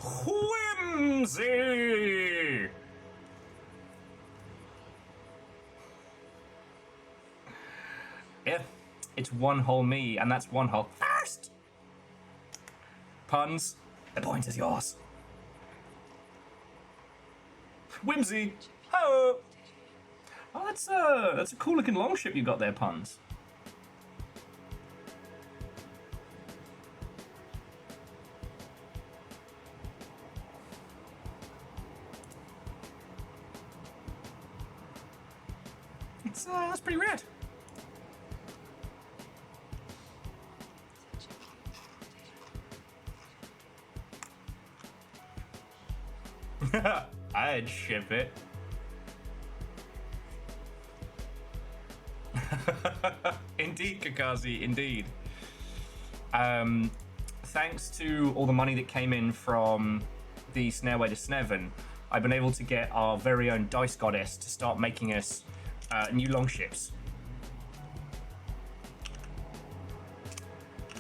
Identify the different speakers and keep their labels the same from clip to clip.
Speaker 1: Whimsy! Yeah, it's one whole me, and that's one whole first. Puns, the point is yours. Whimsy, oh, that's a cool looking longship you got there, Puns. That's pretty rad. I'd ship it. Indeed, Kakazi, indeed. Thanks to all the money that came in from the Snareway to Sneven, I've been able to get our very own Dice Goddess to start making us new longships.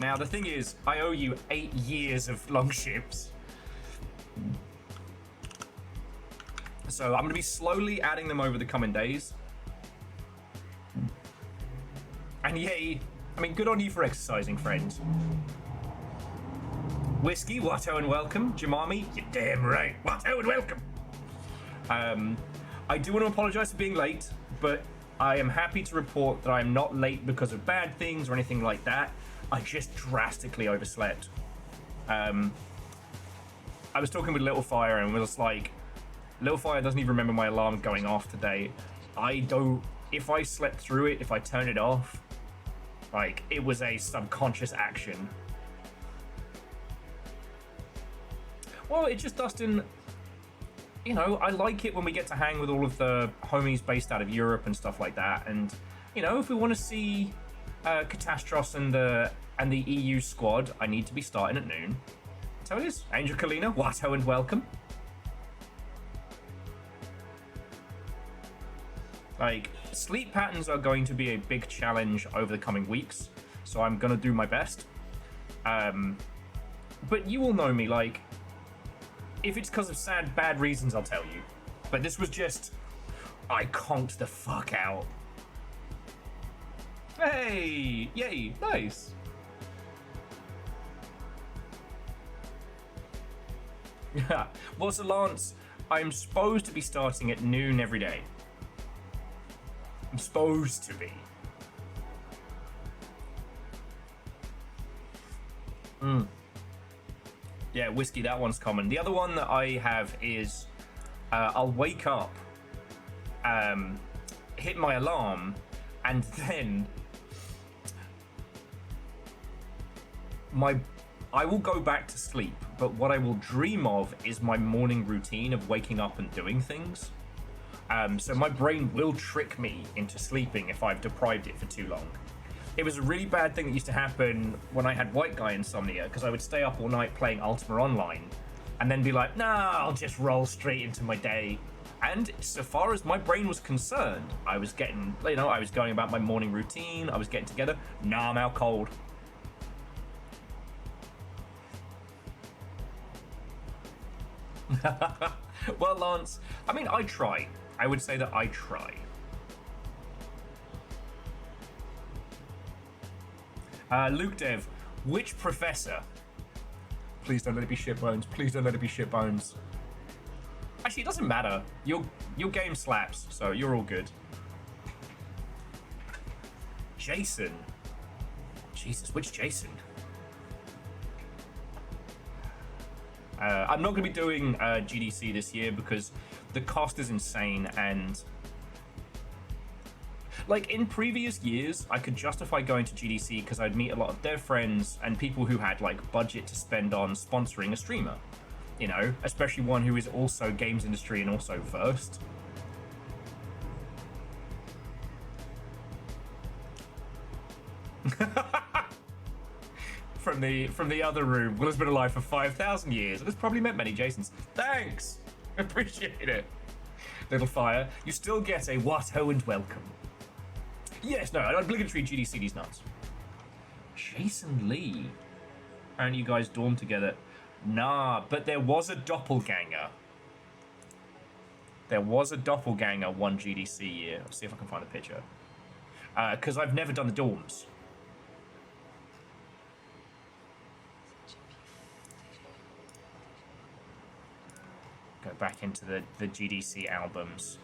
Speaker 1: Now, the thing is, I owe you 8 years of longships. So I'm going to be slowly adding them over the coming days. And yay, I mean, good on you for exercising, friends. Whiskey, Watto and welcome. Jamami, you're damn right. Watto and welcome. I do want to apologize for being late, but I am happy to report that I am not late because of bad things or anything like that. I just drastically overslept. I was talking with Little Fire and was like, Little Fire doesn't even remember my alarm going off today. I don't, if I slept through it, if I turn it off, like, it was a subconscious action. Well, it just, Dustin, you know, I like it when we get to hang with all of the homies based out of Europe and stuff like that. And, you know, if we want to see Catastros and the EU squad, I need to be starting at noon. So it is. Angel Kalina, Watto and welcome. Like, sleep patterns are going to be a big challenge over the coming weeks, so I'm gonna do my best. But you all know me, like, if it's because of sad, bad reasons, I'll tell you. But this was just, I conked the fuck out. Hey, yay, nice. Yeah, well, so Lance, I'm supposed to be starting at noon every day. I'm supposed to be. Yeah, whiskey, that one's common. The other one that I have is I'll wake up, hit my alarm, and then I will go back to sleep, but what I will dream of is my morning routine of waking up and doing things. So my brain will trick me into sleeping if I've deprived it for too long. It was a really bad thing that used to happen when I had white guy insomnia, because I would stay up all night playing Ultima Online, and then be like, nah, I'll just roll straight into my day. And so far as my brain was concerned, I was getting, you know, I was going about my morning routine, I was getting together. Nah, I'm out cold. Well, Lance, I mean, I try. I would say that I try. Luke Dev, which professor? Please don't let it be shitbones. Please don't let it be shitbones. Actually, it doesn't matter. Your game slaps, so you're all good. Jason. Jesus, which Jason? I'm not going to be doing GDC this year because the cost is insane, and like in previous years I could justify going to GDC because I'd meet a lot of dev friends and people who had like budget to spend on sponsoring a streamer, you know, especially one who is also games industry and also versed. From the other room, Will has been alive for 5,000 years and has probably met many Jasons. Thanks! Appreciate it. Little Fire, you still get a Watto and welcome. Yes, no, an obligatory GDC these nuts. Jason Lee. And you guys dorm together. Nah, but there was a doppelganger. There was a doppelganger one GDC year. Let's see if I can find a picture. Because I've never done the dorms. Go back into the GDC albums.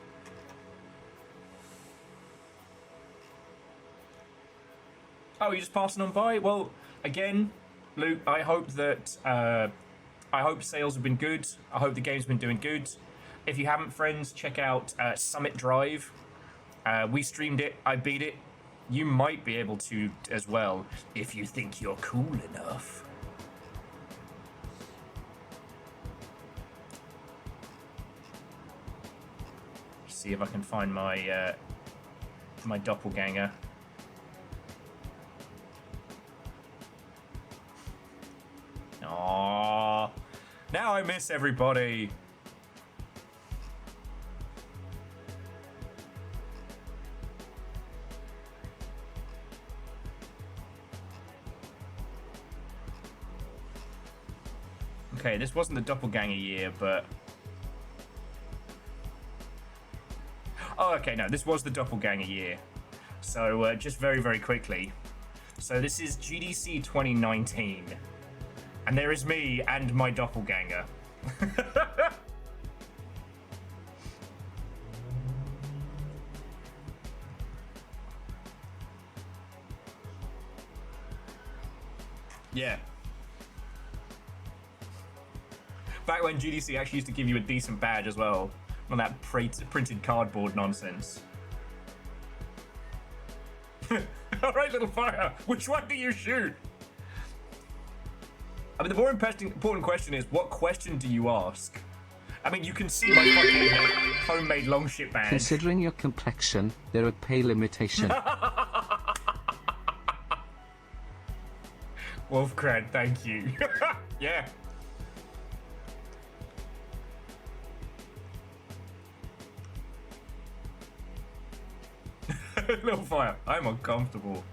Speaker 1: Oh, you're just passing on by? Well, again, Luke, I hope that I hope sales have been good. I hope the game's been doing good. If you haven't, friends, check out Summit Drive. We streamed it. I beat it. You might be able to as well if you think you're cool enough. See if I can find my my doppelganger. Aww. Now I miss everybody. Okay, this wasn't the doppelganger year, but... Oh, okay, no, this was the doppelganger year. So, just very, very quickly. So this is GDC 2019. And there is me and my doppelganger. Yeah. Back when GDC actually used to give you a decent badge as well. On that printed cardboard nonsense. Alright, little fire. Which one do you shoot? I mean, the more important question is, what question do you ask? I mean, you can see my fucking homemade longship badge.
Speaker 2: Considering your complexion, there are pay limitation.
Speaker 1: Wolfcrad, thank you. Yeah. Little fire. I'm uncomfortable.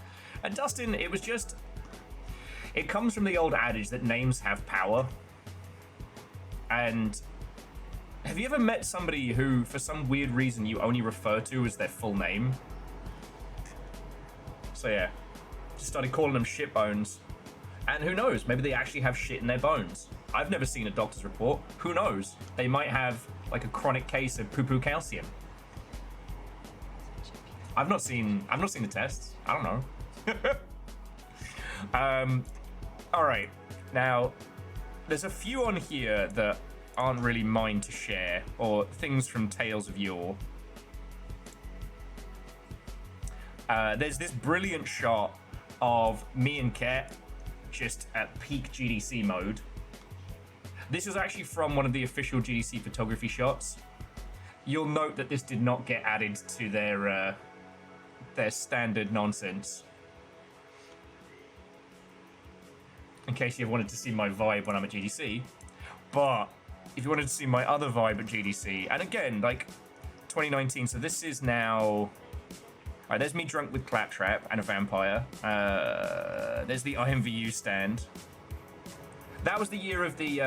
Speaker 1: And Dustin, it was just... It comes from the old adage that names have power. And have you ever met somebody who, for some weird reason, you only refer to as their full name? So yeah, just started calling them shit bones. And who knows, maybe they actually have shit in their bones. I've never seen a doctor's report. Who knows? They might have like a chronic case of poo-poo calcium. I've not seen the tests. I don't know. All right. Now, there's a few on here that aren't really mine to share, or things from Tales of Yore. There's this brilliant shot of me and Ket just at peak GDC mode. This is actually from one of the official GDC photography shots. You'll note that this did not get added to their standard nonsense. In case you wanted to see my vibe when I'm at GDC. But if you wanted to see my other vibe at GDC, and again, like 2019, so this is now... Alright, there's me drunk with Claptrap and a vampire. There's the IMVU stand. That was the year of the...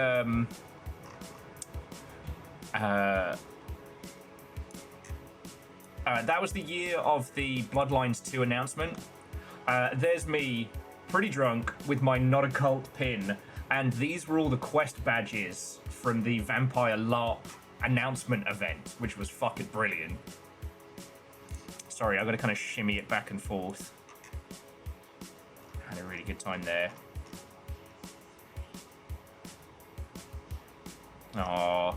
Speaker 1: that was the year of the Bloodlines 2 announcement. There's me, pretty drunk, with my Not a Cult pin, and these were all the quest badges from the Vampire LARP announcement event, which was fucking brilliant. Sorry, I've got to kind of shimmy it back and forth. Had a really good time there. Aww.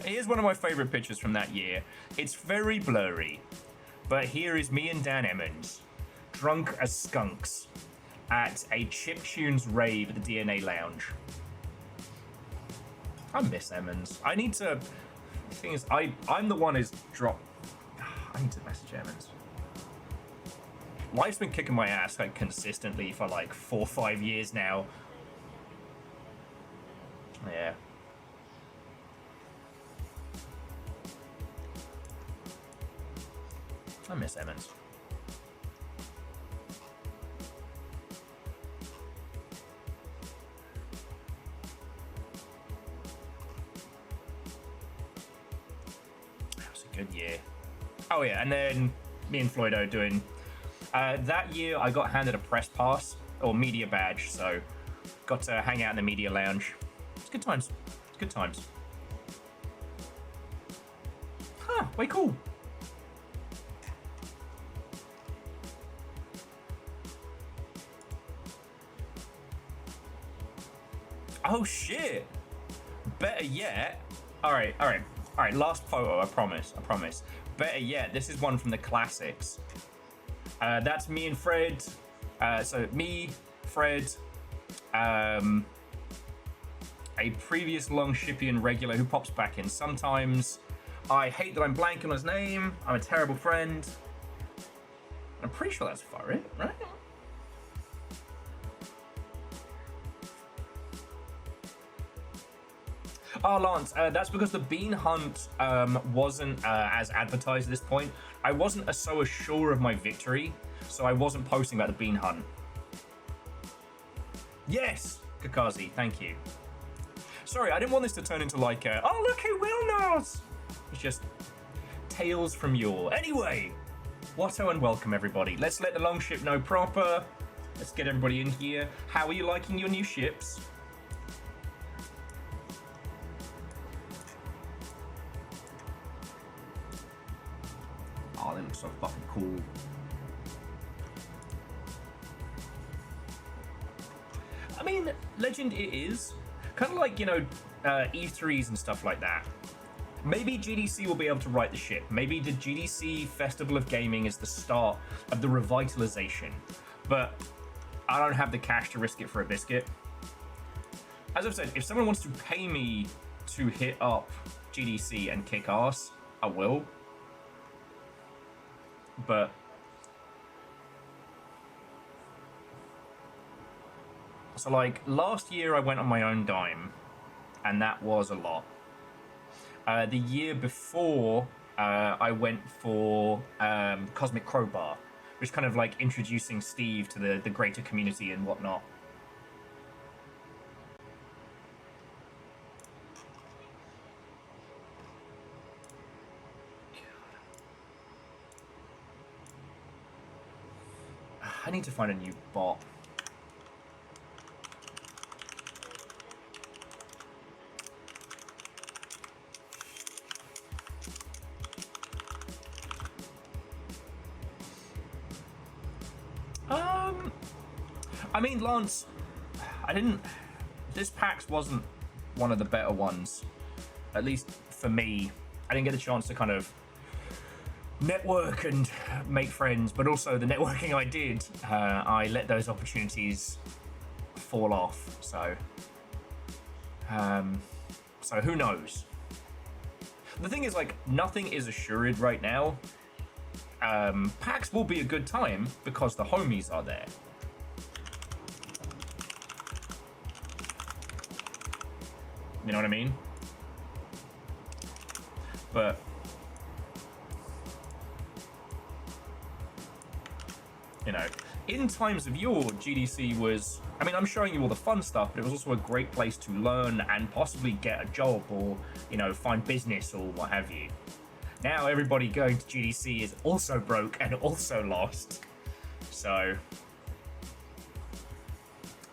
Speaker 1: Here's one of my favourite pictures from that year. It's very blurry, but here is me and Dan Emmons, drunk as skunks, at a Chiptunes rave at the DNA Lounge. I miss Emmons. I need to... The thing is, I'm the one who's dropped... I need to message Emmons. Life's been kicking my ass like consistently for like 4 or 5 years now. Yeah. I miss Emmons. Good year. Oh yeah, and then me and Floydo doing. That year I got handed a press pass or media badge, so got to hang out in the media lounge. It's good times. It's good times. Huh? Way cool. Oh shit! Better yet. All right. Last photo. I promise. Better yet, this is one from the classics. That's me and Fred. So me, Fred, a previous Longshipian regular who pops back in sometimes. I hate that I'm blanking on his name. I'm a terrible friend. I'm pretty sure that's Farid, right? Oh, Lance, that's because the bean hunt wasn't as advertised at this point. I wasn't so sure of my victory, so I wasn't posting about the bean hunt. Yes, Kakazi, thank you. Sorry, I didn't want this to turn into like, oh, look who Will knows. It's just tales from yore. Anyway, Watto and welcome everybody. Let's let the Longship know proper. Let's get everybody in here. How are you liking your new ships? Oh, they look so fucking cool. I mean, Legend it is. Kind of like, you know, E3s and stuff like that. Maybe GDC will be able to right the ship. Maybe the GDC Festival of Gaming is the start of the revitalization. But I don't have the cash to risk it for a biscuit. As I've said, if someone wants to pay me to hit up GDC and kick ass, I will. But so like last year I went on my own dime and that was a lot. The year before I went for Cosmic Crowbar, which is kind of like introducing Steve to the greater community and whatnot. I need to find a new bot. I mean, Lance, this PAX wasn't one of the better ones, at least for me. I didn't get a chance to kind of network and make friends, but also the networking I did, I let those opportunities fall off. So who knows? The thing is, like, nothing is assured right now. PAX will be a good time because the homies are there. You know what I mean? But you know, in times of yore, GDC was, I mean, I'm showing you all the fun stuff, but it was also a great place to learn and possibly get a job or, you know, find business or what have you. Now everybody going to GDC is also broke and also lost. So,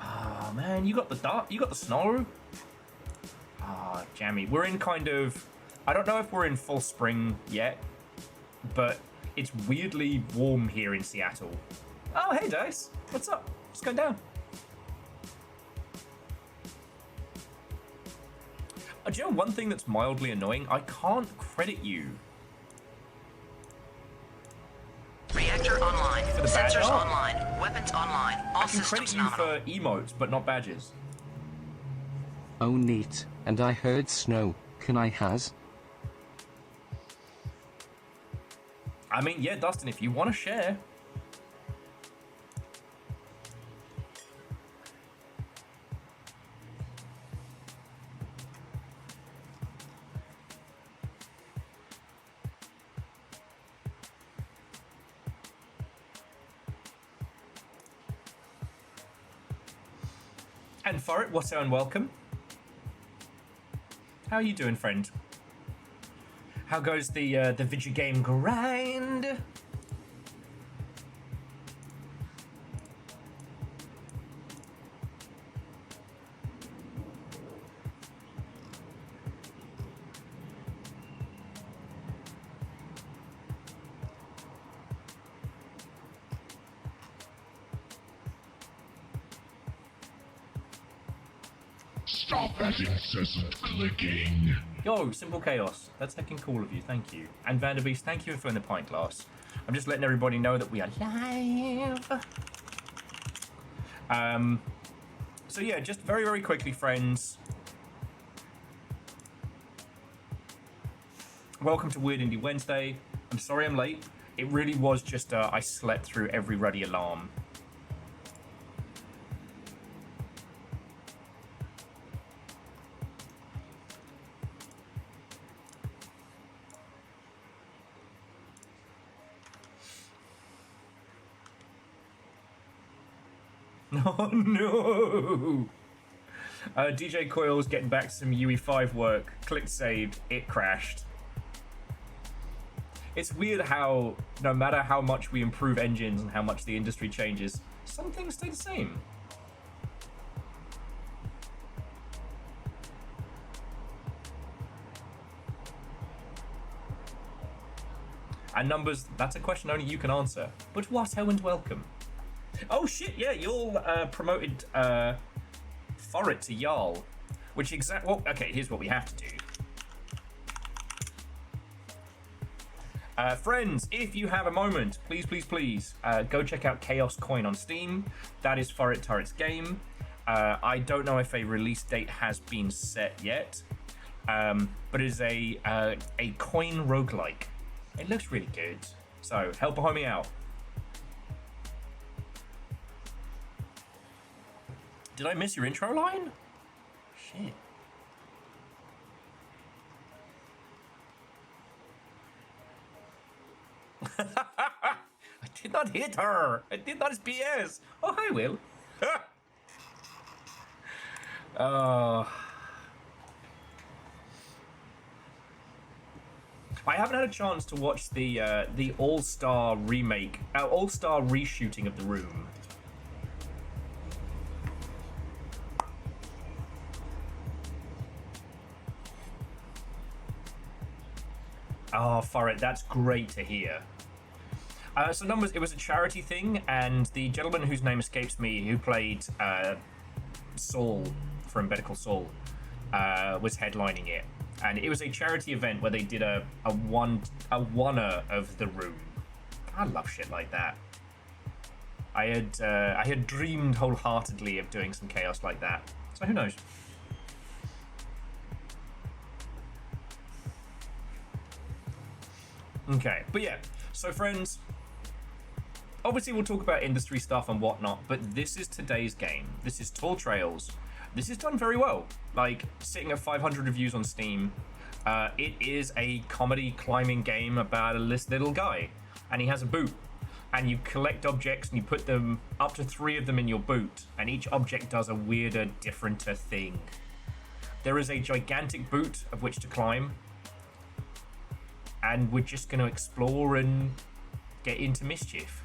Speaker 1: ah, man, you got the snow. Ah, jammy. We're in kind of, I don't know if we're in full spring yet, but it's weirdly warm here in Seattle. Oh, hey, Dice. What's up? What's going down? Do you know one thing that's mildly annoying? I can't credit you.
Speaker 3: Reactor online.
Speaker 1: For the badge
Speaker 3: Sensors
Speaker 1: art?
Speaker 3: online. Weapons online. All
Speaker 1: I can credit
Speaker 3: systems
Speaker 1: you
Speaker 3: nominal.
Speaker 1: for emotes, but not badges.
Speaker 2: Oh neat, and I heard snow, can I has?
Speaker 1: I mean, yeah, Dustin, if you want to share. And for it, what's and welcome. How are you doing, friend? How goes the video game grind?
Speaker 4: Stop that incessant clicking.
Speaker 1: Yo, Simple Chaos. That's heckin' cool of you. Thank you. And Vanderbeest, thank you for filling the pint glass. I'm just letting everybody know that we are live. So yeah, just very, very quickly, friends. Welcome to Weird Indie Wednesday. I'm sorry I'm late. It really was just I slept through every ready alarm. Oh no! DJ Coil's getting back to some UE5 work. Clicked saved, it crashed. It's weird how, no matter how much we improve engines and how much the industry changes, some things stay the same. And numbers, that's a question only you can answer. But what, and welcome. Oh shit, yeah, you all promoted Forrit to Jarl. Which well, okay, here's what we have to do. Friends, if you have a moment, please, please, please, go check out Chaos Coin on Steam. That is Forrit Turret's game. I don't know if a release date has been set yet, but it is a coin roguelike. It looks really good, so help a homie out. Did I miss your intro line? Shit. I did not hit her. I did not PS. Oh, hi, Will. I haven't had a chance to watch the All-Star remake, All-Star reshooting of The Room. Oh, Forrit, that's great to hear. So numbers, it was a charity thing, and the gentleman whose name escapes me, who played Saul from Better Call Saul, was headlining it, and it was a charity event where they did a one-er of The Room. I love shit like that. I had dreamed wholeheartedly of doing some chaos like that. So who knows? Okay, but yeah, so friends, obviously we'll talk about industry stuff and whatnot, but this is today's game. This is Tall Trails. This is done very well, like sitting at 500 reviews on Steam. It is a comedy climbing game about a little guy, and he has a boot, and you collect objects and you put them, up to 3 of them in your boot, and each object does a weirder, differenter thing. There is a gigantic boot of which to climb, and we're just going to explore and get into mischief.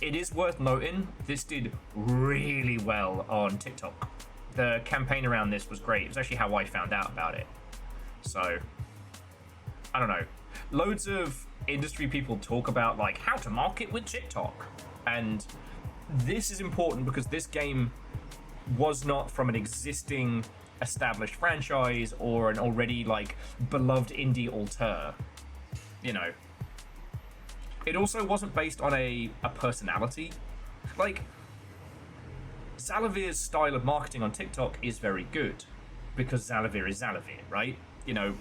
Speaker 1: It is worth noting, this did really well on TikTok. The campaign around this was great. It was actually how I found out about it. So, I don't know. Loads of industry people talk about like how to market with TikTok. And this is important because this game was not from an existing established franchise or an already like beloved indie auteur, you know. It also wasn't based on a personality. Like, Zalavir's style of marketing on TikTok is very good because Zalavir is Zalavir, right? You know,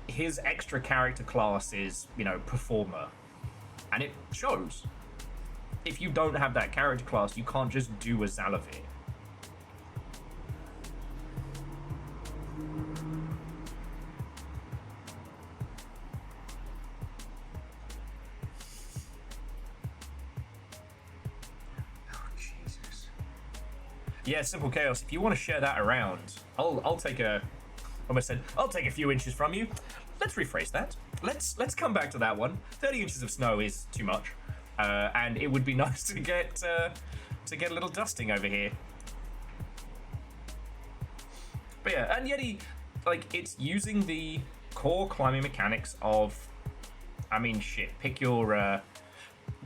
Speaker 1: his extra character class is, you know, performer, and it shows. If you don't have that character class, you can't just do a Zalavir. Yeah, Simple Chaos. If you want to share that around, I'll take a Almost said, I'll take a few inches from you. Let's rephrase that. Let's come back to that one. 30 inches of snow is too much. And it would be nice to get a little dusting over here. But yeah, and Yeti, like, it's using the core climbing mechanics of, I mean, shit, pick your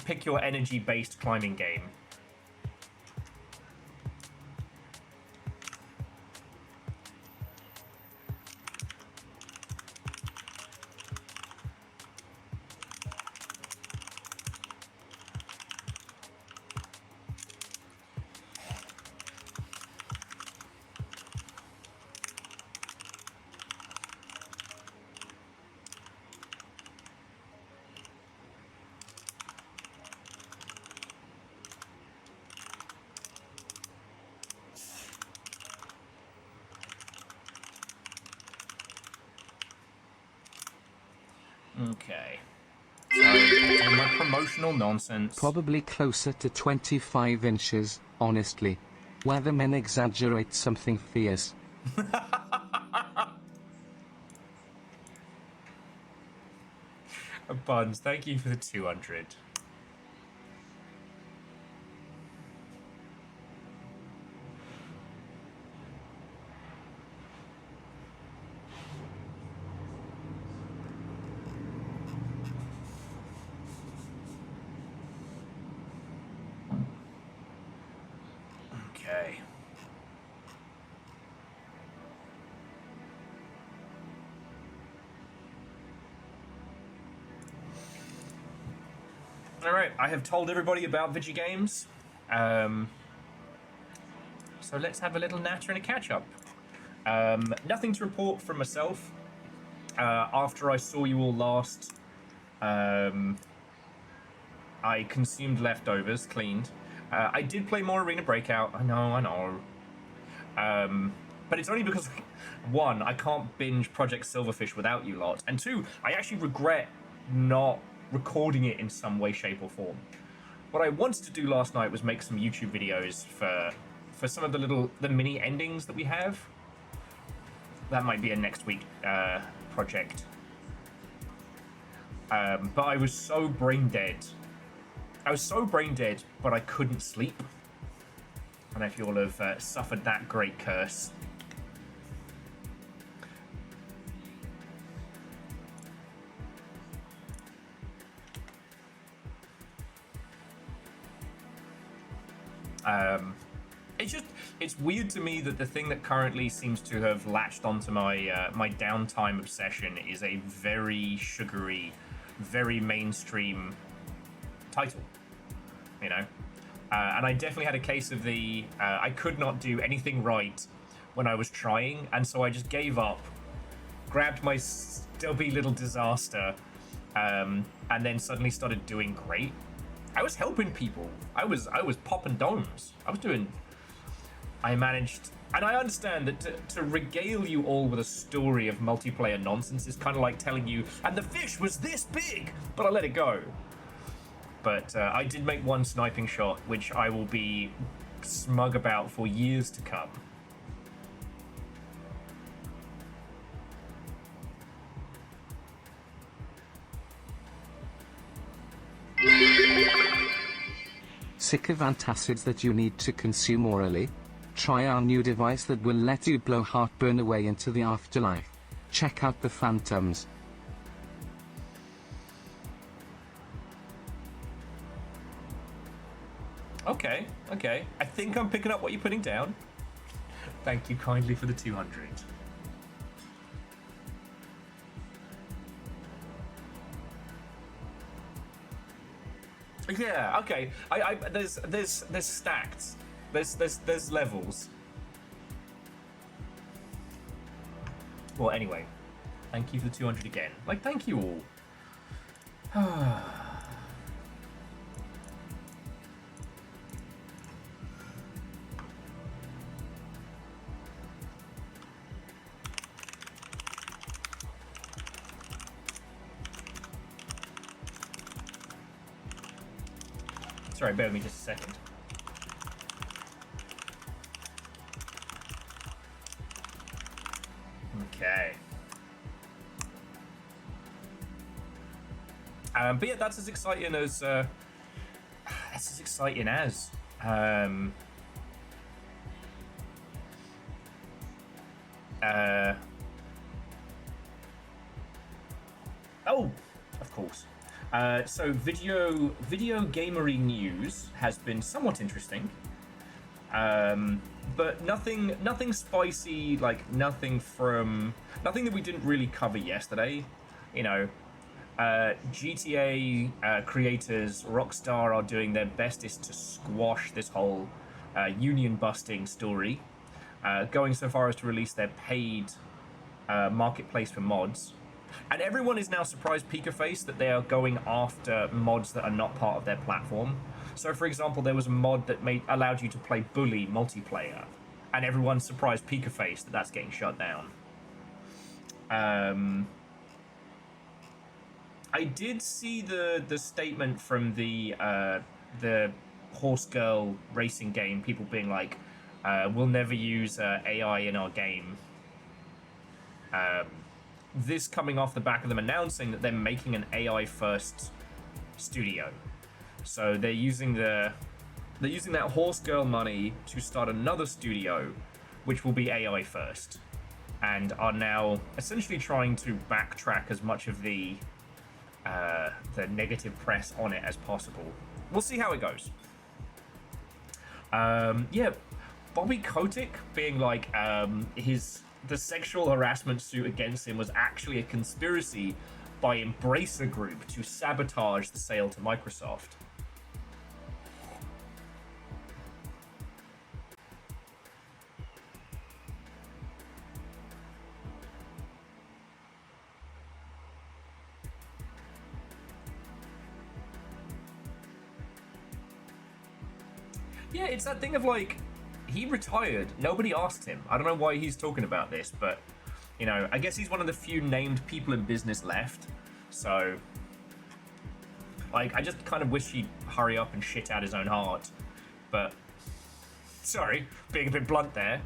Speaker 1: energy-based climbing game. Okay. So, doing my promotional nonsense.
Speaker 2: Probably closer to 25 inches, honestly. Weathermen exaggerate something fierce.
Speaker 1: Buns, thank you for the 200. Okay. Alright, I have told everybody about Vigi Games. So let's have a little natter and a catch-up. Nothing to report from myself. After I saw you all last, I consumed leftovers, cleaned. I did play more Arena Breakout. I know. But it's only because, one, I can't binge Project Silverfish without you lot, and two, I actually regret not recording it in some way, shape, or form. What I wanted to do last night was make some YouTube videos for some of the mini endings that we have. That might be a next week project. But I was so brain dead. But I couldn't sleep. I don't know if you all have suffered that great curse. It's weird to me that the thing that currently seems to have latched onto my my downtime obsession is a very sugary, very mainstream title, you know. And I definitely had a case of the I could not do anything right when I was trying, and so I just gave up, grabbed my stubby little disaster, and then suddenly started doing great. I was helping people. I was popping domes. I managed, and I understand that to regale you all with a story of multiplayer nonsense is kind of like telling you, and the fish was this big, but I let it go. But I did make one sniping shot, which I will be smug about for years to come.
Speaker 2: Sick of antacids that you need to consume orally? Try our new device that will let you blow heartburn away into the afterlife. Check out the Phantoms.
Speaker 1: Okay. I think I'm picking up what you're putting down. Thank you kindly for the 200. Yeah, okay. There's stacked. There's levels. Well, anyway, thank you for the 200 again. Like, thank you all. Sorry, bear with me just a second. Okay. But yeah, that's as exciting as Um, oh, of course. So video gamery news has been somewhat interesting. But nothing spicy, like nothing that we didn't really cover yesterday. You know, GTA creators Rockstar are doing their bestest to squash this whole union busting story, going so far as to release their paid marketplace for mods. And everyone is now surprised Pika-Face that they are going after mods that are not part of their platform. So, for example, there was a mod that allowed you to play Bully multiplayer, and everyone's surprised Pika-Face that that's getting shut down. I did see the statement from the Horse Girl racing game, people being like, we'll never use AI in our game. This coming off the back of them announcing that they're making an AI first studio. So they're using that Horse Girl money to start another studio, which will be AI first, and are now essentially trying to backtrack as much of the negative press on it as possible. We'll see how it goes. Yeah, Bobby Kotick being like the sexual harassment suit against him was actually a conspiracy by Embracer Group to sabotage the sale to Microsoft. Yeah, it's that thing of like, he retired. Nobody asked him. I don't know why he's talking about this, but, you know, I guess he's one of the few named people in business left. So, like, I just kind of wish he'd hurry up and shit out his own heart. But, sorry, being a bit blunt there.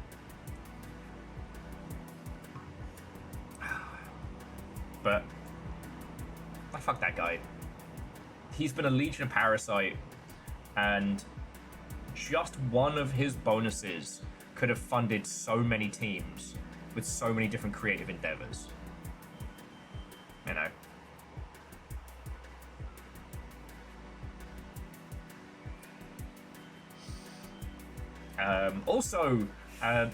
Speaker 1: But, fuck that guy. He's been a Legion of Parasite, and just one of his bonuses could have funded so many teams with so many different creative endeavors. You know. Also,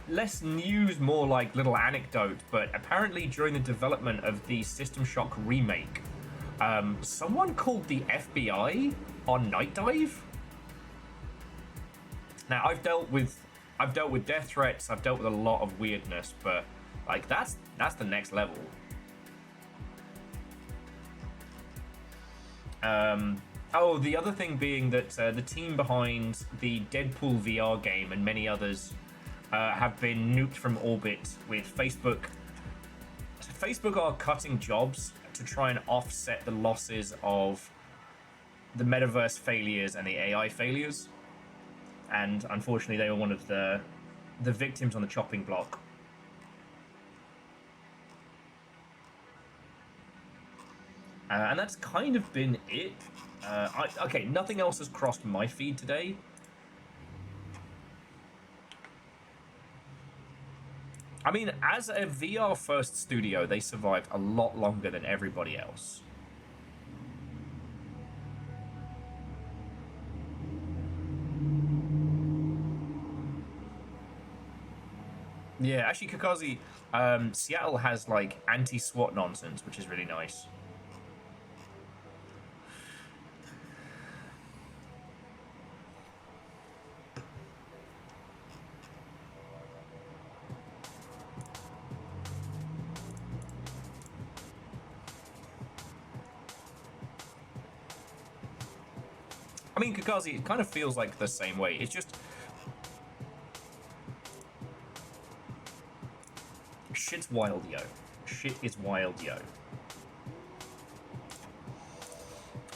Speaker 1: less news, more like little anecdote, but apparently during the development of the System Shock remake, someone called the FBI on Night Dive. Now, I've dealt with death threats, I've dealt with a lot of weirdness, but like that's the next level. Oh, the other thing being that the team behind the Deadpool VR game and many others have been nuked from orbit with Facebook. Facebook are cutting jobs to try and offset the losses of the metaverse failures and the AI failures. And unfortunately, they were one of the victims on the chopping block. And that's kind of been it. Okay, nothing else has crossed my feed today. I mean, as a VR first studio, they survived a lot longer than everybody else. Yeah, actually, Kakazi, Seattle has like anti-SWAT nonsense, which is really nice. I mean, Kakazi, it kind of feels like the same way. It's just shit's wild, yo. Shit is wild, yo.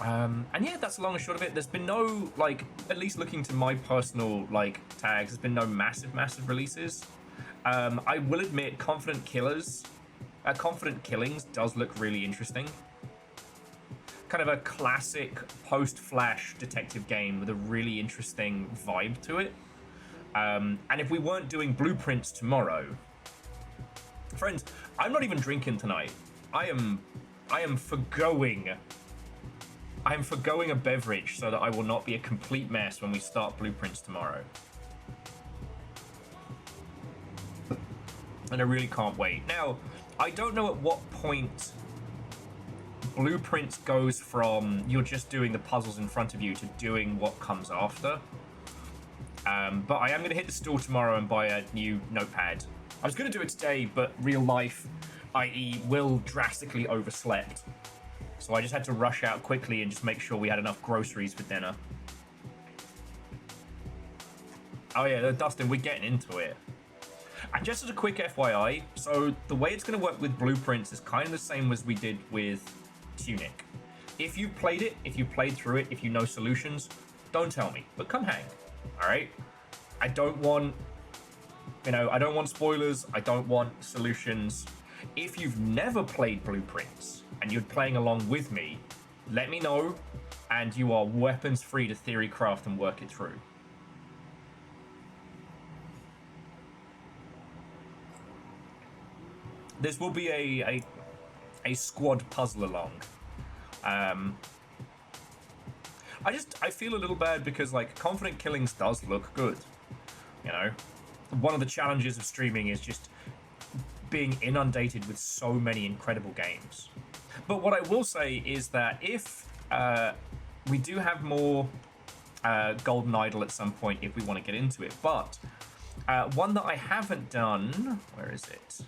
Speaker 1: And yeah, that's the long and short of it. There's been no, like, at least looking to my personal, like, tags, there's been no massive releases. I will admit, Confident Killings does look really interesting. kind of a classic post-Flash detective game with a really interesting vibe to it. And if we weren't doing blueprints tomorrow, friends, I'm not even drinking tonight. I am forgoing a beverage so that I will not be a complete mess when we start blueprints tomorrow. And I really can't wait. Now, I don't know at what point blueprints goes from you're just doing the puzzles in front of you to doing what comes after. But I am going to hit the store tomorrow and buy a new notepad. I was going to do it today, but real life, i.e. Will drastically overslept. So I just had to rush out quickly and just make sure we had enough groceries for dinner. Oh yeah, Dustin, we're getting into it. And just as a quick FYI, so the way it's going to work with blueprints is kind of the same as we did with Tunic. If you've played it, if you played through it, if you know solutions, don't tell me, but come hang. All right? I don't want, I don't want spoilers. I don't want solutions. If you've never played blueprints and you're playing along with me, let me know, and you are weapons free to theory craft and work it through. This will be a squad puzzle along. I feel a little bad because like Confident Killings does look good. One of the challenges of streaming is just being inundated with so many incredible games. But what I will say is that if we do have more Golden Idol at some point if we want to get into it, but one that I haven't done, where is it?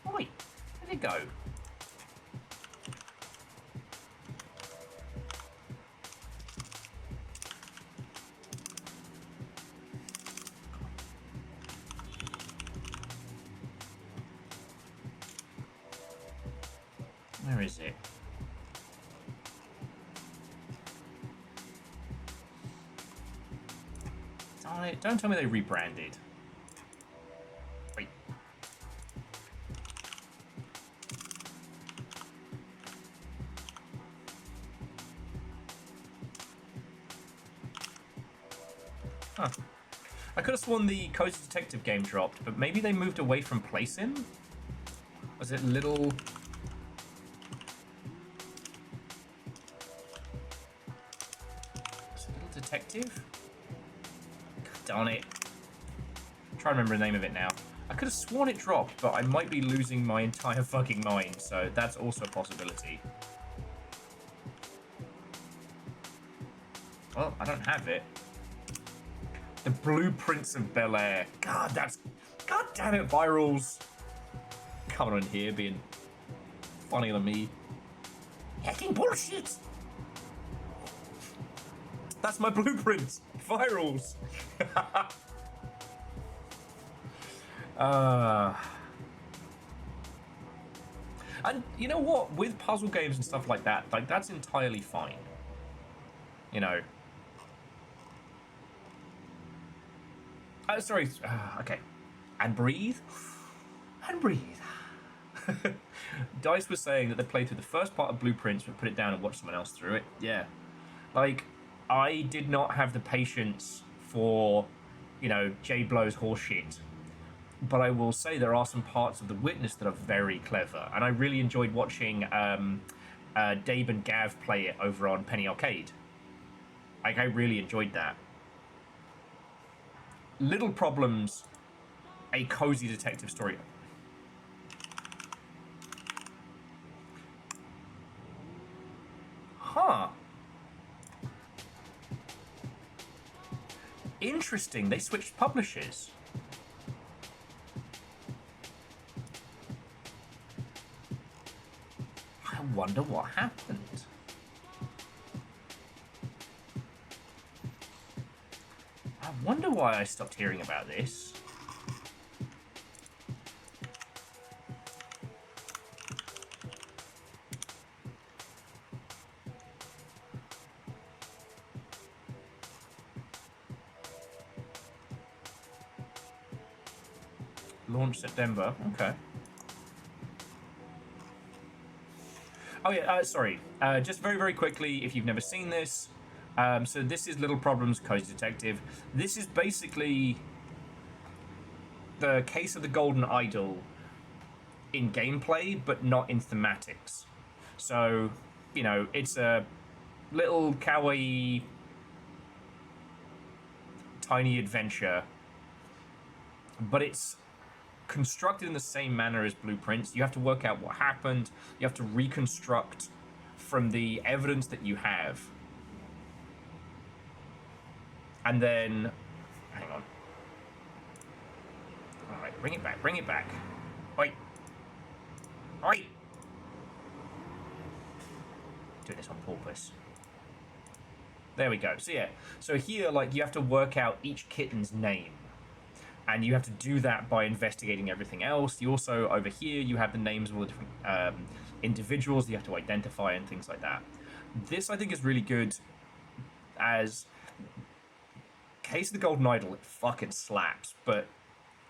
Speaker 1: Wait, where'd it go? Where is it? Don't tell me they rebranded. Wait. Huh. I could have sworn the Cozy Detective game dropped, but maybe they moved away from Playsim? Was it Little... Detective? God darn it. I'm trying to remember the name of it now. I could have sworn it dropped, but I might be losing my entire fucking mind, so that's also a possibility. Well, I don't have it. The Blueprints of Bel-Air. God, that's... God damn it, Virals. Coming on here being funnier than me. Hacking bullshit! That's my blueprints. Virals. And you know what? With puzzle games and stuff like that, like that's entirely fine. Sorry. Okay. And breathe. And breathe. Dice was saying that they played through the first part of Blueprints but put it down and watched someone else through it. Yeah. Like, I did not have the patience for, J Blow's horseshit. But I will say there are some parts of The Witness that are very clever. And I really enjoyed watching Dave and Gav play it over on Penny Arcade. Like, I really enjoyed that. Little Problems, a cozy detective story. Huh. Interesting, they switched publishers. I wonder what happened. I wonder why I stopped hearing about this. Launch September. Okay. Oh yeah, sorry. Just very, very quickly, if you've never seen this, so this is Little Problems Cozy Detective. This is basically the case of the Golden Idol in gameplay, but not in thematics. So, you know, it's a little kawaii, tiny adventure, but it's constructed in the same manner as Blueprints. You have to work out what happened. You have to reconstruct from the evidence that you have. And then, hang on. All right, bring it back, bring it back. Oi. Oi. Doing this on purpose. There we go. So yeah, so here, like, you have to work out each kitten's name. And you have to do that by investigating everything else. You also, over here, you have the names of all the different individuals you have to identify and things like that. This, I think, is really good as... Case of the Golden Idol, it fucking slaps, but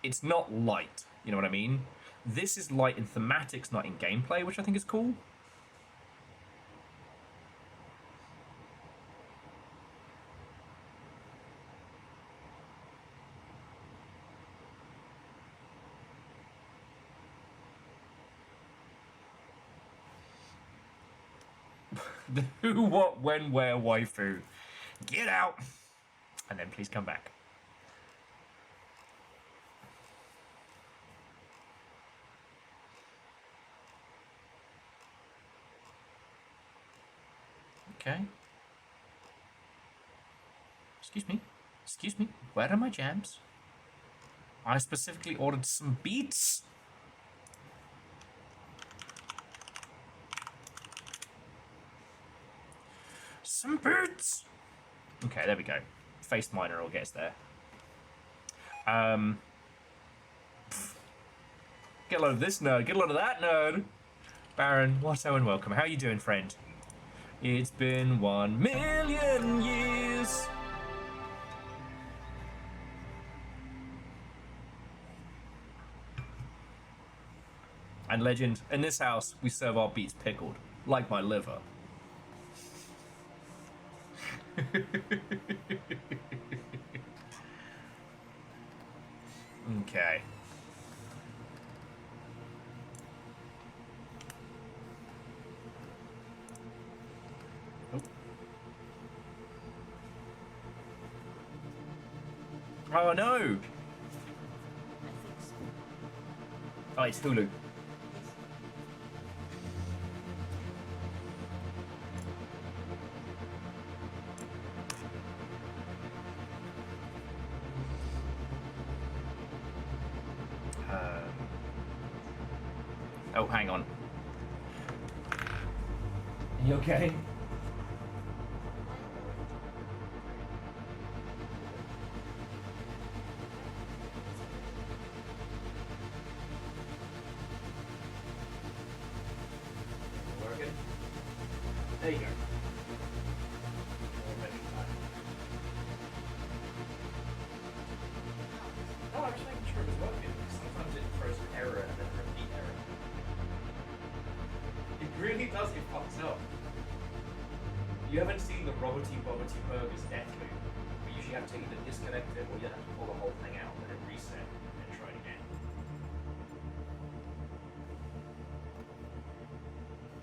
Speaker 1: it's not light, you know what I mean? This is light in thematics, not in gameplay, which I think is cool. The who, what, when, where, waifu. Get out! And then please come back. Okay. Excuse me. Excuse me. Where are my jams? I specifically ordered some beets. Some boots. Okay, there we go. Face miner all gets there. Get a load of this nerd. Get a load of that nerd. Baron, Watto, and welcome. How are you doing, friend? It's been 1,000,000 years. And legend, in this house, we serve our beets pickled, like my liver. Okay. Oh no! Oh, it's Hulu. Oh, hang on. You okay? Working? There you go. No, I'm just making sure it was working. Sometimes it throws an error and then a repeat error. It really does get fucked up. You haven't seen the Roberty Boberty Burgers death loop. We usually have to either disconnect it or you have to pull the whole thing out and then reset and then try it again.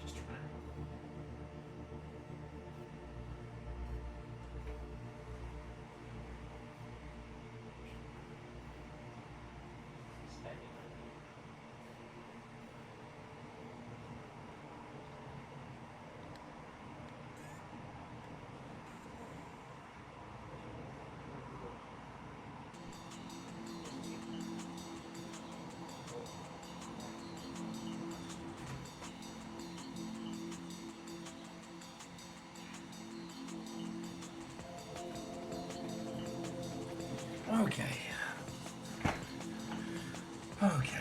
Speaker 1: Just trying to... Okay. Okay.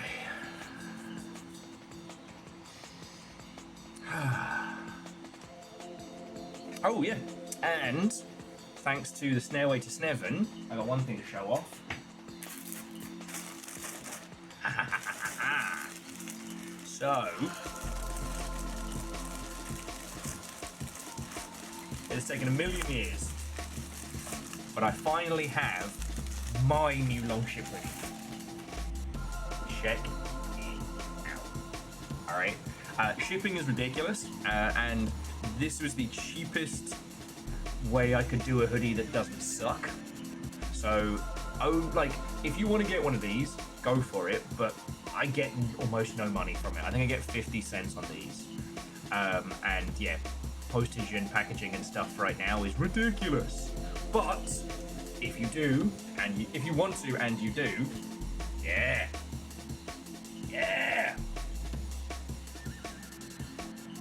Speaker 1: Oh, yeah. And thanks to the Snailway to Sneven, I got one thing to show off. So, it's taken a million years, but I finally have my new longship hoodie. Check it out. All right. Shipping is ridiculous, and this was the cheapest way I could do a hoodie that doesn't suck. So, like, if you want to get one of these, go for it, but I get almost no money from it. I think I get 50 cents on these. And yeah, postage and packaging and stuff right now is ridiculous. But if you do, and if you want to and you do, yeah.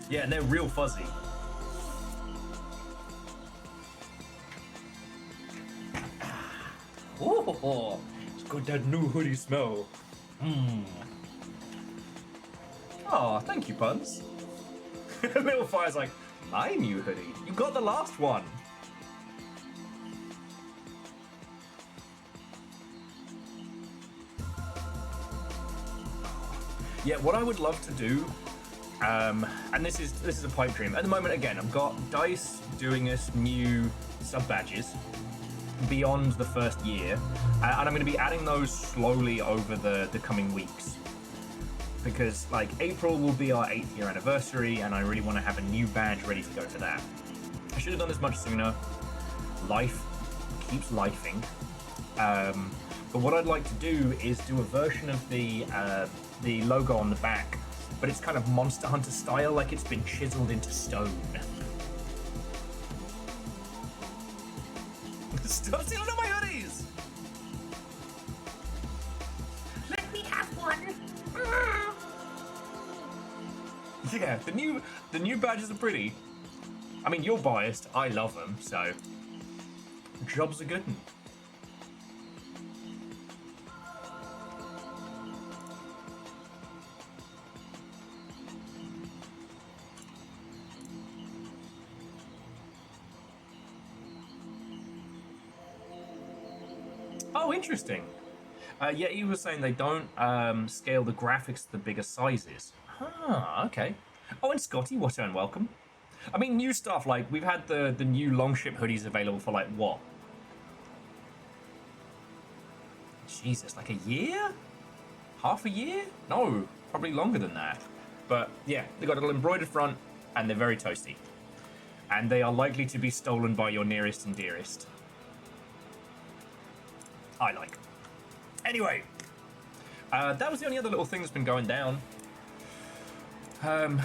Speaker 1: Yeah, and they're real fuzzy. Oh, it's got that new hoodie smell. Oh, thank you, Puns. Little Fire's like, my new hoodie. You got the last one. Yeah, what I would love to do, and this is a pipe dream. At the moment, again, I've got DICE doing us new sub badges beyond the first year, and I'm going to be adding those slowly over the coming weeks, because like April will be our 8th year anniversary, and I really want to have a new badge ready to go for that. I should have done this much sooner. Life keeps lifing, but what I'd like to do is do a version of the logo on the back, but it's kind of Monster Hunter style, like it's been chiseled into stone. Stop stealing all my hoodies! Let me have one. Yeah, the new badges are pretty. I mean, you're biased. I love them, so job's a good one. Oh, interesting. Yeah, he was saying they don't scale the graphics to the bigger sizes. Ah, okay. Oh, and Scotty, what and welcome. I mean, new stuff, like, we've had the new longship hoodies available for, like, what? Jesus, like a year? Half a year? No, probably longer than that. But, yeah, they got a little embroidered front, and they're very toasty. And they are likely to be stolen by your nearest and dearest. I like. Anyway, that was the only other little thing that's been going down. I'm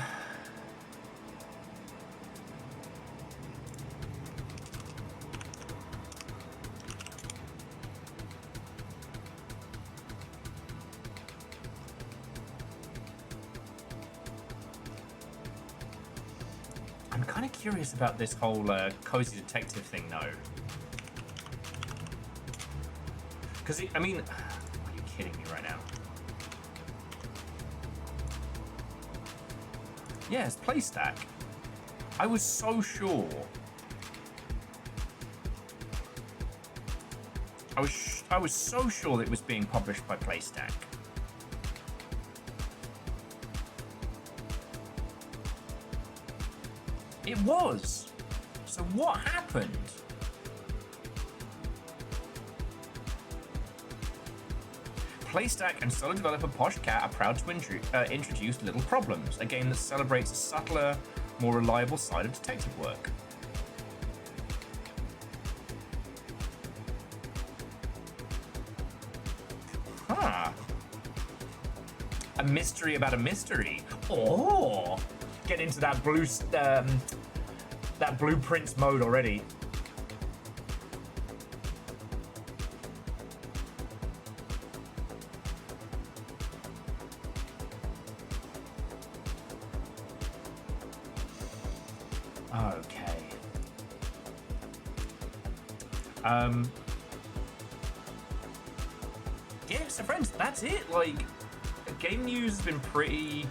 Speaker 1: kind of curious about this whole cozy detective thing, though. Because, I mean, are you kidding me right now? Yes, PlayStack. I was so sure. I was so sure that it was being published by PlayStack. It was. So what happened? PlayStack and solo developer Posh Cat are proud to introduce Little Problems, a game that celebrates a subtler, more reliable side of detective work. Huh. A mystery about a mystery. Oh, get into that that blueprints mode already. Okay. Yeah, so friends, that's it. Like, game news has been pretty...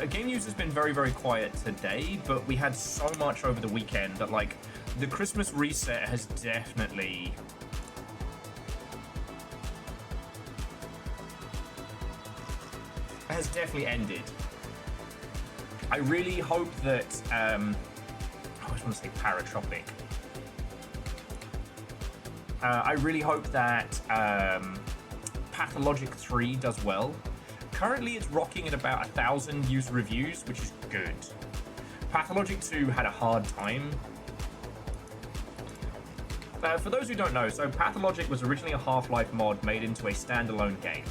Speaker 1: game news has been very, very quiet today, but we had so much over the weekend that, like, the Christmas reset has definitely... has definitely ended. I really hope that I just want to say paratropic. I really hope that Pathologic 3 does well. Currently, it's rocking at about 1,000 user reviews, which is good. Pathologic 2 had a hard time. For those who don't know, so Pathologic was originally a Half-Life mod made into a standalone game.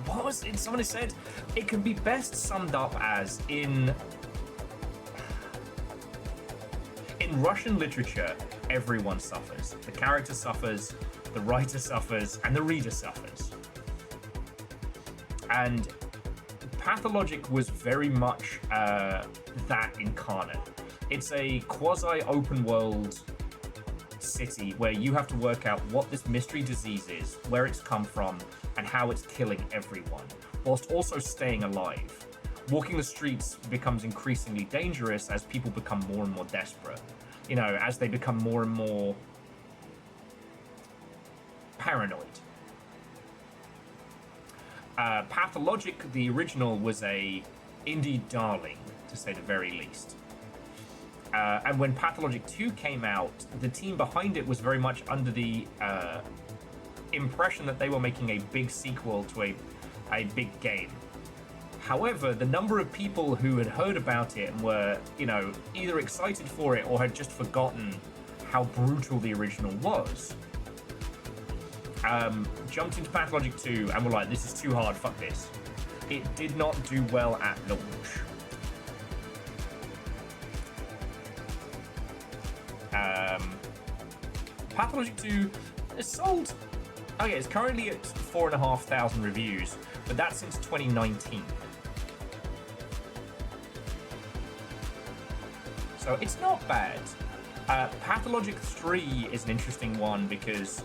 Speaker 1: What was it? Someone said it can be best summed up as in Russian literature, everyone suffers. The character suffers, the writer suffers, and the reader suffers. And Pathologic was very much that incarnate. It's a quasi-open world city where you have to work out what this mystery disease is, where it's come from, and how it's killing everyone, whilst also staying alive. Walking the streets becomes increasingly dangerous as people become more and more desperate. You know, as they become more and more paranoid. Pathologic, the original, was a indie darling, to say the very least. And when Pathologic 2 came out, the team behind it was very much under the impression that they were making a big sequel to a big game. However, the number of people who had heard about it and were, you know, either excited for it or had just forgotten how brutal the original was, jumped into Pathologic 2 and were like, this is too hard, fuck this. It did not do well at launch. Pathologic 2 is sold. Okay, it's currently at 4,500 reviews, but that's since 2019. So it's not bad. Pathologic 3 is an interesting one because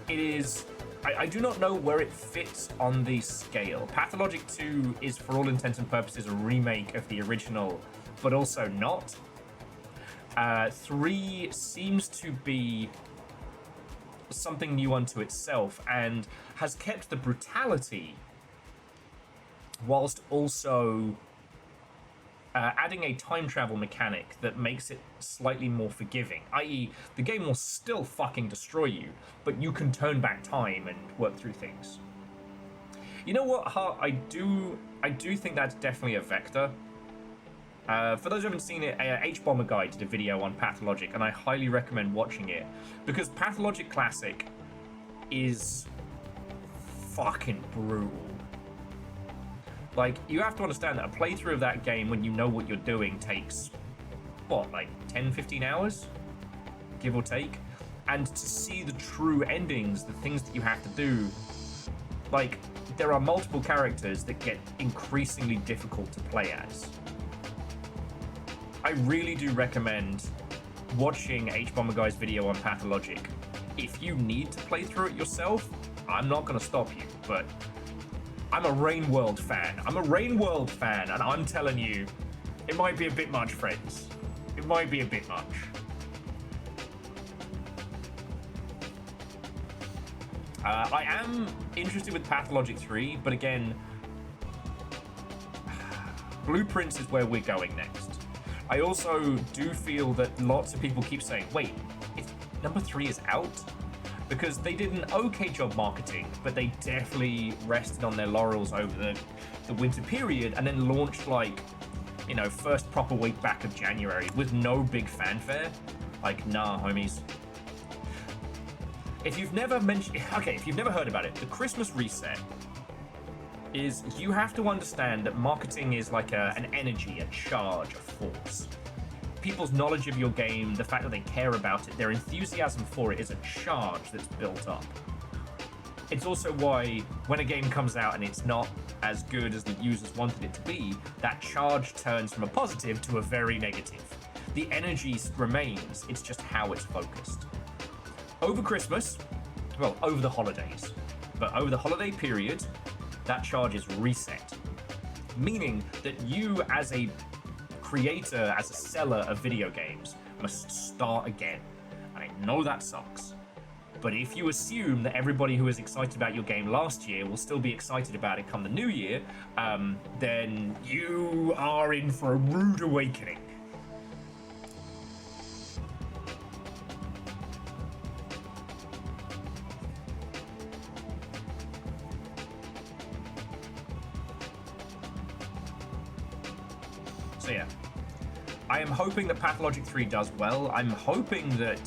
Speaker 1: it is... I do not know where it fits on the scale. Pathologic 2 is, for all intents and purposes, a remake of the original, but also not. 3 seems to be something new unto itself and has kept the brutality whilst also adding a time travel mechanic that makes it slightly more forgiving, i.e. the game will still fucking destroy you, but you can turn back time and work through things. You know what, I do think that's definitely a vector. For those who haven't seen it, H-Bomber Guy did a video on Pathologic, and I highly recommend watching it, because Pathologic Classic is fucking brutal. Like, you have to understand that a playthrough of that game when you know what you're doing takes, what, like 10-15 hours? Give or take? And to see the true endings, the things that you have to do, like, there are multiple characters that get increasingly difficult to play as. I really do recommend watching H-Bomber Guy's video on Pathologic. If you need to play through it yourself, I'm not going to stop you, but I'm a Rain World fan. I'm a Rain World fan, and I'm telling you, it might be a bit much, friends. It might be a bit much. I am interested with Pathologic 3, but again, Blueprints is where we're going next. I also do feel that lots of people keep saying, wait, if number 3 is out? Because they did an okay job marketing, but they definitely rested on their laurels over the winter period and then launched, like, you know, first proper week back of January with no big fanfare. Like, nah, homies. If you've never if you've never heard about it, the Christmas reset is you have to understand that marketing is like an energy, a charge, a force. People's knowledge of your game, the fact that they care about it, their enthusiasm for it is a charge that's built up. It's also why when a game comes out and it's not as good as the users wanted it to be, that charge turns from a positive to a very negative. The energy remains, it's just how it's focused. Over Christmas, well, over the holidays, but over the holiday period, that charge is reset. Meaning that you as a creator, as a seller of video games, must start again. I know that sucks. But if you assume that everybody who was excited about your game last year will still be excited about it come the new year, then you are in for a rude awakening. So yeah, I am hoping that Pathologic 3 does well. I'm hoping that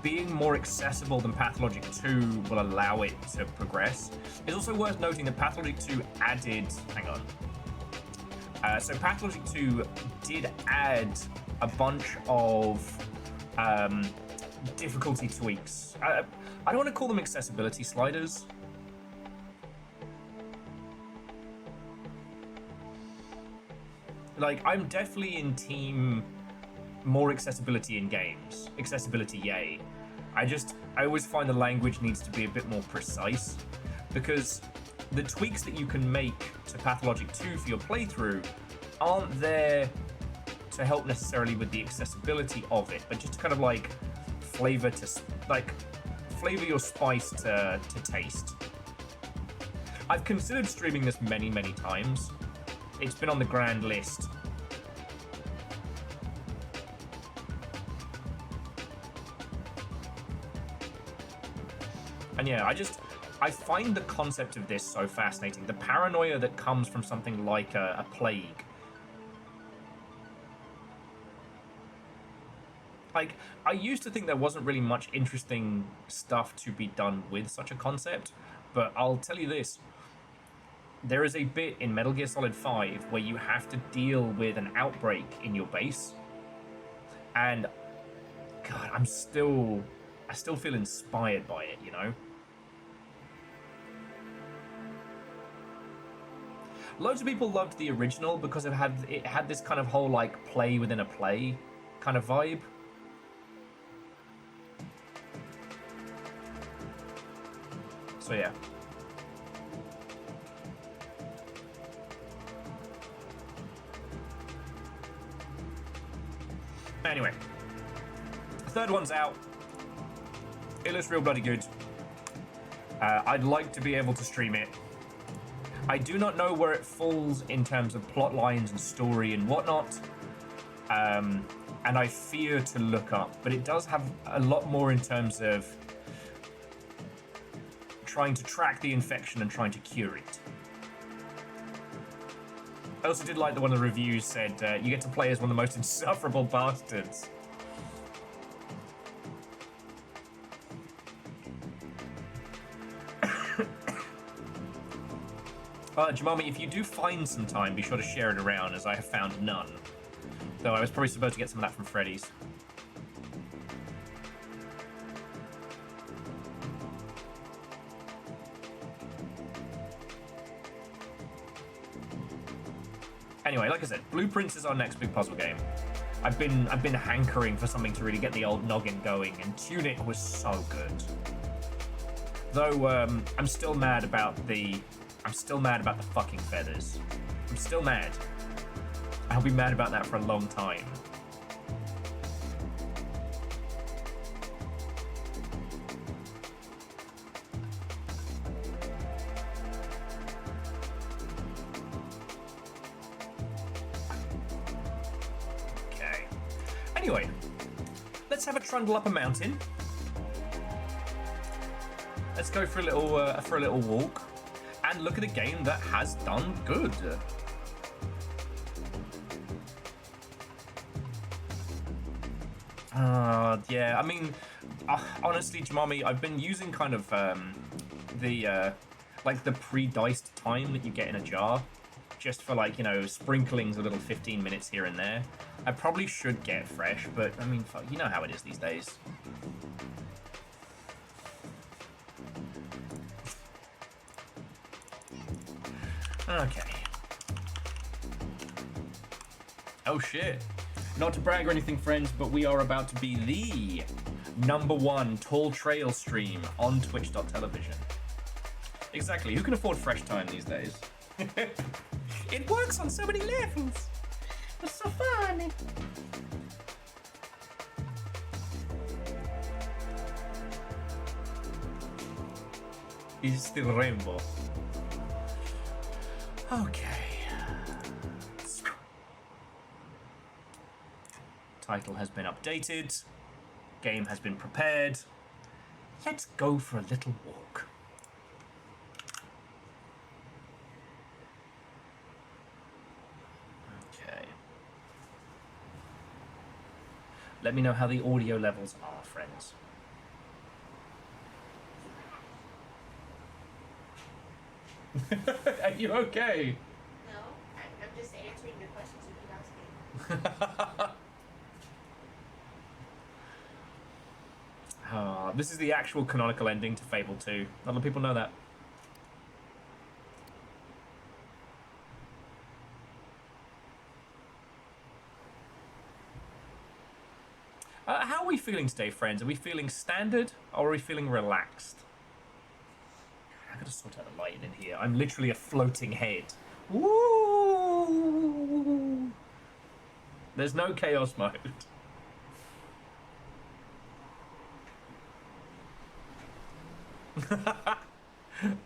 Speaker 1: being more accessible than Pathologic 2 will allow it to progress. It's also worth noting that Pathologic 2 added... Hang on. So Pathologic 2 did add a bunch of difficulty tweaks. I don't want to call them accessibility sliders. Like, I'm definitely in team more accessibility in games. Accessibility, yay. I always find the language needs to be a bit more precise, because the tweaks that you can make to Pathologic 2 for your playthrough aren't there to help necessarily with the accessibility of it, but just to kind of like flavor your spice to taste. I've considered streaming this many, many times. It's been on the grand list. And yeah, I find the concept of this so fascinating. The paranoia that comes from something like a plague. Like, I used to think there wasn't really much interesting stuff to be done with such a concept, but I'll tell you this. There is a bit in Metal Gear Solid 5 where you have to deal with an outbreak in your base. And, God, I still feel inspired by it, you know? Loads of people loved the original because it had this kind of whole, like, play within a play kind of vibe. So, yeah. Anyway. Third one's out. It looks real bloody good. I'd like to be able to stream it. I do not know where it falls in terms of plot lines and story and whatnot. And I fear to look up. But it does have a lot more in terms of trying to track the infection and trying to cure it. I also did like that one of the reviews said you get to play as one of the most insufferable bastards. Jamami, if you do find some time, be sure to share it around, as I have found none. Though I was probably supposed to get some of that from Freddy's. Anyway, like I said, Blueprints is our next big puzzle game. I've been hankering for something to really get the old noggin going, and Tunic was so good. Though I'm still mad about the fucking feathers. I'm still mad. I'll be mad about that for a long time. Okay. Anyway, let's have a trundle up a mountain. Let's go for a little walk. And look at a game that has done good. Yeah, I mean, honestly, Jamami, I've been using kind of like the pre-diced time that you get in a jar, just for, like, you know, sprinklings a little 15 minutes here and there. I probably should get fresh, but I mean, fuck, you know how it is these days. Okay. Oh shit. Not to brag or anything, friends, but we are about to be the #1 Tall Trail stream on twitch.television. Exactly. Who can afford fresh time these days? It works on so many levels. It's so funny. He's still rainbow. Okay. Title has been updated. Game has been prepared. Let's go for a little walk. Okay. Let me know how the audio levels are, friends. Are you okay?
Speaker 5: No, I'm just answering your questions you keep asking.
Speaker 1: This is the actual canonical ending to Fable 2. Not a lot of people know that. How are we feeling today, friends? Are we feeling standard or are we feeling relaxed? I gotta sort out the lighting in here. I'm literally a floating head. Woo! There's no chaos mode.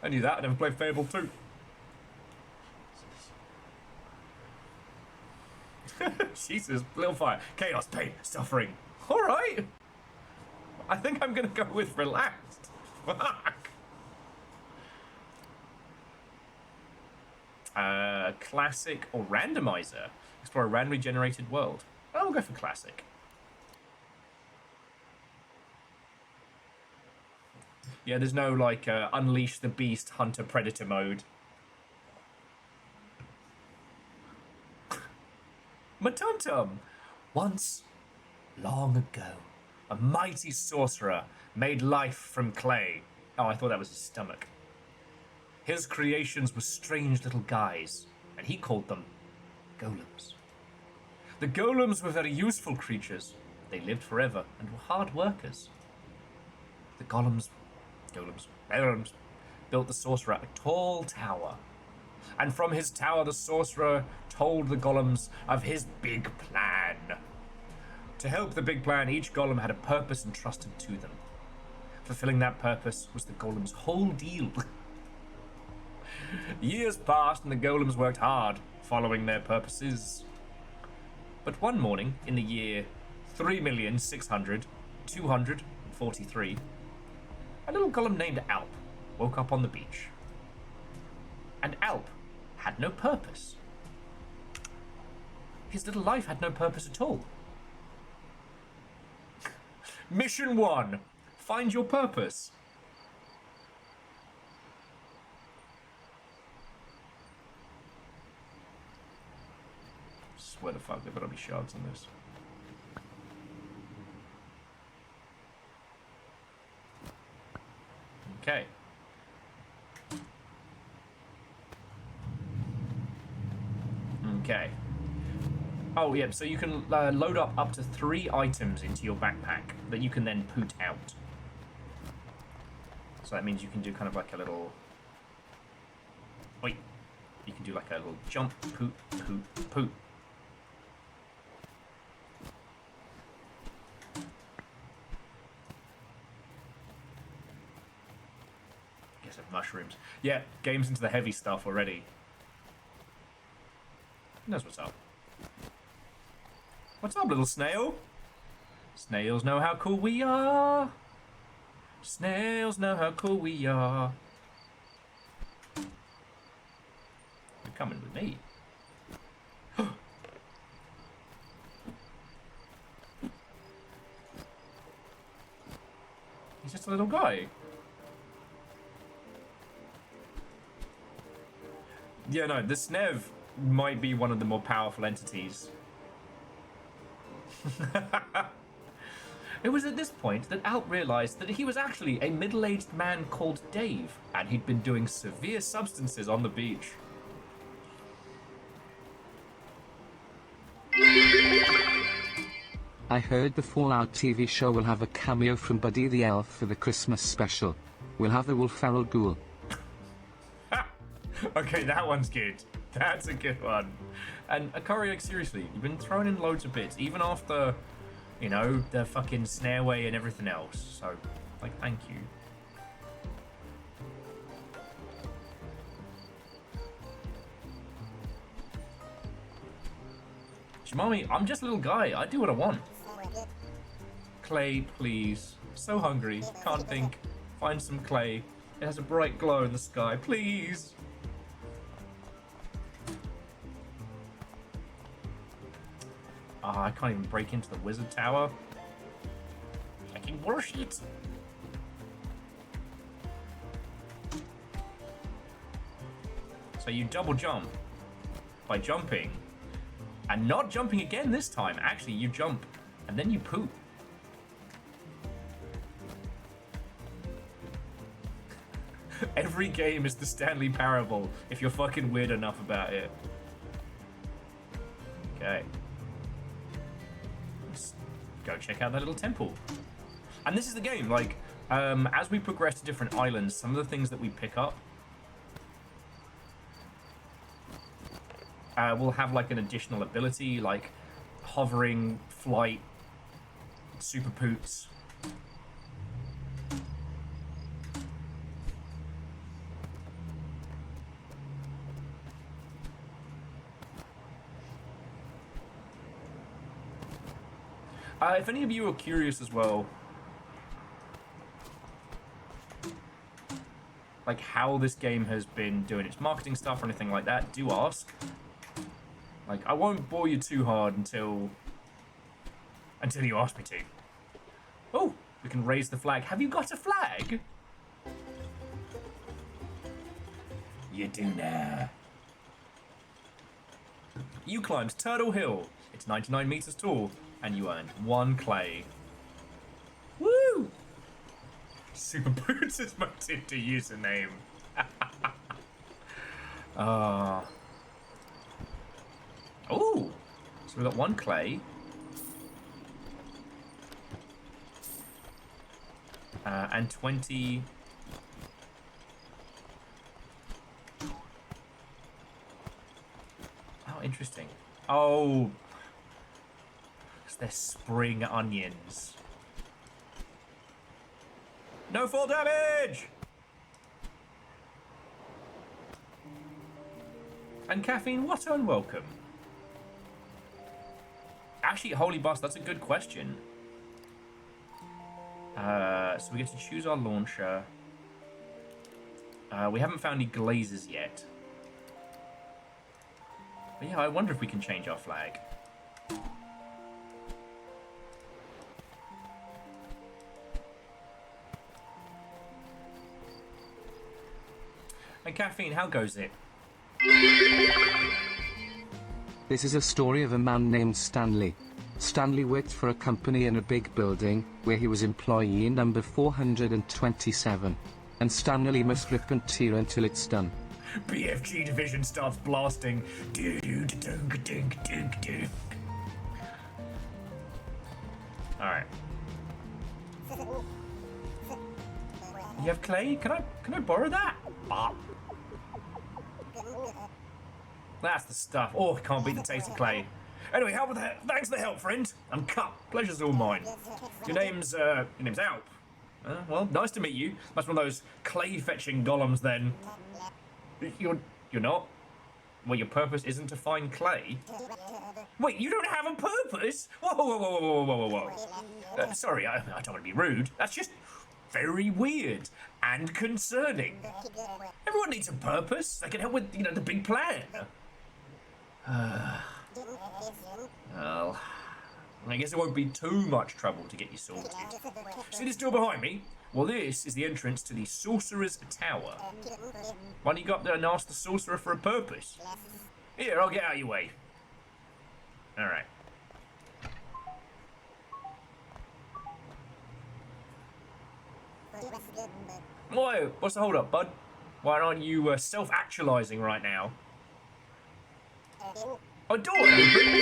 Speaker 1: I knew that. I never played Fable 2. Jesus, little fire. Chaos, pain, suffering. Alright. I think I'm gonna go with relaxed. Fuck. Classic or randomizer. Explore a randomly generated world. I'll go for classic. Yeah, there's no, like, Unleash the Beast Hunter Predator mode. Matuntum! Once, long ago, a mighty sorcerer made life from clay. Oh, I thought that was his stomach. His creations were strange little guys, and he called them golems. The golems were very useful creatures. They lived forever and were hard workers. The golems built the sorcerer a tall tower. And from his tower, the sorcerer told the golems of his big plan. To help the big plan, each golem had a purpose entrusted to them. Fulfilling that purpose was the golem's whole deal. Years passed and the golems worked hard, following their purposes. But one morning, in the year 3,600,243, a little golem named Alp woke up on the beach. And Alp had no purpose. His little life had no purpose at all. Mission 1. Find your purpose. Swear to fuck, there better be shards on this. Okay. Okay. Oh, yeah, so you can load up to 3 items into your backpack that you can then poot out. So that means you can do kind of like a little... Wait. You can do like a little jump, poot, poot, poot. Guess of mushrooms. Yeah, game's into the heavy stuff already. Who knows what's up? What's up, little snail? Snails know how cool we are. Snails know how cool we are. You're coming with me. He's just a little guy. Yeah, no, the Snev might be one of the more powerful entities. It was at this point that Alp realized that he was actually a middle-aged man called Dave, and he'd been doing severe substances on the beach.
Speaker 2: I heard the Fallout TV show will have a cameo from Buddy the Elf for the Christmas special. We'll have the Wolf Feral Ghoul.
Speaker 1: Okay, that one's good. That's a good one. And Akari, seriously, you've been throwing in loads of bits, even after, you know, the fucking snareway and everything else. So, like, thank you. Shimami, I'm just a little guy. I do what I want. Clay, please. So hungry. Can't think. Find some clay. It has a bright glow in the sky. Please. I can't even break into the wizard tower. Fucking bullshit. So you double jump by jumping and not jumping again this time. Actually, you jump and then you poop. Every game is the Stanley Parable if you're fucking weird enough about it. Okay. Let's go check out that little temple. And this is the game, like, as we progress to different islands, some of the things that we pick up will have like an additional ability, like hovering, flight, super poots. If any of you are curious as well, like how this game has been doing its marketing stuff or anything like that, do ask. Like, I won't bore you too hard until you ask me to. Oh, we can raise the flag. Have you got a flag? You do now. You climbed Turtle Hill. It's 99 meters tall, and you earned 1 clay. Woo! Super Boots is my Tinder username. Oh, so we got 1 clay. And 20. Oh, interesting. Oh, because they're spring onions. No fall damage! And caffeine, what unwelcome? Actually, holy boss, that's a good question. So we get to choose our launcher. We haven't found any glazes yet. But yeah, I wonder if we can change our flag. And caffeine, how goes it?
Speaker 2: This is a story of a man named Stanley. Stanley worked for a company in a big building, where he was employee number 427. And Stanley must rip and tear until it's done.
Speaker 1: BFG division starts blasting. Alright. You have clay? Can I borrow that? Ah. That's the stuff. Oh, I can't beat the taste of clay. Anyway, thanks for the help, friend. I'm cut. Pleasure's all mine. Your name's Alp. Well, nice to meet you. That's one of those clay-fetching golems, then. You're not? Well, your purpose isn't to find clay? Wait, you don't have a purpose? Whoa, whoa, whoa, whoa, whoa, whoa, whoa. Sorry, I don't want to be rude. That's just very weird and concerning. Everyone needs a purpose. They can help with, the big plan. Well, I guess it won't be too much trouble to get you sorted. See this door behind me? Well, this is the entrance to the Sorcerer's Tower. Why don't you go up there and ask the Sorcerer for a purpose? Here, I'll get out of your way. Alright. Whoa, what's the hold up, bud? Why aren't you self-actualizing right now? Oh, door open!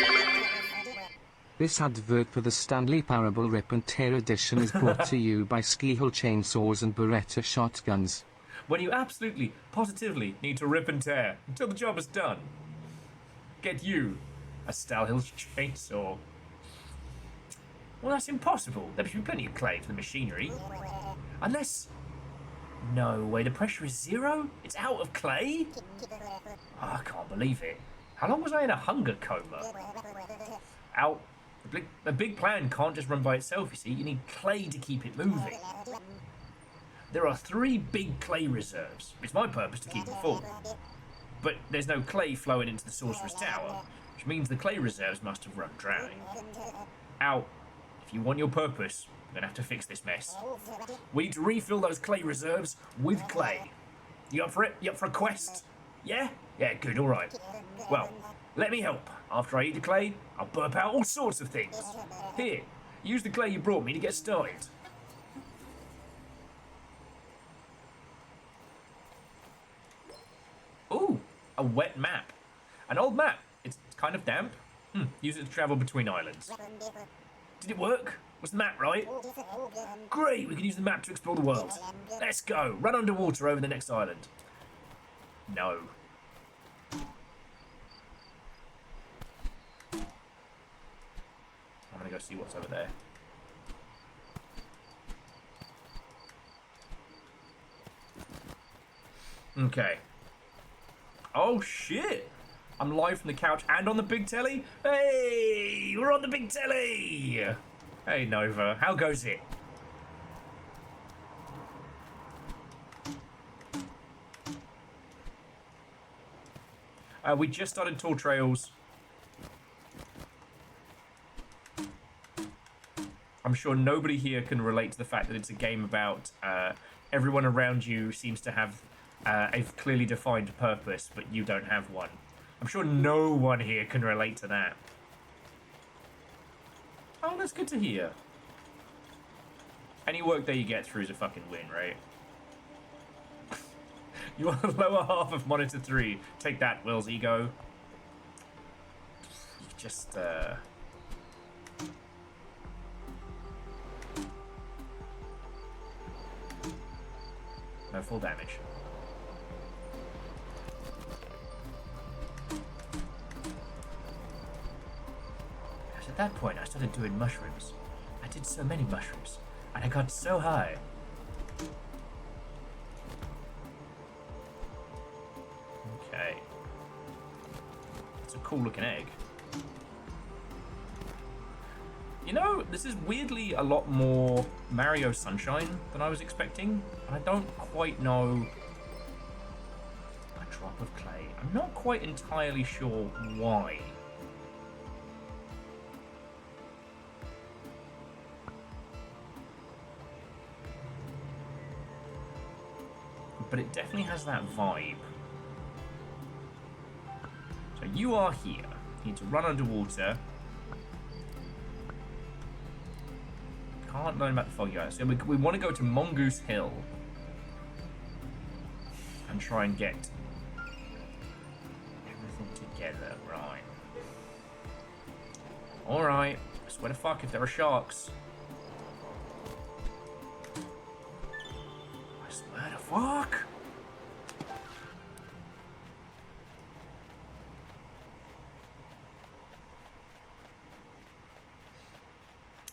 Speaker 2: This advert for the Stanley Parable Rip and Tear edition is brought to you by Ski Hill Chainsaws and Beretta Shotguns.
Speaker 1: When you absolutely, positively need to rip and tear until the job is done, get you a Stal Hill chainsaw. Well, that's impossible. There should be plenty of clay for the machinery. Unless... No way, the pressure is 0? It's out of clay? Oh, I can't believe it. How long was I in a hunger coma? Out. A big plan can't just run by itself, you see. You need clay to keep it moving. There are 3 big clay reserves. It's my purpose to keep them full. But there's no clay flowing into the Sorcerer's Tower, which means the clay reserves must have run dry. Out. If you want your purpose, you're going to have to fix this mess. We need to refill those clay reserves with clay. You up for it? You up for a quest? Yeah? Yeah, good, alright. Well, let me help. After I eat the clay, I'll burp out all sorts of things. Here, use the clay you brought me to get started. Ooh, a wet map. An old map. It's kind of damp. Use it to travel between islands. Did it work? Was the map right? Great, we can use the map to explore the world. Let's go. Run underwater over the next island. No. I'm gonna go see what's over there. Okay. Oh shit! I'm live from the couch and on the big telly. Hey, we're on the big telly. Hey Nova, how goes it? We just started Tour Trails. I'm sure nobody here can relate to the fact that it's a game about everyone around you seems to have a clearly defined purpose, but you don't have one. I'm sure no one here can relate to that. Oh, that's good to hear. Any work that you get through is a fucking win, right? You are the lower half of Monitor 3. Take that, Will's ego. You just, no full damage. At that point, I started doing mushrooms. I did so many mushrooms, and I got so high. Okay. It's a cool looking egg. You know, this is weirdly a lot more Mario Sunshine than I was expecting, and I don't quite know. A drop of clay. I'm not quite entirely sure why. But it definitely has that vibe. So you are here. You need to run underwater. Can't learn about the foggy island. So we want to go to Mongoose Hill and try and get everything together, right? Alright. I swear to fuck if there are sharks. I swear to fuck.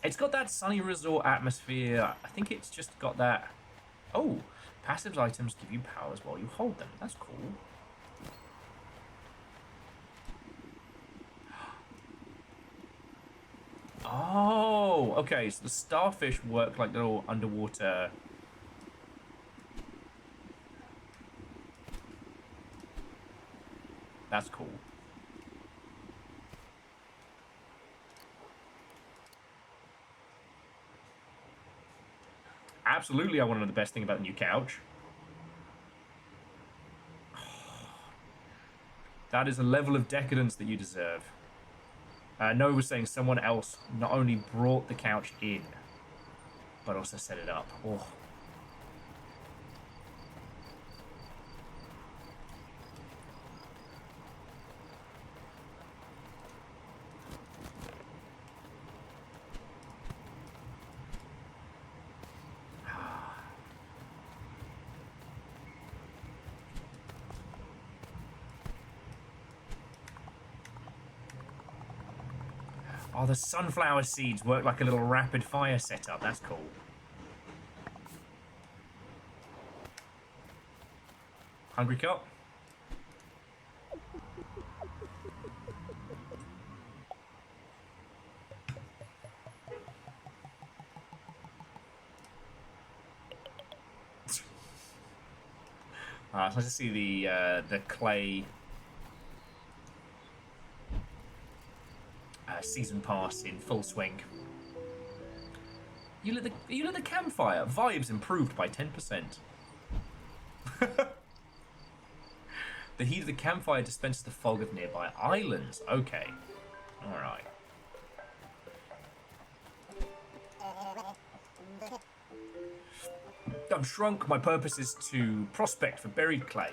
Speaker 1: It's got that sunny resort atmosphere. I think it's just got that. Oh, passive items give you powers while you hold them. That's cool. Oh, okay. So the starfish work like little underwater. That's cool. Absolutely, I want to know the best thing about the new couch. That is a level of decadence that you deserve. Noah was saying someone else not only brought the couch in, but also set it up. Oh. Oh, the sunflower seeds work like a little rapid fire setup. That's cool. Hungry cop? It's nice to see the clay season pass in full swing. You lit the campfire. Vibes improved by 10%. The heat of the campfire dispenses the fog of nearby islands. Okay. Alright. I'm shrunk. My purpose is to prospect for buried clay.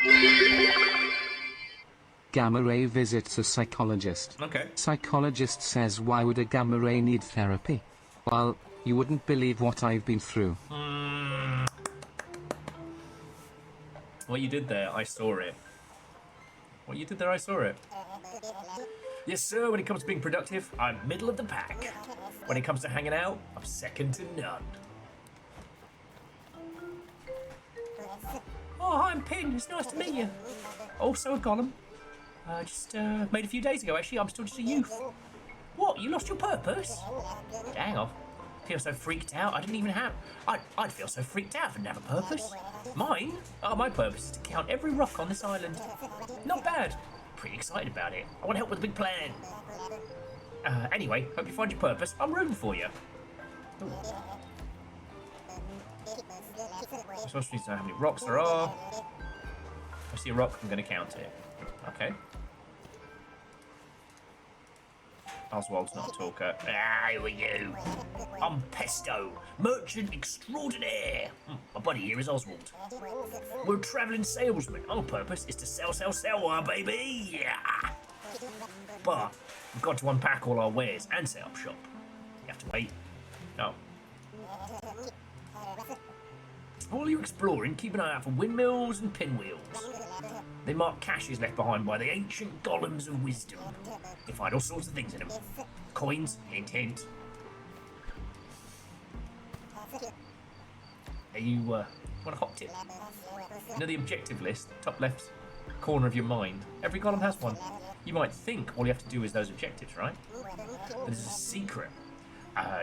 Speaker 2: Gamma ray visits a psychologist.
Speaker 1: Okay.
Speaker 2: Psychologist says, why would a gamma ray need therapy? Well, you wouldn't believe what I've been through.
Speaker 1: What you did there, I saw it. What you did there, I saw it. Yes, sir, when it comes to being productive, I'm middle of the pack. When it comes to hanging out, I'm second to none. Oh, hi, I'm Pin. It's nice to meet you. Also a golem. Just made a few days ago, actually. I'm still just a youth. What? You lost your purpose? Dang off. Feel so freaked out. I didn't even have... I'd feel so freaked out if I didn't have a purpose. Mine? Oh, my purpose is to count every rock on this island. Not bad. Pretty excited about it. I want to help with the big plan. Anyway, hope you find your purpose. I'm rooting for you. Ooh. I'm supposed to know how many rocks there are. If I see a rock, I'm going to count it. Okay. Oswald's not a talker. Ah, who are you? I'm Pesto, merchant extraordinaire. My buddy here is Oswald. We're a travelling salesman. Our purpose is to sell, baby. Yeah. But we've got to unpack all our wares and set up shop. You have to wait. No. While you're exploring, keep an eye out for windmills and pinwheels. They mark caches left behind by the ancient golems of wisdom. You find all sorts of things in them. Coins, hint hint. Are you, want a hot tip? You know the objective list, top left corner of your mind? Every golem has one. You might think all you have to do is those objectives, right? But there's a secret.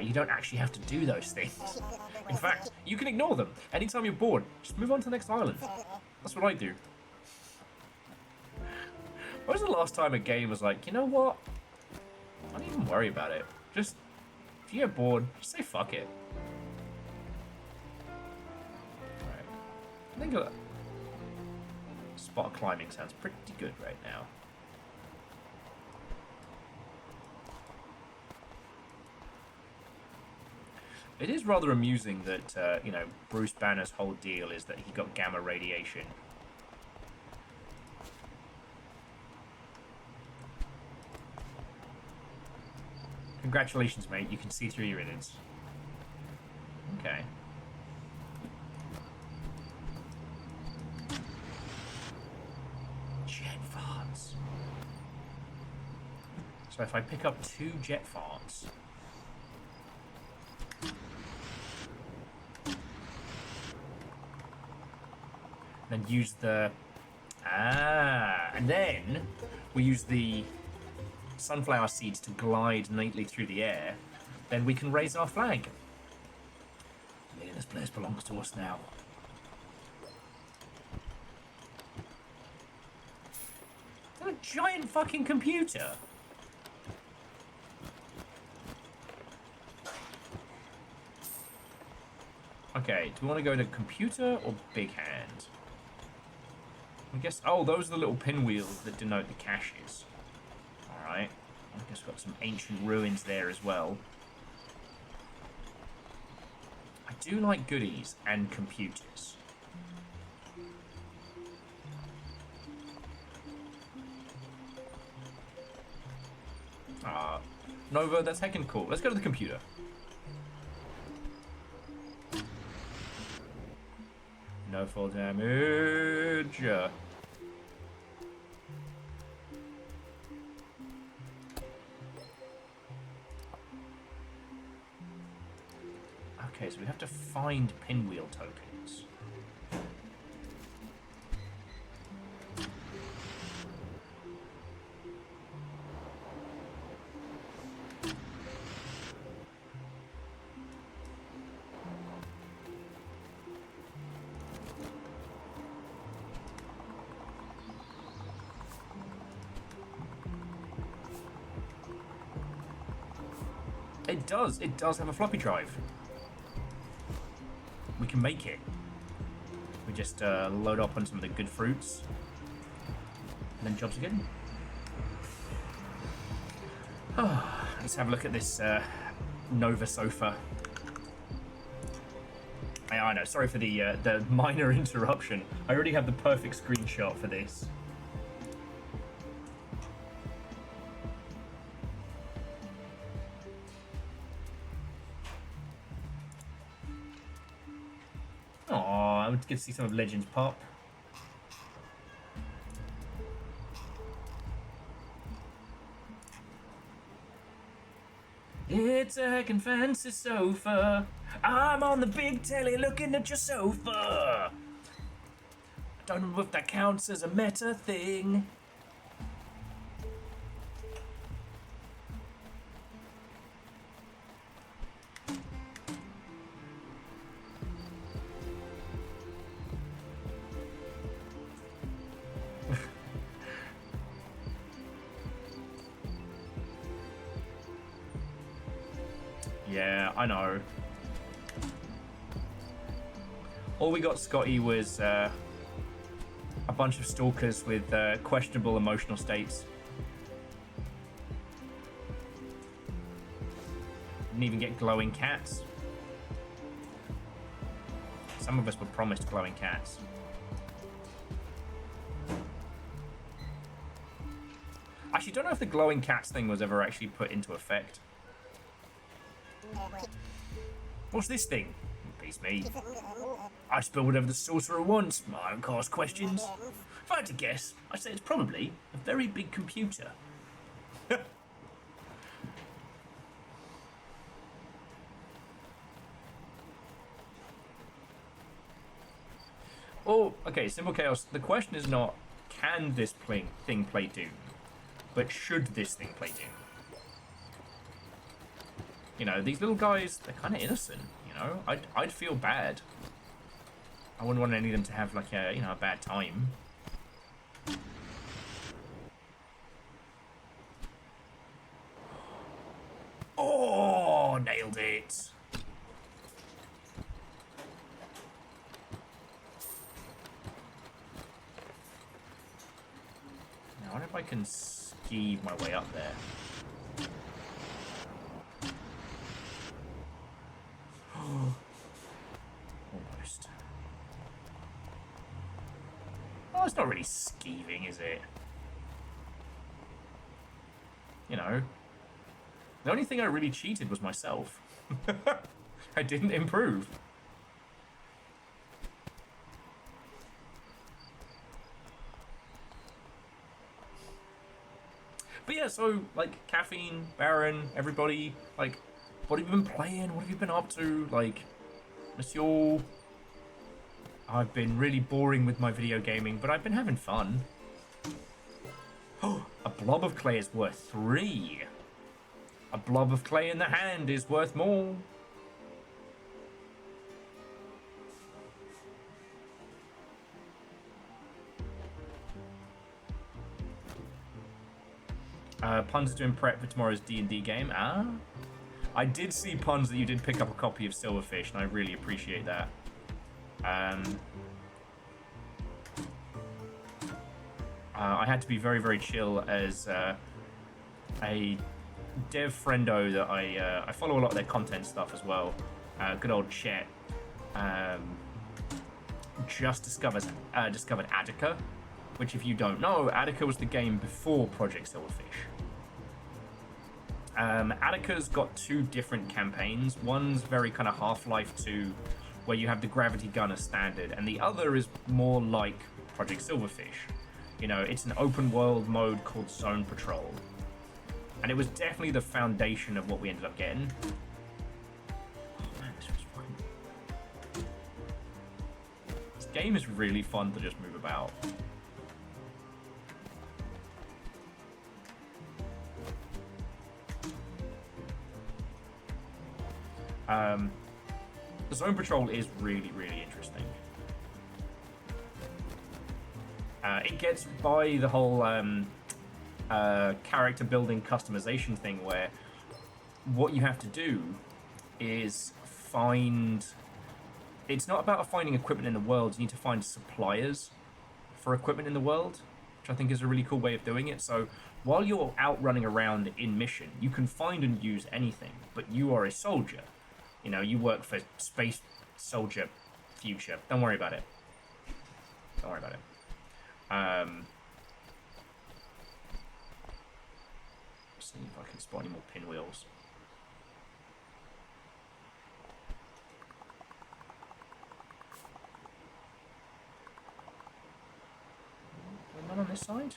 Speaker 1: You don't actually have to do those things. In fact, you can ignore them. Anytime you're bored, just move on to the next island. That's what I do. When was the last time a game was like, you know what? I don't even worry about it. Just, if you get bored, just say fuck it. Alright. I think spot climbing sounds pretty good right now. It is rather amusing that, you know, Bruce Banner's whole deal is that he got gamma radiation. Congratulations, mate. You can see through your innards. Okay. Jet farts. So if I pick up 2 jet farts... then use the... and then we use the sunflower seeds to glide neatly through the air, then we can raise our flag. Yeah, this place belongs to us now. Is that a giant fucking computer? Okay, do we want to go to computer or big hand? I guess... oh, those are the little pinwheels that denote the caches. Alright. I guess we've got some ancient ruins there as well. I do like goodies and computers. Nova, that's heckin' cool. Let's go to the computer. No fall damage. Okay, so we have to find pinwheel tokens. It does. It does have a floppy drive. We can make it. We just load up on some of the good fruits. And then jobs again. Oh, let's have a look at this Nova sofa. I know, sorry for the minor interruption. I already have the perfect screenshot for this. Oh, I would get to see some of Legends pop. It's a heckin' fancy sofa. I'm on the big telly looking at your sofa. I don't know if that counts as a meta thing. Yeah, I know. All we got, Scotty, was a bunch of stalkers with questionable emotional states. Didn't even get glowing cats. Some of us were promised glowing cats. Actually, don't know if the glowing cats thing was ever actually put into effect. What's this thing? Beats me. I spill whatever the sorcerer wants. I don't cast questions. If I had to guess, I'd say it's probably a very big computer. Oh, okay, Simple Chaos. The question is not, can this thing play Doom? But should this thing play Doom? You know, these little guys, they're kind of innocent, you know? I'd feel bad. I wouldn't want any of them to have, like, a, you know, a bad time. Oh, nailed it. Now, I wonder if I can skeeve my way up there. Almost. Oh, it's not really skeeving, is it? You know. The only thing I really cheated was myself. I didn't improve. But yeah, so, like, Caffeine, Baron, everybody, like, what have you been playing? What have you been up to? Like, Monsieur... I've been really boring with my video gaming, but I've been having fun. Oh, a blob of clay is worth 3. A blob of clay in the hand is worth more. Puns are doing prep for tomorrow's D&D game. Ah, I did see, Puns, that you did pick up a copy of Silverfish, and I really appreciate that. I had to be very, very chill as a dev friendo that I follow a lot of their content stuff as well. Good old Chet just discovered Attica, which, if you don't know, Attica was the game before Project Silverfish. Attica's got 2 different campaigns. One's very kind of Half-Life 2, where you have the gravity gun as standard, and the other is more like Project Silverfish. You know, it's an open world mode called Zone Patrol. And it was definitely the foundation of what we ended up getting. Oh man, this was fun. This game is really fun to just move about. The Zone Patrol is really, really interesting. It gets by the whole character building customization thing, where what you have to do is find. It's not about finding equipment in the world. You need to find suppliers for equipment in the world, which I think is a really cool way of doing it. So while you're out running around in mission, you can find and use anything, but you are a soldier. You know, you work for Space Soldier Future. Don't worry about it. Don't worry about it. See if I can spot any more pinwheels. None on this side?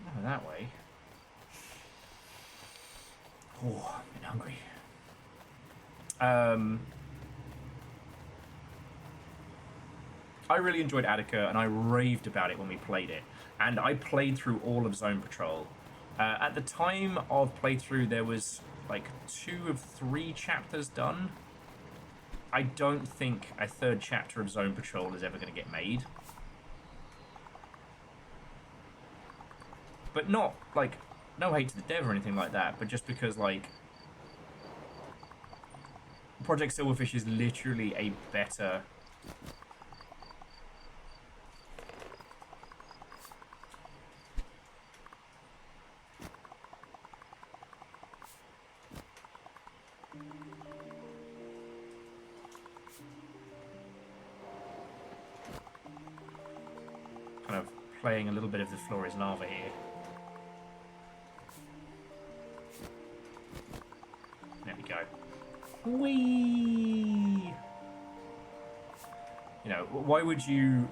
Speaker 1: None that way. Oh, I'm a bit hungry. I really enjoyed Attica, and I raved about it when we played it. And I played through all of Zone Patrol. At the time of playthrough, there was like 2 of 3 chapters done. I don't think a 3rd chapter of Zone Patrol is ever going to get made. But not, like, no hate to the dev or anything like that, but just because, like, Project Silverfish is literally a better... kind of playing a little bit of the floor is lava here. There we go. Whee! You know, why would you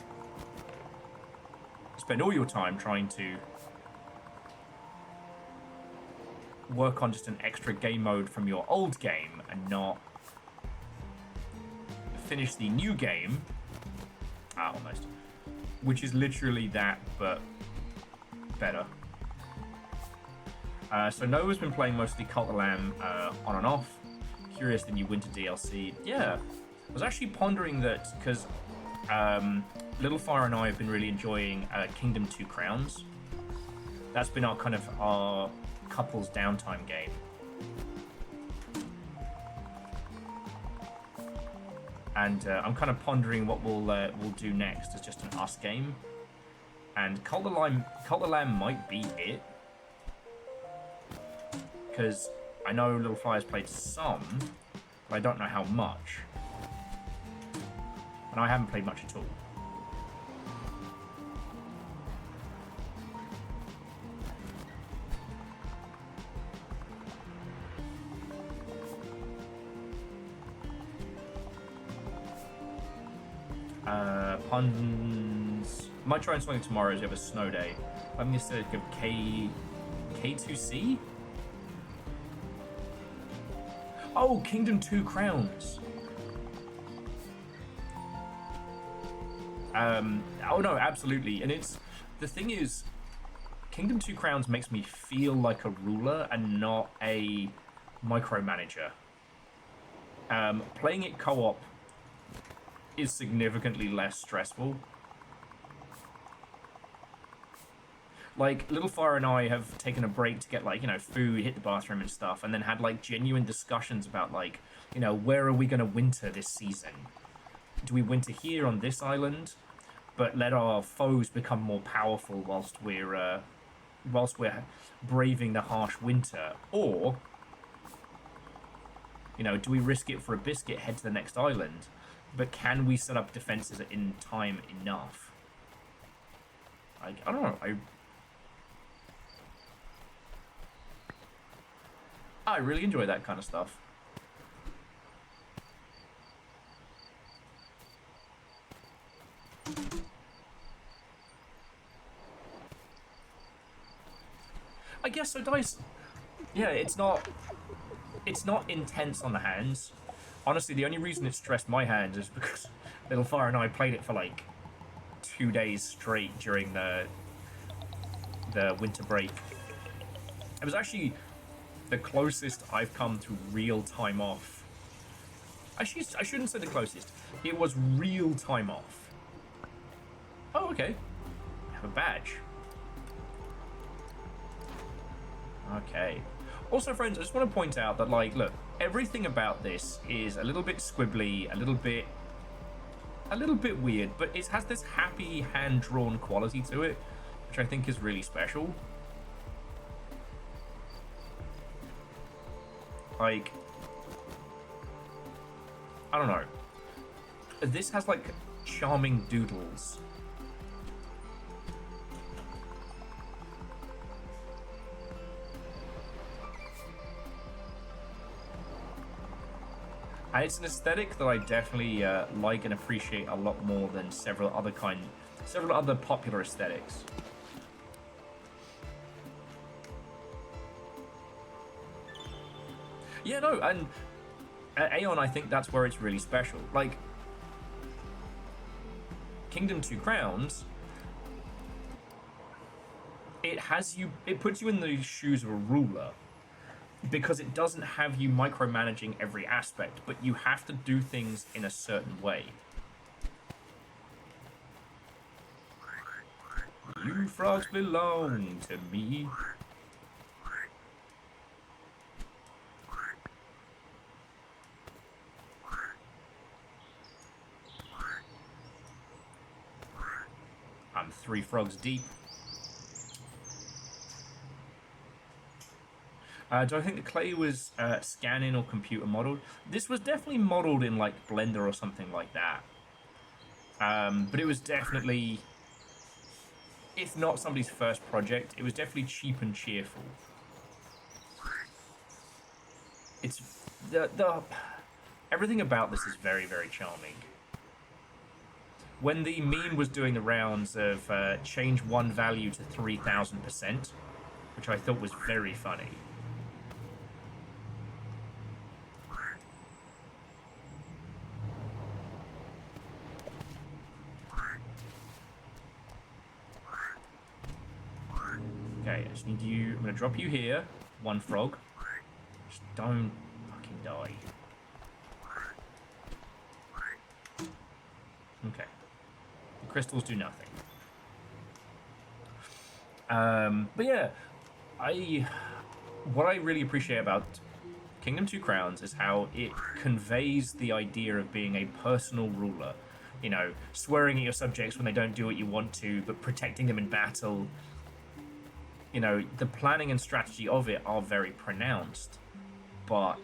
Speaker 1: spend all your time trying to work on just an extra game mode from your old game and not finish the new game? Almost. Which is literally that, but better. So Noah's been playing mostly Cult of the Lamb on and off. Curious the new Winter DLC. Yeah, I was actually pondering that because Little Fire and I have been really enjoying Kingdom 2 Crowns. That's been our couple's downtime game. And I'm kind of pondering what we'll do next as just an us game. And Cult of the Lamb might be it. Because I know Little Fire's played some, but I don't know how much. And I haven't played much at all. Puns. Might try and something tomorrow as we have a snow day. I'm going to give K2C? Oh, Kingdom 2 Crowns. Oh no, absolutely. And it's, the thing is, Kingdom 2 Crowns makes me feel like a ruler and not a micromanager. Playing it co-op is significantly less stressful. Like, Little Fire and I have taken a break to get, like, you know, food, hit the bathroom and stuff, and then had, like, genuine discussions about, like, you know, where are we going to winter this season? Do we winter here on this island, but let our foes become more powerful whilst we're braving the harsh winter? Or, you know, do we risk it for a biscuit, head to the next island, but can we set up defenses in time enough? I don't know. I really enjoy that kind of stuff. I guess so, Dice. Yeah, it's not intense on the hands. Honestly, the only reason it stressed my hands is because Little Fire and I played it for like 2 days straight during the winter break. It was actually the closest I've come to real time off. Actually, I shouldn't say the closest. It was real time off. Oh, okay. have a badge. Okay. Also, friends, I just want to point out that, like, look, everything about this is a little bit squibbly, a little bit weird, but it has this happy hand-drawn quality to it, which I think is really special. Like, I don't know. This has, like, charming doodles. And it's an aesthetic that I definitely like and appreciate a lot more than several other popular aesthetics. Yeah, no, and Aeon, I think that's where it's really special. Like, Kingdom Two Crowns, it puts you in the shoes of a ruler, because it doesn't have you micromanaging every aspect, but you have to do things in a certain way. You frogs belong to me. I'm 3 frogs deep. Do I think the clay was scanning or computer modeled? This was definitely modeled in like Blender or something like that. But it was definitely, if not somebody's first project, it was definitely cheap and cheerful. It's everything about this is very, very charming. When the meme was doing the rounds of change one value to 3000%, which I thought was very funny. Okay, I just need you. I'm gonna drop you here. 1 frog. Just don't fucking die. Okay. The crystals do nothing. But yeah, what I really appreciate about Kingdom Two Crowns is how it conveys the idea of being a personal ruler. You know, swearing at your subjects when they don't do what you want to, but protecting them in battle. You know, the planning and strategy of it are very pronounced, but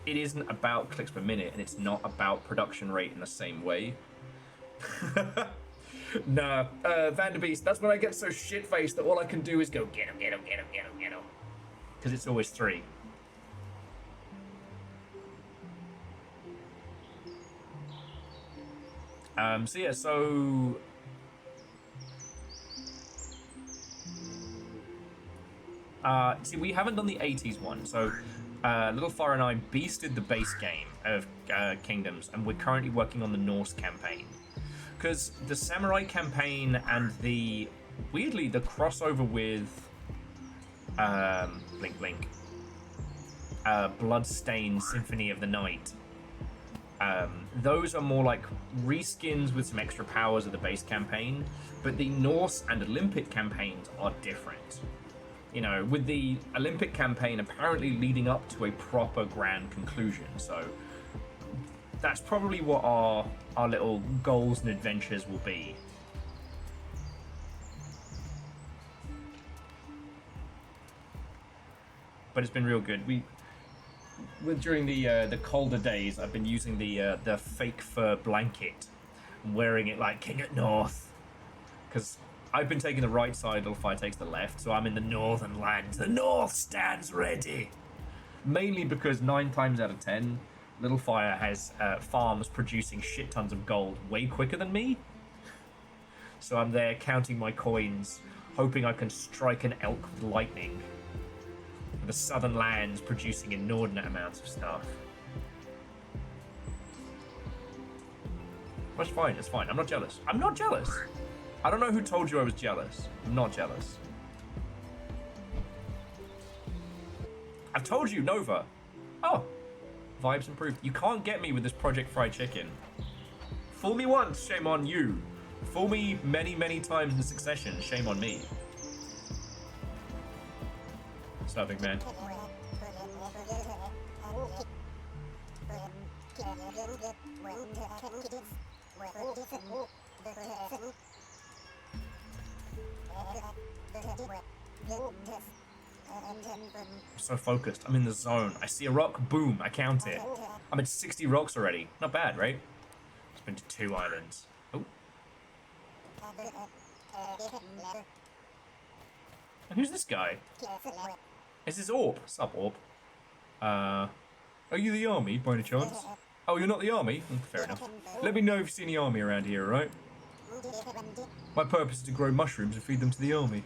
Speaker 1: it isn't about clicks per minute, and it's not about production rate in the same way. Nah, Vanderbeest, that's when I get so shit-faced that all I can do is go, get him, get him, get him, get him, get him. Because it's always 3. So yeah, so... see, we haven't done the 80s one, so Little Fire and I beasted the base game of Kingdoms, and we're currently working on the Norse campaign. Because the Samurai campaign and weirdly, the crossover with, blink blink, Bloodstained Symphony of the Night, those are more like reskins with some extra powers of the base campaign, but the Norse and Olympic campaigns are different. You know, with the Olympic campaign apparently leading up to a proper grand conclusion, so that's probably what our little goals and adventures will be. But it's been real good. During the colder days, I've been using the fake fur blanket, and wearing it like King at North, because I've been taking the right side, Little Fire takes the left, so I'm in the northern lands. The North stands ready! Mainly because 9 times out of 10, Little Fire has farms producing shit tons of gold way quicker than me. So I'm there counting my coins, hoping I can strike an elk with lightning. The southern lands producing inordinate amounts of stuff. But it's fine, it's fine. I'm not jealous. I'm not jealous! I don't know who told you I was jealous. I'm not jealous. I've told you, Nova. Oh, vibes improved. You can't get me with this Project Fried Chicken. Fool me once, shame on you. Fool me many, many times in succession. Shame on me. What's up, big man? I'm so focused. I'm in the zone. I see a rock. Boom. I count it. I'm at 60 rocks already. Not bad, right? It's been to 2 islands. Oh. And who's this guy? Is this Orb? Sup, Orb? Are you the army, by any chance? Oh, you're not the army? Fair enough. Let me know if you see any army around here, alright? My purpose is to grow mushrooms and feed them to the army.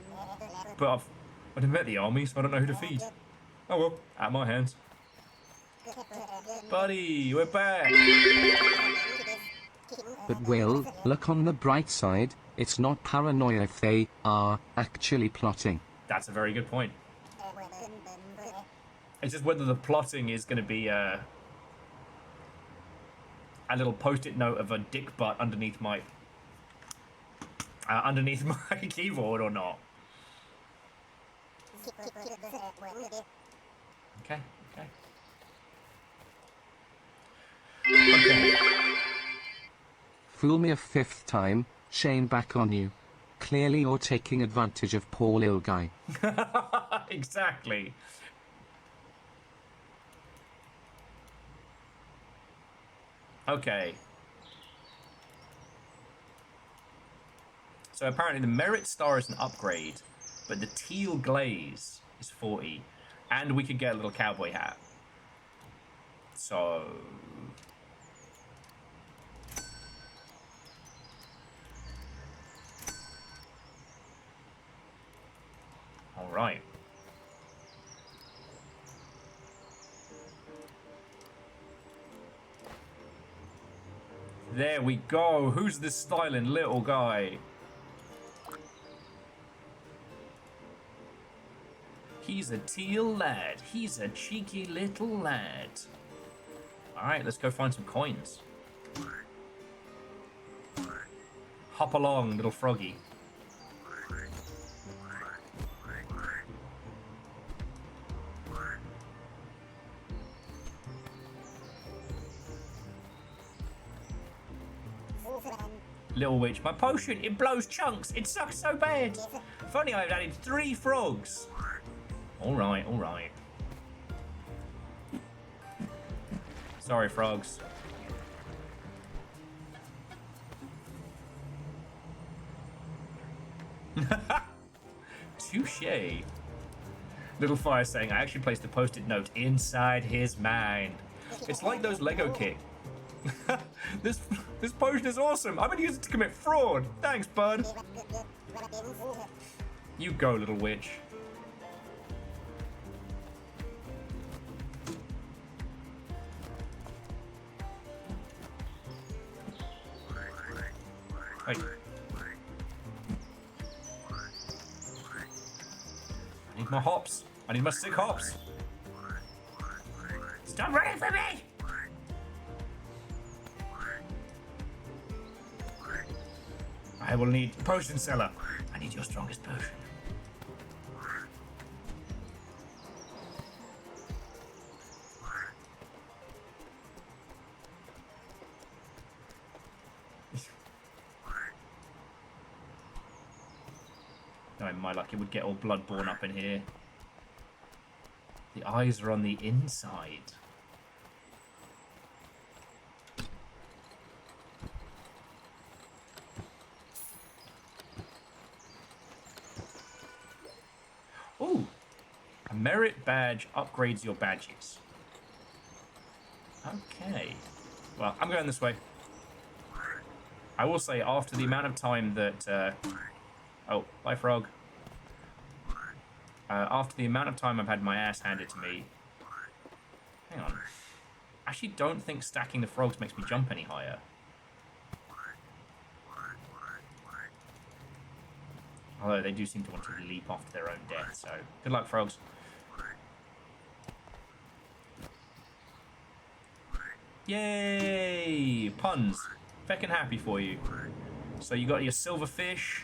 Speaker 1: But I never met the army, so I don't know who to feed. Oh well, out of my hands. Buddy, we're back!
Speaker 2: But Will, look on the bright side, it's not paranoia if they are actually plotting.
Speaker 1: That's a very good point. It's just whether the plotting is going to be a little post-it note of a dick butt underneath my keyboard or not. Okay.
Speaker 2: Fool me a 5th time, shame back on you. Clearly you're taking advantage of poor little guy.
Speaker 1: Exactly. Okay. So apparently the Merit Star is an upgrade, but the Teal Glaze is 40. And we could get a little cowboy hat. So... Alright. There we go. Who's this styling little guy? He's a teal lad. He's a cheeky little lad. Alright, let's go find some coins. Hop along, little froggy. Little witch, my potion, it blows chunks. It sucks so bad. If only I had added 3 frogs. Alright. Sorry, frogs. Touche. Little Fire saying, I actually placed a post-it note inside his mind. It's like those Lego kits. This potion is awesome. I'm gonna use it to commit fraud. Thanks, bud. You go, little witch. Hey. I need my hops. I need my sick hops. Stop running from me! I will need potion seller. I need your strongest potion. Knowing my luck, it would get all bloodborne up in here. The eyes are on the inside. Ooh, a merit badge upgrades your badges. Okay. Well, I'm going this way. I will say, after the amount of time that... oh, bye, frog. After the amount of time I've had my ass handed to me... Hang on. I actually don't think stacking the frogs makes me jump any higher. Although they do seem to want to leap off to their own death, so good luck, frogs. Yay! Puns. Feckin' happy for you. So you got your silverfish.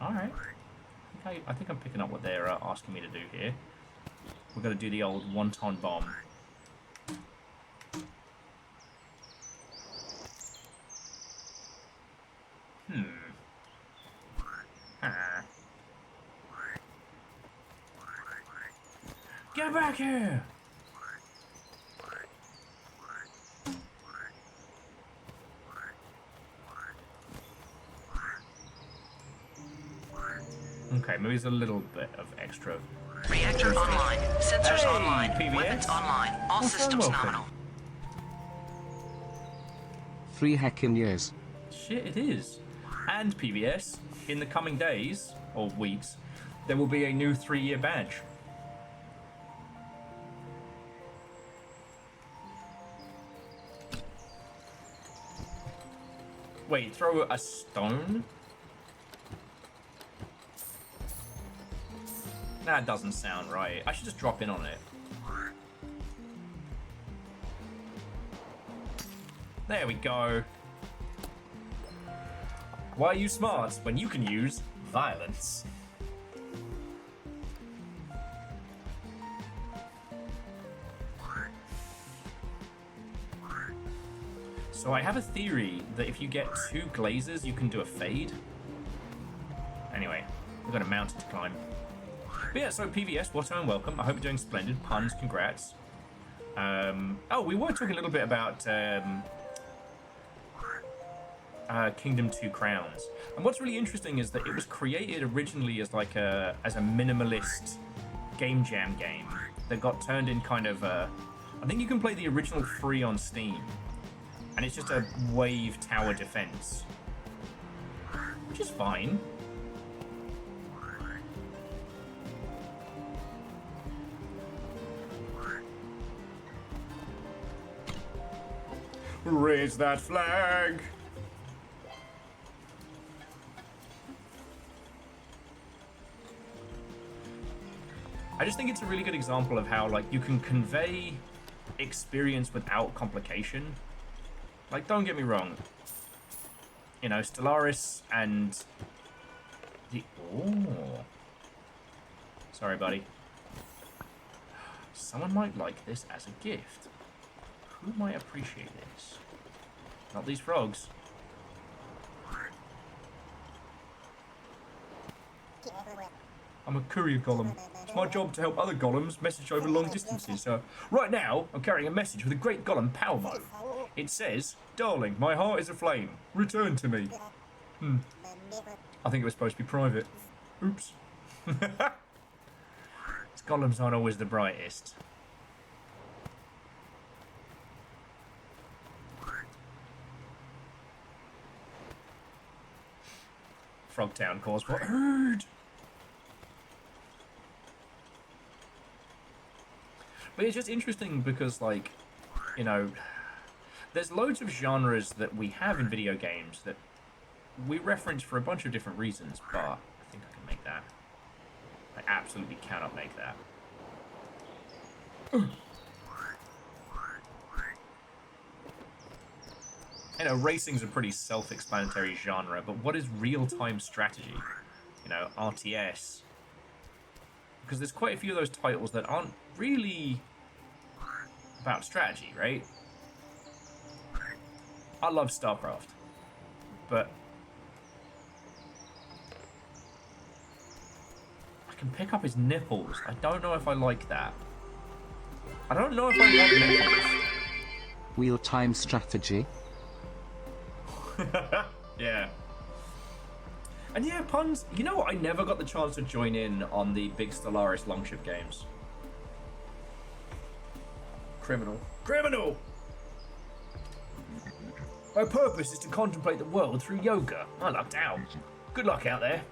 Speaker 1: Alright. I think I'm picking up what they're asking me to do here. We're going to do the old wonton bomb. Get back here! Okay, maybe there's a little bit of extra.
Speaker 3: Reactor online. Sensors
Speaker 1: Hey,
Speaker 3: online.
Speaker 1: PBS.
Speaker 3: Weapons online. All
Speaker 1: Well,
Speaker 3: systems
Speaker 1: welcome.
Speaker 3: nominal.
Speaker 2: 3 heckin' years.
Speaker 1: Shit, it is. And PBS, in the coming days, or weeks, there will be a new 3-year badge. Wait, throw a stone? That doesn't sound right. I should just drop in on it. There we go. Why are you smart when you can use violence? So I have a theory that if you get 2 glazes, you can do a fade. Anyway, we've got a mountain to climb. But yeah, so PVS, Watto and welcome. I hope you're doing splendid. Puns, congrats. Oh, we were talking a little bit about Kingdom 2 Crowns. And what's really interesting is that it was created originally as like as a minimalist game jam game that got turned in kind of I think you can play the original free on Steam. And it's just a wave tower defense. Which is fine. Raise that flag! I just think it's a really good example of how, like, you can convey experience without complication. Like, don't get me wrong. You know, Stellaris and the... Oh. Sorry, buddy. Someone might like this as a gift. Who might appreciate this? Not these frogs. I'm a courier golem. It's my job to help other golems message over long distances. Right now, I'm carrying a message with a great golem power mode. It says, "Darling, my heart is aflame. Return to me." I think it was supposed to be private. Oops. These golems aren't always the brightest. Frogtown calls for herd. But it's just interesting because, like, you know, there's loads of genres that we have in video games that we reference for a bunch of different reasons, but I think I can make that. I absolutely cannot make that. You know, racing's a pretty self-explanatory genre, but what is real-time strategy? You know, RTS. Because there's quite a few of those titles that aren't really about strategy, right? I love StarCraft, but I can pick up his nipples. I don't know if I like that. I don't know if I want nipples.
Speaker 2: Real-time strategy.
Speaker 1: Yeah. And yeah, puns. You know what? I never got the chance to join in on the big Stellaris longship games. Criminal. Criminal! My purpose is to contemplate the world through yoga. I lucked out. Good luck out there.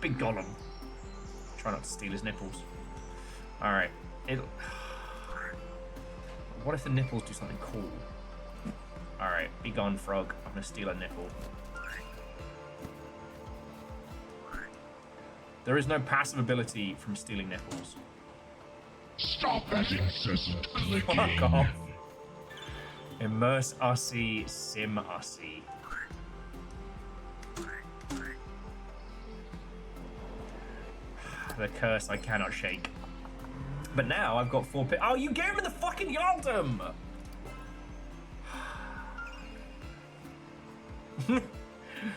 Speaker 1: Big golem. Try not to steal his nipples. Alright. What if the nipples do something cool? Alright, be gone, frog. I'm gonna steal a nipple. There is no passive ability from stealing nipples.
Speaker 4: Stop that incessant
Speaker 1: Fuck
Speaker 4: clicking.
Speaker 1: off. Immerse Ussy, Sim Ussy. The curse I cannot shake. But now I've got 4 Oh, you gave me the fucking Yaldum!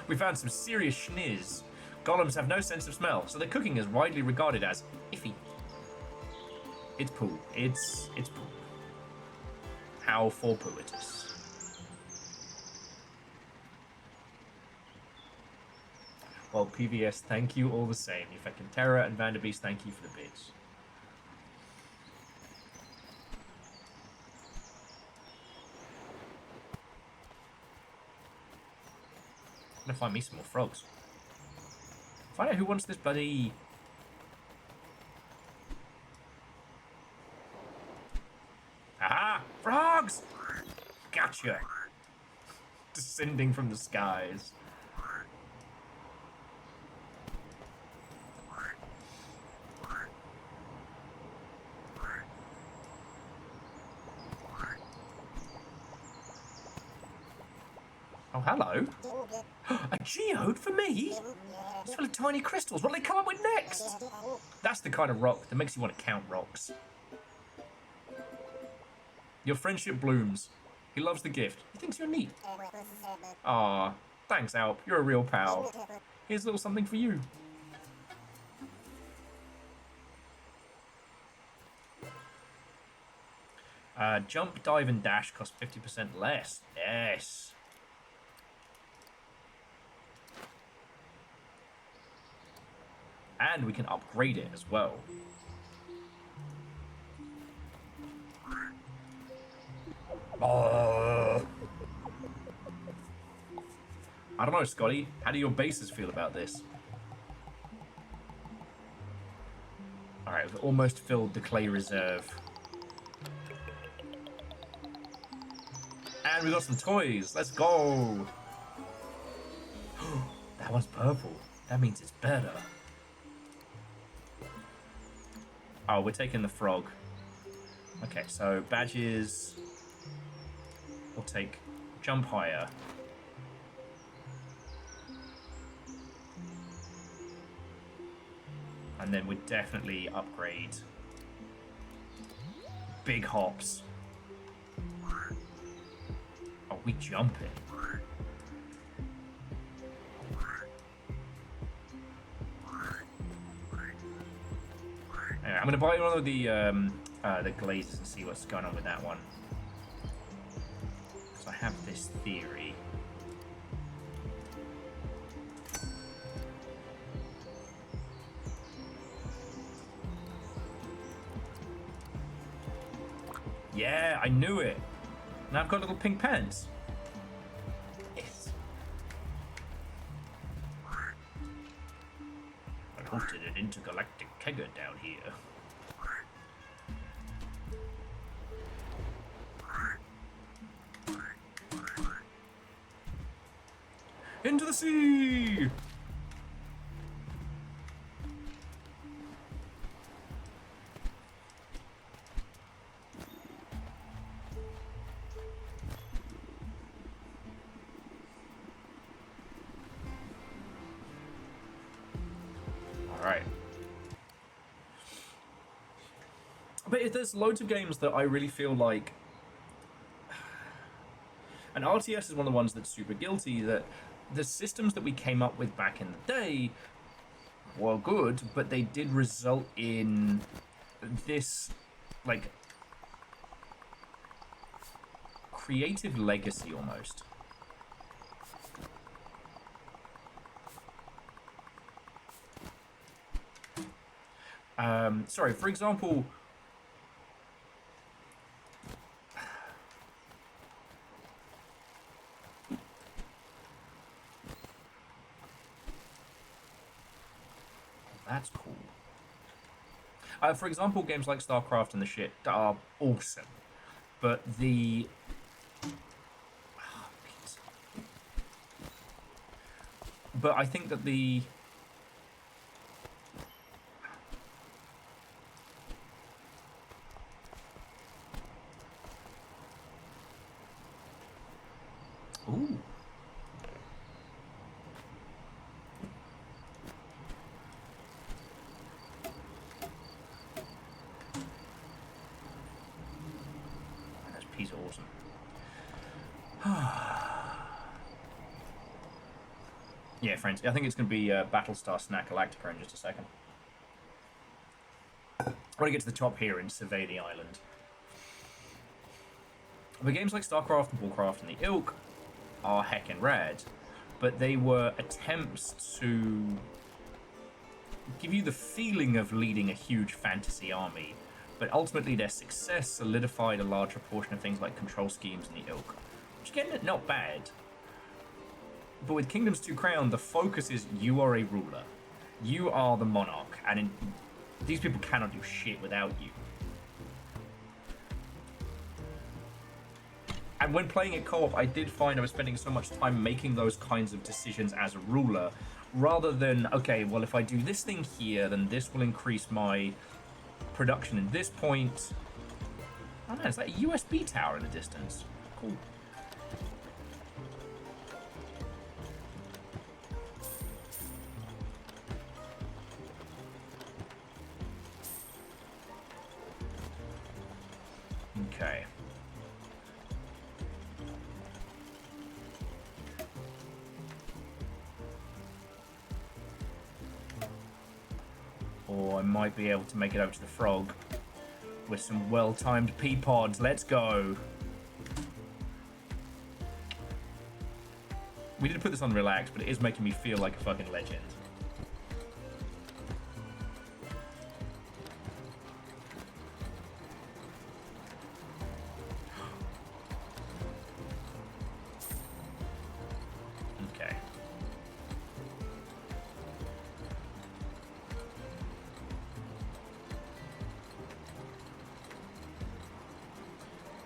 Speaker 1: We found some serious schniz. Golems have no sense of smell, so their cooking is widely regarded as iffy. It's poo. It's poo. How fortuitous. Well, PVS, thank you all the same. You fucking Terra and Vanderbeest, thank you for the bits. I'm gonna find me some more frogs. Find out who wants this bloody... Aha! Frogs! Gotcha! Descending from the skies. Oh, hello. A geode for me? It's full of tiny crystals. What do they come up with next? That's the kind of rock that makes you want to count rocks. Your friendship blooms. He loves the gift. He thinks you're neat. Aw, thanks, Alp. You're a real pal. Here's a little something for you. Jump, dive, and dash cost 50% less. Yes. And we can upgrade it as well. I don't know, Scotty. How do your bases feel about this? Alright, we've almost filled the clay reserve. And we got some toys. Let's go. That one's purple. That means it's better. Oh, we're taking the frog. Okay, so badges. We'll take jump higher. And then we'd definitely upgrade big hops. Oh, we jumping. Anyway, I'm gonna buy one of the glazes and see what's going on with that one. Because I have this theory. Yeah, I knew it. Now I've got little pink pants. Yes. I hosted an intergalactic kegger down here. Into the sea! Alright. But there's loads of games that I really feel like... And RTS is one of the ones that's super guilty, that the systems that we came up with back in the day were good, but they did result in this, like, creative legacy almost. Sorry, for example, that's cool. For example, games like StarCraft and the shit are awesome, but the but I think that awesome. Yeah, friends, I think it's going to be Battlestar Snack Galactica in just a second. I want to get to the top here and survey the island. But games like StarCraft and Warcraft and the Ilk are heckin' rad, but they were attempts to give you the feeling of leading a huge fantasy army, but ultimately their success solidified a larger portion of things like control schemes in the Ilk, which again, not bad. But with Kingdoms 2 Crown, the focus is you are a ruler. You are the monarch, and these people cannot do shit without you. And when playing it co-op, I did find I was spending so much time making those kinds of decisions as a ruler, rather than, okay, well, if I do this thing here, then this will increase my production in this point. Oh man, is that a USB tower in the distance? Cool. Okay. Or I might be able to make it over to the frog with some well-timed pea-pods. Let's go. We did put this on relax, but it is making me feel like a fucking legend. Okay.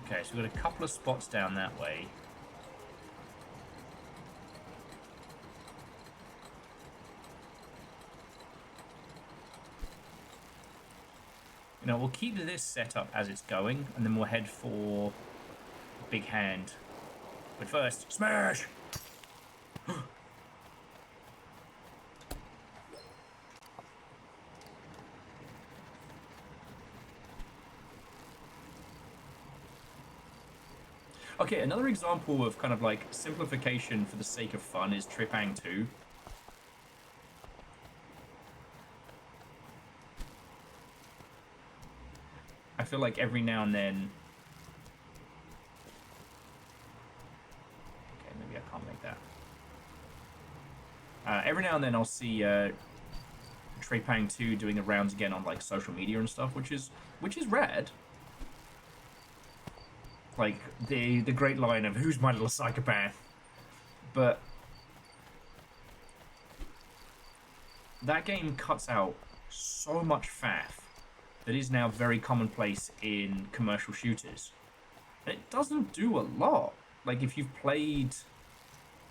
Speaker 1: Okay, so we've got a couple of spots down that way. You know, we'll keep this set up as it's going, and then we'll head for Big Hand. But first, smash! Okay, another example of kind of like simplification for the sake of fun is Tripang 2. I feel like every now and then... Okay, maybe I can't make that. Every now and then I'll see Tripang 2 doing the rounds again on like social media and stuff, which is rad. Like the great line of "Who's my little psychopath?" But that game cuts out so much faff that is now very commonplace in commercial shooters. And it doesn't do a lot. Like if you've played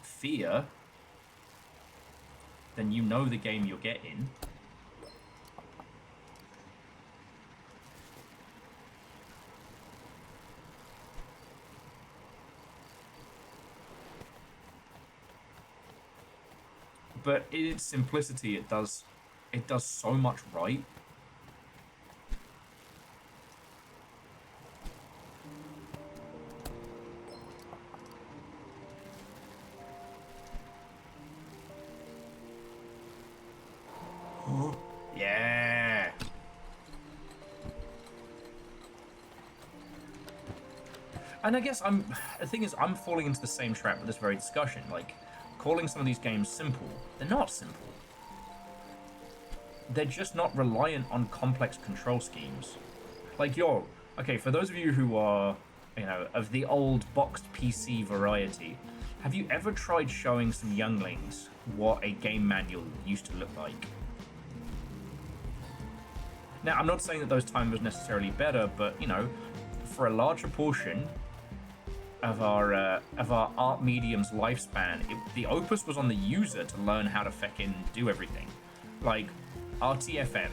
Speaker 1: Fear, then you know the game you're getting. But in its simplicity, it does so much right. Yeah. And I guess the thing is, I'm falling into the same trap with this very discussion. Like, calling some of these games simple, they're not simple. They're just not reliant on complex control schemes. Like, okay, for those of you who are, you know, of the old boxed PC variety, have you ever tried showing some younglings what a game manual used to look like? Now, I'm not saying that those times was necessarily better, but, you know, for a larger portion of our art medium's lifespan, the opus was on the user to learn how to feckin' do everything. Like, RTFM.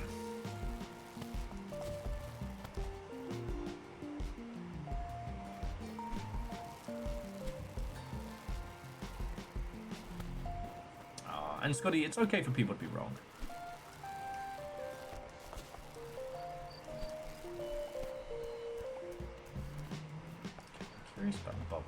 Speaker 1: And Scotty, it's okay for people to be wrong. curious about the bubbles.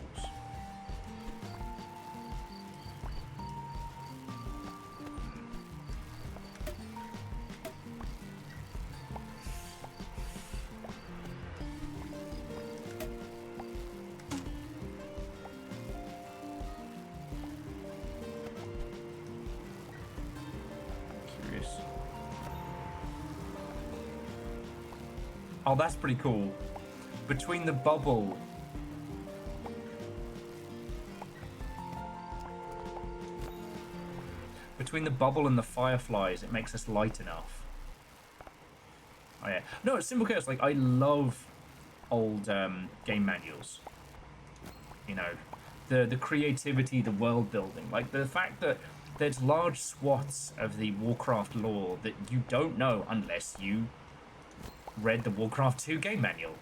Speaker 1: Curious. Oh, that's pretty cool. Between the bubble and the fireflies, it makes us light enough. Oh yeah. No, it's Simple Chaos. Like, I love old game manuals. You know, the creativity, the world building. Like, the fact that there's large swaths of the Warcraft lore that you don't know unless you read the Warcraft 2 game manual.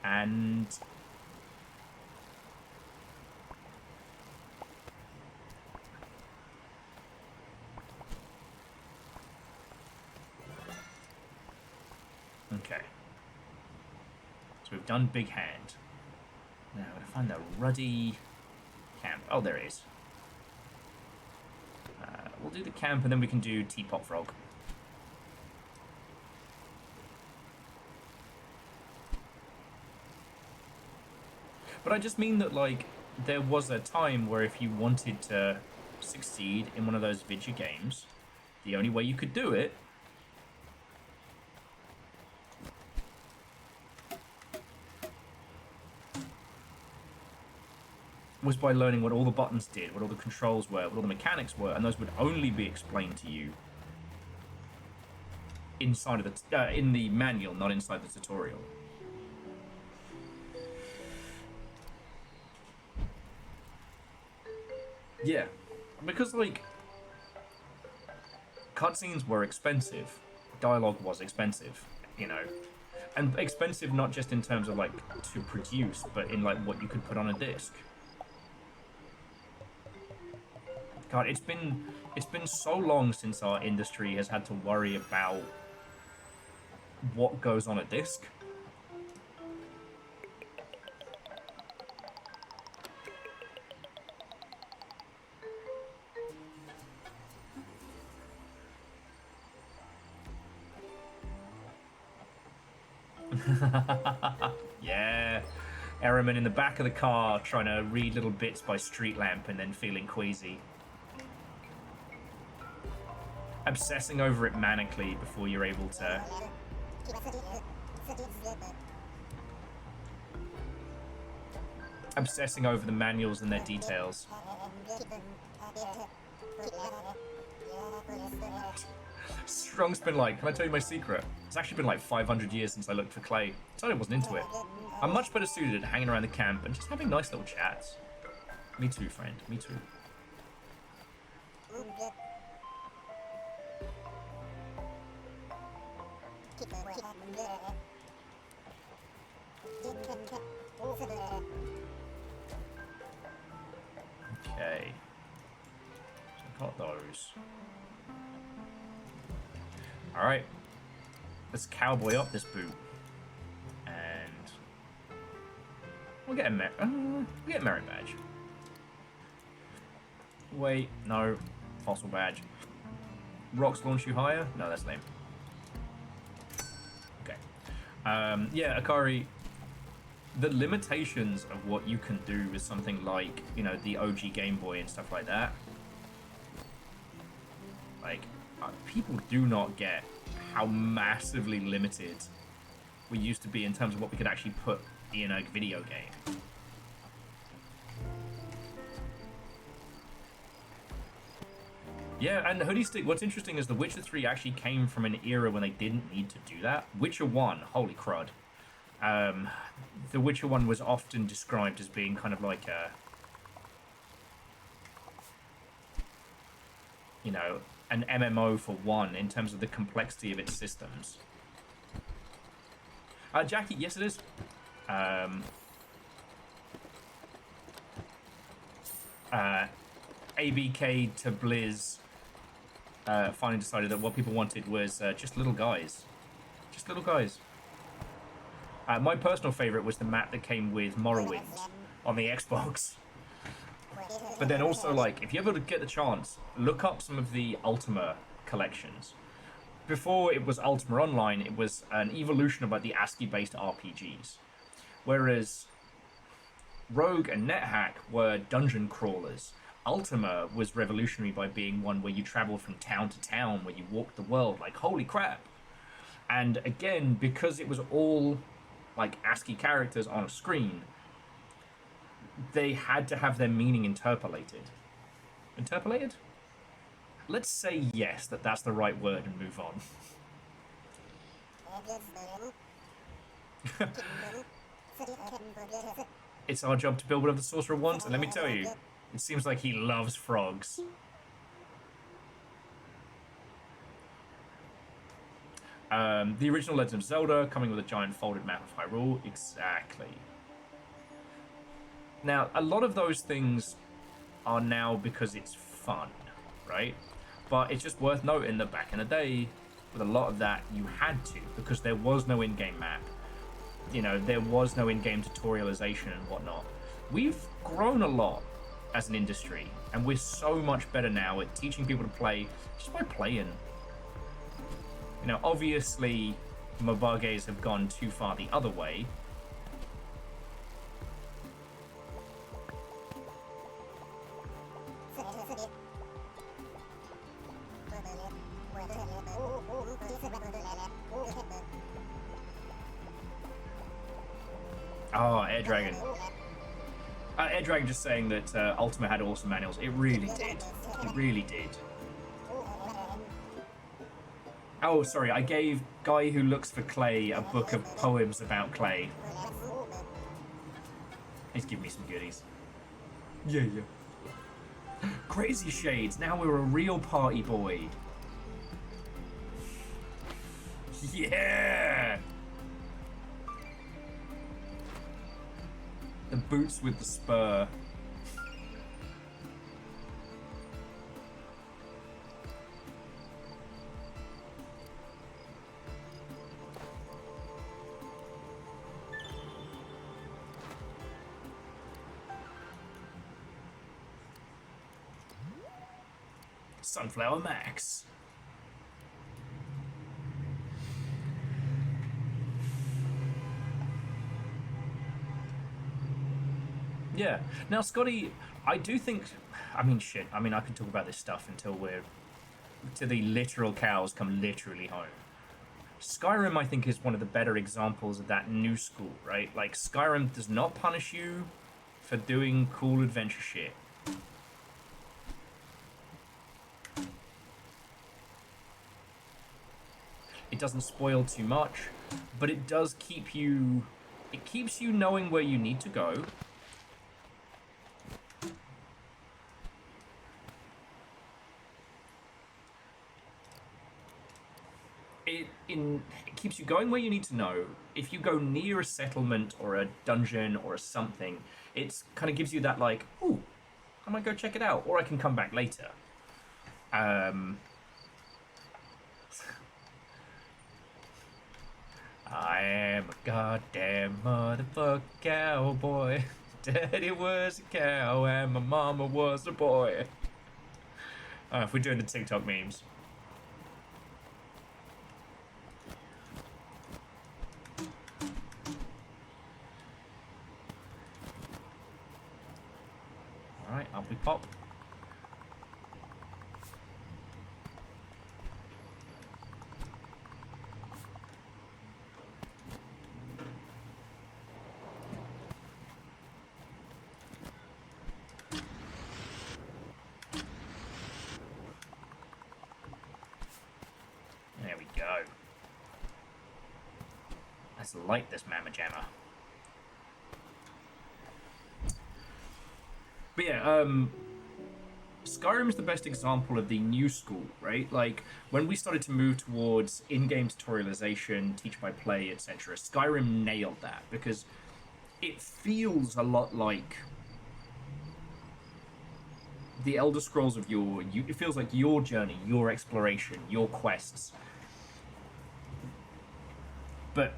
Speaker 1: And okay, so we've done Big Hand. Now I'm gonna find the ruddy camp. Oh, there it is. We'll do the camp and then we can do Teapot Frog. But I just mean that, like, there was a time where if you wanted to succeed in one of those video games, the only way you could do it was by learning what all the buttons did, what all the controls were, what all the mechanics were, and those would only be explained to you inside of the in the manual, not inside the tutorial. Yeah, because, like, cutscenes were expensive, dialogue was expensive, you know, and expensive not just in terms of, like, to produce, but in, like, what you could put on a disc. God, it's been so long since our industry has had to worry about what goes on a disc. Yeah, Ehrman in the back of the car trying to read little bits by street lamp and then feeling queasy. Obsessing over it manically before you're able to... Obsessing over the manuals and their details. Strong's been like, can I tell you my secret? It's actually been like 500 years since I looked for clay. So I wasn't into it. I'm much better suited at hanging around the camp and just having nice little chats. Me too, friend. Me too. Okay. So I got those. Alright. Let's cowboy up this boot. And we'll get a merit badge. Wait, no. Fossil badge. Rocks launch you higher? No, that's lame. Okay. Yeah, Akari, the limitations of what you can do with something like, you know, the OG Game Boy and stuff like that. Like, people do not get how massively limited we used to be in terms of what we could actually put in a video game. Yeah, and Hoodie Stick, what's interesting is The Witcher 3 actually came from an era when they didn't need to do that. Witcher 1, holy crud. The Witcher 1 was often described as being kind of like a... you know, an MMO for one in terms of the complexity of its systems. Jackie, yes it is. ABK to Blizz finally decided that what people wanted was just little guys. Just little guys. My personal favourite was the map that came with Morrowind, on the Xbox. But then also, like, if you ever get the chance, look up some of the Ultima collections. Before it was Ultima Online, it was an evolution of like the ASCII-based RPGs. Whereas Rogue and NetHack were dungeon crawlers. Ultima was revolutionary by being one where you travel from town to town, where you walk the world. Like, holy crap. And again, because it was all like ASCII characters on a screen, they had to have their meaning interpolated. Interpolated? Let's say yes, that's the right word, and move on. It's our job to build whatever the sorcerer wants, and let me tell you, it seems like he loves frogs. The original Legend of Zelda, coming with a giant folded map of Hyrule. Exactly. Now, a lot of those things are now because it's fun, right? But it's just worth noting that back in the day, with a lot of that, you had to, because there was no in-game map. You know, there was no in-game tutorialization and whatnot. We've grown a lot as an industry, and we're so much better now at teaching people to play just by playing. You know, obviously, mobile games have gone too far the other way. Oh, Air Dragon. Air Dragon just saying that Ultima had awesome manuals. It really did. It really did. Oh, sorry, I gave Guy Who Looks for Clay a book of poems about clay. He's giving me some goodies. Yeah. Crazy Shades, now we're a real party boy. Yeah! The boots with the spur. Sunflower Max. Yeah. Now, Scotty, I do think... I mean, shit. I mean, I could talk about this stuff until we're... to the literal cows come literally home. Skyrim, I think, is one of the better examples of that new school, right? Like, Skyrim does not punish you for doing cool adventure shit. It doesn't spoil too much, but it does keep you... it keeps you knowing where you need to go. It keeps you going where you need to know. If you go near a settlement or a dungeon or a something, it kind of gives you that like, ooh, I might go check it out, or I can come back later. I am a goddamn motherfucking cowboy. Daddy was a cow and my mama was a boy. If we're doing the TikTok memes. Alright, up we pop. There we go. Let's light this mamma jamma. But yeah, Skyrim's the best example of the new school, right? Like, when we started to move towards in-game tutorialization, teach by play, etc., Skyrim nailed that, because it feels a lot like the Elder Scrolls of it feels like your journey, your exploration, your quests. But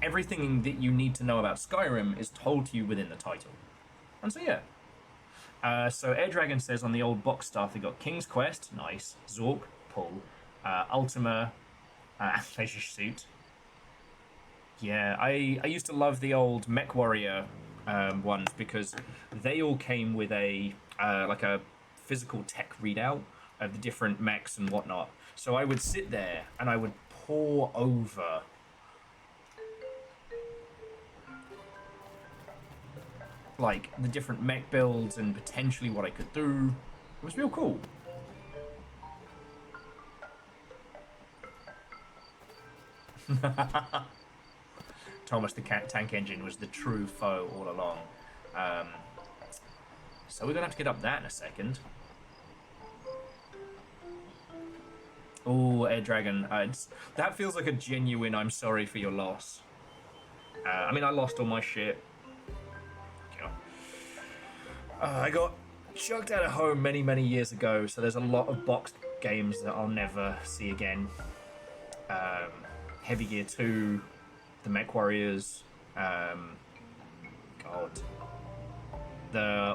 Speaker 1: everything that you need to know about Skyrim is told to you within the title. And so yeah. So Air Dragon says on the old box stuff, they got King's Quest, nice. Zork, pull. Ultima, Athleisure Suit. Yeah, I used to love the old Mech Warrior ones because they all came with a like a physical tech readout of the different mechs and whatnot. So I would sit there and I would pore over like the different mech builds and potentially what I could do. It was real cool. Thomas the Tank Engine was the true foe all along. So we're gonna have to get up that in a second. Oh, Air Dragon. That feels like a genuine I'm sorry for your loss. I mean, I lost all my shit. I got chucked out of home many, many years ago, so there's a lot of boxed games that I'll never see again. Heavy Gear 2, the Mech Warriors, God.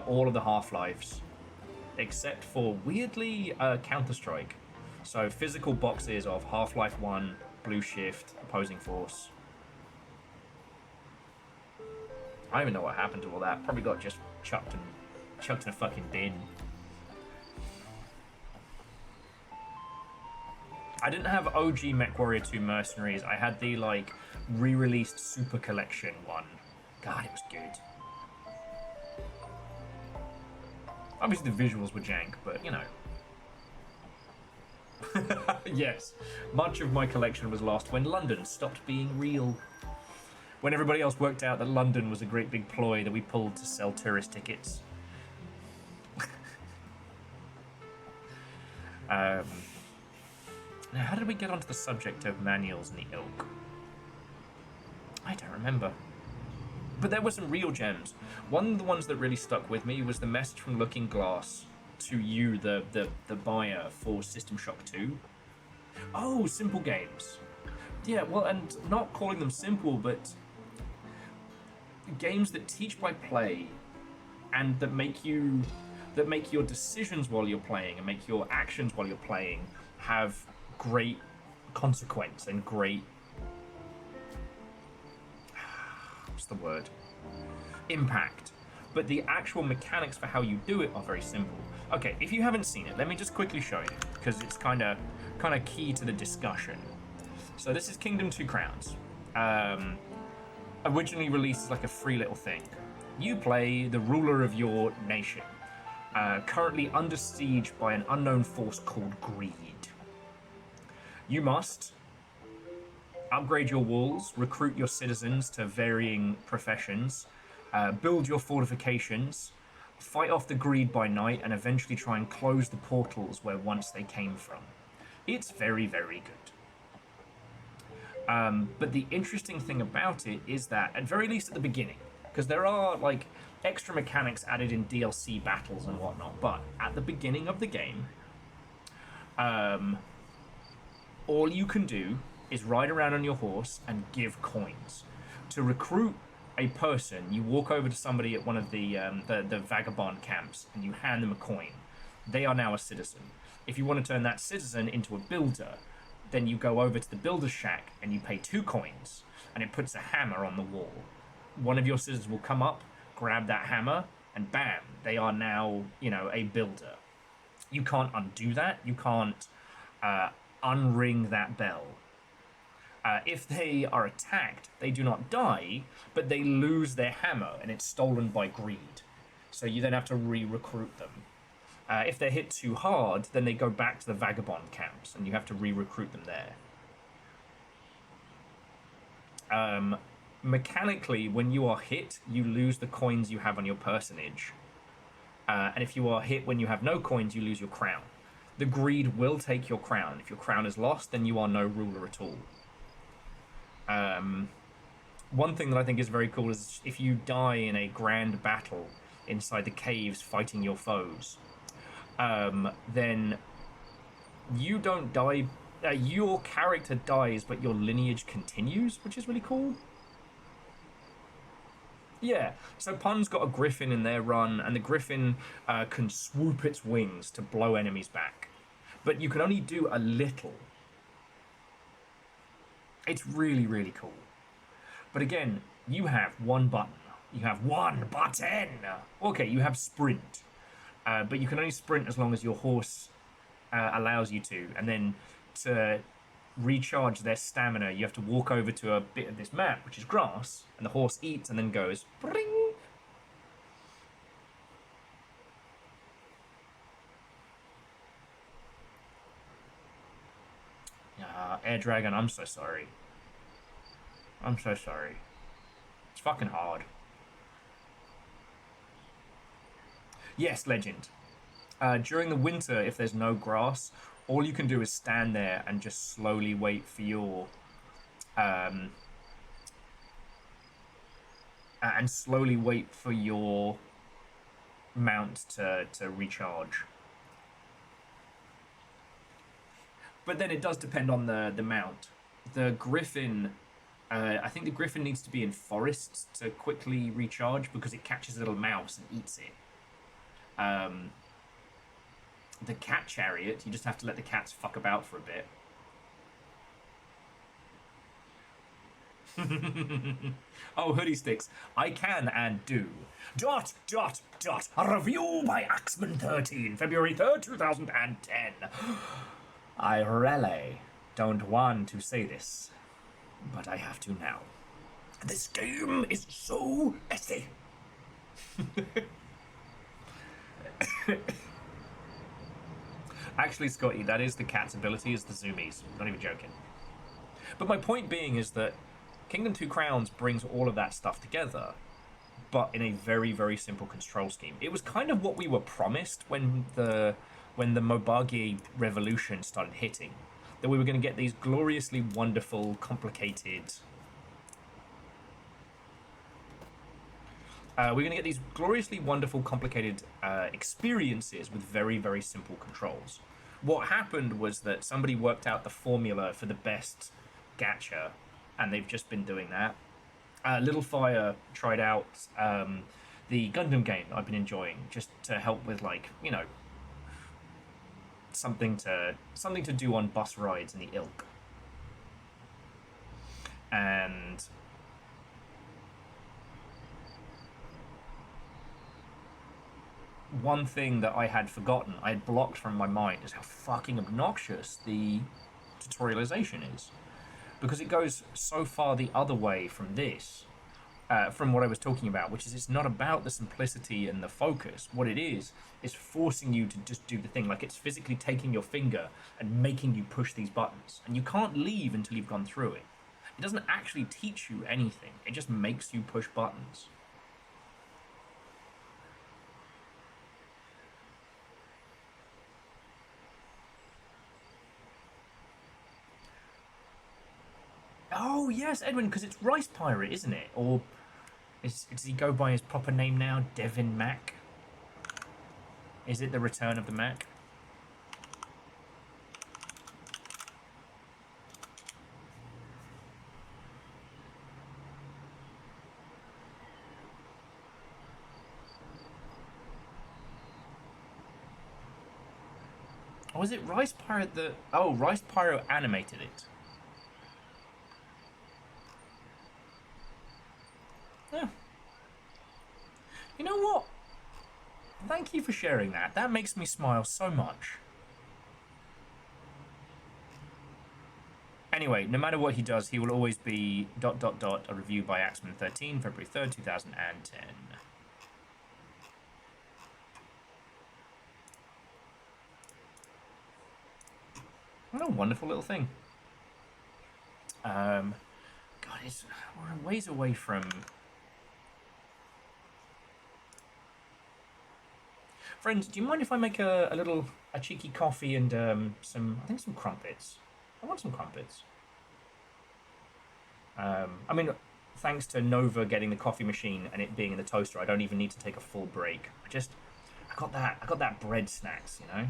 Speaker 1: All of the Half-Lives, except for, weirdly, Counter-Strike. So physical boxes of Half-Life 1, Blue Shift, Opposing Force. I don't even know what happened to all that. Probably got just chucked in a fucking bin. I didn't have OG MechWarrior 2 Mercenaries. I had the, like, re-released Super Collection one. God, it was good. Obviously the visuals were jank, but, you know. Yes, much of my collection was lost when London stopped being real. When everybody else worked out that London was a great big ploy that we pulled to sell tourist tickets. Now, how did we get onto the subject of manuals and the ilk? I don't remember. But there were some real gems. One of the ones that really stuck with me was the message from Looking Glass to you, the buyer for System Shock 2. Oh, simple games. Yeah, well, and not calling them simple, but games that teach by play and that make your decisions while you're playing and make your actions while you're playing have great consequence and great what's the word? Impact. But the actual mechanics for how you do it are very simple. Okay, if you haven't seen it, let me just quickly show you, because it's kind of key to the discussion. So this is Kingdom 2 Crowns. Originally released as like a free little thing. You play the ruler of your nation, currently under siege by an unknown force called Greed. You must upgrade your walls, recruit your citizens to varying professions, build your fortifications, fight off the Greed by night, and eventually try and close the portals where once they came from. It's very, very good. But the interesting thing about it is that, at very least at the beginning, because there are like extra mechanics added in DLC battles and whatnot, but at the beginning of the game, all you can do is ride around on your horse and give coins. To recruit a person, you walk over to somebody at one of the vagabond camps and you hand them a coin. They are now a citizen. If you want to turn that citizen into a builder, then you go over to the builder's shack and you pay 2 coins, and it puts a hammer on the wall. One of your citizens will come up, grab that hammer, and bam, they are now, you know, a builder. You can't undo that. You can't unring that bell. If they are attacked, they do not die, but they lose their hammer, and it's stolen by Greed. So you then have to re-recruit them. If they're hit too hard, then they go back to the vagabond camps, and you have to re-recruit them there. Mechanically, when you are hit, you lose the coins you have on your personage. And if you are hit when you have no coins, you lose your crown. The Greed will take your crown. If your crown is lost, then you are no ruler at all. One thing that I think is very cool is if you die in a grand battle inside the caves fighting your foes, then you don't die, your character dies, but your lineage continues, which is really cool. Yeah, so Pun's got a griffin in their run, and the griffin can swoop its wings to blow enemies back. But you can only do a little. It's really, really cool. But again, you have one button. You have one button! Okay, you have sprint. But you can only sprint as long as your horse allows you to. And then to recharge their stamina, you have to walk over to a bit of this map, which is grass, and the horse eats and then goes, bring. Air Dragon, I'm so sorry. I'm so sorry. It's fucking hard. Yes, Legend. During the winter, if there's no grass, all you can do is stand there and just slowly wait for your mount to recharge. But then it does depend on the mount. The Griffin, I think the Griffin needs to be in forests to quickly recharge because it catches a little mouse and eats it. The cat chariot, you just have to let the cats fuck about for a bit. Oh, hoodie sticks. I can and do. ... A review by Axeman 13, February 3rd, 2010. I really don't want to say this, but I have to now. This game is so messy. Actually, Scotty, that is the cat's ability, is the zoomies. Not even joking. But my point being is that Kingdom 2 Crowns brings all of that stuff together, but in a very, very simple control scheme. It was kind of what we were promised when the Mobagi revolution started hitting, that we were going to get these gloriously wonderful, complicated... we're going to get these gloriously wonderful, complicated experiences with very, very simple controls. What happened was that somebody worked out the formula for the best gacha, and they've just been doing that. Little Fire tried out the Gundam game I've been enjoying, just to help with, like, you know, something to do on bus rides in the ilk. And one thing that I had forgotten, I had blocked from my mind, is how fucking obnoxious the tutorialization is. Because it goes so far the other way from this, from what I was talking about, which is it's not about the simplicity and the focus. What it is forcing you to just do the thing. Like, it's physically taking your finger and making you push these buttons. And you can't leave until you've gone through it. It doesn't actually teach you anything. It just makes you push buttons. Oh, yes, Edwin, because it's Rice Pirate, isn't it? Or does he go by his proper name now? Devin Mac? Is it the Return of the Mac? Or was it Rice Pirate that... Oh, Rice Pirate animated it. Yeah. You know what? Thank you for sharing that. That makes me smile so much. Anyway, no matter what he does, he will always be ... a review by Axeman 13, February 3rd, 2010. What a wonderful little thing. God, we're a ways away from... Friends, do you mind if I make a cheeky coffee and some crumpets? I want some crumpets. I mean, thanks to Nova getting the coffee machine and it being in the toaster, I don't even need to take a full break. I got that bread snacks, you know.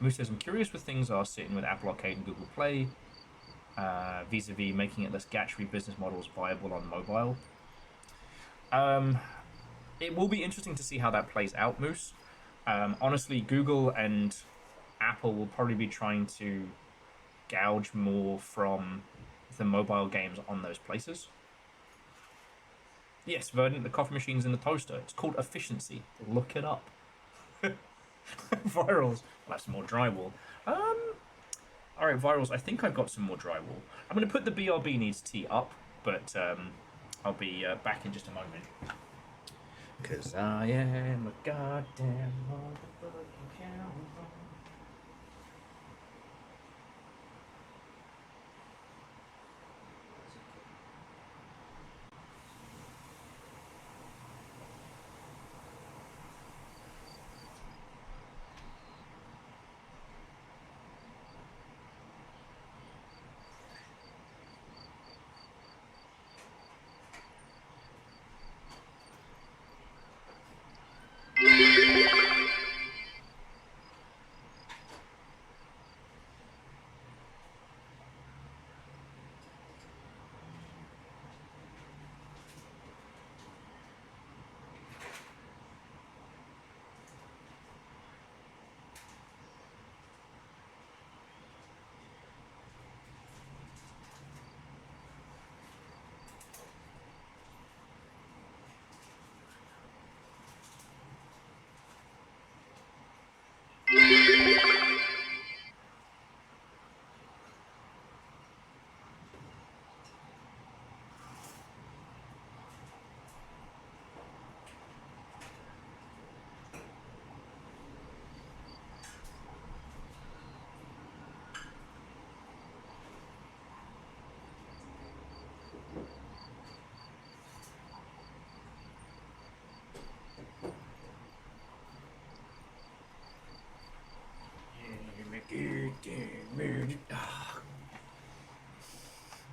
Speaker 1: Moose says, I'm curious where things are sitting with Apple Arcade and Google Play. vis-a-vis making it less Gatchery business models viable on mobile. It will be interesting to see how that plays out, Moose. Honestly, Google and Apple will probably be trying to gouge more from the mobile games on those places. Yes, Verdant, the coffee machine's in the toaster. It's called efficiency. Look it up. Virals. I'll have some more drywall. Alright, Virals, I think I've got some more drywall. I'm going to put the BRB needs tea up, but I'll be back in just a moment. Because I am a goddamn motherfucking cowboy.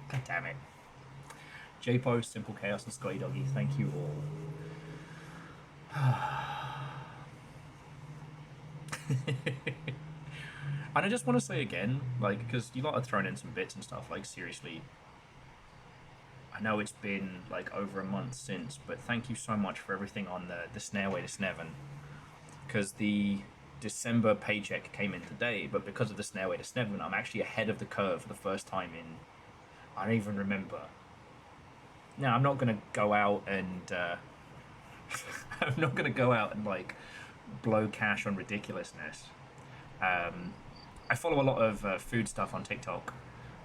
Speaker 1: God damn it. J-Po, Simple Chaos, and Scotty Doggy, thank you all. And I just want to say again, like, because you lot are throwing in some bits and stuff, like, seriously, I know it's been, like, over a month since, but thank you so much for everything on the Snareway to Sneven. Because the December paycheck came in today, but because of the Snareway to Sneven, I'm actually ahead of the curve for the first time in, I don't even remember. Now, I'm not going to go out and, I'm not going to go out and, like, blow cash on ridiculousness. I follow a lot of food stuff on TikTok,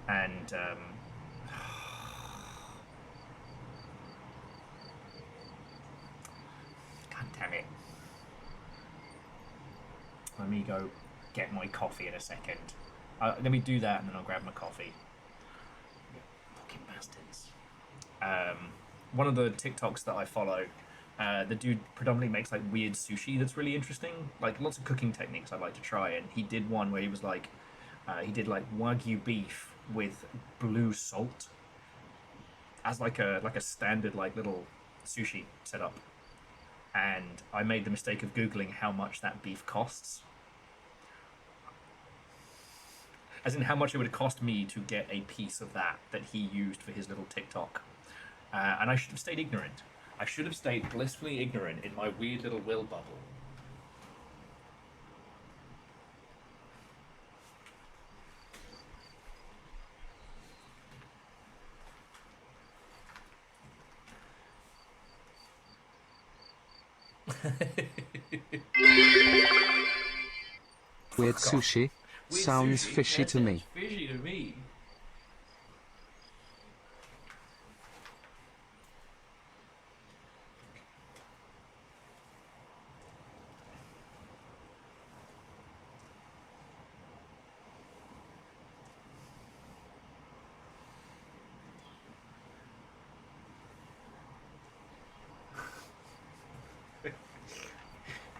Speaker 1: and God damn it. Let me go get my coffee in a second. Let me do that and then I'll grab my coffee. Fucking bastards. One of the TikToks that I follow, the dude predominantly makes like weird sushi that's really interesting. Like lots of cooking techniques I'd like to try, and he did one where he was like, he did like Wagyu beef with blue salt as like a standard like little sushi setup. And I made the mistake of Googling how much that beef costs. As in how much it would cost me to get a piece of that he used for his little TikTok. And I should have stayed ignorant. I should have stayed blissfully ignorant in my weird little will bubble.
Speaker 2: Weird sushi?
Speaker 1: Weird
Speaker 2: Sounds
Speaker 1: sushi?
Speaker 2: fishy
Speaker 1: That
Speaker 2: to me.
Speaker 1: sounds fishy to me.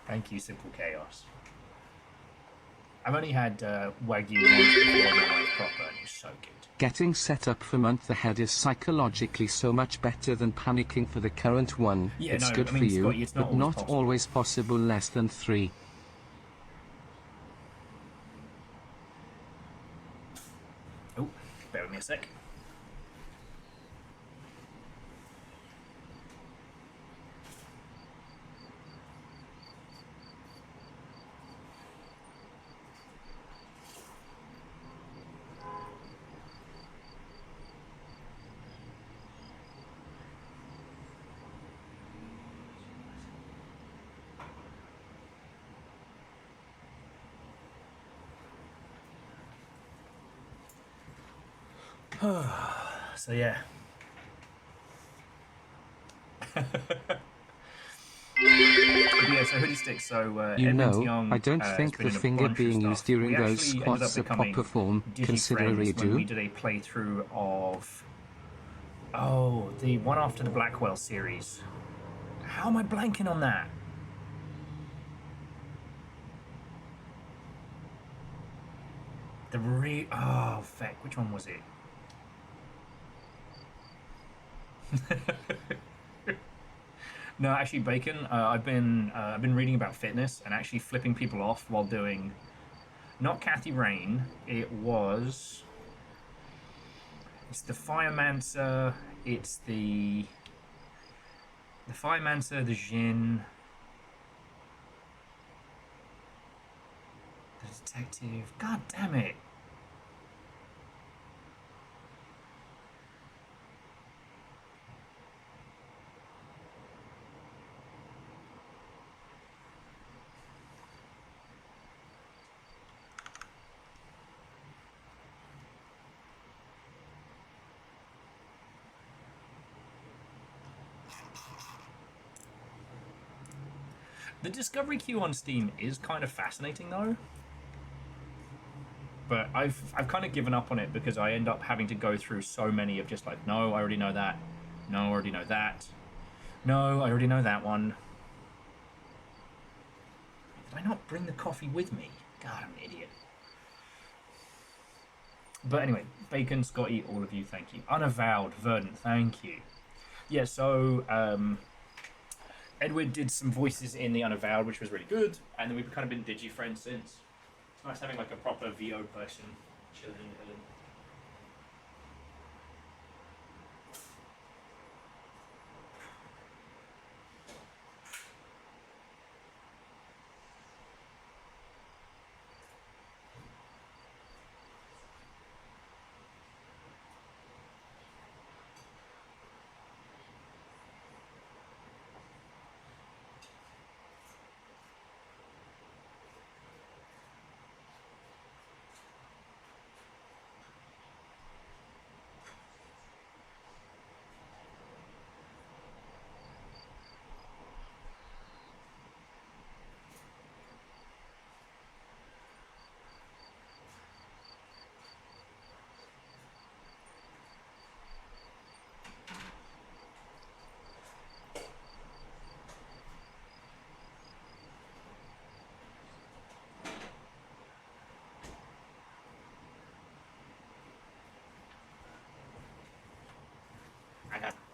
Speaker 1: Thank you, Simple Chaos. I've only had Wagyu once before in my life proper, and it was so good.
Speaker 2: Getting set up for month ahead is psychologically so much better than panicking for the current one.
Speaker 1: Yeah,
Speaker 2: It's
Speaker 1: no,
Speaker 2: good
Speaker 1: I mean,
Speaker 2: for you,
Speaker 1: Scotty, it's not
Speaker 2: but
Speaker 1: always
Speaker 2: not
Speaker 1: possible.
Speaker 2: always possible less than 3.
Speaker 1: Oh. Bear with me a sec. So yeah. But yeah, so hoodie sticks. So
Speaker 2: You
Speaker 1: Edwin's
Speaker 2: know,
Speaker 1: Young
Speaker 2: I don't
Speaker 1: has
Speaker 2: think
Speaker 1: been
Speaker 2: the
Speaker 1: in a
Speaker 2: finger
Speaker 1: bunch of
Speaker 2: being used
Speaker 1: stuff.
Speaker 2: during
Speaker 1: We
Speaker 2: those
Speaker 1: actually ended up
Speaker 2: squats a proper
Speaker 1: becoming
Speaker 2: form,
Speaker 1: digi
Speaker 2: consider a
Speaker 1: friends when we
Speaker 2: redo.
Speaker 1: did a playthrough of the one after the Blackwell series. How am I blanking on that? Feck, which one was it? No, actually, Bacon. I've been reading about fitness and actually flipping people off while doing not Kathy Rain. It's the Firemancer. It's the Firemancer, the Jin, the detective. God damn it! The discovery queue on Steam is kind of fascinating though. But I've kind of given up on it because I end up having to go through so many of just like, no, I already know that. No, I already know that. No, I already know that one. Did I not bring the coffee with me? God, I'm an idiot. But anyway, Bacon, Scotty, all of you, thank you. Unavowed, Verdant, thank you. Yeah, so Edward did some voices in the Unavowed, which was really good, and then we've kind of been digi friends since. It's nice having like a proper VO person chilling in Ellen.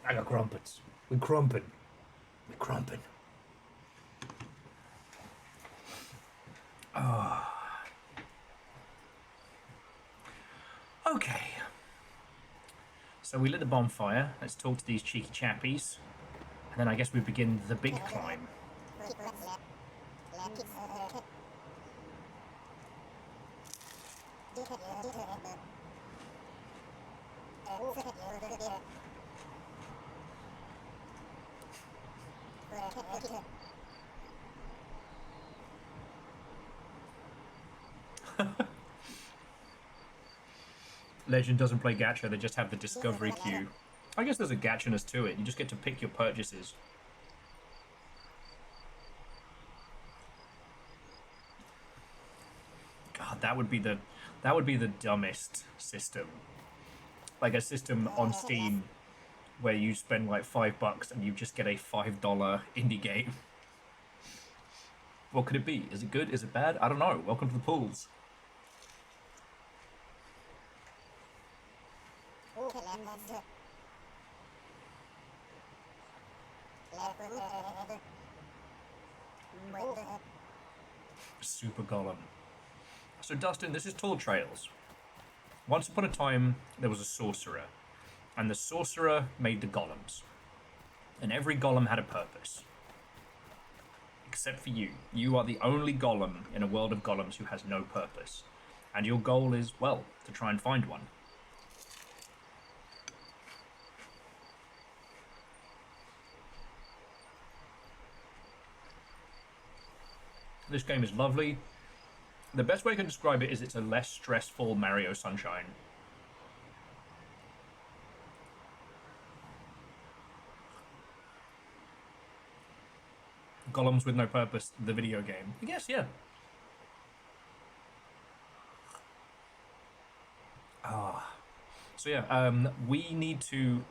Speaker 1: I got crumpets. We crumpin'. We crumpin'. Okay. So we lit the bonfire. Let's talk to these cheeky chappies. And then I guess we begin the big climb. Legend doesn't play gacha, they just have the discovery queue. I guess there's a gachiness to it. You just get to pick your purchases. God, that would be the dumbest system. Like a system on Steam where you spend like $5 and you just get a $5 indie game. What could it be? Is it good? Is it bad? I don't know. Welcome to the pools. Super Golem. So Dustin, this is Tall Trails. Once upon a time, there was a sorcerer, and the sorcerer made the golems. And every golem had a purpose. Except for you. You are the only golem in a world of golems who has no purpose. And your goal is, well, to try and find one. This game is lovely. The best way I can describe it is it's a less stressful Mario Sunshine. Golems with no purpose, the video game. I guess, yeah. So yeah, we need to...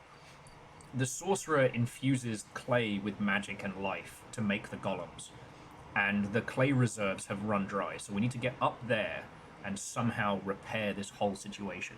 Speaker 1: The sorcerer infuses clay with magic and life to make the golems. And the clay reserves have run dry, so we need to get up there and somehow repair this whole situation.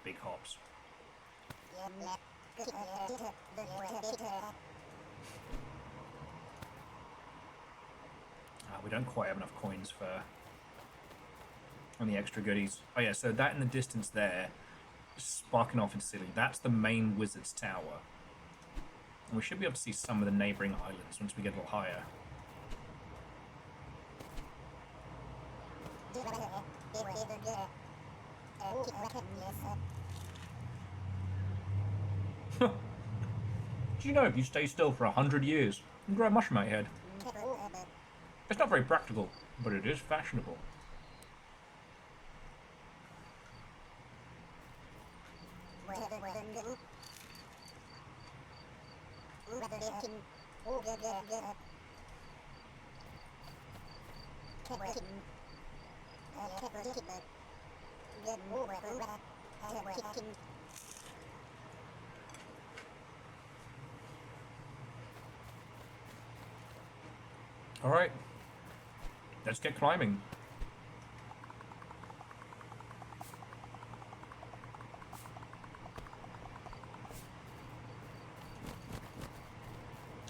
Speaker 1: Big hops. We don't quite have enough coins for on the extra goodies. Oh yeah, so that in the distance there, sparking off into the ceiling, that's the main wizard's tower. And we should be able to see some of the neighbouring islands once we get a little higher. Do you know if you stay still for 100 years, you can grow a mushroom out your head? It's not very practical, but it is fashionable. Alright, let's get climbing.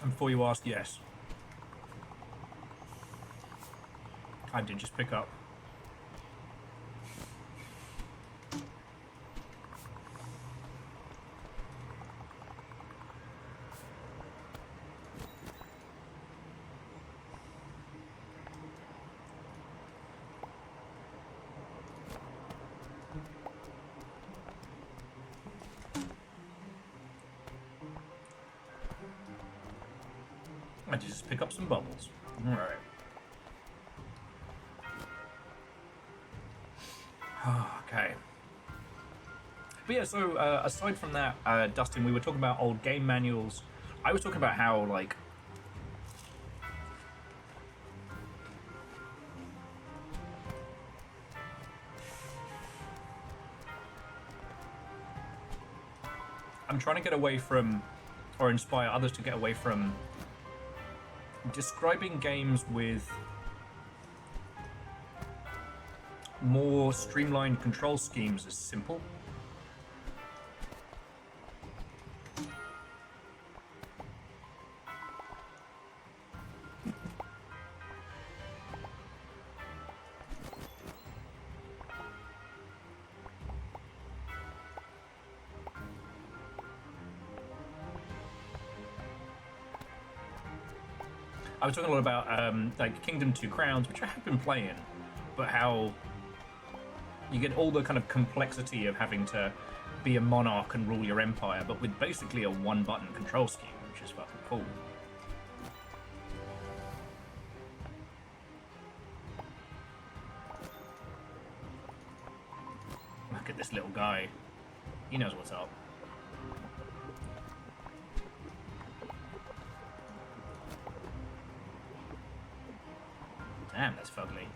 Speaker 1: And before you ask, yes. I did just pick up. I did just pick up some bubbles. Alright. Okay. But yeah, so aside from that, Dustin, we were talking about old game manuals. I was talking about how, like, I'm trying to get away from, or inspire others to get away from, describing games with more streamlined control schemes as simple. I was talking a lot about like Kingdom 2 Crowns, which I have been playing, but how you get all the kind of complexity of having to be a monarch and rule your empire, but with basically a one-button control scheme, which is fucking cool. Look at this little guy. He knows what's up. Damn, that's fugly.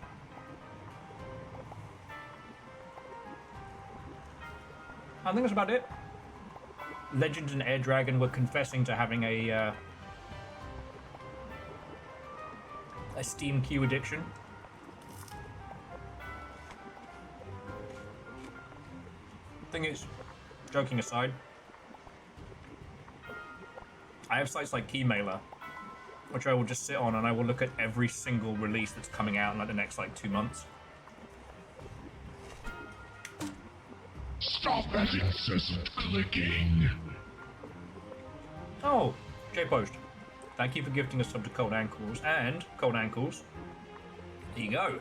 Speaker 1: I think that's about it. Legend and Air Dragon were confessing to having a Steam queue addiction. Thing is, joking aside, I have sites like Keymailer, which I will just sit on and I will look at every single release that's coming out in like the next like 2 months.
Speaker 4: Stop that incessant clicking.
Speaker 1: Oh, J-Post. Thank you for gifting a sub to Cold Ankles. And, Cold Ankles, there you go.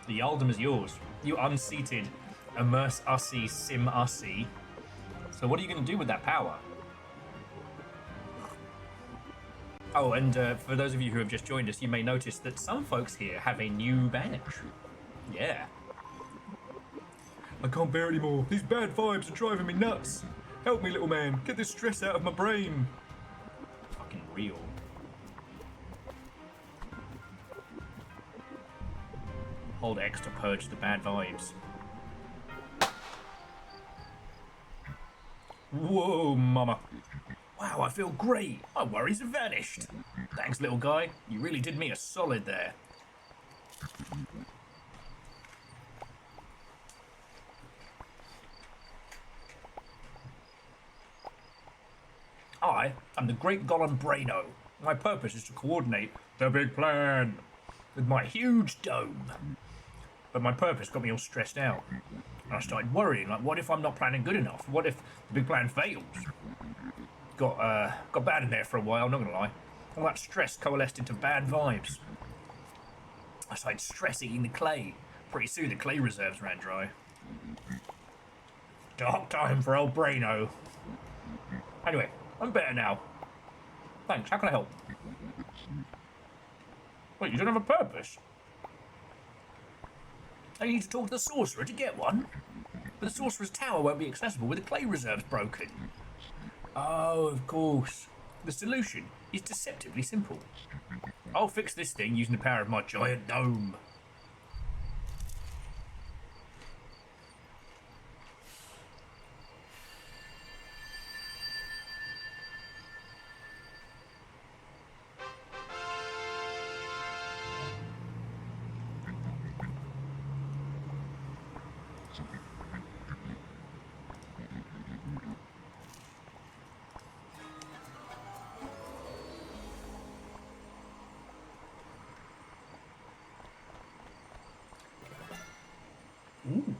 Speaker 1: The Yaldum is yours. You unseated, immerse ussy, sim ussy. So what are you going to do with that power? Oh, and for those of you who have just joined us, you may notice that some folks here have a new badge. Yeah. I can't bear it anymore. These bad vibes are driving me nuts. Help me, little man. Get this stress out of my brain. Fucking real. Hold X to purge the bad vibes. Whoa, mama. Wow, I feel great. My worries have vanished. Thanks, little guy. You really did me a solid there. I am the great Golem Braino. My purpose is to coordinate the big plan with my huge dome. But my purpose got me all stressed out. And I started worrying, like, what if I'm not planning good enough? What if the big plan fails? Got bad in there for a while, not gonna lie. All that stress coalesced into bad vibes. I started stress eating the clay. Pretty soon the clay reserves ran dry. Dark time for old Braino. Anyway, I'm better now. Thanks, how can I help? Wait, you don't have a purpose? I need to talk to the sorcerer to get one. But the sorcerer's tower won't be accessible with the clay reserves broken. Oh, of course. The solution is deceptively simple. I'll fix this thing using the power of my giant dome. Ooh.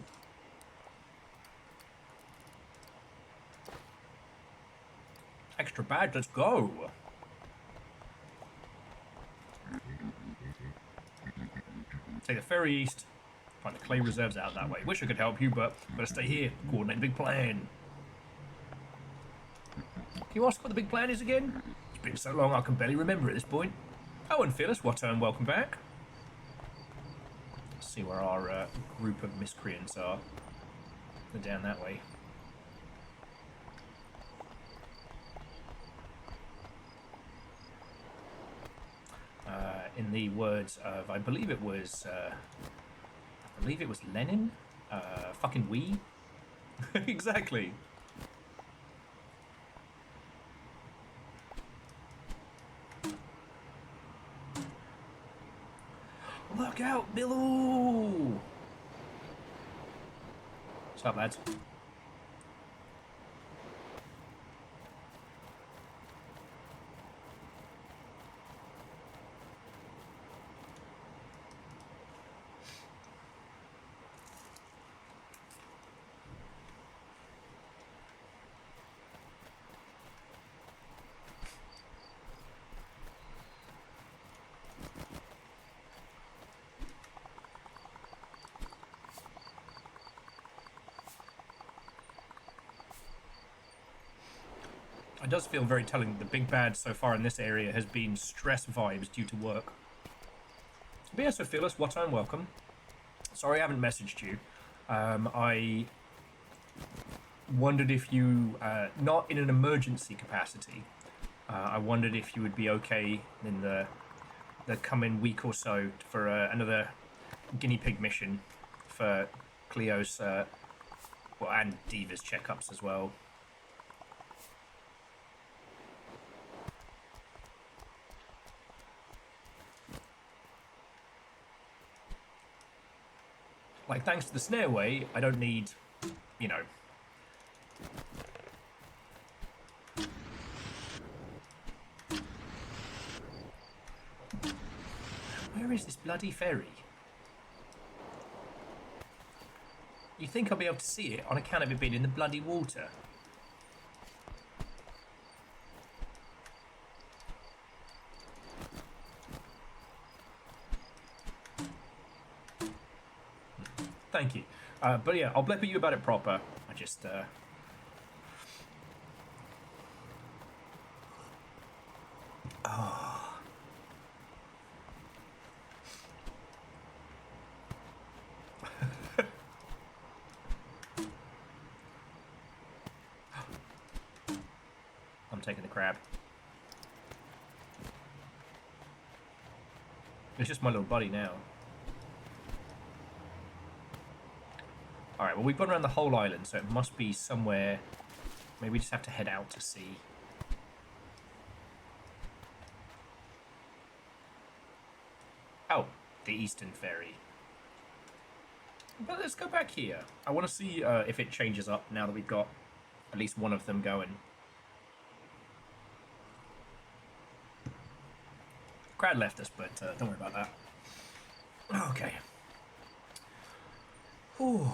Speaker 1: Extra badge, let's go. Take the ferry east. Find the clay reserves out that way. Wish I could help you, but better stay here. Coordinate the big plan. Can you ask what the big plan is again? It's been so long I can barely remember at this point. Oh, and Phyllis, what turn? Welcome back. Let's see where our group of miscreants are. They're down that way. In the words of, I believe it was Lenin. Fucking we. Exactly. Look out, Billu! What's up, lads? It does feel very telling that the big bad so far in this area has been stress vibes due to work. But yeah, so Phyllis, what time welcome. Sorry I haven't messaged you. I wondered if you, not in an emergency capacity, I wondered if you would be okay in the coming week or so for another guinea pig mission for Cleo's Well, and Diva's checkups as well. Like, thanks to the stairway, I don't need, you know... Where is this bloody ferry? You think I'll be able to see it on account of it being in the bloody water? Thank you. But yeah, I'll blip at you about it proper. I just... Oh. I'm taking the crab. It's just my little buddy now. Alright, well we've gone around the whole island, so it must be somewhere... Maybe we just have to head out to sea. Oh, the Eastern Ferry. But let's go back here. I want to see if it changes up now that we've got at least one of them going. Crowd left us, but don't worry about that. Okay. Ooh.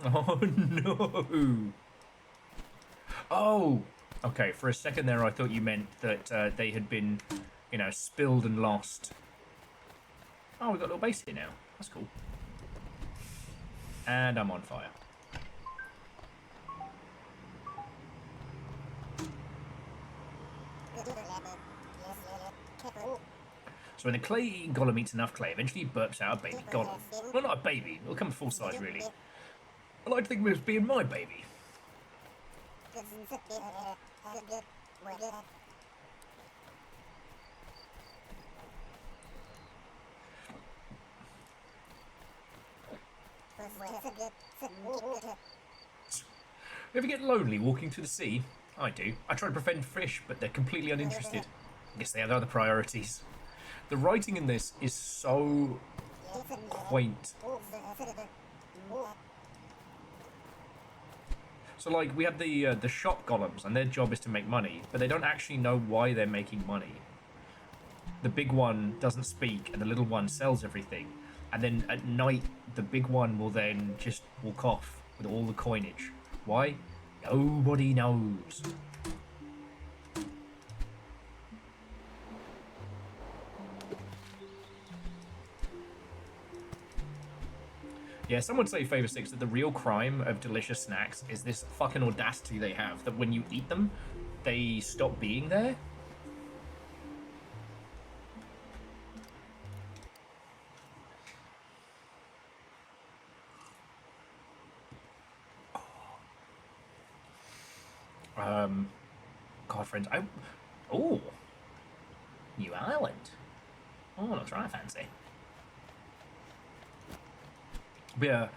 Speaker 1: Oh no! Oh! Okay, for a second there I thought you meant that they had been, you know, spilled and lost. Oh, we've got a little base here now. That's cool. And I'm on fire. So when a clay-eating golem eats enough clay, eventually he burps out a baby golem. Well, not a baby. It'll come full size, really. I like to think of it as being my baby. You ever get lonely walking through the sea? I do. I try to befriend fish, but they're completely uninterested. I guess they have other priorities. The writing in this is so quaint. So, like, we have the shop golems, and their job is to make money, but they don't actually know why they're making money. The big one doesn't speak, and the little one sells everything. And then at night, the big one will then just walk off with all the coinage. Why? Nobody knows. Yeah, some would say, Favor 6, that the real crime of delicious snacks is this fucking audacity they have, that when you eat them, they stop being there. God, friends, oh, new island. Oh, looks right fancy. But yeah,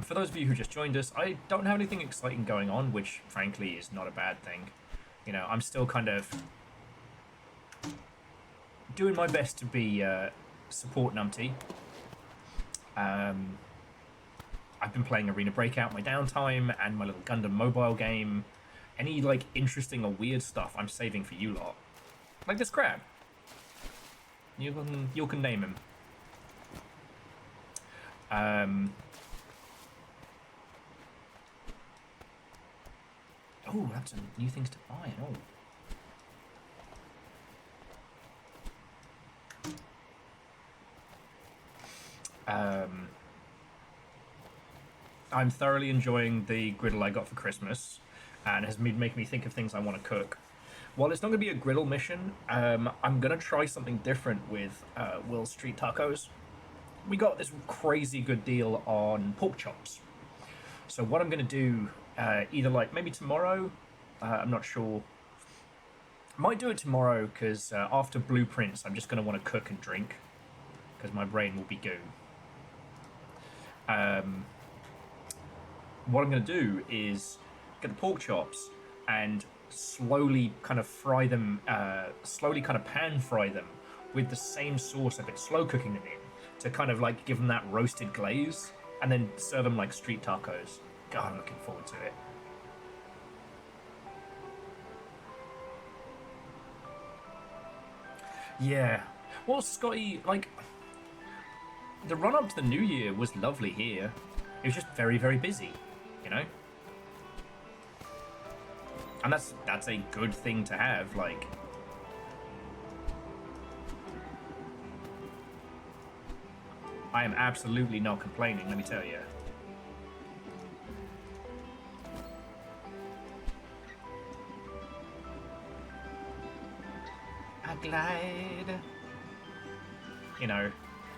Speaker 1: for those of you who just joined us, I don't have anything exciting going on, which frankly is not a bad thing. You know, I'm still kind of doing my best to be support numpty. I've been playing Arena Breakout in my downtime and my little Gundam mobile game. Any like interesting or weird stuff I'm saving for you lot. Like this crab. You can name him. Oh, that's some new things to buy and all. I'm thoroughly enjoying the griddle I got for Christmas, and has made me think of things I want to cook. While it's not going to be a griddle mission, I'm going to try something different with Will's Street Tacos. We got this crazy good deal on pork chops. So what I'm going to do, either like maybe tomorrow I'm not sure. Might do it tomorrow because after blueprints, I'm just going to want to cook and drink because my brain will be goo. What I'm going to do is get the pork chops and slowly kind of fry them, slowly kind of pan fry them with the same sauce I've been slow cooking them in to kind of like give them that roasted glaze and then serve them like street tacos. God, I'm looking forward to it. Yeah. Well, Scotty, like, the run up to the new year was lovely here. It was just very, very busy, you know? And that's a good thing to have, like. I am absolutely not complaining, let me tell you. I glide. You know,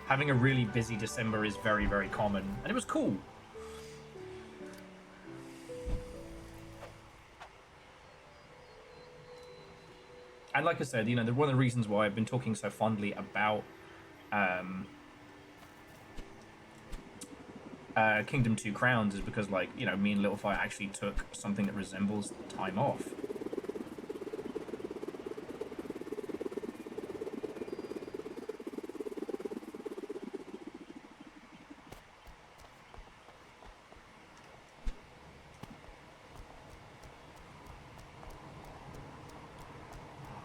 Speaker 1: having a really busy December is very, very common, and it was cool. And like I said, you know, one of the reasons why I've been talking so fondly about Kingdom 2 Crowns is because, like, you know, me and Littlefire actually took something that resembles time off.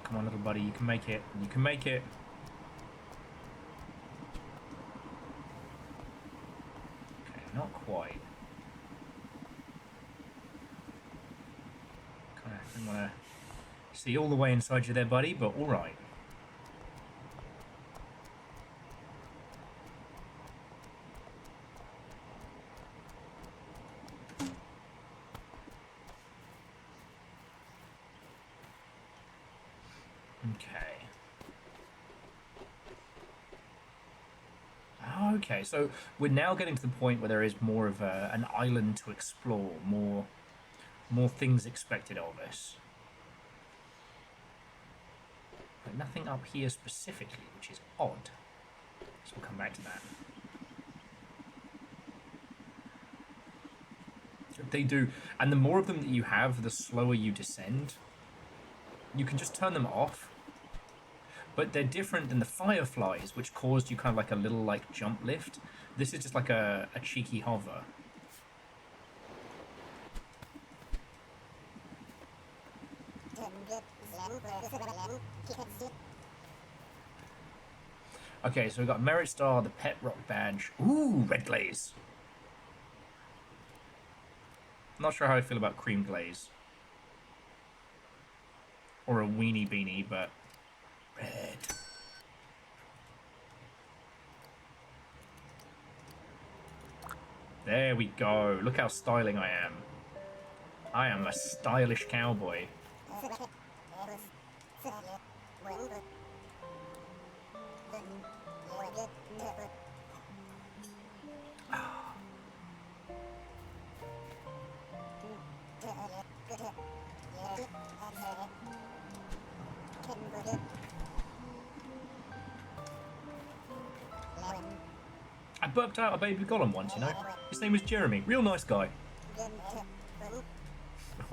Speaker 1: Come on, little buddy, you can make it. You can make it. Okay, not quite. Kind of didn't want to see all the way inside you there, buddy, but all right. Okay, so we're now getting to the point where there is more of an island to explore, more things expected of us. But nothing up here specifically, which is odd. So we'll come back to that. They do, and the more of them that you have, the slower you descend. You can just turn them off. But they're different than the fireflies, which caused you kind of like a little like jump lift. This is just like a cheeky hover. Okay, so we've got Merit Star, the Pet Rock Badge. Ooh, Red Glaze. Not sure how I feel about Cream Glaze. Or a Weenie Beanie, but... red. There we go. Look how styling I am. I am a stylish cowboy. I burped out a baby golem once, you know. His name was Jeremy. Real nice guy.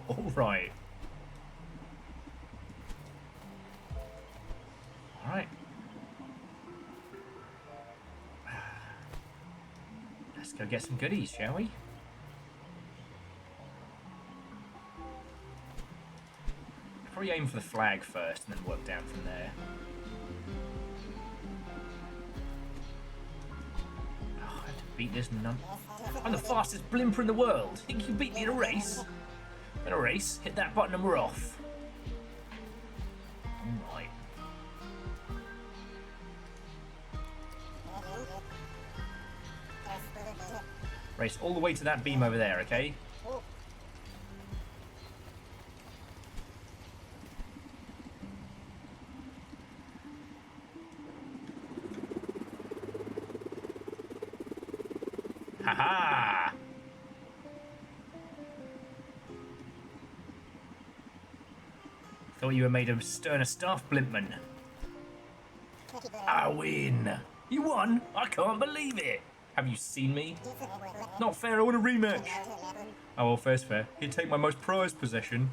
Speaker 1: Alright. Alright. Let's go get some goodies, shall we? Probably aim for the flag first and then work down from there. Oh, I have to beat this I'm the fastest blimper in the world. Think you can beat me in a race? In a race, hit that button and we're off. Alright. Race all the way to that beam over there, okay? Haha! Thought you were made of sterner stuff, Blimpman. I win. You won? I can't believe it. Have you seen me? Not fair, I want a rematch. Oh, well, fair's fair. He'd take my most prized possession.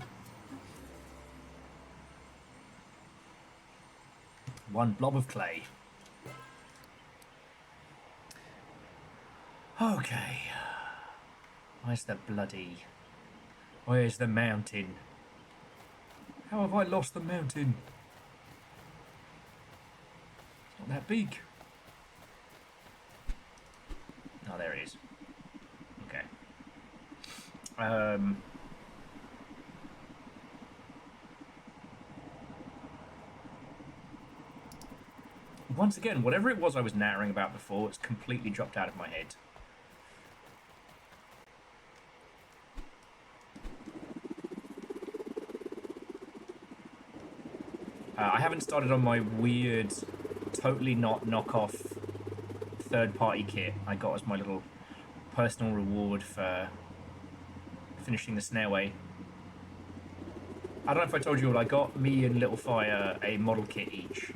Speaker 1: One blob of clay. Okay. Where's the mountain? How have I lost the mountain? It's not that big. Oh, there it is. Okay. Once again, whatever it was I was nattering about before, it's completely dropped out of my head. I haven't started on my weird, totally not knockoff third-party kit I got as my little personal reward for finishing the Snareway. I don't know if I told you all, I got me and Little Fire a model kit each.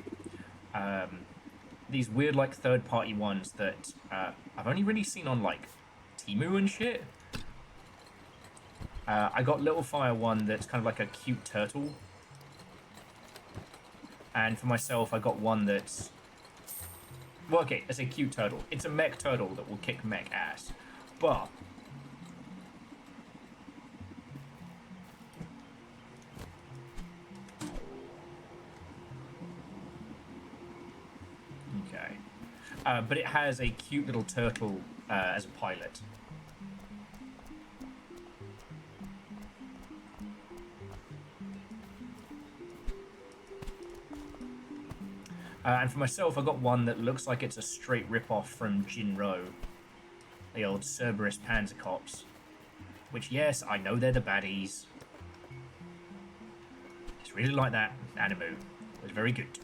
Speaker 1: These weird, like, third-party ones that I've only really seen on, like, Temu and shit. I got Little Fire one that's kind of like a cute turtle. And for myself, I got one that's... Well, okay, it's a cute turtle. It's a mech turtle that will kick mech ass. But... Okay. But it has a cute little turtle as a pilot. And for myself, I got one that looks like it's a straight rip-off from Jinro, the old Cerberus Panzer Cops. Which, yes, I know they're the baddies. It's really like that anime. It was very good.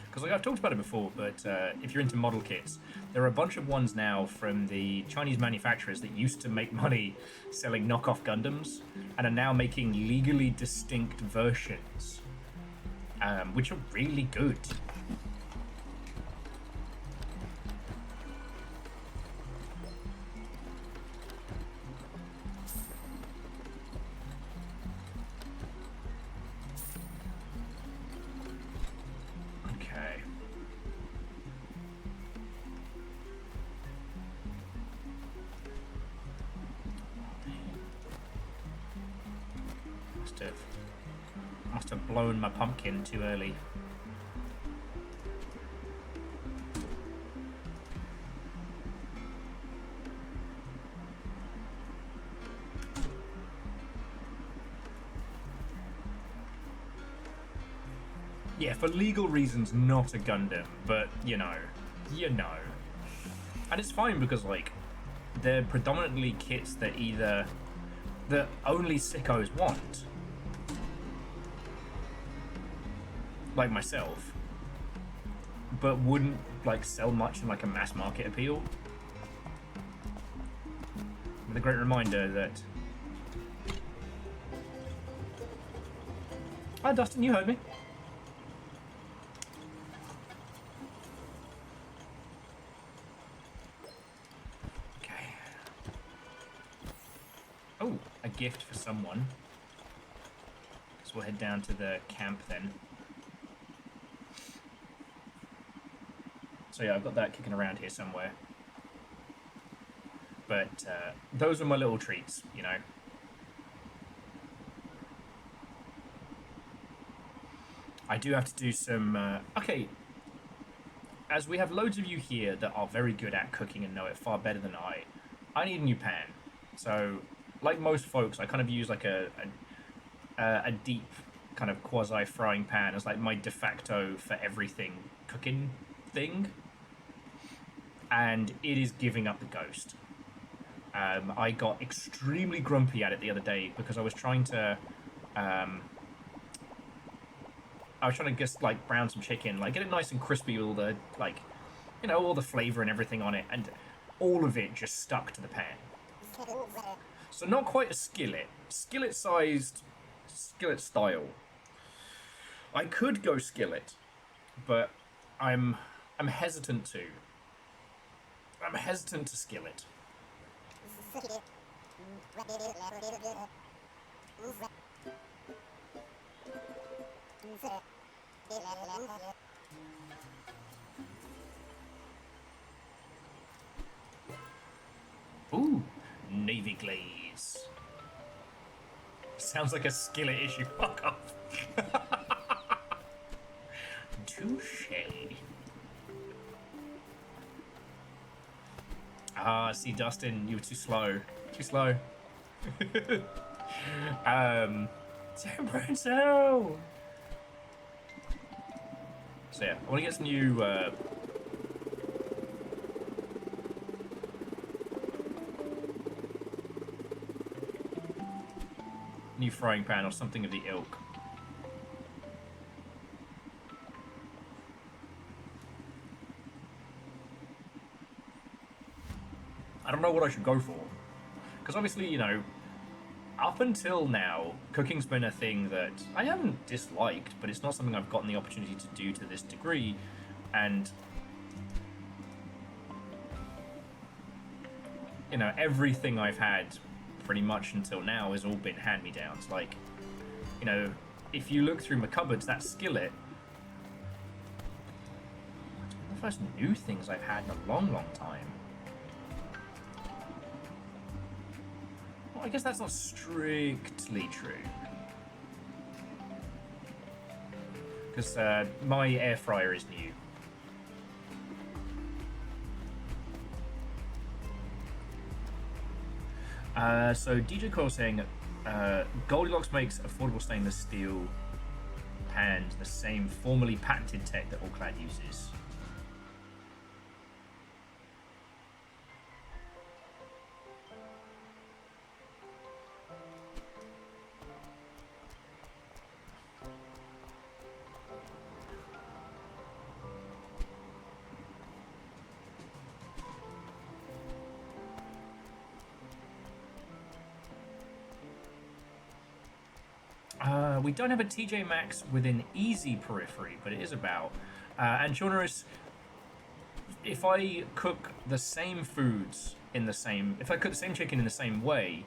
Speaker 1: Because like I've talked about it before, but if you're into model kits, there are a bunch of ones now from the Chinese manufacturers that used to make money selling knockoff Gundams and are now making legally distinct versions, which are really good. Must have blown my pumpkin too early. Yeah, for legal reasons, not a Gundam, but you know. And it's fine because, like, they're predominantly kits that only sickos want. Like myself. But wouldn't, like, sell much in, like, a mass market appeal. With a great reminder that... Hi, Dustin, you heard me. Okay. Oh, a gift for someone. So we'll head down to the camp then. So yeah, I've got that kicking around here somewhere. But those are my little treats, you know. I do have to do some... okay, as we have loads of you here that are very good at cooking and know it far better than I need a new pan. So, like most folks, I kind of use like a deep kind of quasi-frying pan as like my de facto for everything cooking thing. And it is giving up the ghost. I got extremely grumpy at it the other day because I was trying to I was trying to just like brown some chicken, like get it nice and crispy with all the like, you know, all the flavor and everything on it, and all of it just stuck to the pan. So not quite a skillet, skillet-sized, skillet style. I could go skillet, but I'm I'm hesitant to. I'm hesitant to skillet. Ooh, navy glaze. Sounds like a skillet issue. Fuck off. Touche. Ah, see, Dustin, you were too slow. Too slow. Temperance Zone. So yeah, I want to get some new frying pan or something of the ilk. I don't know what I should go for. Because obviously, you know, up until now, cooking's been a thing that I haven't disliked, but it's not something I've gotten the opportunity to do to this degree. And, you know, everything I've had pretty much until now has all been hand-me-downs. Like, you know, if you look through my cupboards, that skillet, it's one of the first new things I've had in a long, long time. Well, I guess that's not strictly true. Because my air fryer is new. So DJ Coyle saying, Goldilocks makes affordable stainless steel pans the same formerly patented tech that Allclad uses. We don't have a TJ Maxx within easy periphery, but it is about. And Shaunerus, if I cook the same foods in the same, if I cook the same chicken in the same way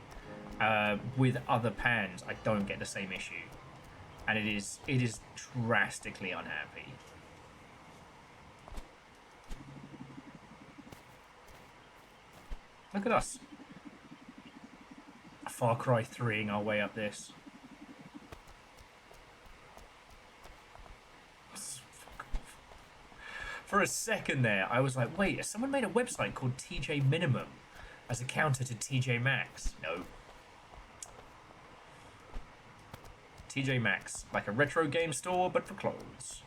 Speaker 1: with other pans, I don't get the same issue, and it is drastically unhappy. Look at us, Far Cry 3ing our way up this. For a second there, I was like, wait, has someone made a website called TJ Minimum as a counter to TJ Maxx? No. TJ Maxx, like a retro game store, but for clothes.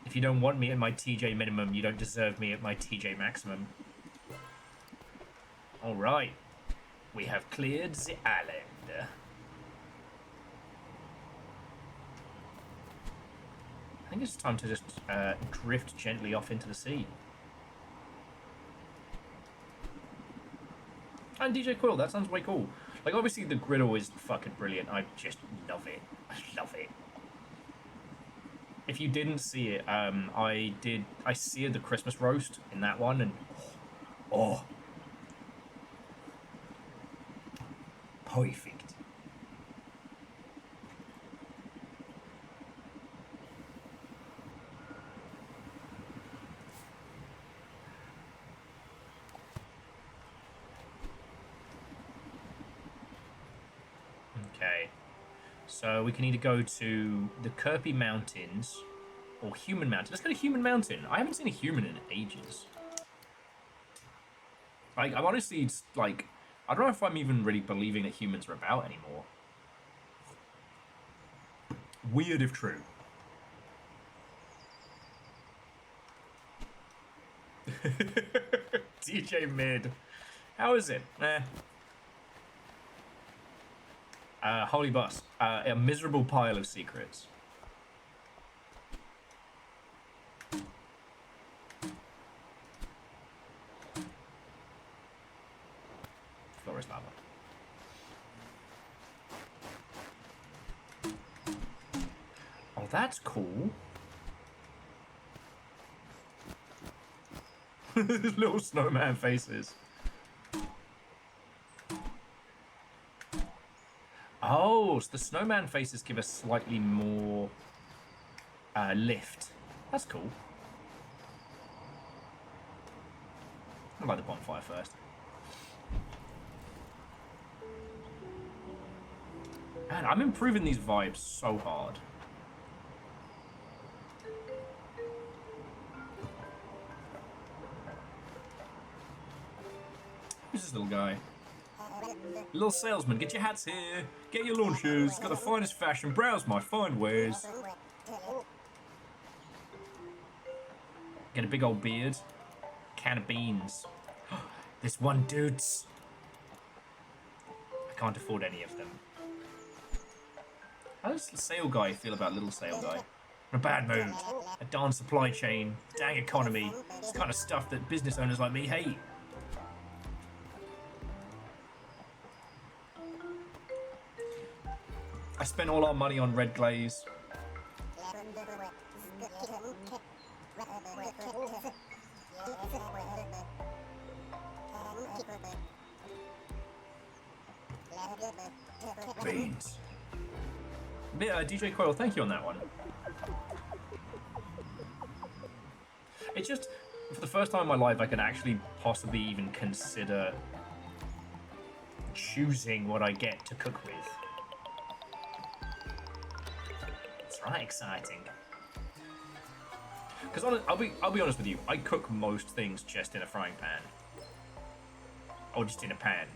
Speaker 1: If you don't want me at my TJ Minimum, you don't deserve me at my TJ Maximum. Alright, we have cleared the island. I think it's time to just drift gently off into the sea. And DJ Quill, that sounds way cool. Like, obviously the griddle is fucking brilliant. I just love it. I love it. If you didn't see it, I seared the Christmas roast in that one, and oh. Perfect. Okay. So we can either go to the Kirby Mountains or Human Mountain. Let's go to Human Mountain. I haven't seen a human in ages. Like, I'm honestly, like, I don't know if I'm even really believing that humans are about anymore. Weird if true. DJ Mid. How is it? Holy Bus. A miserable pile of secrets. Floor is lava. Oh, that's cool. Little snowman faces. Oh, so the snowman faces give us slightly more lift. That's cool. I like the bonfire first. Man, I'm improving these vibes so hard. Who's this little guy? Little salesman, get your hats here. Get your launches. Got the finest fashion. Browse my fine wares. Get a big old beard. Can of beans. This one, dudes. I can't afford any of them. How does the sale guy feel about little sale guy? In a bad mood. A darn supply chain. Dang economy. It's the kind of stuff that business owners like me hate. I spent all our money on red glaze. Beans. Yeah, DJ Coil, thank you on that one. It's just, for the first time in my life, I can actually possibly even consider choosing what I get to cook with. It's right exciting. Because I'll be honest with you, I cook most things just in a frying pan. Or just in a pan.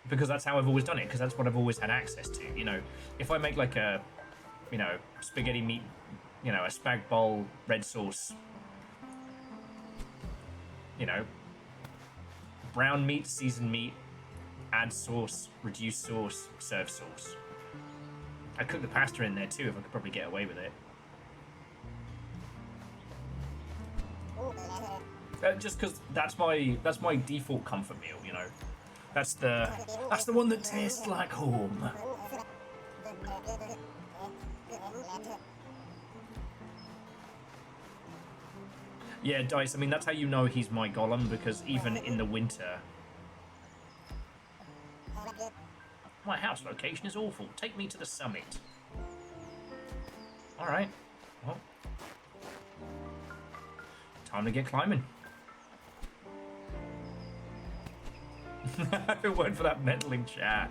Speaker 1: Because that's how I've always done it, because that's what I've always had access to. You know, if I make like a, you know, spaghetti meat, you know, a spag bowl, red sauce, you know, brown meat, seasoned meat, add sauce, reduce sauce, serve sauce. I'd cook the pasta in there too if I could probably get away with it. Just because that's my default comfort meal, you know. That's the one that tastes like home. Yeah, Dice, I mean, that's how you know he's my golem, because even in the winter... My house location is awful. Take me to the summit. Alright. Well. Time to get climbing. If it weren't for that meddling chat.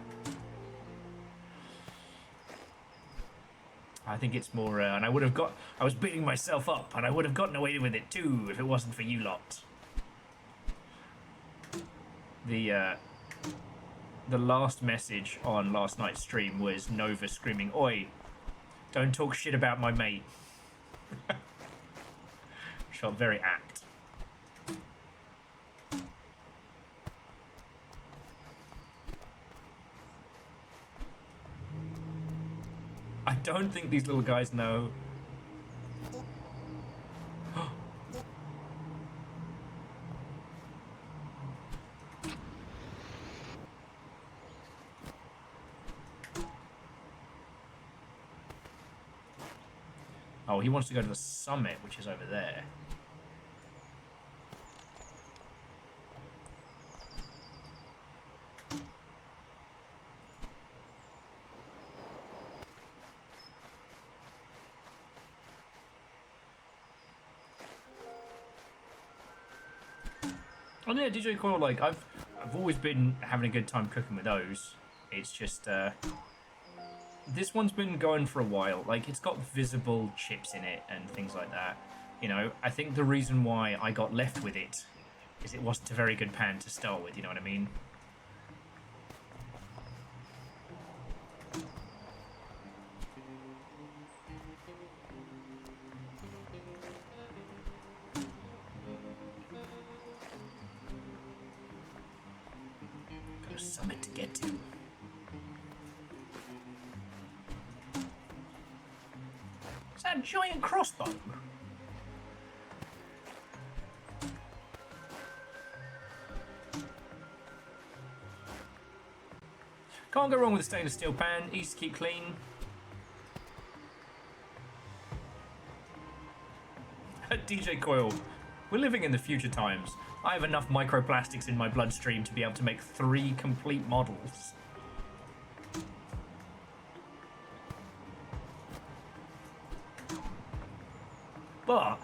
Speaker 1: I think it's more, and I was beating myself up, and I would have gotten away with it too if it wasn't for you lot. The last message on last night's stream was Nova screaming, "Oi, don't talk shit about my mate." Which felt very apt. I don't think these little guys know. Oh, he wants to go to the summit, which is over there. Oh yeah, DJ Coil, like I've always been having a good time cooking with those. It's just this one's been going for a while. Like, it's got visible chips in it and things like that. You know, I think the reason why I got left with it is it wasn't a very good pan to start with, you know what I mean? something to get to. Is that a giant crossbow? Can't go wrong with a stainless steel pan, easy to keep clean. DJ Coil, we're living in the future times. I have enough microplastics in my bloodstream to be able to make 3 complete models. But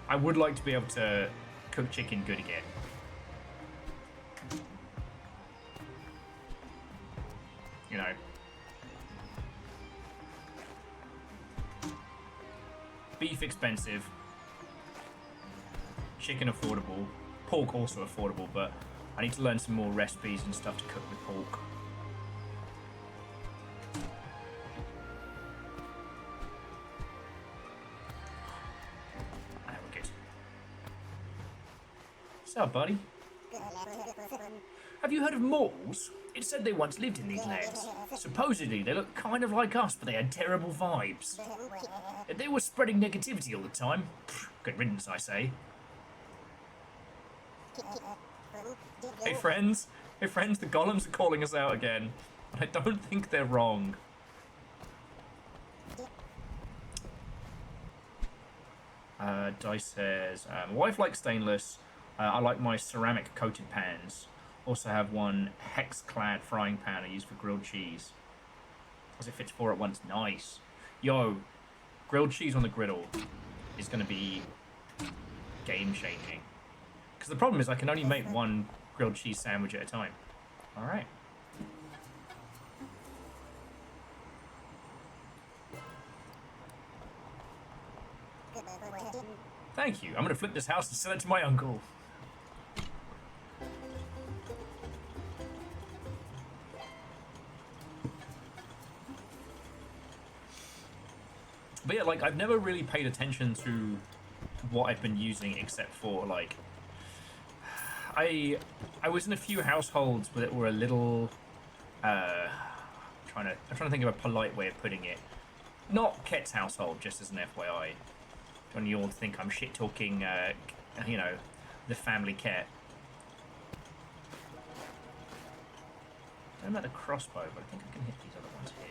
Speaker 1: I would like to be able to cook chicken good again. You know. Beef expensive. Chicken affordable. Pork also affordable, but I need to learn some more recipes and stuff to cook with pork. What's up, buddy? Have you heard of moles? It's said they once lived in these lands. Supposedly, they looked kind of like us, but they had terrible vibes. They were spreading negativity all the time. Good riddance, I say. Hey, friends. Hey, friends, the golems are calling us out again. I don't think they're wrong. Dice says, wife likes stainless. I like my ceramic coated pans. Also have one hex-clad frying pan I use for grilled cheese. As it fits 4 at once. Nice. Yo, grilled cheese on the griddle is going to be game-changing. Because the problem is I can only make one grilled cheese sandwich at a time. Alright. Thank you. I'm going to flip this house and sell it to my uncle. But yeah, like, I've never really paid attention to what I've been using except for, like... I was in a few households that were a little... I'm trying to think of a polite way of putting it. Not Ket's household, just as an FYI. When you all think I'm shit-talking, you know, the family Ket. I don't know about the crossbow, but I think I can hit these other ones here.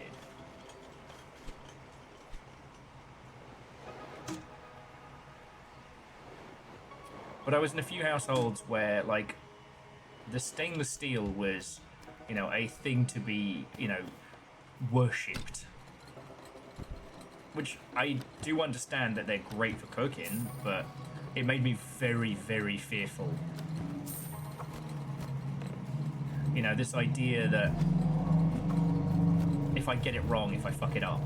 Speaker 1: But I was in a few households where, like, the stainless steel was, you know, a thing to be, you know, worshipped. Which I do understand that they're great for cooking, but it made me very, very fearful. You know, this idea that if I get it wrong, if I fuck it up,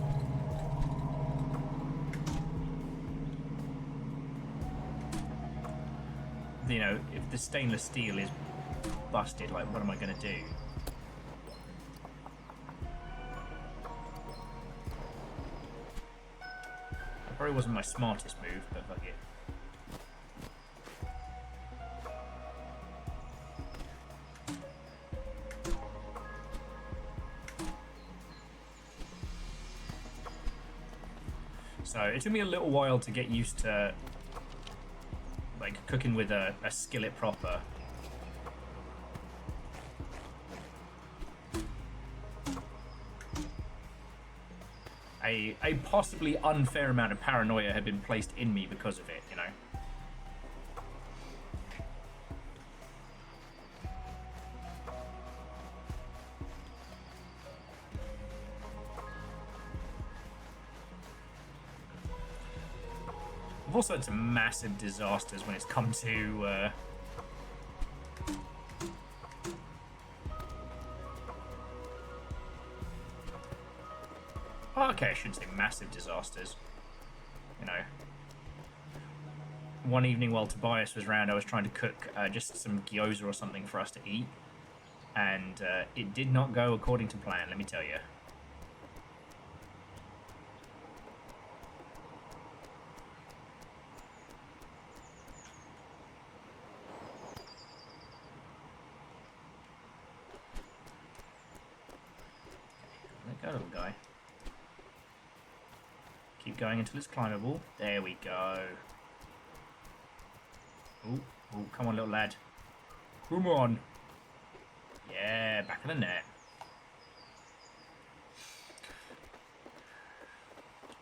Speaker 1: you know, if the stainless steel is busted, like, what am I going to do? That probably wasn't my smartest move, but fuck it. So it took me a little while to get used to, like, cooking with a skillet proper. A possibly unfair amount of paranoia had been placed in me because of it, you know. I've also had some massive disasters when it's come to okay, I shouldn't say massive disasters. You know, one evening while Tobias was around, I was trying to cook just some gyoza or something for us to eat, and it did not go according to plan, let me tell you. Go, little guy. Keep going until it's climbable. There we go. Oh, come on, little lad. Come on. Yeah, back of the net.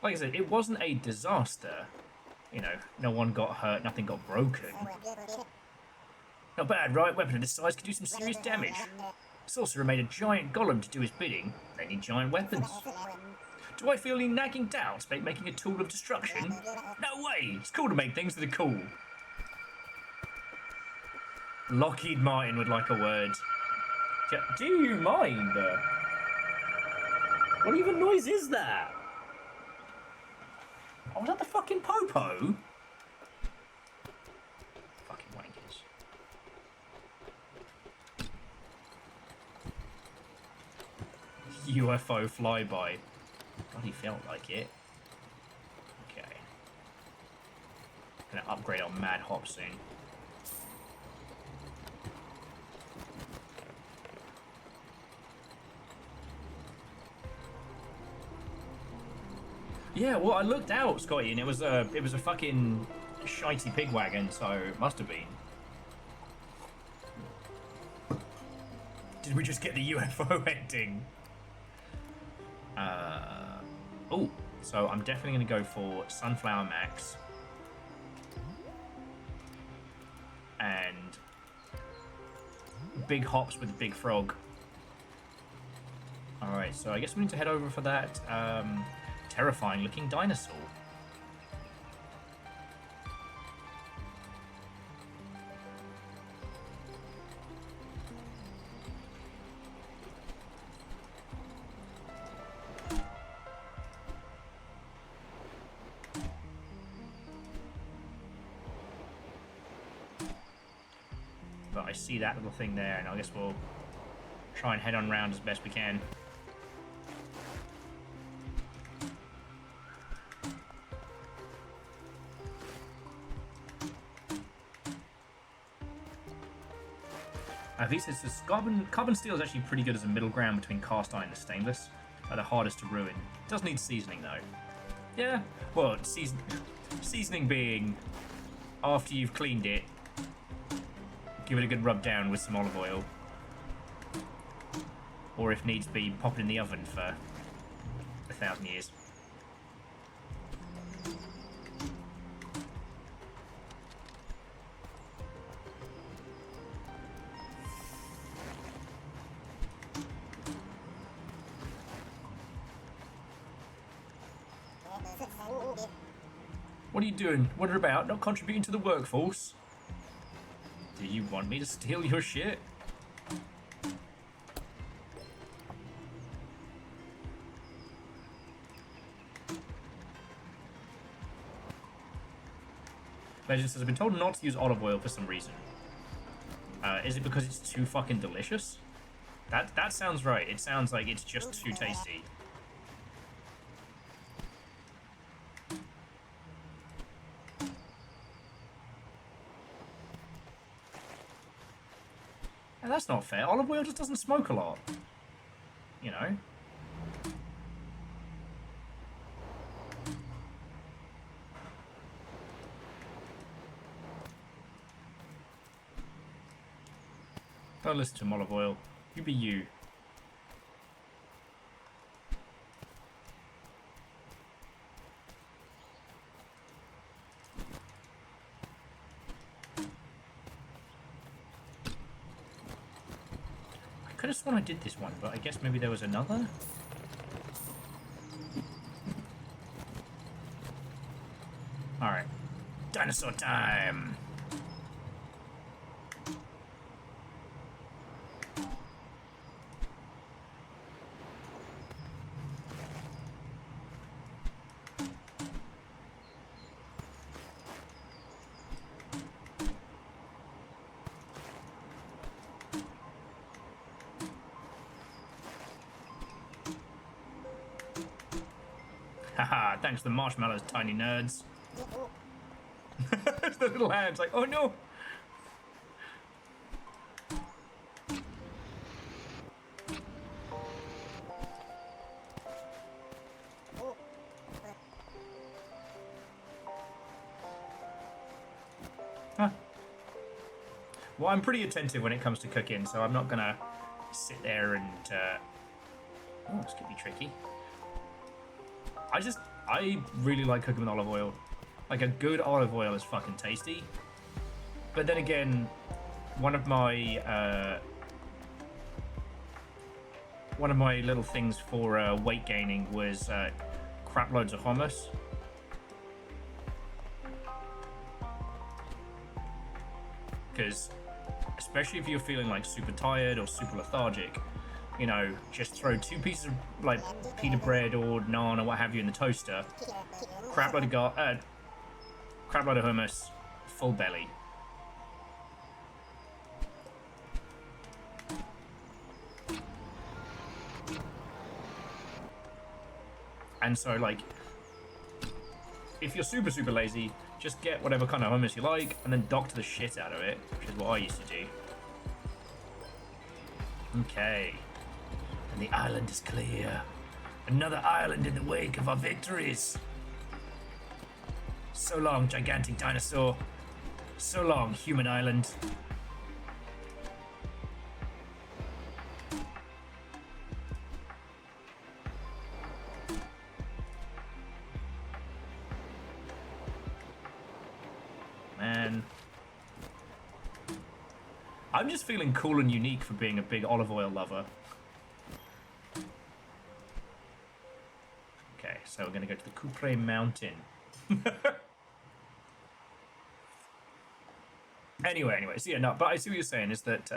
Speaker 1: Like I said, it wasn't a disaster. You know, no one got hurt, nothing got broken. Not bad, right? Weapon of this size can do some serious damage. Sorcerer made a giant golem to do his bidding. They need giant weapons. Do I feel any nagging doubts about making a tool of destruction? No way! It's cool to make things that are cool. Lockheed Martin would like a word. Do you mind? What even noise is that? Oh, was that the fucking popo? Fucking wankers. UFO flyby. Bloody felt like it. Okay. Gonna upgrade on Mad Hop soon. Yeah, well, I looked out, Scotty, and it was a fucking shitey pig wagon, so it must have been. Did we just get the UFO ending? Oh, so I'm definitely going to go for Sunflower Max. And big hops with a big frog. Alright, so I guess we need to head over for that terrifying looking dinosaur. But I see that little thing there, and I guess we'll try and head on round as best we can. This is carbon steel is actually pretty good as a middle ground between cast iron and stainless. They're the hardest to ruin. It does need seasoning though. Yeah, well, seasoning being after you've cleaned it, give it a good rub down with some olive oil, or if needs be, pop it in the oven for 1,000 years. What are you doing? What about? Not contributing to the workforce? Do you want me to steal your shit? Legend says, I've been told not to use olive oil for some reason. Is it because it's too fucking delicious? That sounds right. It sounds like it's just too tasty. And that's not fair. Olive oil just doesn't smoke a lot. You know? Don't listen to him, olive oil. You be you. I could have sworn I did this one, but I guess maybe there was another? Alright. Dinosaur time! Haha, thanks to the marshmallows, tiny nerds. It's the little hands like, oh no! Well, I'm pretty attentive when it comes to cooking, so I'm not gonna sit there and. Oh, this could be tricky. I really like cooking with olive oil. Like, a good olive oil is fucking tasty. But then again, one of my little things for weight gaining was crap loads of hummus. Because especially if you're feeling like super tired or super lethargic, you know, just throw 2 pieces of like pita bread or naan or what have you in the toaster, crap load of hummus, full belly. And so, like, if you're super, super lazy, just get whatever kind of hummus you like and then doctor the shit out of it, which is what I used to do. Okay. And the island is clear. Another island in the wake of our victories. So long, gigantic dinosaur. So long, human island. Man. I'm just feeling cool and unique for being a big olive oil lover. Okay, so we're going to go to the Coupre Mountain. Anyway, so yeah, no, but I see what you're saying is that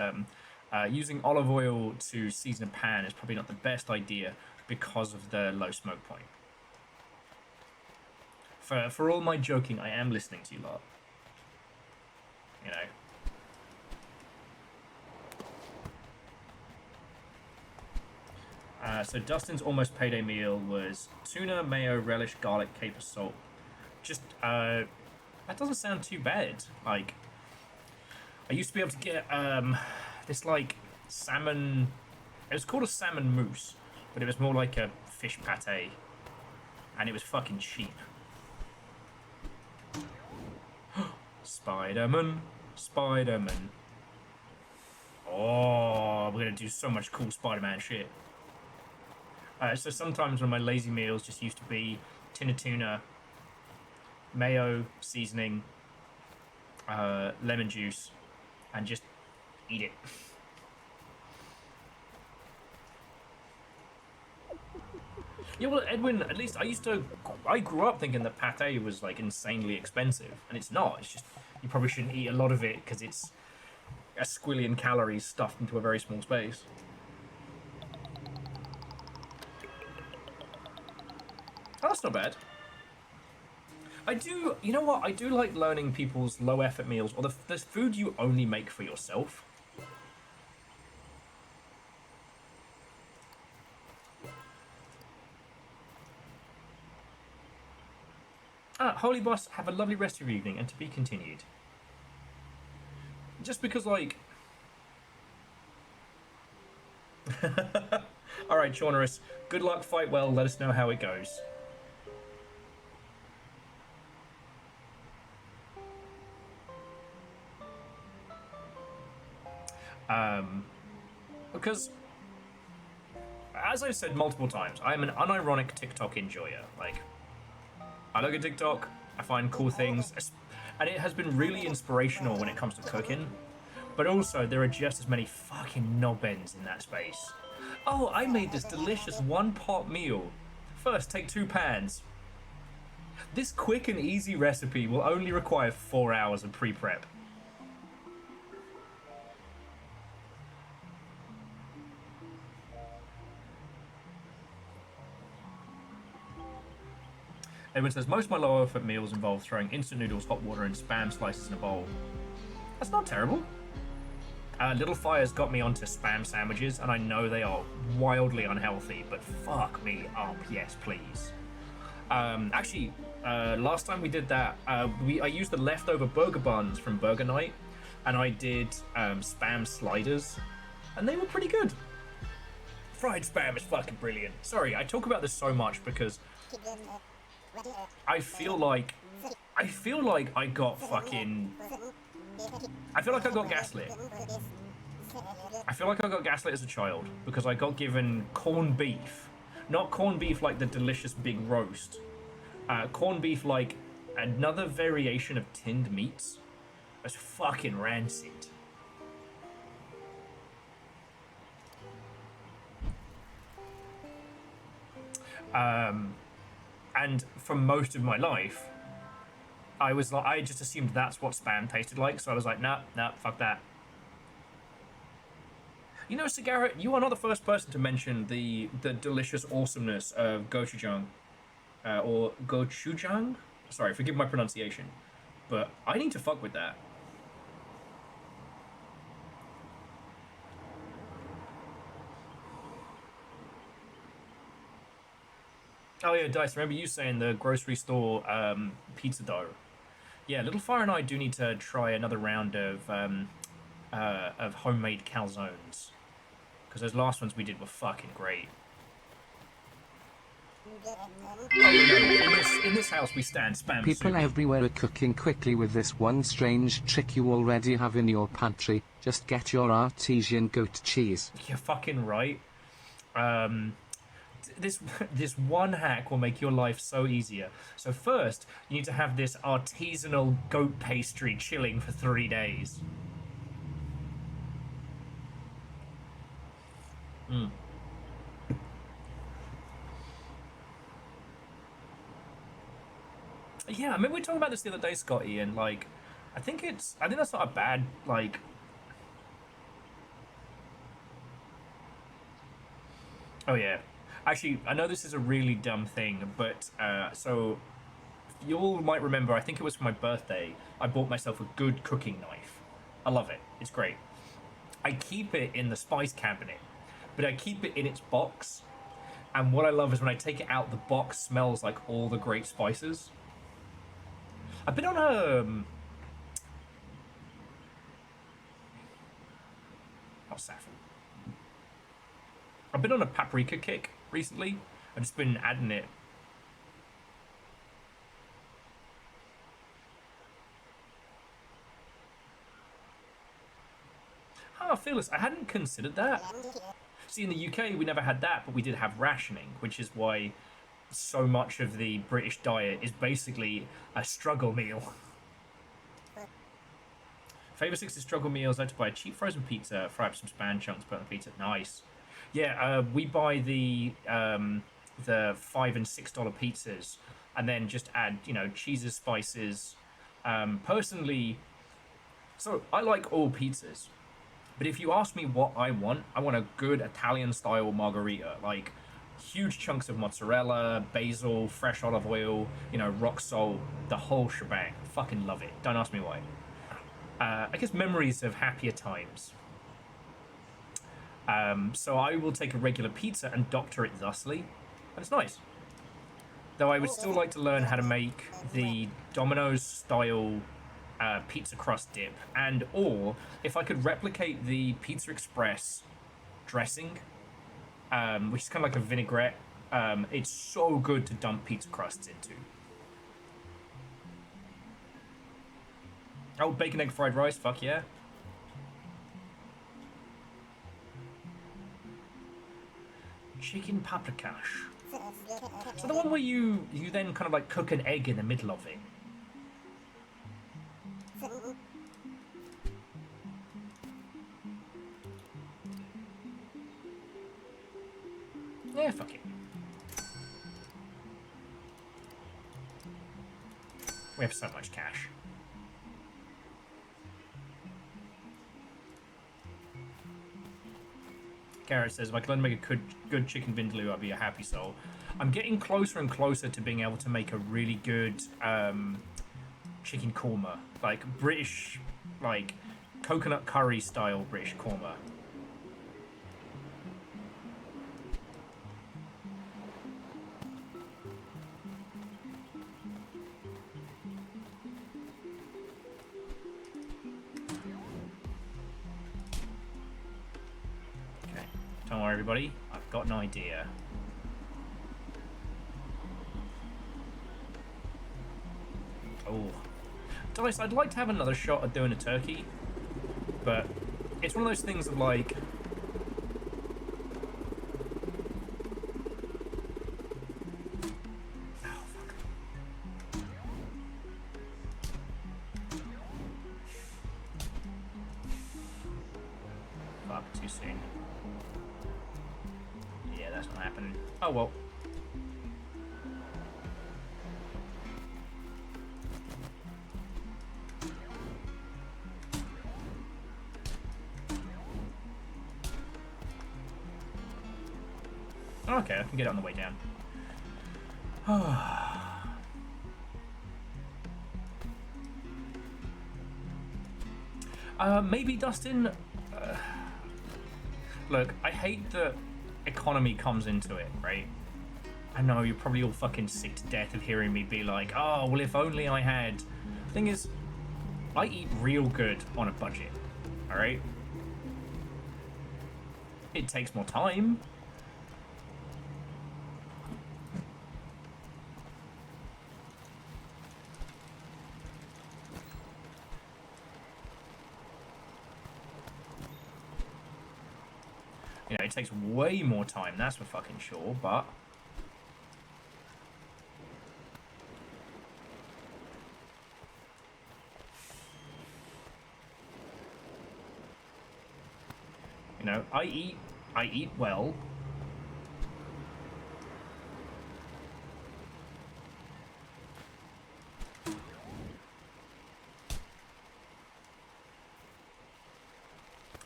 Speaker 1: using olive oil to season a pan is probably not the best idea because of the low smoke point. For all my joking, I am listening to you lot. You know. So Dustin's almost payday meal was tuna, mayo, relish, garlic, caper, salt. Just, that doesn't sound too bad. Like, I used to be able to get this, like, salmon... It was called a salmon mousse, but it was more like a fish pate. And it was fucking cheap. Spider-Man. Spider-Man. Oh, we're gonna do so much cool Spider-Man shit. So sometimes when my lazy meals just used to be tin of tuna, mayo, seasoning, lemon juice, and just eat it. Yeah, well, Edwin, at least I grew up thinking that pate was like insanely expensive, and it's not. It's just, you probably shouldn't eat a lot of it because it's a squillion calories stuffed into a very small space. Oh, that's not bad. You know what? I do like learning people's low effort meals or the food you only make for yourself. Holy Boss, have a lovely rest of your evening and to be continued. Just because, like... Alright, Chaunerus, good luck, fight well, let us know how it goes. Because, as I've said multiple times, I'm an unironic TikTok enjoyer. Like, I look at TikTok, I find cool things, and it has been really inspirational when it comes to cooking. But also, there are just as many fucking knobends in that space. Oh, I made this delicious one-pot meal. First, take 2 pans. This quick and easy recipe will only require 4 hours of pre-prep. Everyone says, most of my low effort meals involve throwing instant noodles, hot water, and spam slices in a bowl. That's not terrible. Little Fire's got me onto spam sandwiches, and I know they are wildly unhealthy, but fuck me up, yes please. Actually, last time we did that, I used the leftover burger buns from Burger Night, and I did spam sliders, and they were pretty good. Fried spam is fucking brilliant. Sorry, I talk about this so much because I feel like I got fucking I feel like I got gaslit. I feel like I got gaslit as a child because I got given corned beef. Not corned beef like the delicious big roast. Corned beef like another variation of tinned meats. It's fucking rancid. And for most of my life, I just assumed that's what Spam tasted like, so I was like, nah, fuck that. You know, Cigarette, you are not the first person to mention the delicious awesomeness of gochujang, or gochujang? Sorry, forgive my pronunciation, but I need to fuck with that. Oh yeah, Dice, remember you saying the grocery store pizza dough? Yeah, Little Fire and I do need to try another round of homemade calzones. Because those last ones we did were fucking great. Oh, no, in this house we stand spam
Speaker 2: People
Speaker 1: soup.
Speaker 2: everywhere are cooking quickly with this one strange trick you already have in your pantry. Just get your artesian goat cheese.
Speaker 1: You're fucking right. This one hack will make your life so easier. So first, you need to have this artisanal goat pastry chilling for 3 days. Yeah, I mean, we were talking about this the other day, Scotty, and like, I think that's not a bad, like. Oh yeah, actually, I know this is a really dumb thing, but so you all might remember. I think it was for my birthday. I bought myself a good cooking knife. I love it. It's great. I keep it in the spice cabinet, but I keep it in its box. And what I love is when I take it out, the box smells like all the great spices. I've been on a not saffron. I've been on a paprika kick recently. I've just been adding it. Oh, Phyllis, I hadn't considered that. See, in the UK, we never had that, but we did have rationing, which is why so much of the British diet is basically a struggle meal. Favourite 6 struggle meals. I like to buy a cheap frozen pizza, fry up some span chunks, put on the pizza. Nice. Yeah, we buy the $5 and $6 pizzas, and then just add, cheeses, spices. Personally, so I like all pizzas, but if you ask me what I want a good Italian-style margherita, like huge chunks of mozzarella, basil, fresh olive oil, rock salt, the whole shebang. Fucking love it. Don't ask me why. I guess memories of happier times. So I will take a regular pizza and doctor it thusly, and it's nice. Though I would still like to learn how to make the Domino's style pizza crust dip, or if I could replicate the Pizza Express dressing, which is kind of like a vinaigrette. It's so good to dump pizza crusts into. Oh, bacon, egg, fried rice, fuck yeah. Chicken paprikash. So the one where you then kind of like cook an egg in the middle of it. Yeah, fuck it. We have so much cash. Garrett says, if I could learn to make a good chicken vindaloo, I'd be a happy soul. I'm getting closer and closer to being able to make a really good chicken korma. Like British, like coconut curry style British korma. Don't worry, everybody. I've got an idea. Oh, Dice, I'd like to have another shot at doing a turkey, but it's one of those things of like... Oh, fuck. Fuck, too soon. Yeah, that's not happening. Oh well. Okay, I can get it on the way down. Maybe Dustin. Look, I hate that economy comes into it, right? I know you're probably all fucking sick to death of hearing me be like, oh, well, if only I had. Thing is, I eat real good on a budget, alright? It takes more time. You know, it takes way more time, that's for fucking sure, but... You know, I eat well.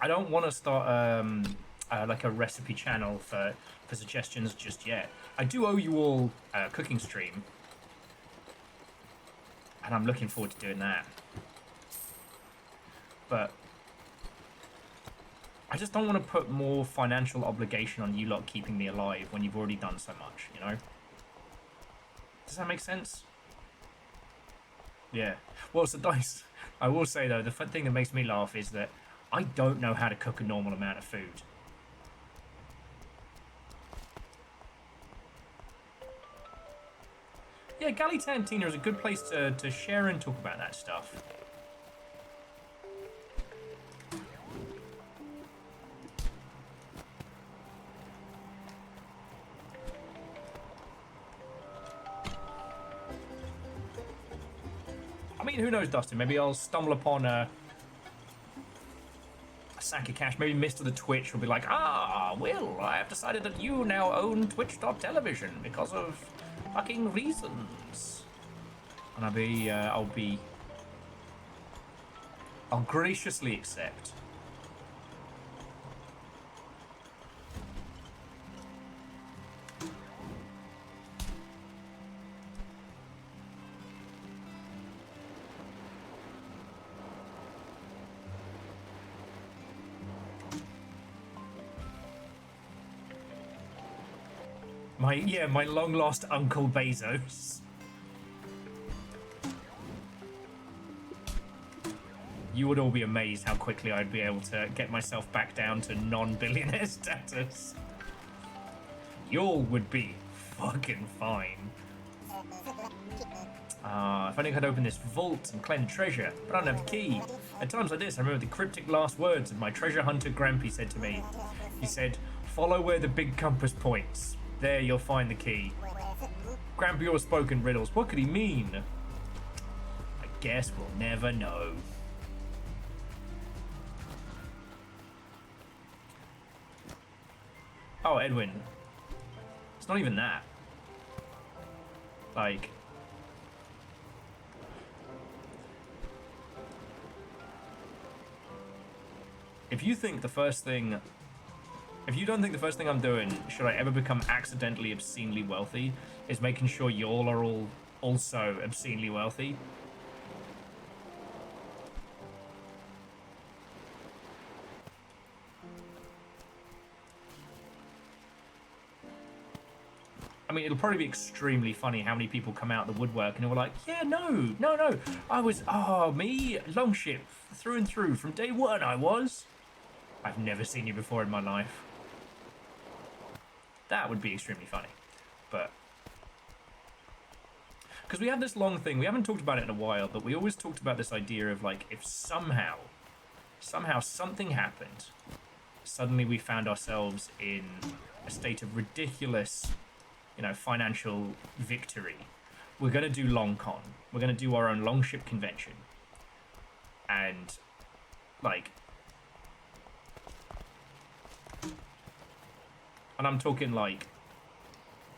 Speaker 1: I don't want to start like a recipe channel for suggestions just yet. I do owe you all a cooking stream, and I'm looking forward to doing that. But I just don't want to put more financial obligation on you lot keeping me alive when you've already done so much, you know? Does that make sense? Yeah. Well, so Dice, I will say though, the thing that makes me laugh is that I don't know how to cook a normal amount of food. Yeah, Galley Tantina is a good place to share and talk about that stuff. I mean, who knows, Dustin? Maybe I'll stumble upon a sack of cash. Maybe Mr. the Twitch will be like, ah, Will, I have decided that you now own Twitch.television because of fucking reasons. And I'll graciously accept. My long lost Uncle Bezos. You would all be amazed how quickly I'd be able to get myself back down to non-billionaire status. Y'all would be fucking fine. If only I could open this vault and claim treasure, but I don't have the key. At times like this, I remember the cryptic last words of my treasure hunter Grampy said to me. He said, follow where the big compass points. There you'll find the key. Grampy always spoke in riddles. What could he mean? I guess we'll never know. Oh, Edwin. It's not even that. Like... If you don't think the first thing I'm doing, should I ever become accidentally obscenely wealthy, is making sure y'all are all also obscenely wealthy. I mean, it'll probably be extremely funny how many people come out of the woodwork and are like, yeah, no, I was, me, Longship, through and through, from day one I was. I've never seen you before in my life. That would be extremely funny. But Because we have this long thing, we haven't talked about it in a while, but we always talked about this idea of like, if somehow something happened, suddenly we found ourselves in a state of ridiculous, you know, financial victory. We're going to do long con. We're going to do our own longship convention. And, like... And I'm talking, like,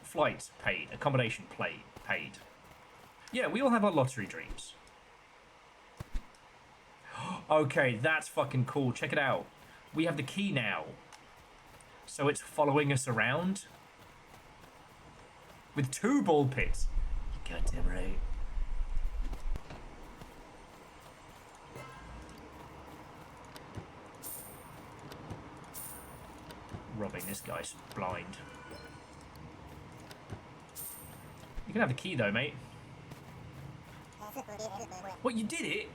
Speaker 1: flights paid, accommodation paid. Yeah, we all have our lottery dreams. Okay, that's fucking cool. Check it out. We have the key now. So it's following us around. With 2 ball pits. Goddamn right. Robbing this guy's blind. You can have the key though, mate. What, you did it?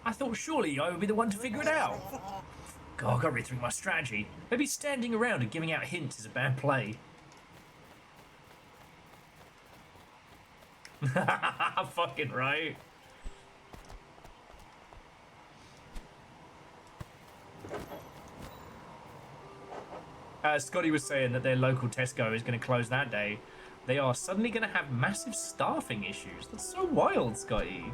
Speaker 1: I thought surely I would be the one to figure it out. God, I gotta rethink my strategy. Maybe standing around and giving out hints is a bad play. Fucking right. Scotty was saying that their local Tesco is going to close that day. They are suddenly going to have massive staffing issues. That's so wild, Scotty.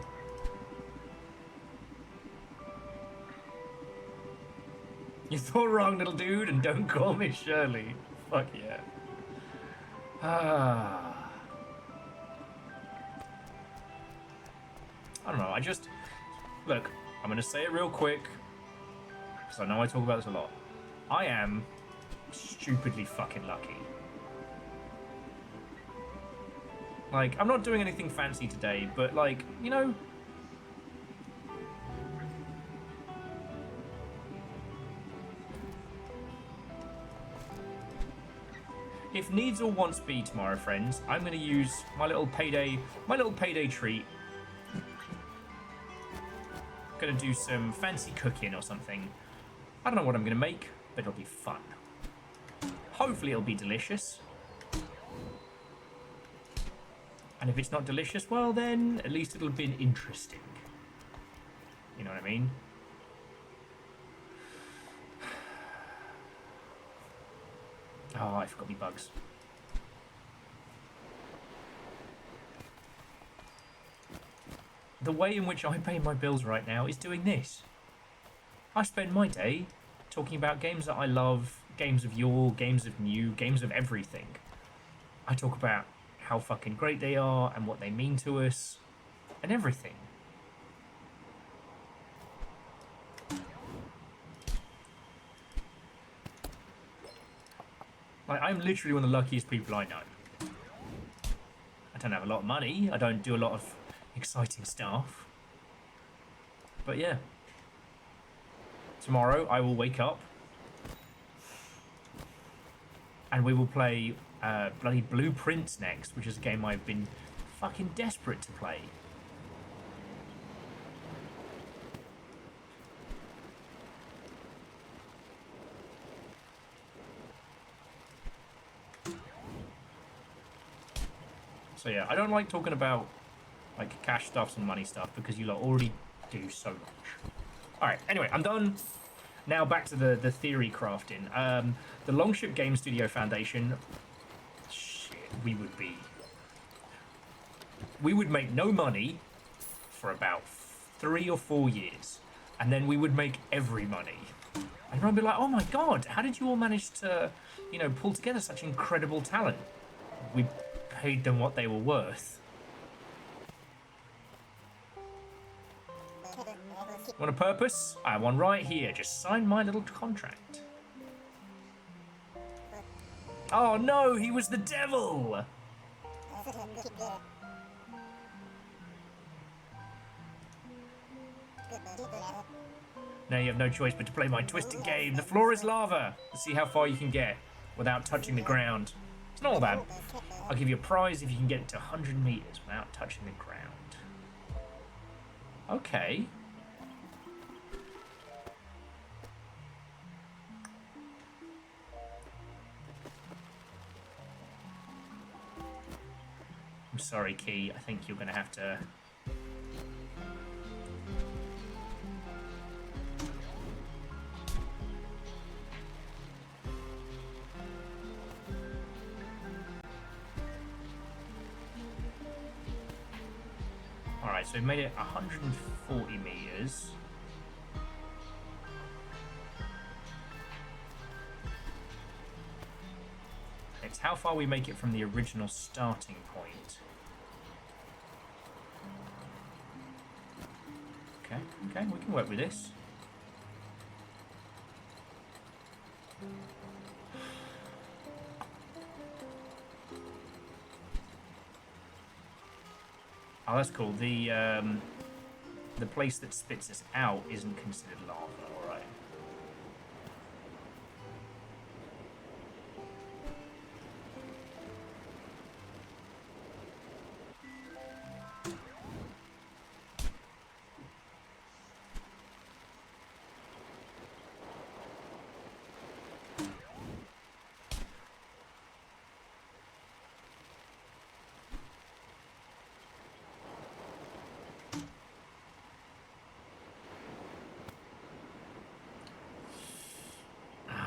Speaker 1: You thought wrong, little dude, and don't call me Shirley. Fuck yeah. I don't know, I just... Look, I'm going to say it real quick, because I know I talk about this a lot. I am stupidly fucking lucky. Like, I'm not doing anything fancy today, but, like, you know... If needs or wants be tomorrow, friends, I'm going to use my little payday treat. Going to do some fancy cooking or something. I don't know what I'm going to make, but it'll be fun. Hopefully it'll be delicious. And if it's not delicious, well then, at least it'll have been interesting. You know what I mean? Oh, I forgot me bugs. The way in which I pay my bills right now is doing this. I spend my day talking about games that I love, games of yore, games of new, games of everything. I talk about how fucking great they are and what they mean to us and everything. Like, I'm literally one of the luckiest people I know. I don't have a lot of money. I don't do a lot of exciting stuff. But yeah. Tomorrow I will wake up and we will play bloody Blueprints next, which is a game I've been fucking desperate to play. So yeah, I don't like talking about like cash stuffs and money stuff because you lot already do so much. Alright, anyway, I'm done. Now back to the theory crafting. The Longship Game Studio Foundation, shit, we would make no money for about 3 or 4 years, and then we would make every money. And I'd be like, oh my god, how did you all manage to, you know, pull together such incredible talent? We paid them what they were worth. Want a purpose? I have one right here. Just sign my little contract. Oh no, he was the devil! Now you have no choice but to play my twisted game. The floor is lava. Let's see how far you can get without touching the ground. It's not all bad. I'll give you a prize if you can get to 100 meters without touching the ground. Okay. I'm sorry, Key. I think you're going to have to... Alright, so we made it 140 meters. It's how far we make it from the original starting point. Okay, we can work with this. Oh, that's cool. The place that spits us out isn't considered lava, alright.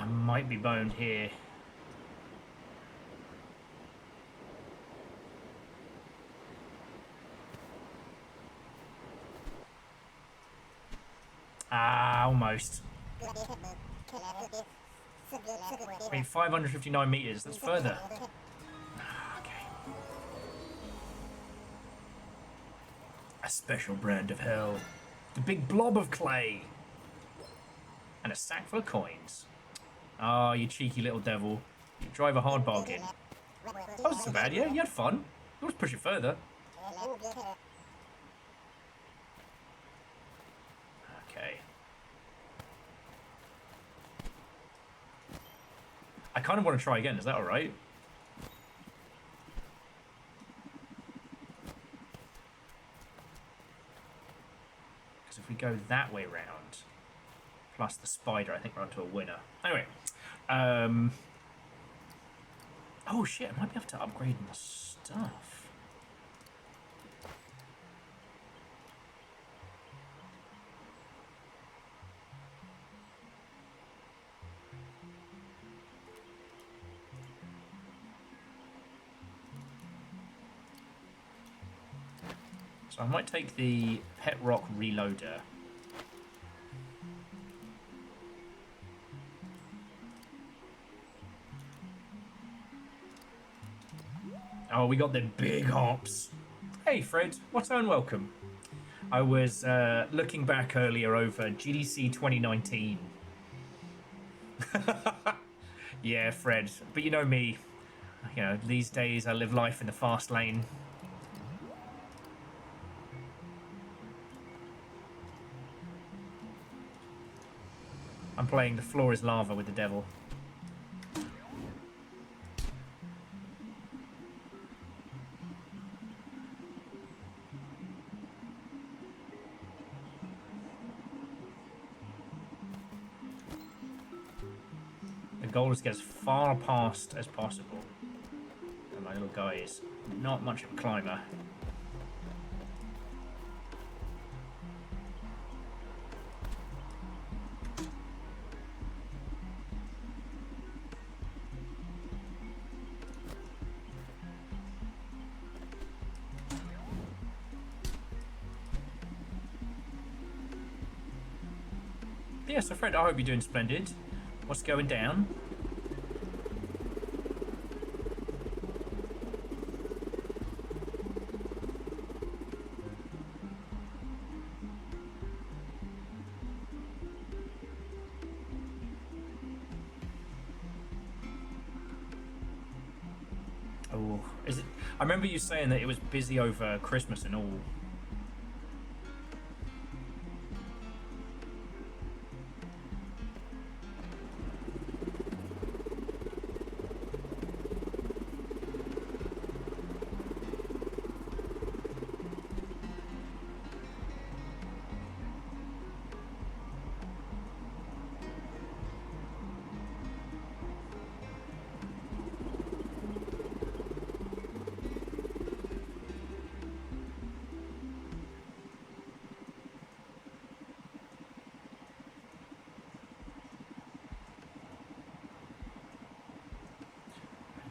Speaker 1: Might be boned here. Ah, almost. Wait, 559 meters. That's further. Okay. A special brand of hell. The big blob of clay. And a sack full of coins. Oh, you cheeky little devil. You drive a hard bargain. That wasn't so bad, yeah? You had fun. Let's push it further. Okay. I kind of want to try again. Is that alright? Because if we go that way round, plus the spider, I think we're onto a winner. Anyway. Oh shit, I might be able to upgrade my stuff. So I might take the Pet Rock Reloader. Oh, we got the big hops. Hey, Fred. What's on? Welcome. I was looking back earlier over GDC 2019. Yeah, Fred. But you know me. You know, these days I live life in the fast lane. I'm playing The Floor is Lava with the devil. The goal is to get as far past as possible. And my little guy is not much of a climber. Yeah, so Fred, I hope you're doing splendid. What's going down? Oh, is it? I remember you saying that it was busy over Christmas and all.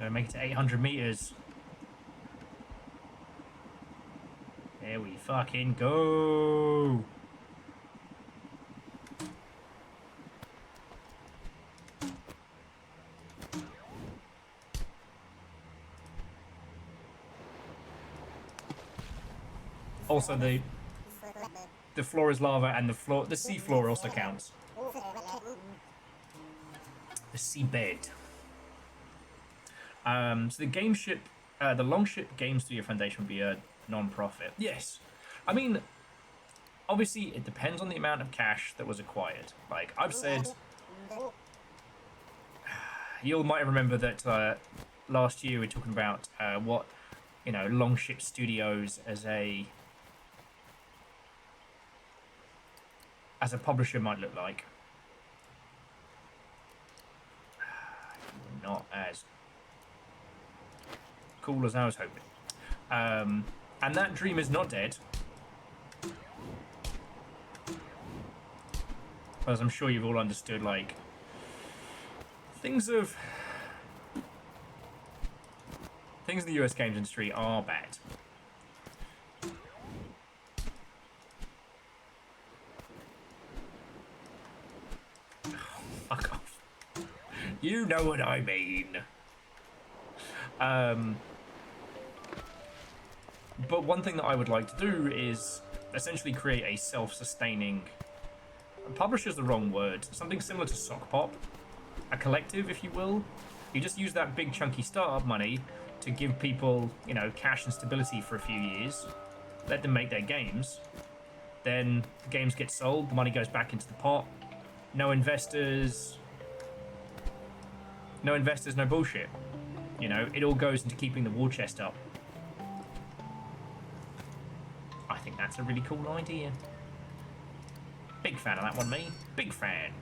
Speaker 1: Gonna make it to 800 meters. There we fucking go. Also, the floor is lava, and the sea floor also counts. The seabed. So the Longship Game Studio Foundation would be a non-profit. Yes, I mean, obviously it depends on the amount of cash that was acquired. Like I've said, you might remember that last year we were talking about what Longship Studios as a publisher might look like. Not as cool as I was hoping. And that dream is not dead. As I'm sure you've all understood, like, things in the US games industry are bad. Fuck off. You know what I mean. But one thing that I would like to do is essentially create a self-sustaining... Publisher's the wrong word. Something similar to Sock Pop. A collective, if you will. You just use that big chunky startup money to give people, cash and stability for a few years. Let them make their games. Then the games get sold, the money goes back into the pot. No investors, no bullshit. It all goes into keeping the war chest up. I think that's a really cool idea. Big fan of that one, me. Big fan.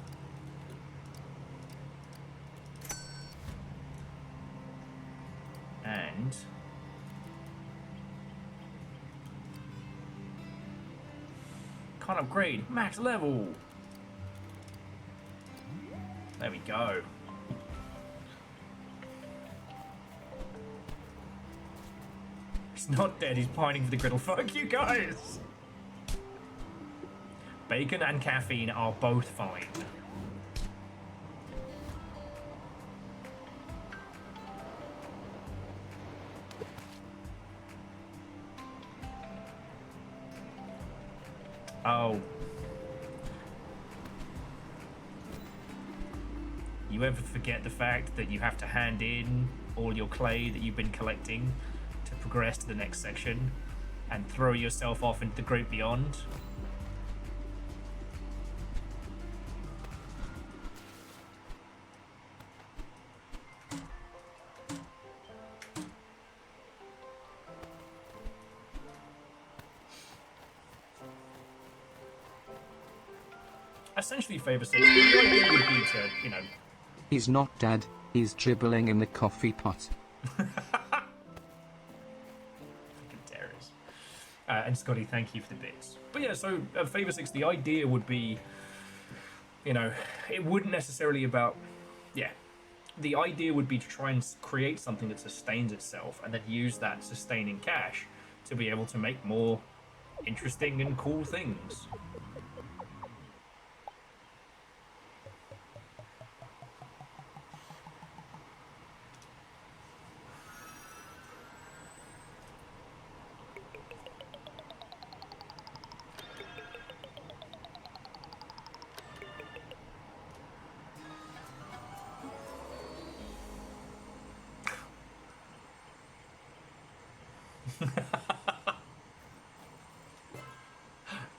Speaker 1: And... can't upgrade. Max level. There we go. He's not dead, he's pining for the griddle. Fuck you guys! Bacon and caffeine are both fine. Oh. You ever forget the fact that you have to hand in all your clay that you've been collecting to progress to the next section and throw yourself off into the great beyond? Essentially, Favor 6, the idea would be to,
Speaker 2: He's not dead, he's dribbling in the coffee pot.
Speaker 1: Fucking terrorist. And Scotty, thank you for the bits. But yeah, so Favor 6, the idea would be, it wouldn't necessarily about, the idea would be to try and create something that sustains itself and then use that sustaining cash to be able to make more interesting and cool things.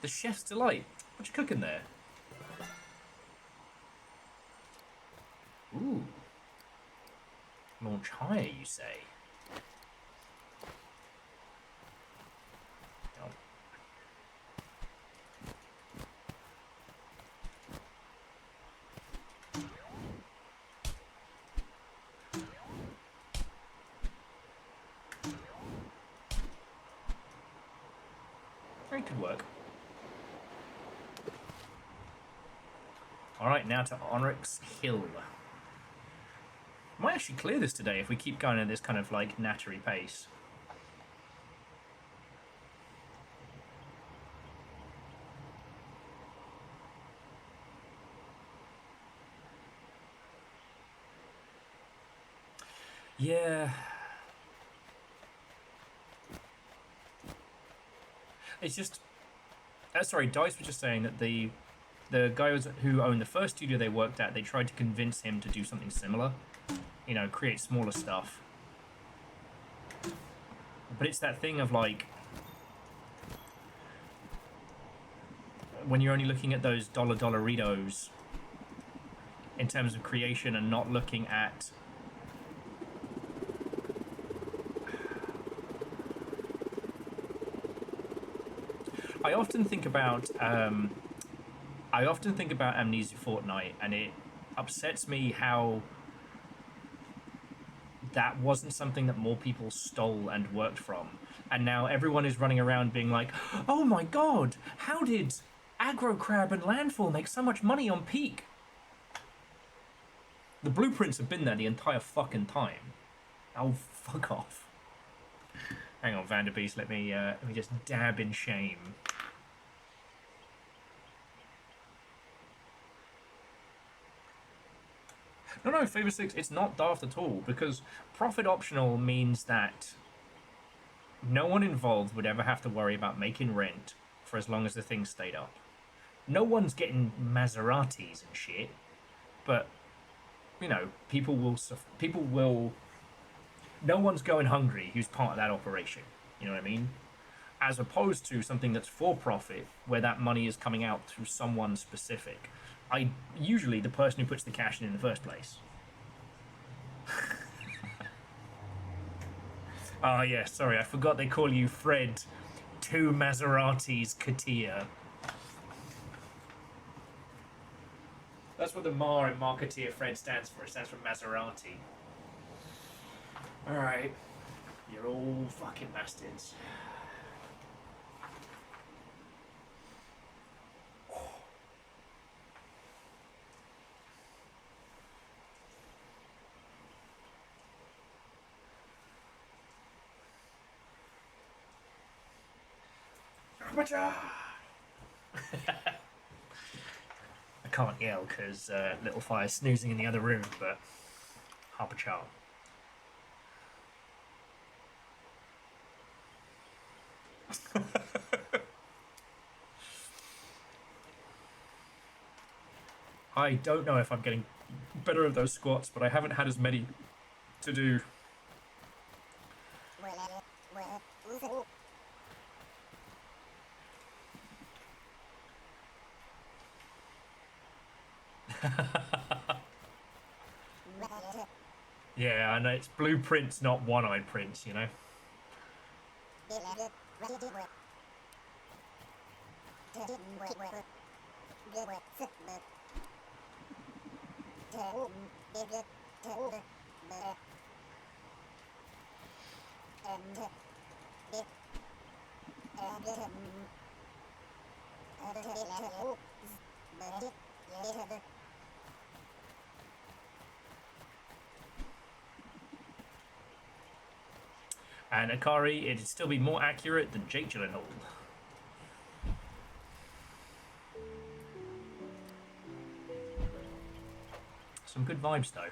Speaker 1: The chef's delight. What you cooking there? Ooh. Launch higher, you say? Oh. It could work. Alright, now to Onyx Hill. Might actually clear this today if we keep going at this kind of like nattery pace. Yeah. It's just... sorry, Dice was just saying that the guys who owned the first studio they worked at, they tried to convince him to do something similar. You know, create smaller stuff. But it's that thing of like... when you're only looking at those dollaritos in terms of creation and not looking at... I often think about Amnesia Fortnite, and it upsets me how that wasn't something that more people stole and worked from. And now everyone is running around being like, oh my god, how did Aggro Crab and Landfall make so much money on Peak? The blueprints have been there the entire fucking time. Oh, fuck off. Hang on, Vanderbeest, let me just dab in shame. No, Favor 6, it's not daft at all, because profit optional means that no one involved would ever have to worry about making rent for as long as the thing stayed up. No one's getting Maseratis and shit, but, you know, people will... No one's going hungry who's part of that operation, you know what I mean? As opposed to something that's for profit, where that money is coming out through someone specific. Usually the person who puts the cash in the first place. Oh yeah, sorry, I forgot they call you Fred Two Maseratis Katia. That's what the Ma in Marketeer Fred stands for. It stands for Maserati. Alright. You're all fucking bastards. I can't yell because Little Fire's snoozing in the other room, but Harper-Char. I don't know if I'm getting better at those squats, but I haven't had as many to do. Yeah, I know, it's blueprints, not one-eyed prints, you know? And Akari, it'd still be more accurate than Jake Gyllenhaal. Some good vibes, though.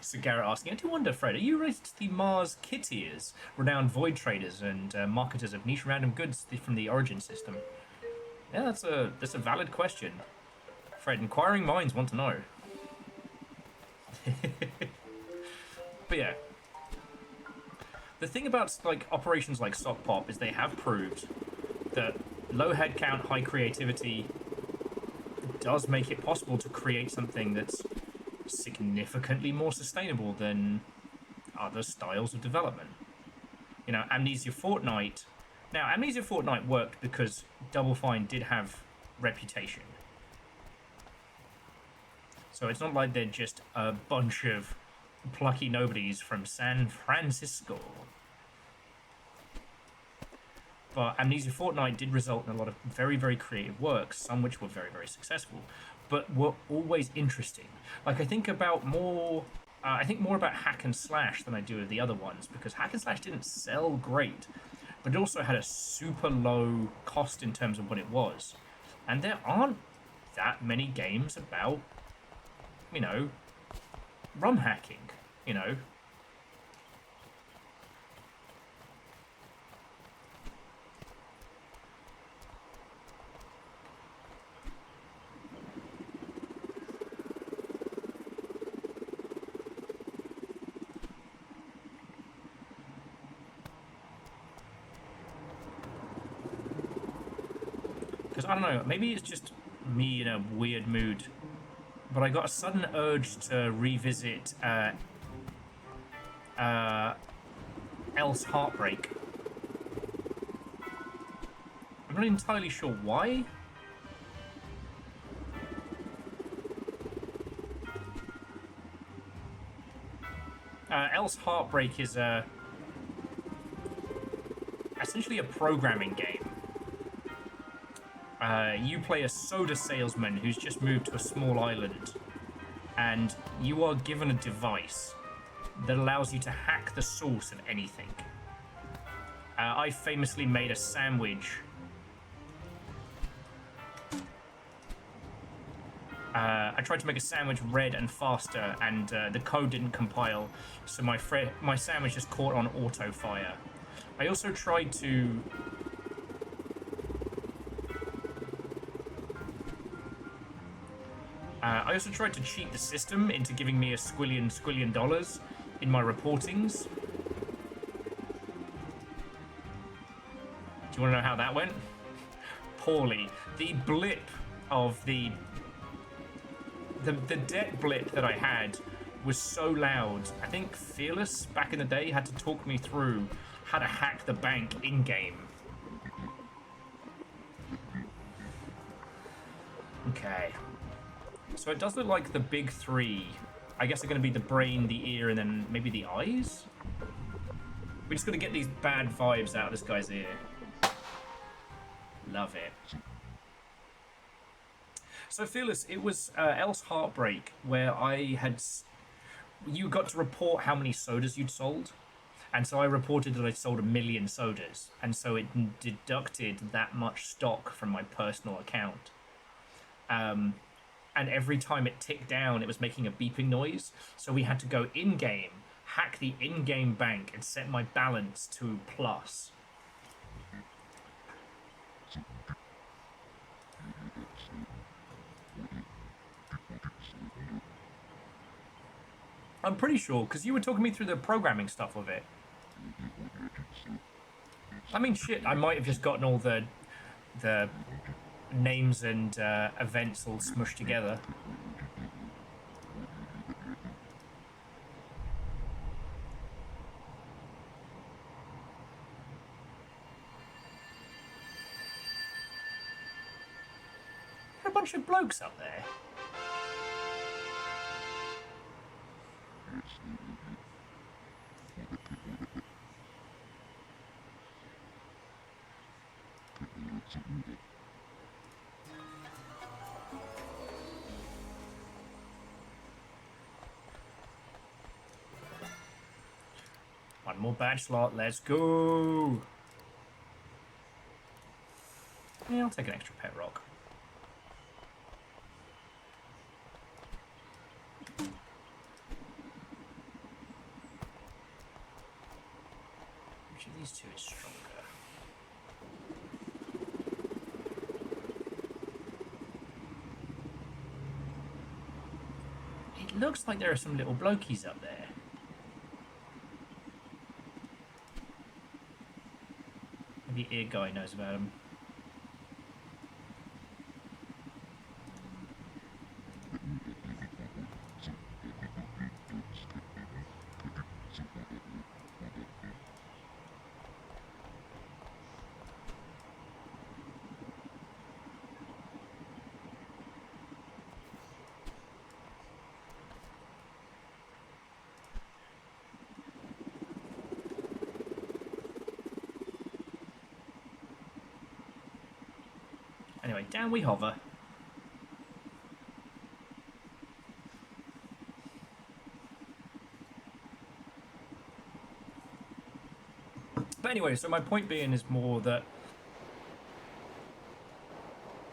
Speaker 1: So Garrett asking, I do wonder, Fred, are you related to the Mars Kittiers, renowned void traders and marketers of niche random goods from the Origin system? Yeah, that's a valid question. Fred, inquiring minds want to know. But yeah. The thing about like operations like Sock Pop is they have proved that low headcount, high creativity does make it possible to create something that's significantly more sustainable than other styles of development. You know, Amnesia Fortnite... Now, Amnesia Fortnite worked because Double Fine did have reputation. So it's not like they're just a bunch of plucky nobodies from San Francisco. But Amnesia Fortnight did result in a lot of very, very creative works, some which were very, very successful, but were always interesting. Like, I think more about hack and slash than I do of the other ones, because hack and slash didn't sell great, but it also had a super low cost in terms of what it was. And there aren't that many games about, you know, ROM hacking, you know. Because, I don't know, maybe it's just me in a weird mood, but I got a sudden urge to revisit Else Heartbreak. I'm not entirely sure why. Else Heartbreak is essentially a programming game. You play a soda salesman who's just moved to a small island, and you are given a device that allows you to hack the source of anything. I famously made a sandwich. I tried to make a sandwich red and faster, and the code didn't compile, so my sandwich just caught on auto fire. I also tried to cheat the system into giving me a squillion dollars in my reportings. Do you want to know how that went? Poorly. The blip of the debt blip that I had was so loud. I think Fearless back in the day had to talk me through how to hack the bank in-game. Okay. So it does look like the big three, I guess, are going to be the brain, the ear, and then maybe the eyes? We just got to get these bad vibes out of this guy's ear. Love it. So, Fearless, it was Else Heartbreak, where you got to report how many sodas you'd sold. And so I reported that I'd sold 1 million sodas. And so it deducted that much stock from my personal account. And every time it ticked down, it was making a beeping noise. So we had to go in-game, hack the in-game bank, and set my balance to plus. I'm pretty sure, because you were talking me through the programming stuff of it. I mean, shit, I might have just gotten all the names and events all smushed together. There are a bunch of blokes up there. One more badge slot, let's go! Yeah, I'll take an extra pet rock. Which of these two is stronger? It looks like there are some little blokies up there. Maybe Ear Guy knows about them. Anyway, down we hover. But anyway, so my point being is more that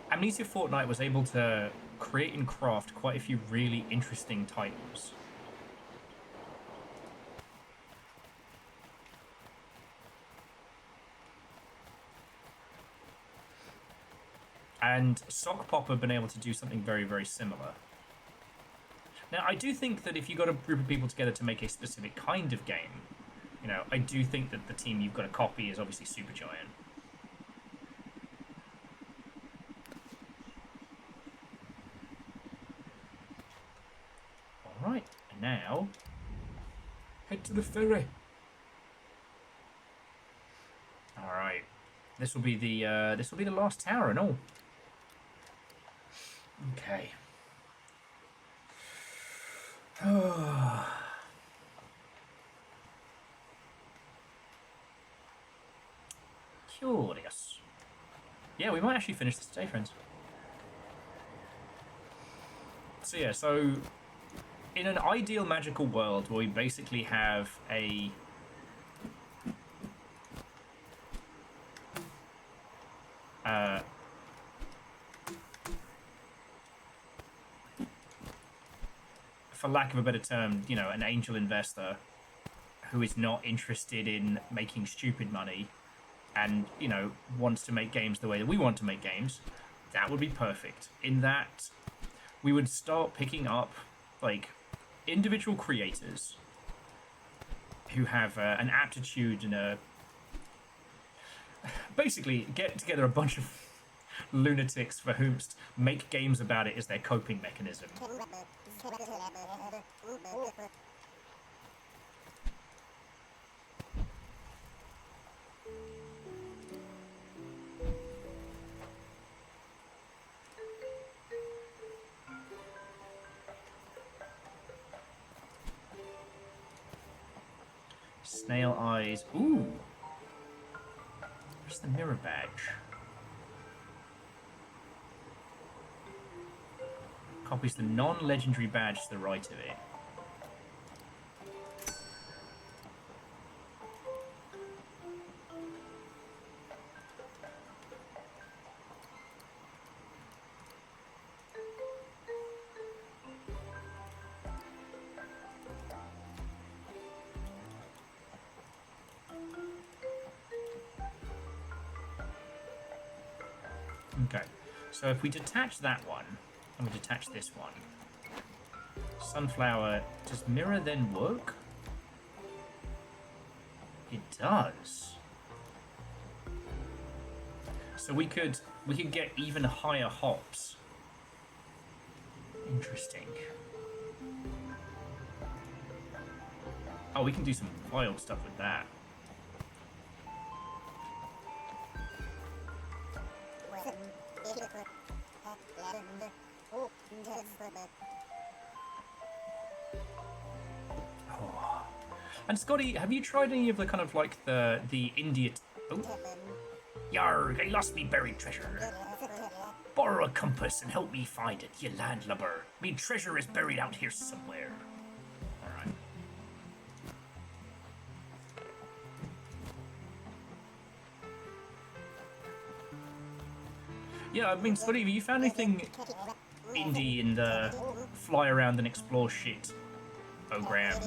Speaker 1: Amnesia Fortnite was able to create and craft quite a few really interesting titles. And Sock Pop have been able to do something very, very similar. Now, I do think that if you got a group of people together to make a specific kind of game, you know, I do think that the team you've got to copy is obviously Supergiant. Alright, and now head to the ferry. Alright. This will be the last tower and all. Okay. Curious. Yeah, we might actually finish this today, friends. So yeah, so in an ideal magical world where we basically have a for lack of a better term, you know, an angel investor who is not interested in making stupid money and, you know, wants to make games the way that we want to make games, that would be perfect. In that, we would start picking up, like, individual creators who have an aptitude and a... Basically, get together a bunch of lunatics for whom make games about it as their coping mechanism. Snail eyes. Ooh. Where's the mirror badge? Copies the non-legendary badge to the right of it. Okay, so if we detach that one, and we detach this one, Sunflower, does mirror then work? It does. So we could get even higher hops. Interesting. Oh, we can do some wild stuff with that. Oh. And Scotty, have you tried any of the kind of like the India? Oh. Yarg, I lost me buried treasure. Borrow a compass and help me find it, you landlubber. Me treasure is buried out here somewhere. Alright. Yeah, I mean, Scotty, have you found anything indie in the fly around and explore shit program?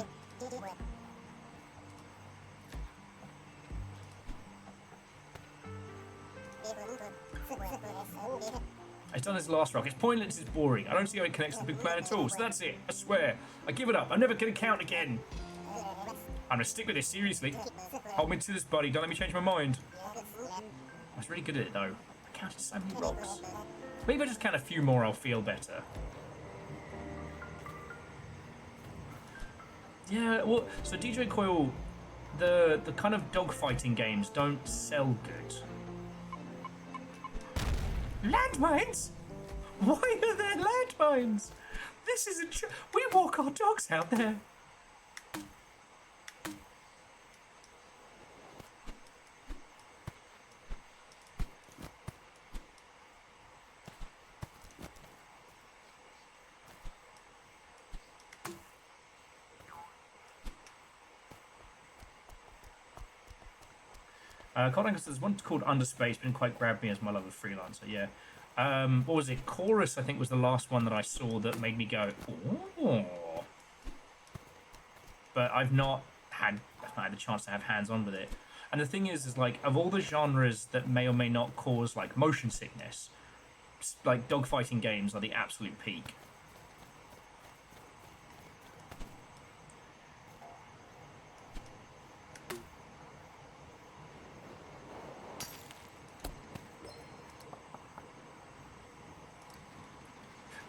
Speaker 1: It's done this last rock. It's pointless, it's boring. I don't see how it connects to the big plan at all, so that's it. I swear. I give it up. I'm never gonna count again. I'm gonna stick with this, seriously. Hold me to this, buddy. Don't let me change my mind. I was really good at it, though. I counted so many rocks. Maybe if I just count a few more, I'll feel better. Yeah, well, so DJ Coil, the kind of dogfighting games don't sell good. Landmines? Why are there landmines? This isn't we walk our dogs out there. Because there's one called Underspace, but didn't quite grab me as my love of freelancer. Yeah. What was it? Chorus, I think, was the last one that I saw that made me go, oh. But I've not had the chance to have hands-on with it. And the thing is like, of all the genres that may or may not cause, like, motion sickness, like, dogfighting games are the absolute peak.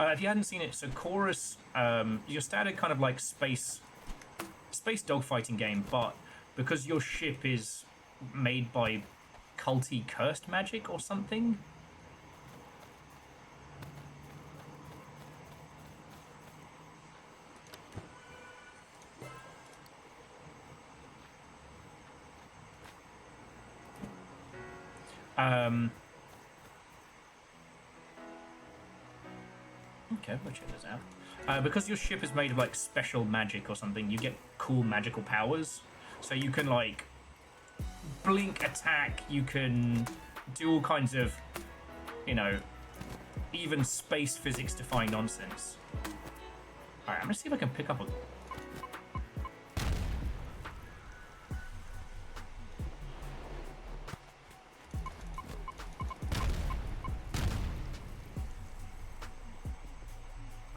Speaker 1: If you hadn't seen it, so Chorus, your standard kind of like space dogfighting game, but because your ship is made by culty cursed magic or something. Okay, we'll check this out. Because your ship is made of like special magic or something, you get cool magical powers. So you can like blink attack, you can do all kinds of, you know, even space physics defying nonsense. Alright, I'm gonna see if I can pick up a...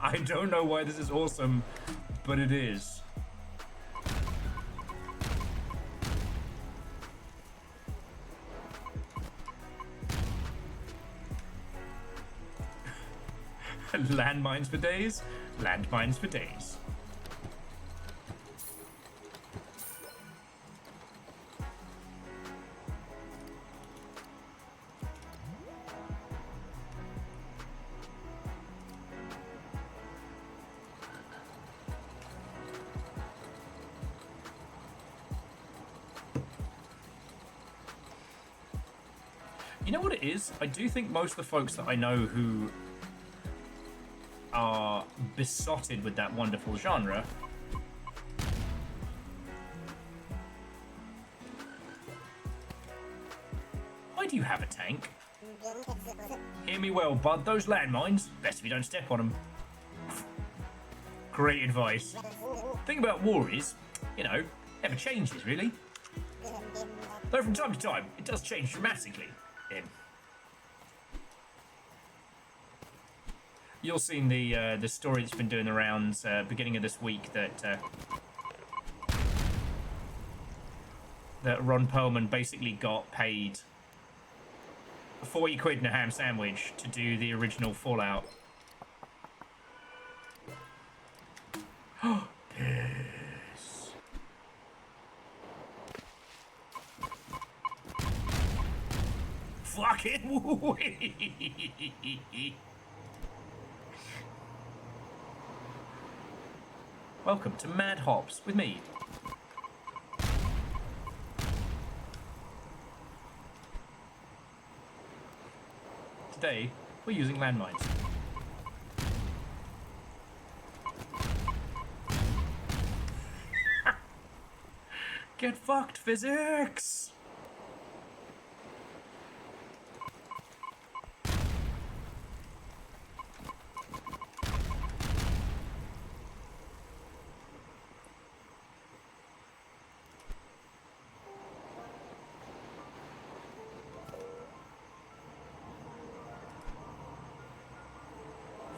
Speaker 1: I don't know why this is awesome, but it is. Landmines for days? Landmines for days. You know what it is? I do think most of the folks that I know who are besotted with that wonderful genre why do you have a tank? Hear me well, bud. Those landmines, best if you don't step on them. Great advice. The thing about war is, you know, never changes, really. Though from time to time, it does change dramatically. You'll seen the story that's been doing the rounds beginning of this week that Ron Perlman basically got paid 40 quid and a ham sandwich to do the original Fallout. Yes. Fucking Welcome to Mad Hops with me. Today, we're using landmines. Get fucked, physics!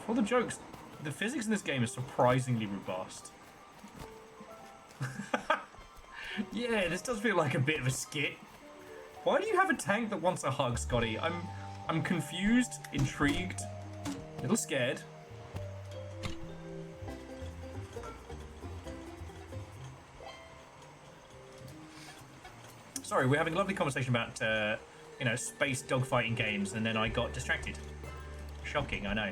Speaker 1: For the jokes, the physics in this game is surprisingly robust. Yeah, this does feel like a bit of a skit. Why do you have a tank that wants a hug, Scotty? I'm confused, intrigued, a little scared. Sorry, we're having a lovely conversation about, you know, space dogfighting games, and then I got distracted. Shocking, I know.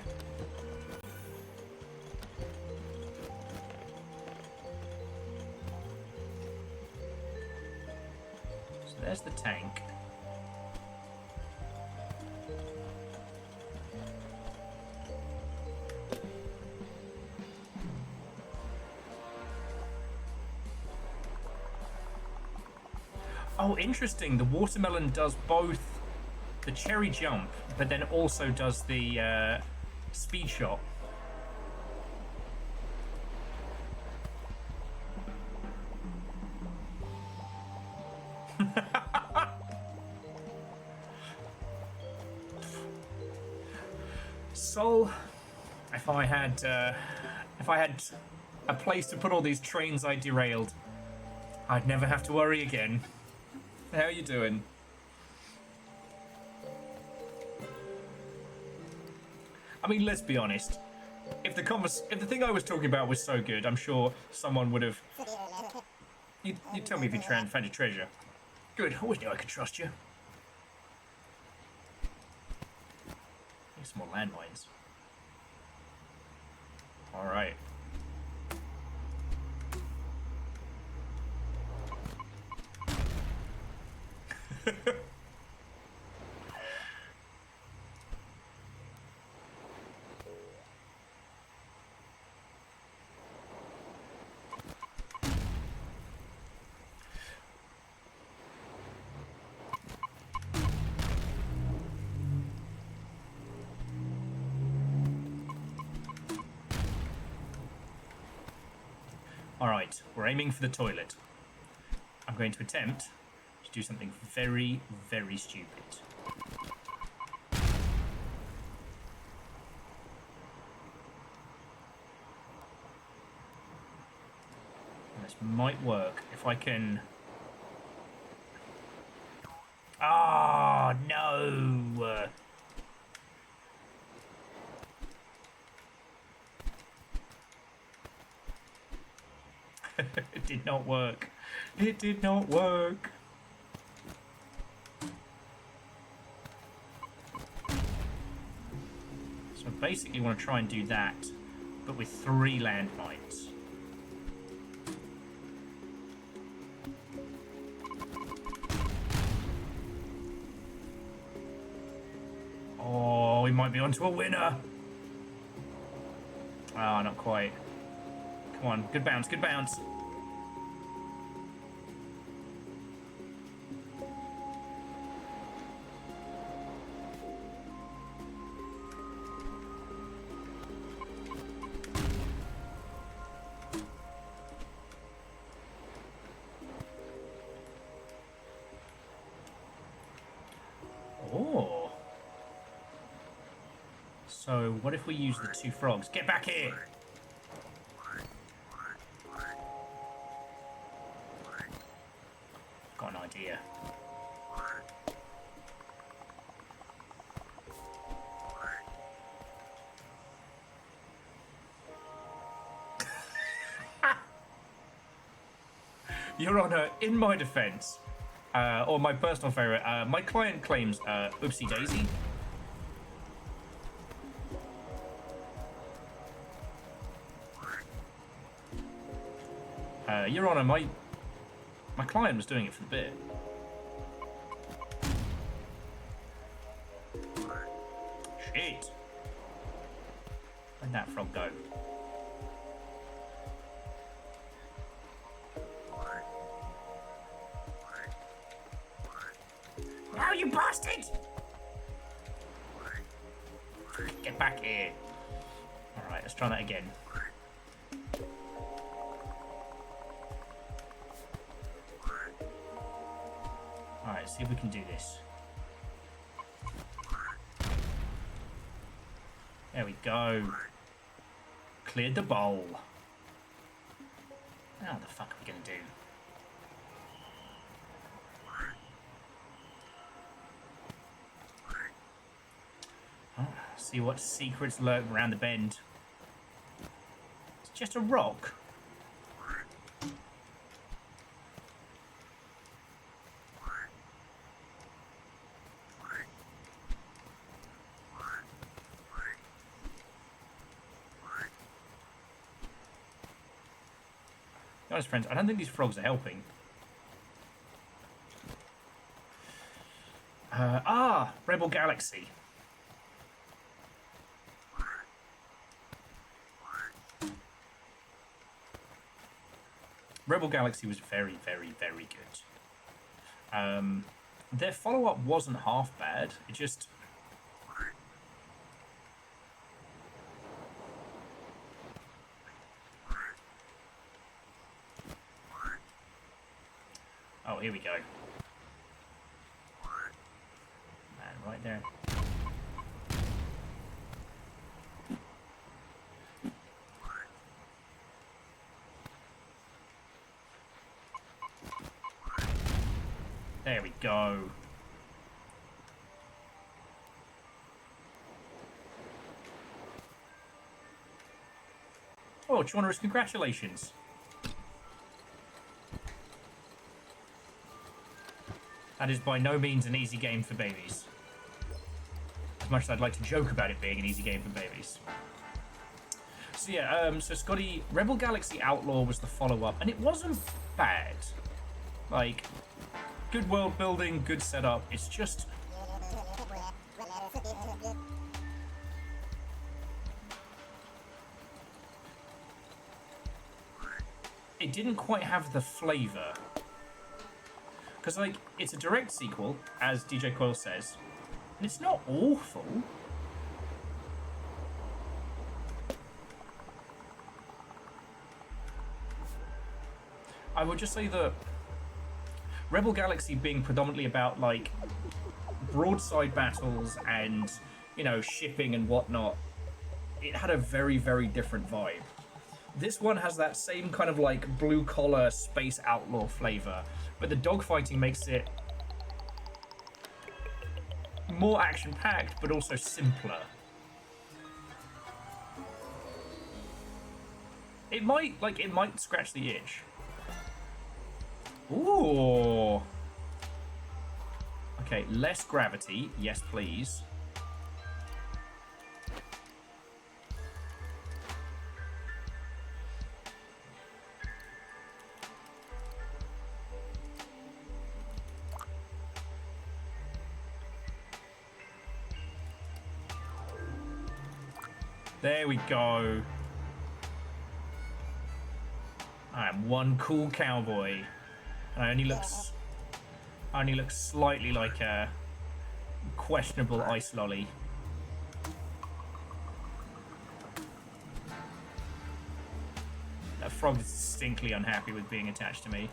Speaker 1: So there's the tank. Oh, interesting. The watermelon does both the cherry jump, but then also does the speed shot. So, if I had a place to put all these trains I derailed, I'd never have to worry again. How are you doing? I mean, let's be honest. If the thing I was talking about was so good, I'm sure someone would have. You tell me if you found a treasure. Good. Always knew I could trust you. Need some more landmines. All right. Alright, we're aiming for the toilet. I'm going to attempt to do something very, very stupid. And this might work if I can... Ah, no! It did not work. It did not work. So I basically want to try and do that, but with 3 landmines. Oh, we might be onto a winner. Ah, not quite. Come on, good bounce, good bounce. Oh. So, what if we use the 2 frogs? Get back here! Got an idea. Your Honor, in my defense, or my personal favorite, my client claims oopsie daisy. Your Honor, my client was doing it for the bit. Shit. Where'd that frog go? No, you bastard! Get back here. Alright, let's try that again. Alright, see if we can do this. There we go. Cleared the bowl. How the fuck are we gonna do? Oh, see what secrets lurk around the bend. It's just a rock. Honest friends, I don't think these frogs are helping. Rebel Galaxy. Rebel Galaxy was very, very, very good. Their follow-up wasn't half bad. It just... Oh, here we go. Man, right there. There we go. Oh, Chaunerus, congratulations. That is by no means an easy game for babies. As much as I'd like to joke about it being an easy game for babies. So yeah, so Scotty, Rebel Galaxy Outlaw was the follow-up, and it wasn't bad. Like, good world building, good setup. It's just... it didn't quite have the flavor. Because, like, it's a direct sequel, as DJ Coyle says, and it's not awful. I would just say that Rebel Galaxy being predominantly about, like, broadside battles and, you know, shipping and whatnot, it had a very, very different vibe. This one has that same kind of, like, blue-collar space outlaw flavor, but the dogfighting makes it more action-packed, but also simpler. It might scratch the itch. Ooh. Okay, less gravity. Yes, please. There we go. I am one cool cowboy. And I only look slightly like a questionable ice lolly. That frog is distinctly unhappy with being attached to me.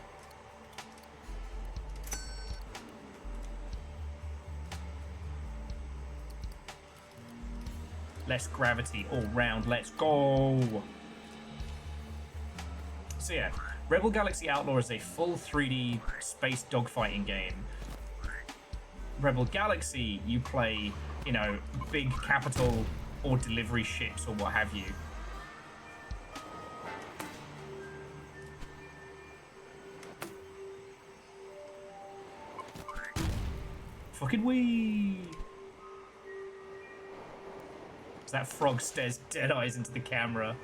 Speaker 1: Less gravity all round. Let's go. So yeah, Rebel Galaxy Outlaw is a full 3D space dogfighting game. Rebel Galaxy, you play, you know, big capital or delivery ships or what have you. Fucking wee! That frog stares dead eyes into the camera.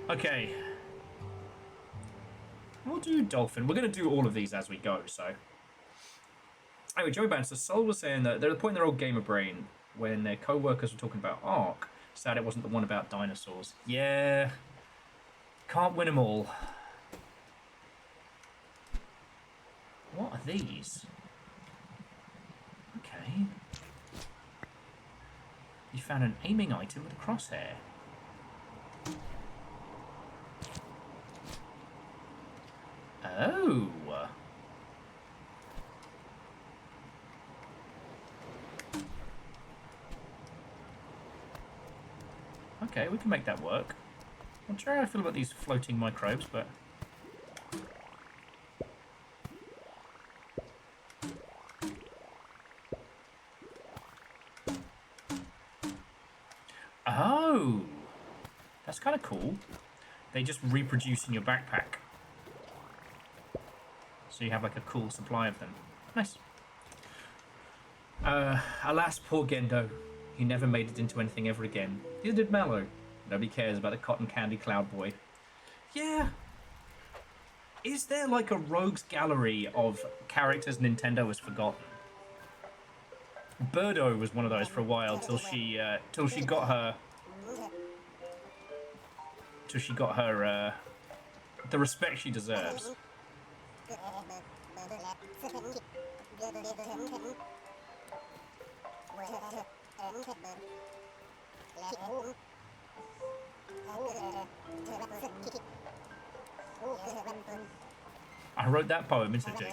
Speaker 1: Okay. We'll do dolphin. We're going to do all of these as we go, so. Anyway, Joey Bannister, Sol was saying that they're at the point in their old gamer brain when their co-workers were talking about Ark. Sad it wasn't the one about dinosaurs. Yeah. Can't win them all. What are these? Okay. You found an aiming item with a crosshair. Oh. Okay, we can make that work. I'm not sure how I feel about these floating microbes, but... Oh! That's kind of cool. They just reproduce in your backpack. So you have like a cool supply of them. Nice. Alas, poor Gendo. He never made it into anything ever again. Neither did Mallow. Nobody cares about the cotton candy cloud boy. Yeah. Is there like a rogues gallery of characters Nintendo has forgotten? Birdo was one of those for a while till she got her the respect she deserves. I wrote that poem, essentially.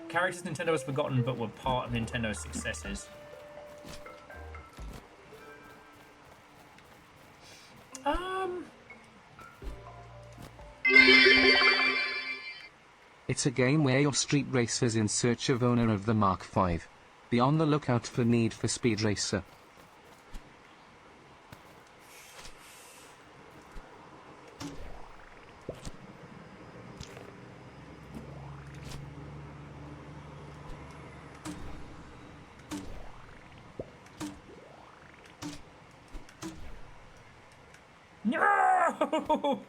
Speaker 1: Characters Nintendo has forgotten but were part of Nintendo's successes.
Speaker 2: It's a game where you're street racers in search of owner of the Mark V. Be on the lookout for Need for Speed Racer.
Speaker 1: No!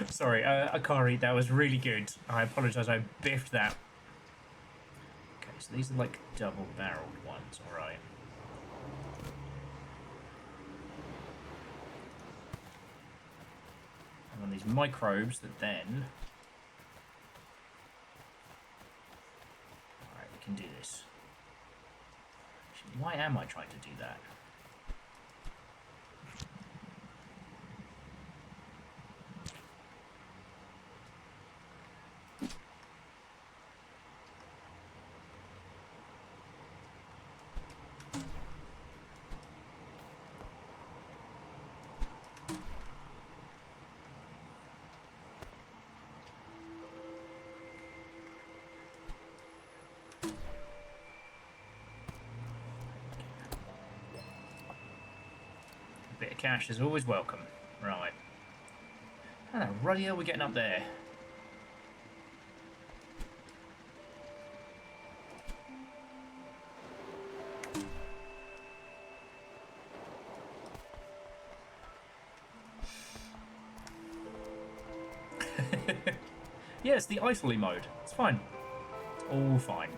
Speaker 1: Sorry, Akari, that was really good. I apologize, I biffed that. Okay, so these are like double-barreled ones, alright. And on these microbes that then... Alright, we can do this. Actually, why am I trying to do that? Bit of cash is always welcome. Right. How the ruddy hell are we getting up there? Yeah, it's the isolate mode. It's fine. It's all fine.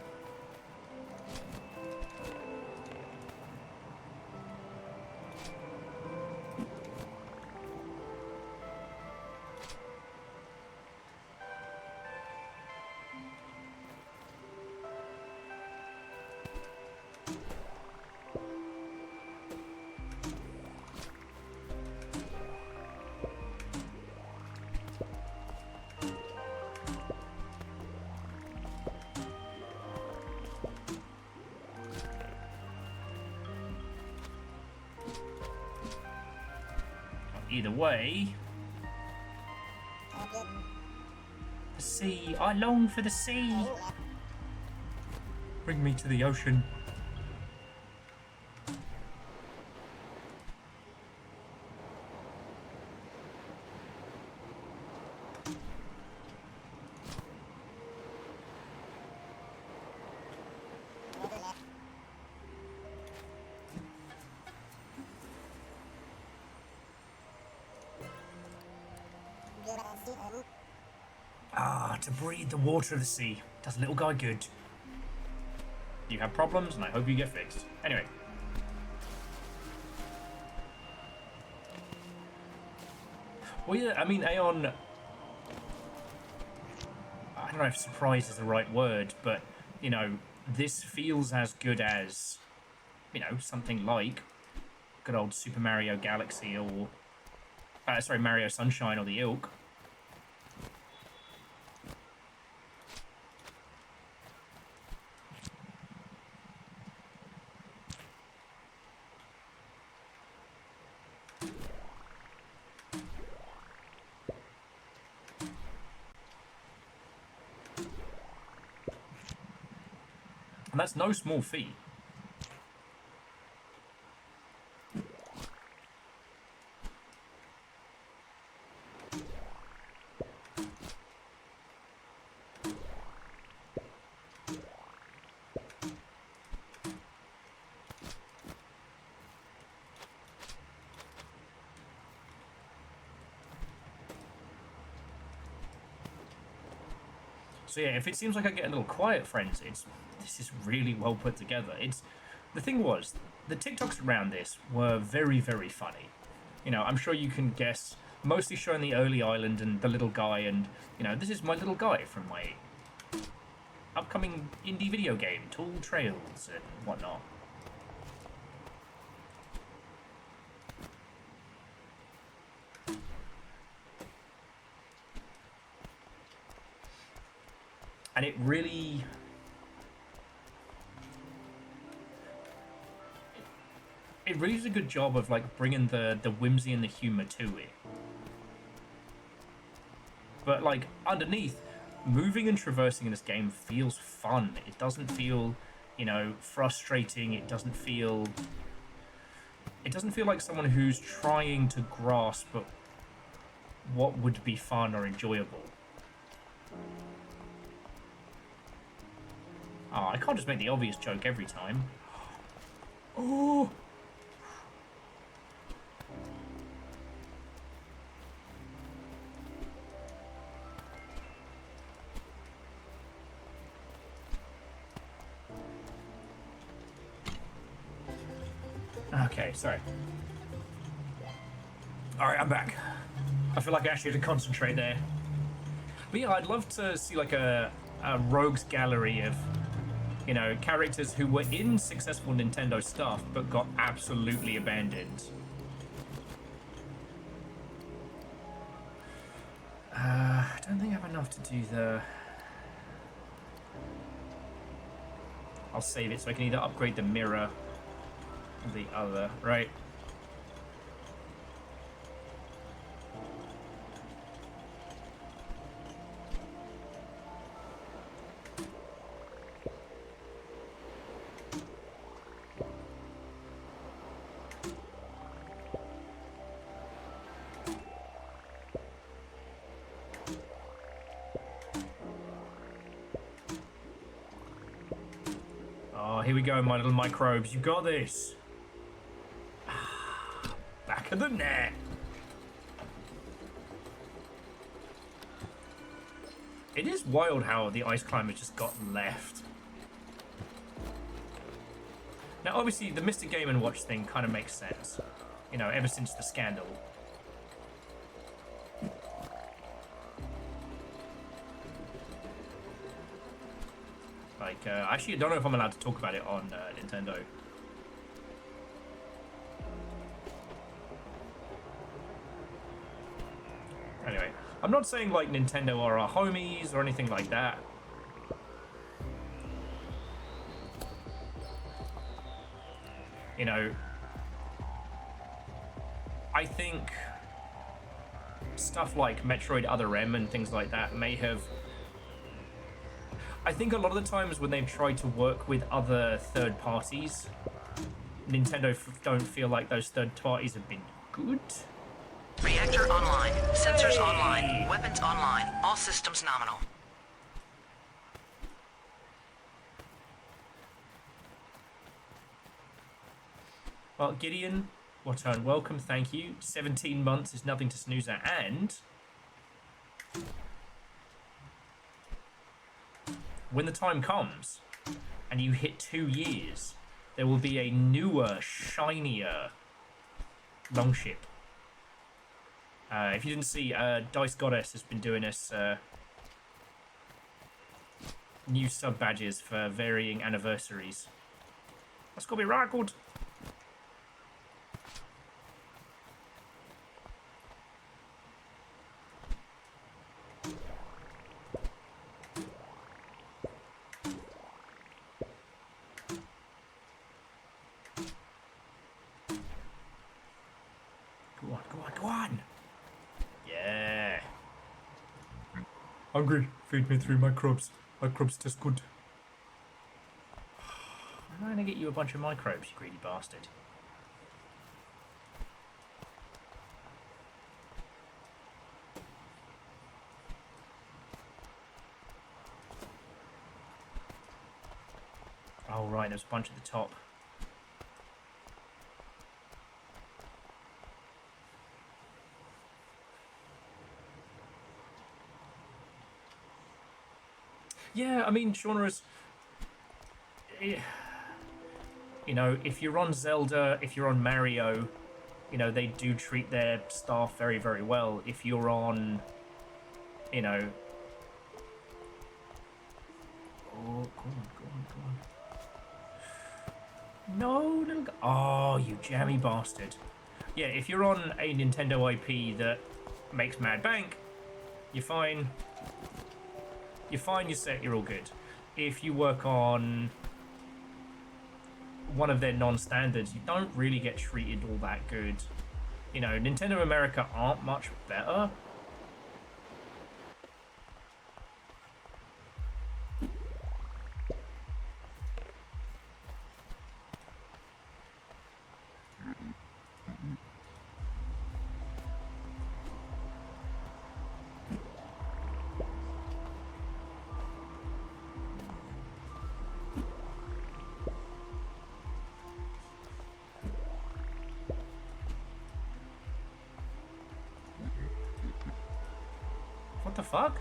Speaker 1: Either way, the sea. I long for the sea. Bring me to the ocean. Ah, to breathe the water of the sea does a little guy good. You have problems, and I hope you get fixed. Anyway. Well, yeah, I mean, Aeon... I don't know if surprise is the right word, but, you know, this feels as good as, you know, something like good old Super Mario Galaxy or... sorry, Mario Sunshine or the ilk. And that's no small feat. So yeah, if it seems like I get a little quiet, friends, this is really well put together. The thing was, the TikToks around this were very, very funny. You know, I'm sure you can guess, mostly showing the early island and the little guy, and, you know, this is my little guy from my upcoming indie video game, Tall Trails and whatnot. And it really... It really does a good job of, like, bringing the whimsy and the humor to it. But, like, underneath, moving and traversing in this game feels fun. It doesn't feel, you know, frustrating. It doesn't feel like someone who's trying to grasp at what would be fun or enjoyable. Oh, I can't just make the obvious joke every time. Oh! Okay, sorry. Alright, I'm back. I feel like I actually had to concentrate there. But yeah, I'd love to see like a rogues gallery of, you know, characters who were in successful Nintendo stuff but got absolutely abandoned. I don't think I have enough to do the... I'll save it so I can either upgrade the mirror or the other, right? Oh, here we go, my little microbes. You got this. Back of the net. It is wild how the ice climber just got left. Now, obviously, the Mr. Game & Watch thing kind of makes sense. You know, ever since the scandal. Like, actually, I don't know if I'm allowed to talk about it on Nintendo. Anyway, I'm not saying, like, Nintendo are our homies or anything like that. You know, I think stuff like Metroid Other M and things like that may have... I think a lot of the times when they've tried to work with other third parties, Nintendo don't feel like those third parties have been good.
Speaker 3: Reactor online. Sensors online. Weapons online. All systems nominal.
Speaker 1: Well, Gideon, what a welcome, thank you. 17 months is nothing to snooze at, and when the time comes and you hit 2 years, there will be a newer, shinier longship. If you didn't see, Dice Goddess has been doing us new sub badges for varying anniversaries. That's got to be right good. Go on, go on, go on! Yeah. Hungry. Feed me 3 microbes. Microbes taste good. I'm gonna get you a bunch of microbes, you greedy bastard. Oh right, there's a bunch at the top. Yeah, I mean, genres. You know, if you're on Zelda, if you're on Mario, you know, they do treat their staff very, very well. If you're on, you know, oh, go on, go on, go on. No, little oh, you jammy bastard. Yeah, if you're on a Nintendo IP that makes mad bank, you're fine. You're fine, you're set, you're all good. If you work on one of their non-standards, you don't really get treated all that good. You know, Nintendo America aren't much better. What the fuck?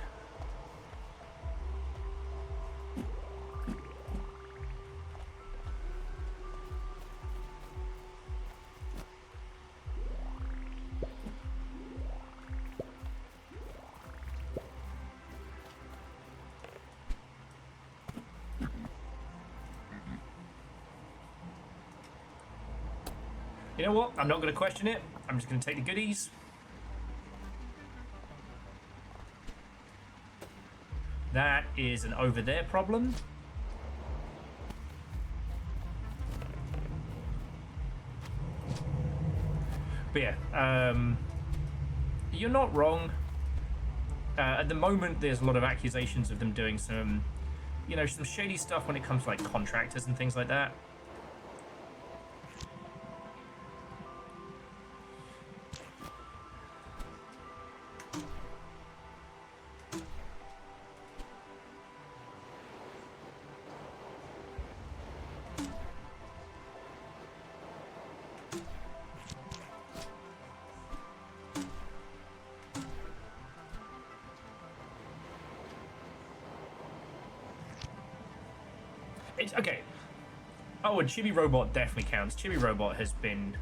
Speaker 1: You know what? I'm not going to question it. I'm just going to take the goodies. That is an over there problem. But yeah, you're not wrong. At the moment, there's a lot of accusations of them doing some, you know, some shady stuff when it comes to like contractors and things like that. It's okay. Oh, and Chibi Robot definitely counts. Chibi Robot has been...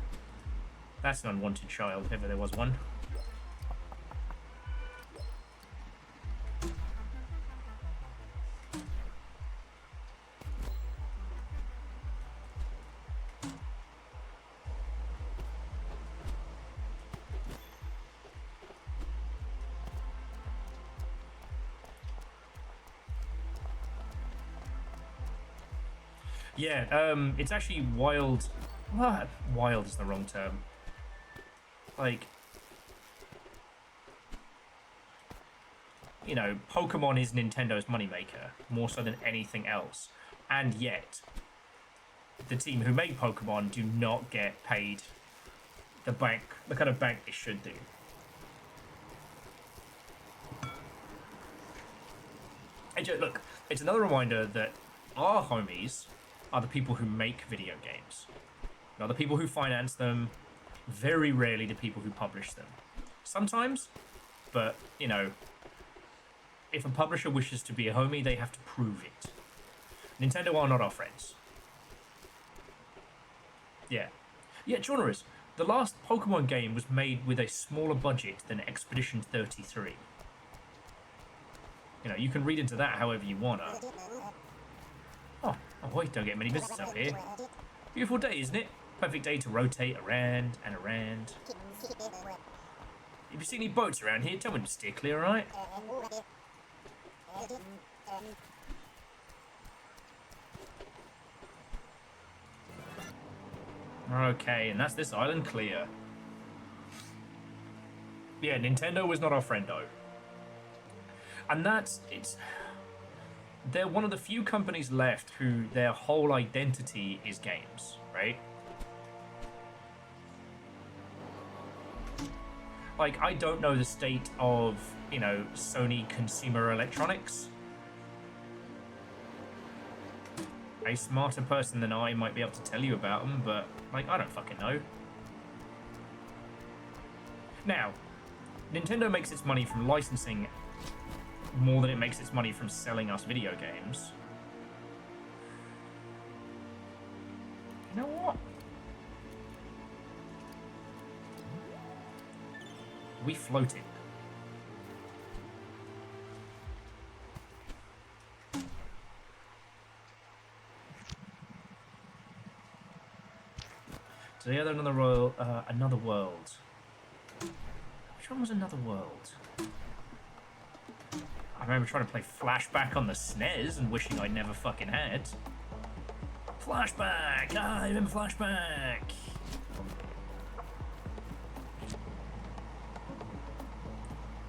Speaker 1: That's an unwanted child, if ever there was one. Yeah, it's actually wild. What? Wild is the wrong term. Like, you know, Pokemon is Nintendo's moneymaker, more so than anything else. And yet, the team who made Pokemon do not get paid the kind of bank they should do. And look, it's another reminder that our homies are the people who make video games, not the people who finance them, very rarely the people who publish them. Sometimes, but, you know, if a publisher wishes to be a homie, they have to prove it. Nintendo are not our friends. Yeah. Yeah, genres. The last Pokemon game was made with a smaller budget than Expedition 33. You know, you can read into that however you wanna. Oh wait, don't get many visitors up here. Beautiful day, isn't it? Perfect day to rotate around and around. If you see any boats around here, tell me to steer clear, alright? Okay, and that's this island clear. Yeah, Nintendo was not our friend, though. And they're one of the few companies left who their whole identity is games, right? Like, I don't know the state of, you know, Sony consumer electronics. A smarter person than I might be able to tell you about them, but, like, I don't fucking know. Now, Nintendo makes its money from licensing more than it makes its money from selling us video games. You know what? We floated. Together another world. Another world. Which one was another world? I remember trying to play Flashback on the SNES and wishing I never fucking had. Flashback! Ah, I remember Flashback!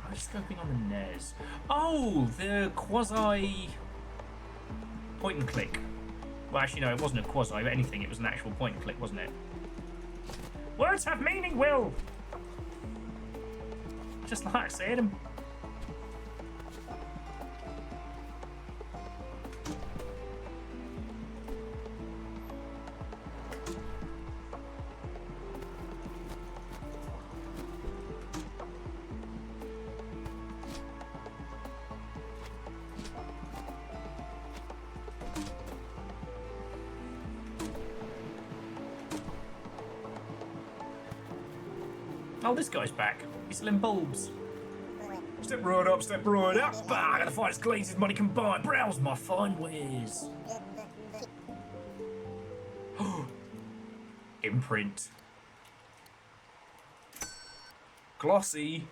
Speaker 1: I was scoping on the NES. Oh, the quasi point and click. Well, actually, no, it wasn't a quasi of anything. It was an actual point and click, wasn't it? Words have meaning, Will! Just like I said them. Oh, this guy's back. He's selling bulbs. Step right up, step right up. Bah, I got the finest glazes money can buy. Browse my fine wares. Imprint. Glossy.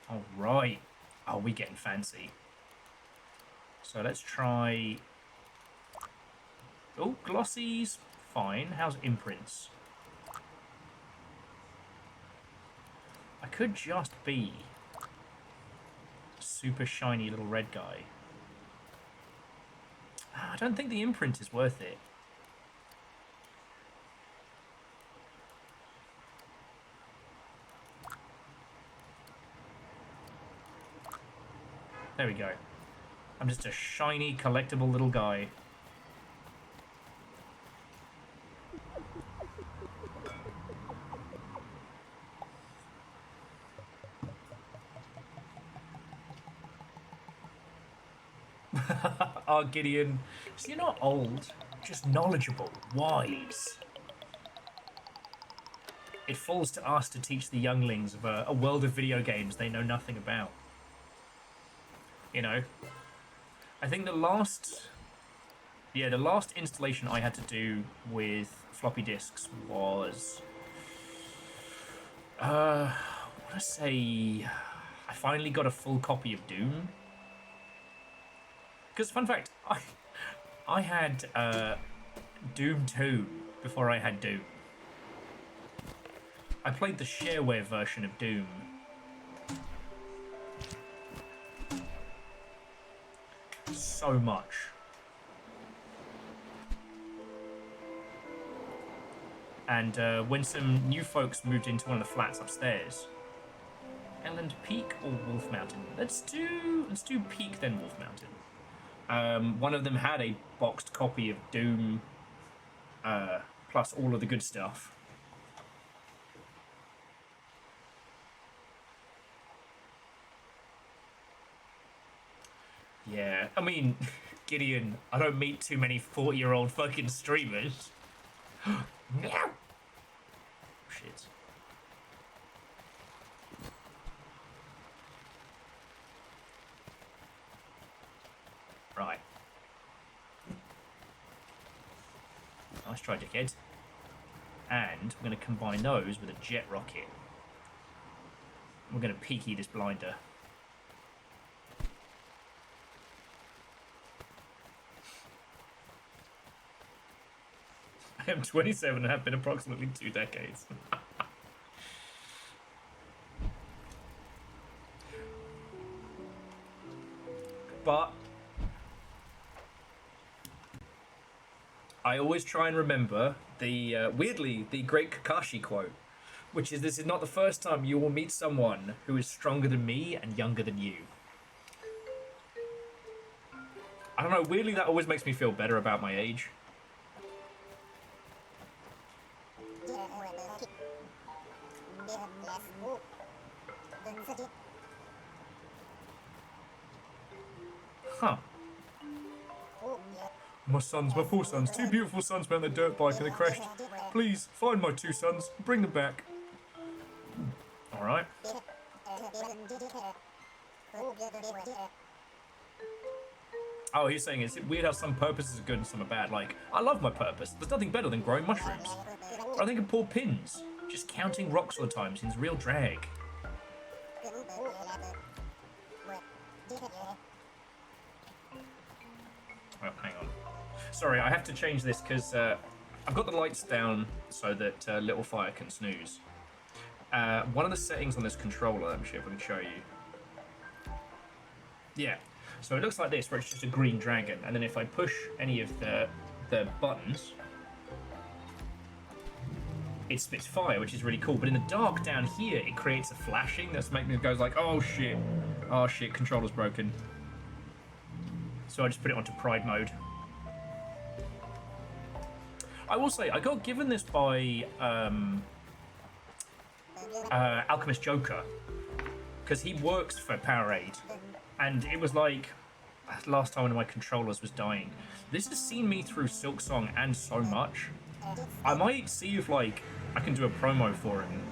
Speaker 1: All right. Oh, we getting fancy. So let's try. Oh, glossy's fine. How's imprints? I could just be a super shiny little red guy. I don't think the imprint is worth it. There we go. I'm just a shiny, collectible little guy. Oh, Gideon. So you're not old, just knowledgeable, wise. It falls to us to teach the younglings of a world of video games they know nothing about. You know? I think the last installation I had to do with floppy disks was... I want to say... I finally got a full copy of Doom. Because, fun fact, I had Doom 2 before I had Doom. I played the shareware version of Doom. So much. And when some new folks moved into one of the flats upstairs, Elland Peak or Wolf Mountain? Let's do Peak then Wolf Mountain. One of them had a boxed copy of Doom, plus all of the good stuff. Yeah, I mean, Gideon, I don't meet too many 40-year-old fucking streamers. Meow! Shit. Right. Nice try, dickhead. And we're going to combine those with a jet rocket. We're going to peeky this blinder. I am 27 and have been approximately 2 decades. But I always try and remember the, weirdly, the great Kakashi quote, which is, "This is not the first time you will meet someone who is stronger than me and younger than you." I don't know, weirdly that always makes me feel better about my age. Huh. My sons, my poor sons, two beautiful sons went on their dirt bike and they crashed. Please, find my two sons, bring them back. Alright. Oh, he's saying it's weird how some purposes are good and some are bad. Like, I love my purpose. There's nothing better than growing mushrooms. But I think of poor pins. Just counting rocks all the time seems real drag. Oh, hang on. Sorry, I have to change this because I've got the lights down so that little fire can snooze. One of the settings on this controller, let me see if I can show you. Yeah, so it looks like this, where it's just a green dragon, and then if I push any of the buttons, it spits fire, which is really cool. But in the dark down here, it creates a flashing that's making it goes like, oh shit, controller's broken. So I just put it onto Pride mode. I will say, I got given this by Alchemist Joker, because he works for Powerade, and it was like, last time one of my controllers was dying. This has seen me through Silksong and so much. I might see if, like, I can do a promo for him.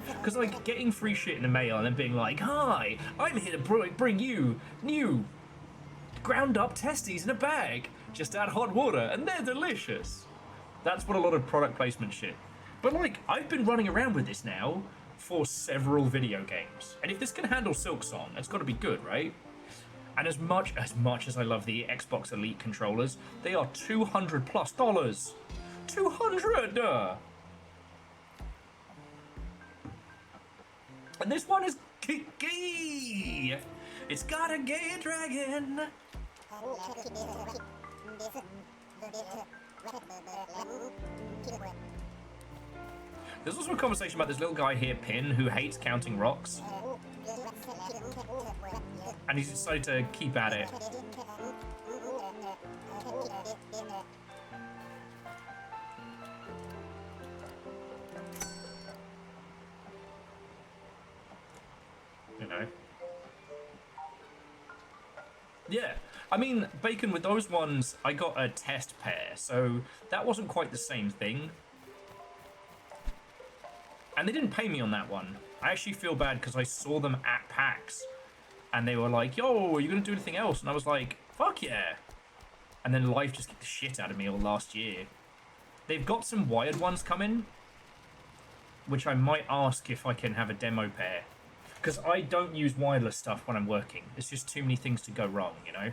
Speaker 1: Because, like, getting free shit in the mail and then being like, hi, I'm here to bring you new ground up testes in a bag. Just add hot water and they're delicious. That's what a lot of product placement shit. But, like, I've been running around with this now for several video games. And if this can handle Silksong, it's got to be good, right? And as much as I love the Xbox Elite controllers, they are $200 plus. $200! And this one is gay! It's got a gay dragon! There's also a conversation about this little guy here, Pin, who hates counting rocks. And he's decided to keep at it. You know. Yeah. I mean, Bacon, with those ones, I got a test pair, so that wasn't quite the same thing. And they didn't pay me on that one. I actually feel bad because I saw them at PAX. And they were like, yo, are you going to do anything else? And I was like, fuck yeah. And then life just kicked the shit out of me all last year. They've got some wired ones coming, which I might ask if I can have a demo pair. Because I don't use wireless stuff when I'm working. There's just too many things to go wrong, you know?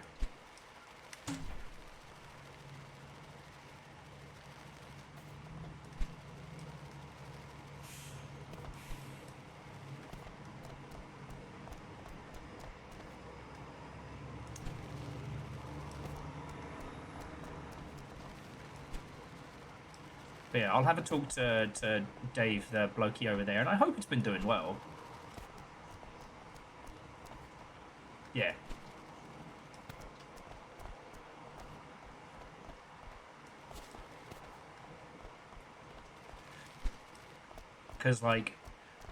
Speaker 1: But yeah, I'll have a talk to Dave, the blokey over there, and I hope it's been doing well. Yeah. Because, like,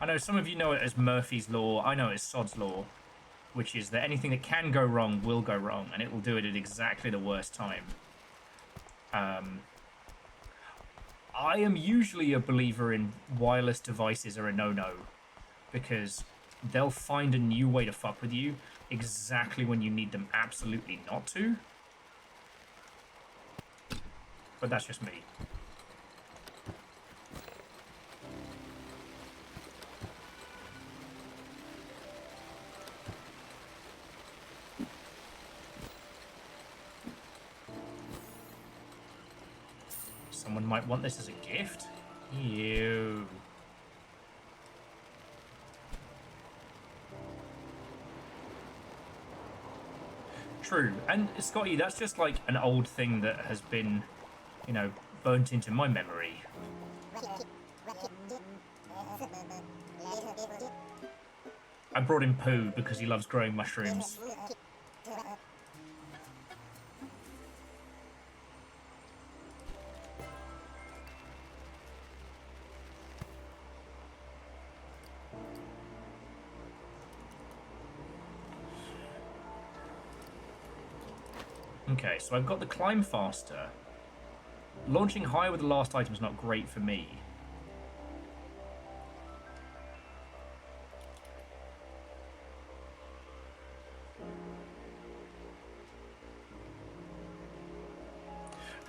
Speaker 1: I know some of you know it as Murphy's Law, I know it as Sod's Law, which is that anything that can go wrong will go wrong, and it will do it at exactly the worst time. I am usually a believer in wireless devices are a no-no, because they'll find a new way to fuck with you exactly when you need them absolutely not to. But that's just me. Someone might want this as a gift. Ew. True. And Scotty, that's just like an old thing that has been, you know, burnt into my memory. I brought in Pooh because he loves growing mushrooms. Okay, so I've got the climb faster. Launching higher with the last item is not great for me.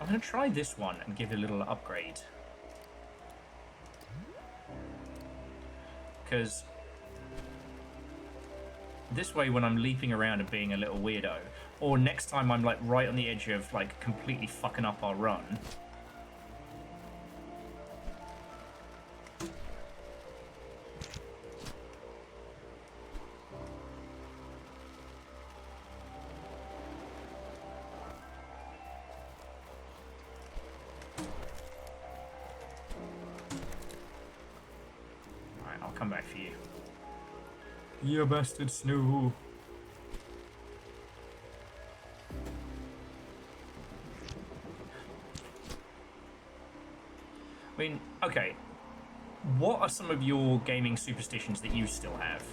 Speaker 1: I'm going to try this one and give it a little upgrade. Because this way, when I'm leaping around and being a little weirdo, or next time I'm like right on the edge of like completely fucking up our run. Alright, I'll come back for you. You bastard Snow. I mean, okay. What are some of your gaming superstitions that you still have?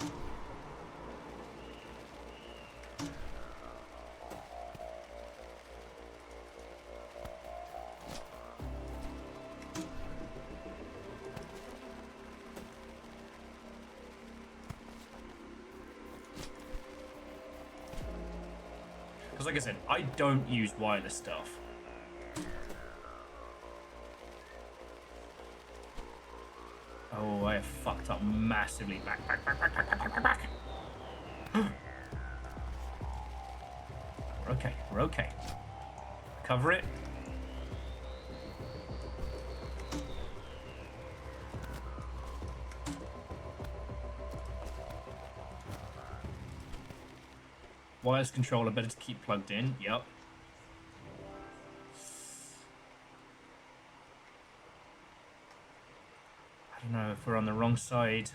Speaker 1: Because like I said, I don't use wireless stuff. Oh, I have fucked up massively. Back. We're okay. Cover it. Wireless controller, better to keep plugged in. Yep. I don't know if we're on the wrong side.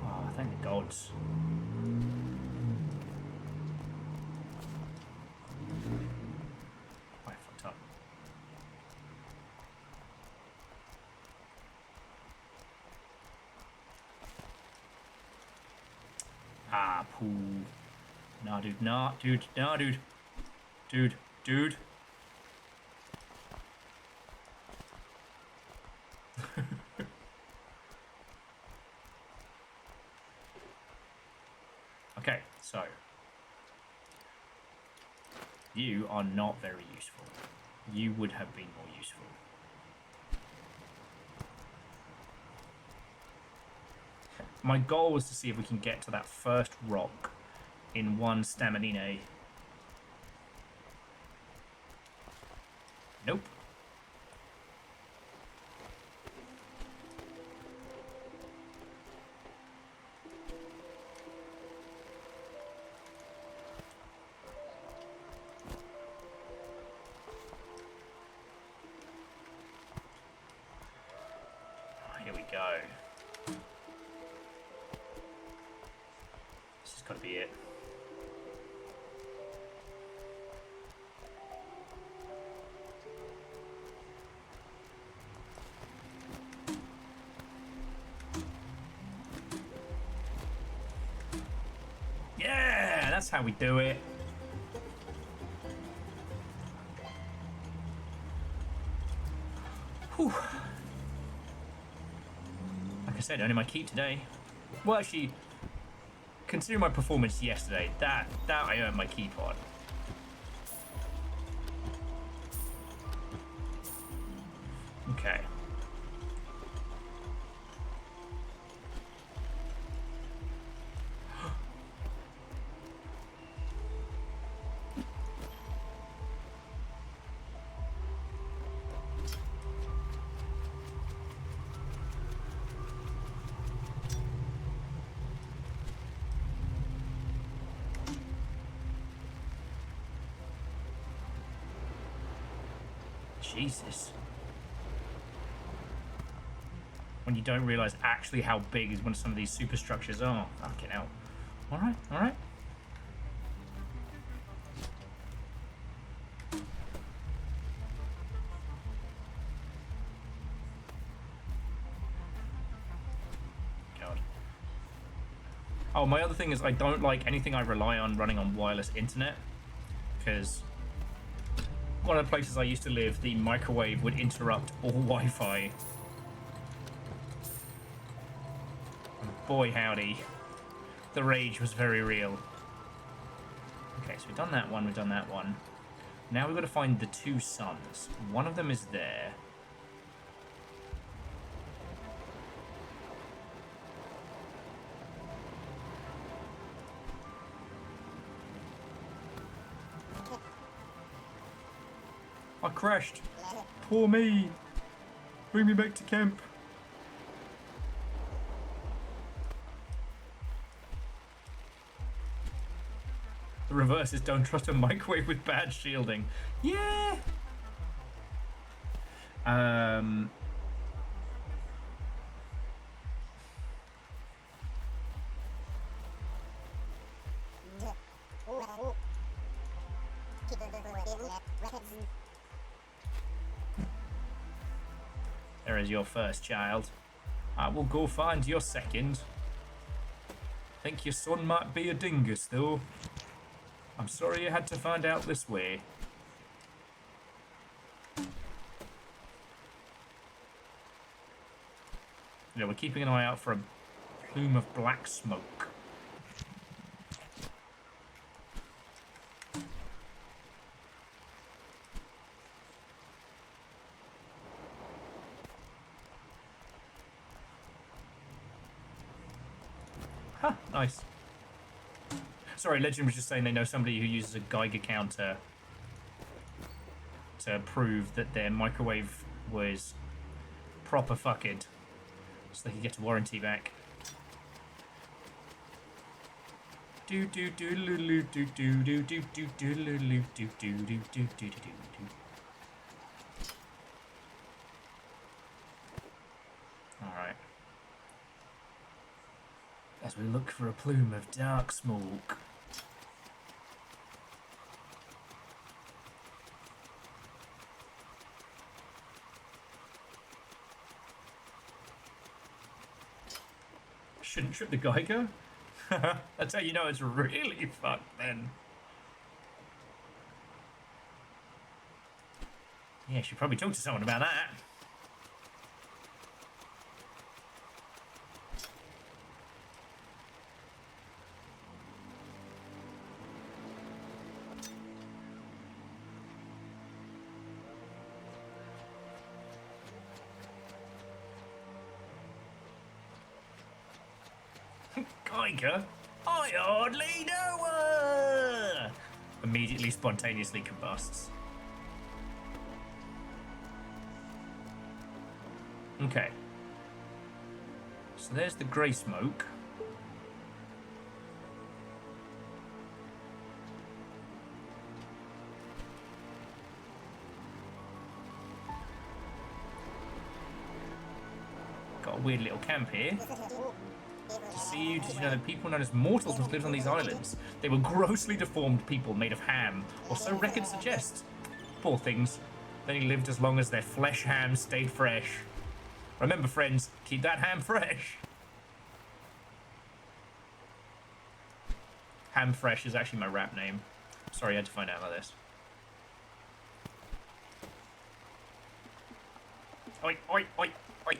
Speaker 1: Oh, thank the gods. I fucked up. Ah, poo. Nah, dude, nah, dude, nah, dude. Dude. Okay, so. You are not very useful. You would have been more useful. My goal was to see if we can get to that first rock in one stamina. Nope. Here we go. This has got to be it. Yeah, that's how we do it. Whew. Like I said, only my keep today. Well, actually, considering my performance yesterday, that I earned my keep on. Okay. Jesus. When you don't realise actually how big is one of some of these superstructures are. Fucking hell. Alright. Oh, my other thing is I don't like anything I rely on running on wireless internet, because one of the places I used to live, the microwave would interrupt all Wi-Fi. And boy howdy, the rage was very real. Okay, so we've done that one, we've done that one. Now we've got to find the two suns. One of them is there. I crashed. Poor me. Bring me back to camp. The reverse is don't trust a microwave with bad shielding. Yeah. There is your first child. I will go find your second. Think your son might be a dingus, though. I'm sorry you had to find out this way. Yeah, we're keeping an eye out for a plume of black smoke. Huh, nice. Sorry, Legend was just saying they know somebody who uses a Geiger counter to prove that their microwave was proper fucking, so they could get a warranty back. Do do do do do do do do do do do do do do do do do do. All right. As we look for a plume of dark smoke. Shouldn't trip the Geiger? That's how you know it's really fucked then. Yeah, should probably talk to someone about that. Geiger? I hardly know her! Immediately spontaneously combusts. Okay. So there's the grey smoke. Got a weird little camp here. To see you, did you know that people known as mortals once lived on these islands? They were grossly deformed people made of ham, or so records suggest. Poor things. They only lived as long as their flesh ham stayed fresh. Remember, friends, keep that ham fresh. Ham Fresh is actually my rap name. Sorry, I had to find out about this. Oi, oi, oi, oi.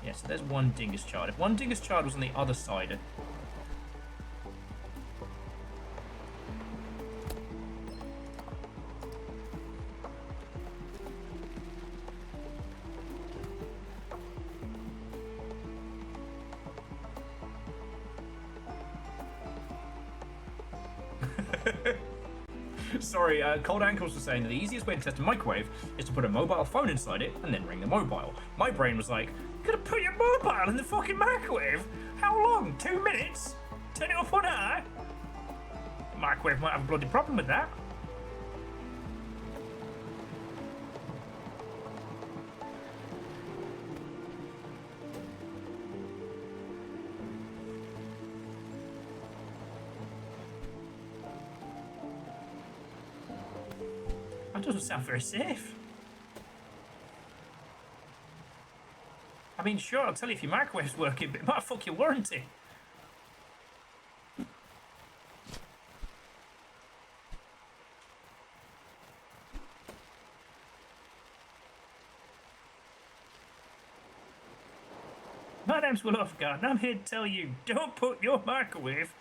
Speaker 1: Yeah, so there's one dingus child. If one dingus child was on the other side... Sorry, Cold Ankles was saying that the easiest way to test a microwave is to put a mobile phone inside it and then ring the mobile. My brain was like, you gotta put your mobile in the fucking microwave? How long? 2 minutes? Turn it off on high? The microwave might have a bloody problem with that. That doesn't sound very safe. I mean, sure, I'll tell you if your microwave's working, but it might fuck your warranty. My name's Wolfgard, and I'm here to tell you, don't put your microwave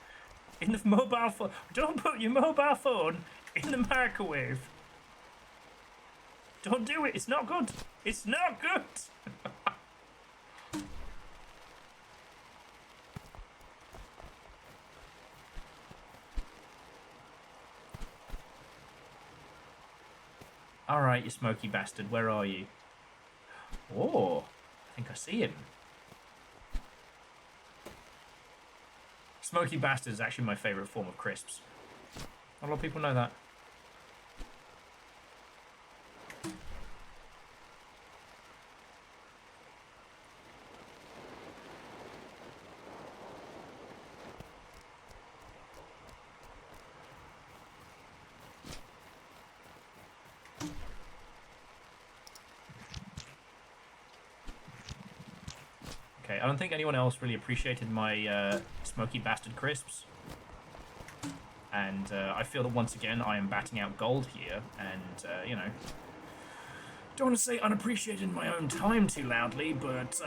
Speaker 1: in the mobile phone. Don't put your mobile phone in the microwave. Don't do it. It's not good. It's not good. All right, you smoky bastard. Where are you? Oh, I think I see him. Smoky bastard is actually my favourite form of crisps. Not a lot of people know that. Okay, I don't think anyone else really appreciated my smoky bastard crisps. And I feel that once again I am batting out gold here, and, you know, don't want to say unappreciated in my own time too loudly, but,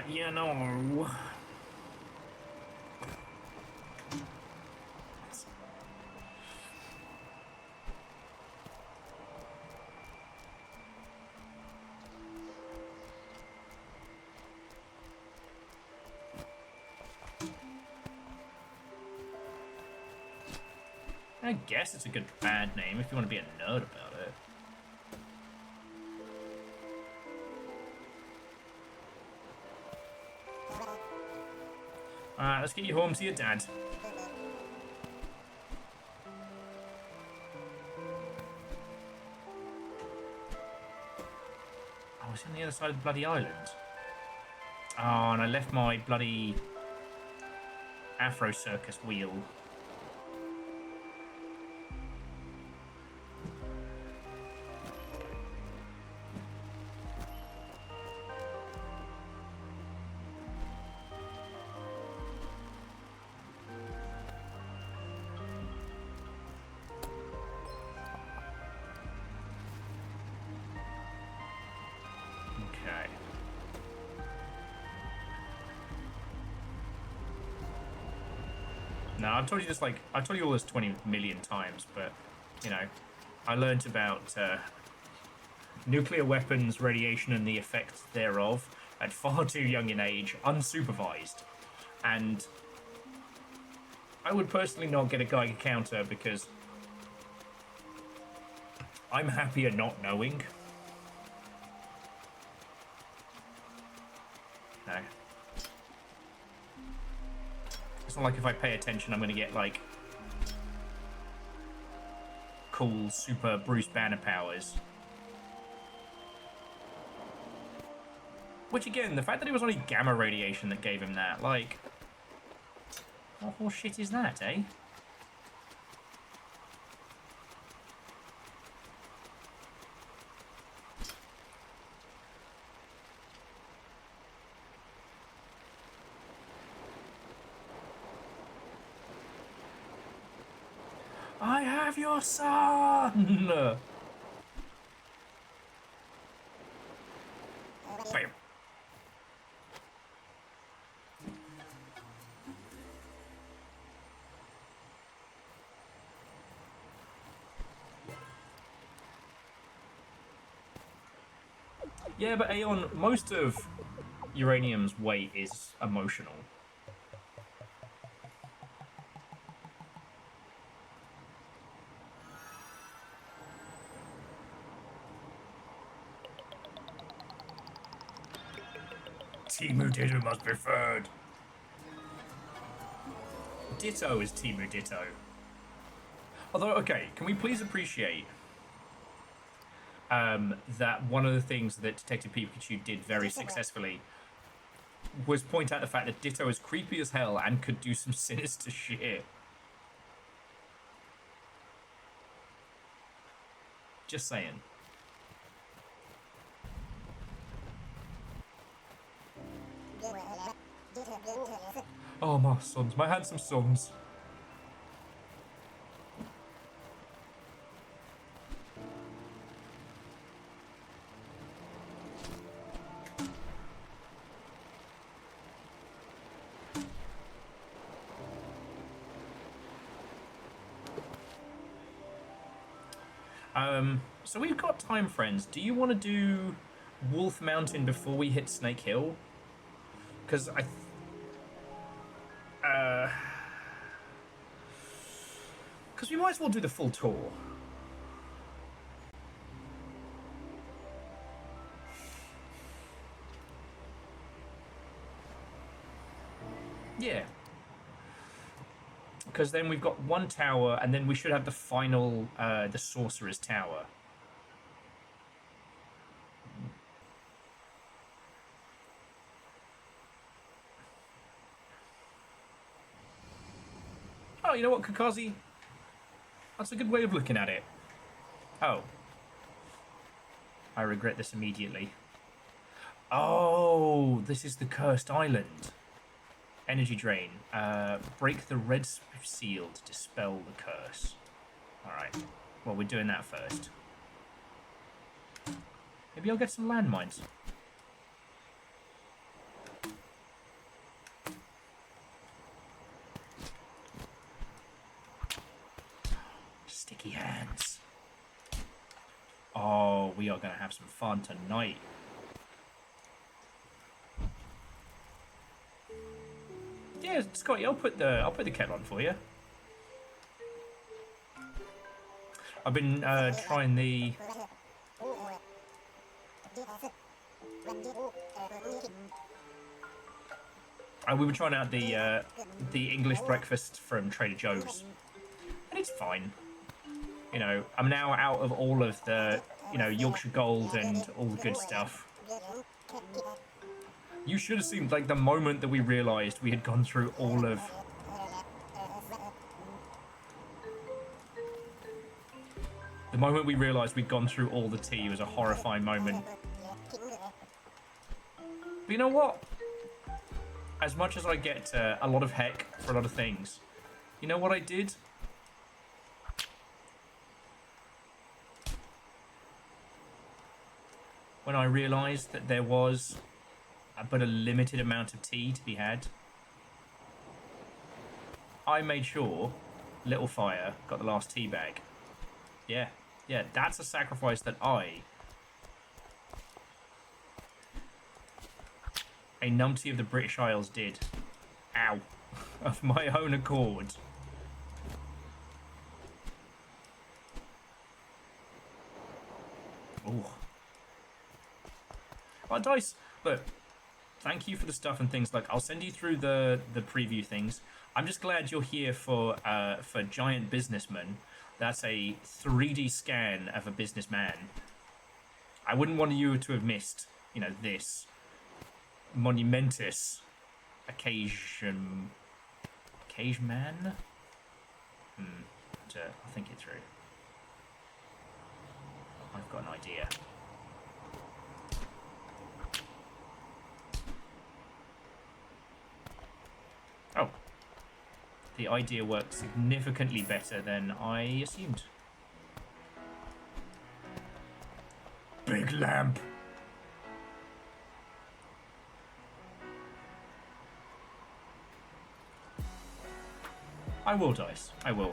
Speaker 1: you know. I guess it's a good band name if you want to be a nerd about it. Alright, let's get you home to your dad. Oh, it's on the other side of the bloody island. Oh, and I left my bloody Afro Circus wheel. Okay. Now, I've told you this, like, I've told you all this 20 million times, but, you know, I learned about nuclear weapons, radiation, and the effects thereof at far too young an age, unsupervised. And I would personally not get a Geiger counter because I'm happier not knowing. No. It's not like if I pay attention, I'm going to get, like, cool, super Bruce Banner powers. Which, again, the fact that it was only gamma radiation that gave him that, like... What horse shit is that, eh? I have your son! Bam. Yeah, but Aeon, most of uranium's weight is emotional. Timu Ditto must be third. Ditto is Timu Ditto. Although, okay, can we please appreciate that one of the things that Detective Pikachu did very successfully was point out the fact that Ditto is creepy as hell and could do some sinister shit. Just saying. Oh, my sons, my handsome sons. So we've got time, friends. Do you want to do Wolf Mountain before we hit Snake Hill? Because because we might as well do the full tour. Yeah. Because then we've got one tower, and then we should have the final, the Sorcerer's Tower. Oh, you know what, Kakazi? That's a good way of looking at it. Oh. I regret this immediately. Oh, this is the Cursed Island. Energy drain. Break the red seal to dispel the curse. Alright. Well, we're doing that first. Maybe I'll get some landmines. Sticky hands. Oh, we are going to have some fun tonight. Yeah, Scotty, I'll put the kettle on for you. I've been trying the. We were trying out the English breakfast from Trader Joe's, and it's fine. You know, I'm now out of all of the, you know, Yorkshire Gold and all the good stuff. You should have seen, like, the moment that we realised we had gone through all of... The moment we realised we'd gone through all the tea was a horrifying moment. But you know what? As much as I get a lot of heck for a lot of things, you know what I did? When I realised that there was but a limited amount of tea to be had, I made sure Little Fire got the last tea bag. Yeah, that's a sacrifice that a numpty of the British Isles did. Ow. Of my own accord. Ooh. Oh, Dice, look, thank you for the stuff and things. Like, I'll send you through the preview things. I'm just glad you're here for Giant Businessman. That's a 3D scan of a businessman. I wouldn't want you to have missed, you know, this monumentous occasion man. I'll think it through. I've got an idea. Oh. The idea worked significantly better than I assumed. Big lamp. I will, Dice. I will.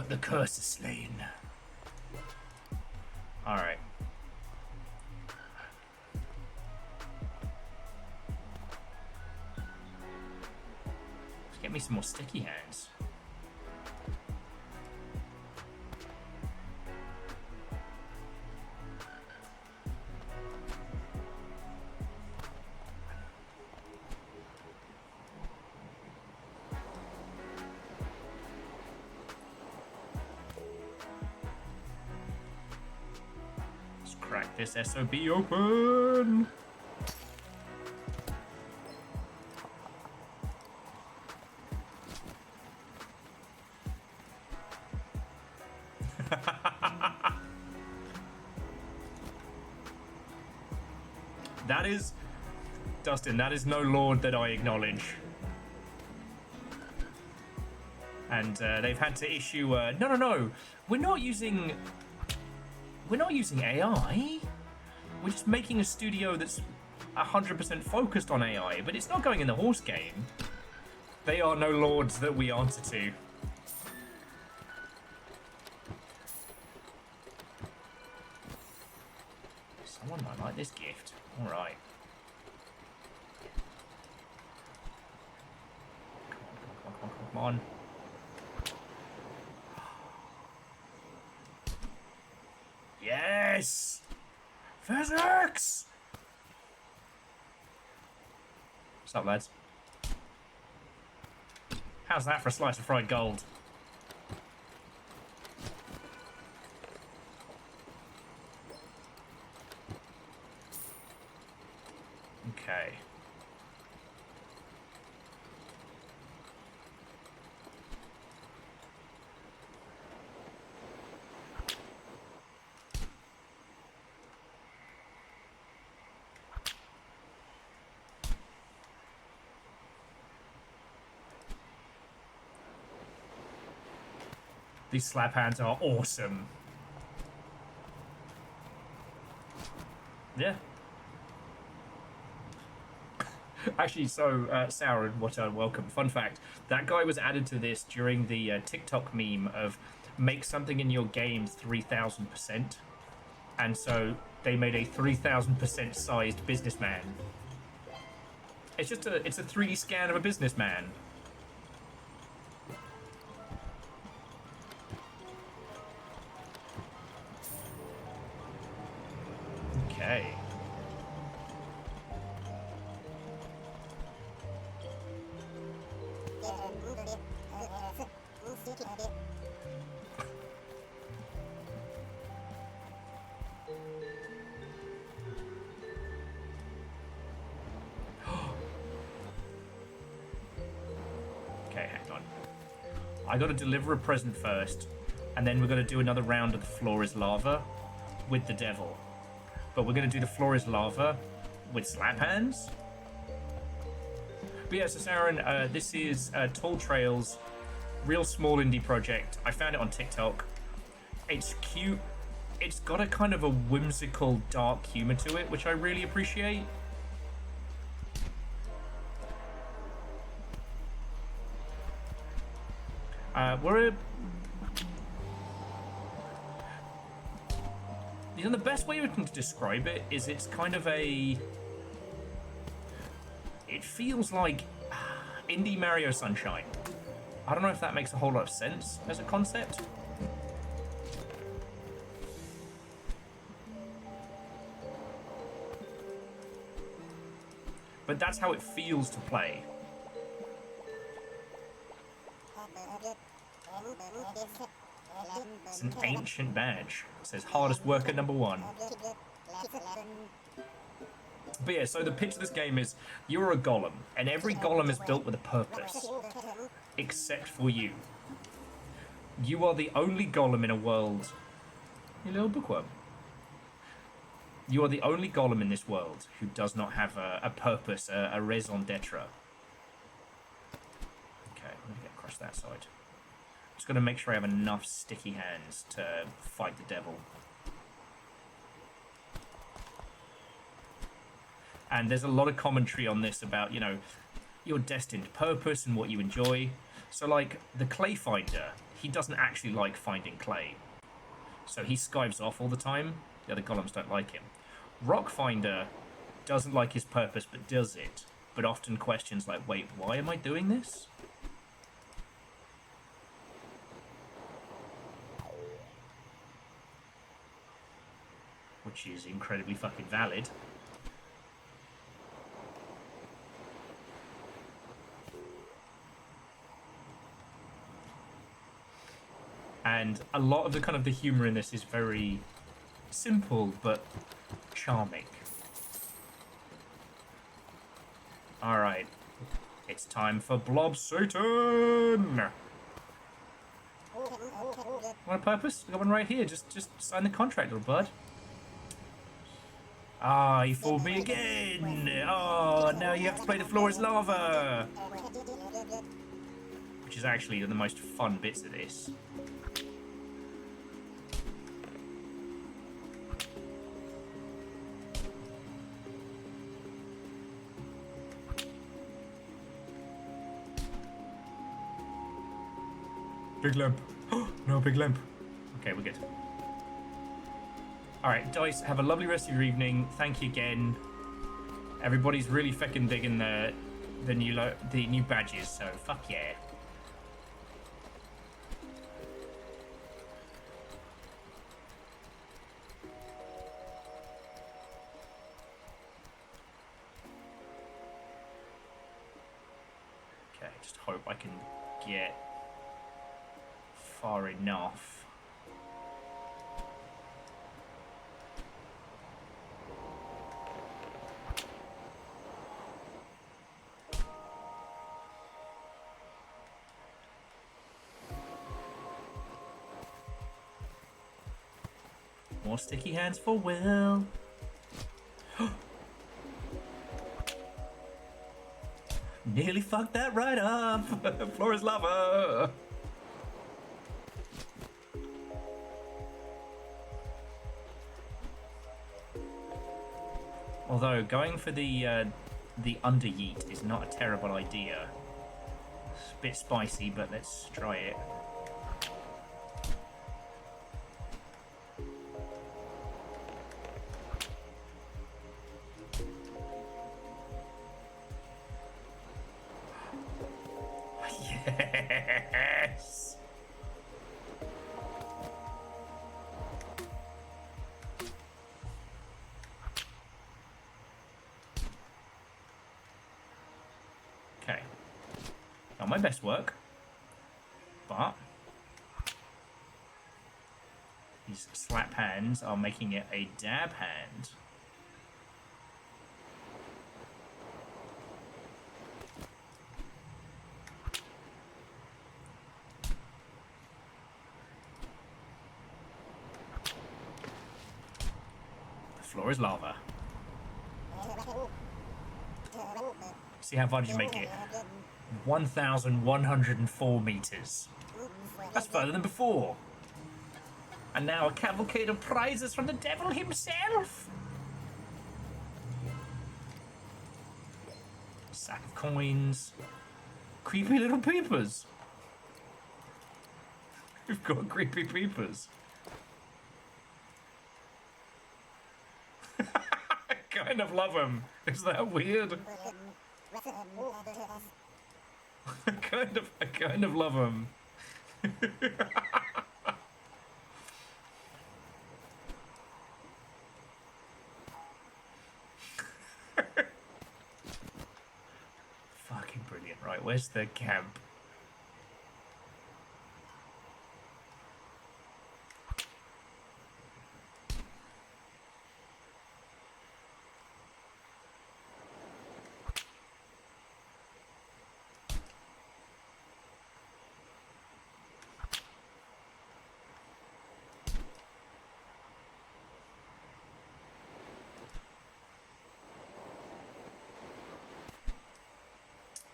Speaker 1: The curse is slain. Alright. Let's get me some more sticky hands. Crack this SOB open! That is... Dustin, that is no lord that I acknowledge. And they've had to issue... No. We're not using AI. We're just making a studio that's 100% focused on AI, but it's not going in the horse game. They are no lords that we answer to. Someone might like this gift. All right. Come on. Yes! Physics! What's up, lads? How's that for a slice of fried gold? Okay. These slap hands are awesome. Yeah. Actually, so, Sauron, what a welcome. Fun fact, that guy was added to this during the TikTok meme of make something in your game 3,000%. And so they made a 3,000% sized businessman. It's just it's a 3D scan of a businessman. Okay. Okay, hang on. I gotta deliver a present first, and then we're gonna do another round of the floor is lava with the devil. But we're gonna do the floor is lava with slap hands. But yeah, so Sauron, this is Tall Trails, real small indie project. I found it on TikTok. It's cute. It's got a kind of a whimsical, dark humor to it, which I really appreciate. You know, the best way we can describe it is it's kind of a... It feels like indie Mario Sunshine. I don't know if that makes a whole lot of sense as a concept. But that's how it feels to play. It's an ancient badge. It says hardest worker #1. But yeah, so the pitch of this game is you're a golem, and every golem is built with a purpose. Except for you. You are the only golem in a world... You little bookworm. You are the only golem in this world who does not have a purpose, a raison d'etre. Okay, let me get across that side. Just got to make sure I have enough sticky hands to fight the devil. And there's a lot of commentary on this about, you know, your destined purpose and what you enjoy. So, like, the clay finder, he doesn't actually like finding clay. So he skives off all the time. The other golems don't like him. Rock finder doesn't like his purpose, but does it. But often questions like, wait, why am I doing this? Which is incredibly fucking valid. And a lot of the kind of the humor in this is very Simple, but charming. Alright. It's time for Blob Satan! What a purpose? We got one right here. Just sign the contract, little bud. Ah, he fooled me again! Oh, now you have to play the floor is lava! Which is actually the most fun bits of this. Big lamp. No, big lamp. Okay, we're good. Alright, Dice, have a lovely rest of your evening. Thank you again. Everybody's really feckin' digging the new badges, so fuck yeah. Okay, just hope I can get far enough. More sticky hands for Will. Nearly fucked that right up. Floor is lava. Although going for the under yeet is not a terrible idea. It's a bit spicy, but let's try it. Yes. Okay. Not my best work, but these slap hands are making it a dab hand. The floor is lava. See how far did you make it? 1,104 meters. That's further than before. And now a cavalcade of prizes from the devil himself. Sack of coins. Creepy little peepers. We've got creepy peepers. I kind of love them. Is that weird? I kind of love them. Fucking brilliant, right? Where's the camp?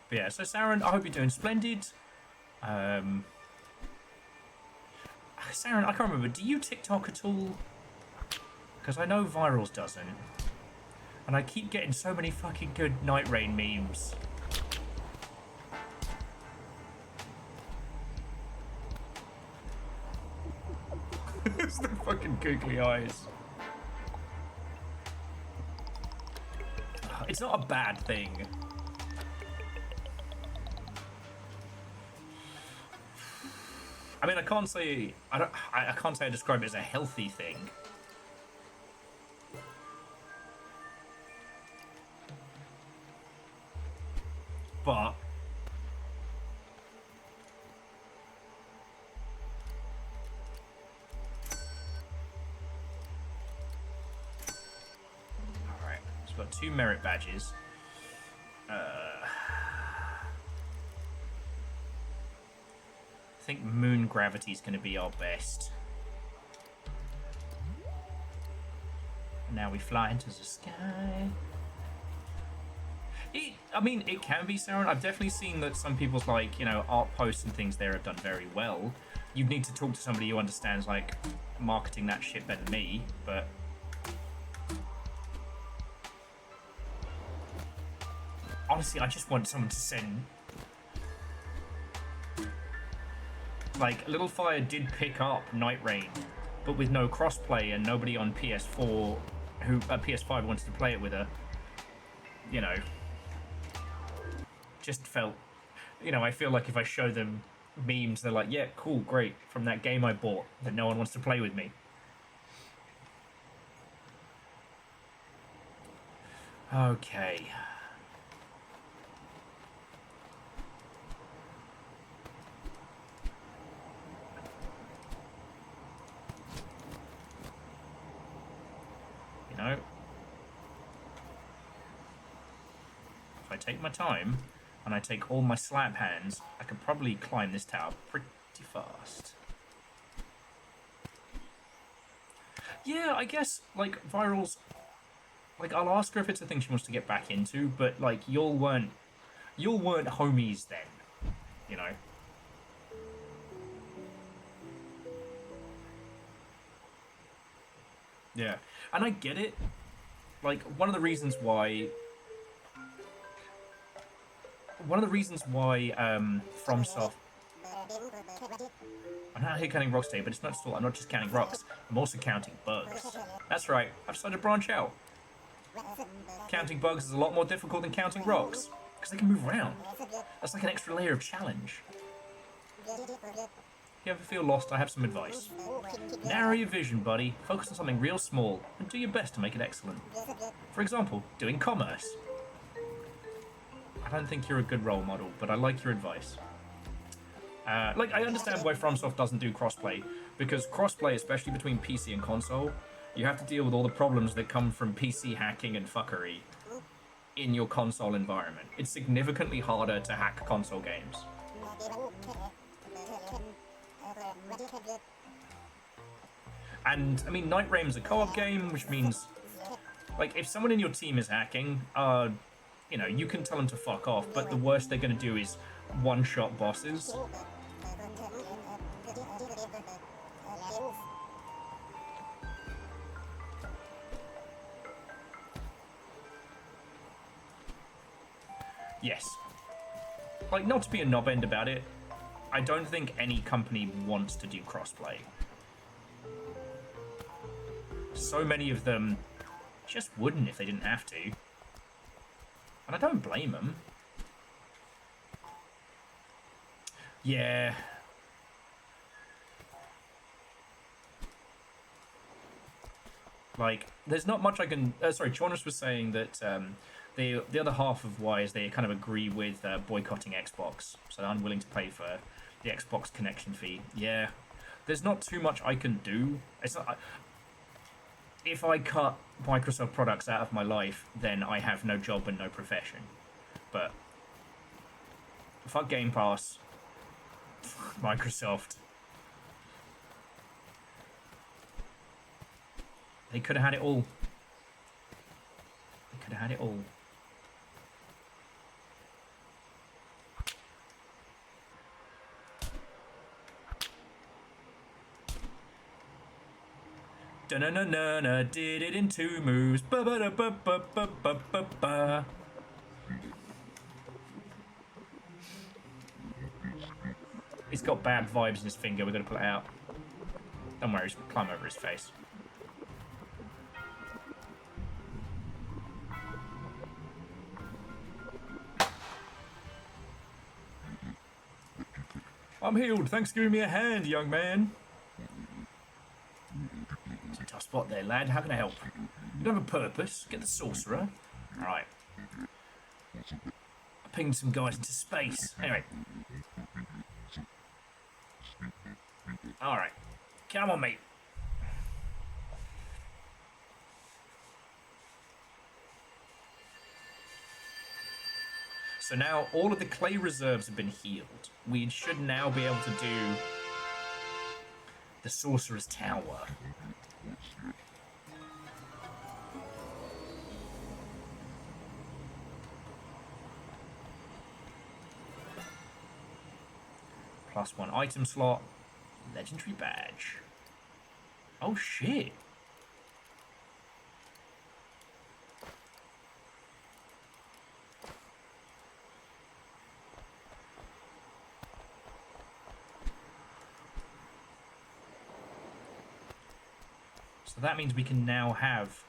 Speaker 1: But yeah, so Saren, I hope you're doing splendid. Saren, I can't remember, do you TikTok at all? Because I know Virals doesn't. And I keep getting so many fucking good Night Rain memes. It's the fucking googly eyes. It's not a bad thing. I mean, I can't say I describe it as a healthy thing. But We've got 2 merit badges. I think moon gravity is going to be our best. And now we fly into the sky. I mean, it can be Saren. I've definitely seen that some people's, like, you know, art posts and things there have done very well. You'd need to talk to somebody who understands, like, marketing that shit better than me, but... honestly, I just want someone to send... like, Little Fire did pick up Night Rain, but with no crossplay and nobody on PS4 who PS5 wanted to play it with her. You know, just felt, you know, I feel like if I show them memes, they're like, yeah, cool, great, from that game I bought that no one wants to play with me. Okay. You know, if I take my time and I take all my slap hands, I could probably climb this tower pretty fast. Yeah, I guess, like, Viral's... like, I'll ask her if it's a thing she wants to get back into, but, like, y'all weren't homies then, you know? Yeah, and I get it. Like, one of the reasons why FromSoft... I'm not here counting rocks today, but it's not still. I'm not just counting rocks. I'm also counting bugs. That's right. I've decided to branch out. Counting bugs is a lot more difficult than counting rocks because they can move around. That's like an extra layer of challenge. If you ever feel lost, I have some advice. Narrow your vision, buddy. Focus on something real small and do your best to make it excellent. For example, doing commerce. I don't think you're a good role model, but I like your advice. Like, I understand why FromSoft doesn't do crossplay, because crossplay, especially between PC and console, you have to deal with all the problems that come from PC hacking and fuckery in your console environment. It's significantly harder to hack console games. And, I mean, Night Rain's a co-op game, which means, like, if someone in your team is hacking, you know, you can tell them to fuck off, but the worst they're going to do is one-shot bosses. Yes. Like, not to be a knob-end about it, I don't think any company wants to do crossplay. So many of them just wouldn't if they didn't have to. And I don't blame them. Yeah. Like, there's not much I can... sorry, Chornus was saying that the other half of why is they kind of agree with boycotting Xbox. So they're unwilling to pay for the Xbox connection fee. Yeah. There's not too much I can do. It's not... if I cut Microsoft products out of my life, then I have no job and no profession. But... fuck Game Pass. Microsoft. They could have had it all. They could have had it all. Da-na-na-na-na, did it in 2 moves. Ba-ba-da-ba-ba-ba-ba-ba-ba. He's got bad vibes in his finger, we're gonna pull it out. Don't worry, just climb over his face. I'm healed, thanks for giving me a hand, young man. It's a tough spot there, lad, how can I help? You don't have a purpose, get the sorcerer. Alright. I pinged some guys into space. Anyway. Alright. Come on, mate. So now all of the clay reserves have been healed. We should now be able to do the Sorcerer's Tower. +1 item slot. Legendary badge. Oh shit. So that means we can now have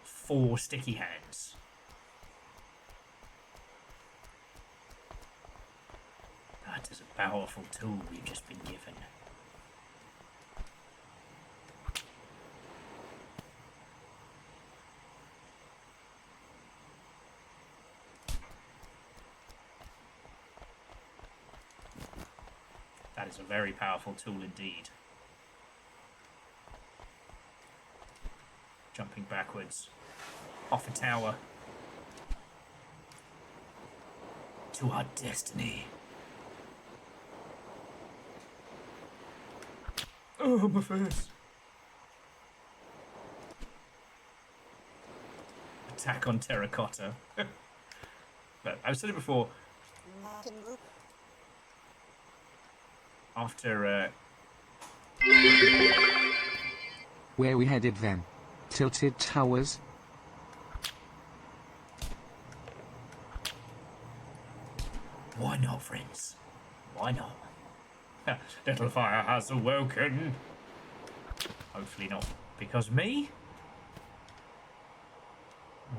Speaker 1: 4 sticky hands. That is a powerful tool we've just been given. That is a very powerful tool indeed. Jumping backwards. Off a tower. To our destiny. Oh, my face. Attack on terracotta. But I've said it before. After,
Speaker 2: Where we headed then? Tilted towers?
Speaker 1: Why not, friends? Why not? Little fire has awoken. Hopefully not because of me.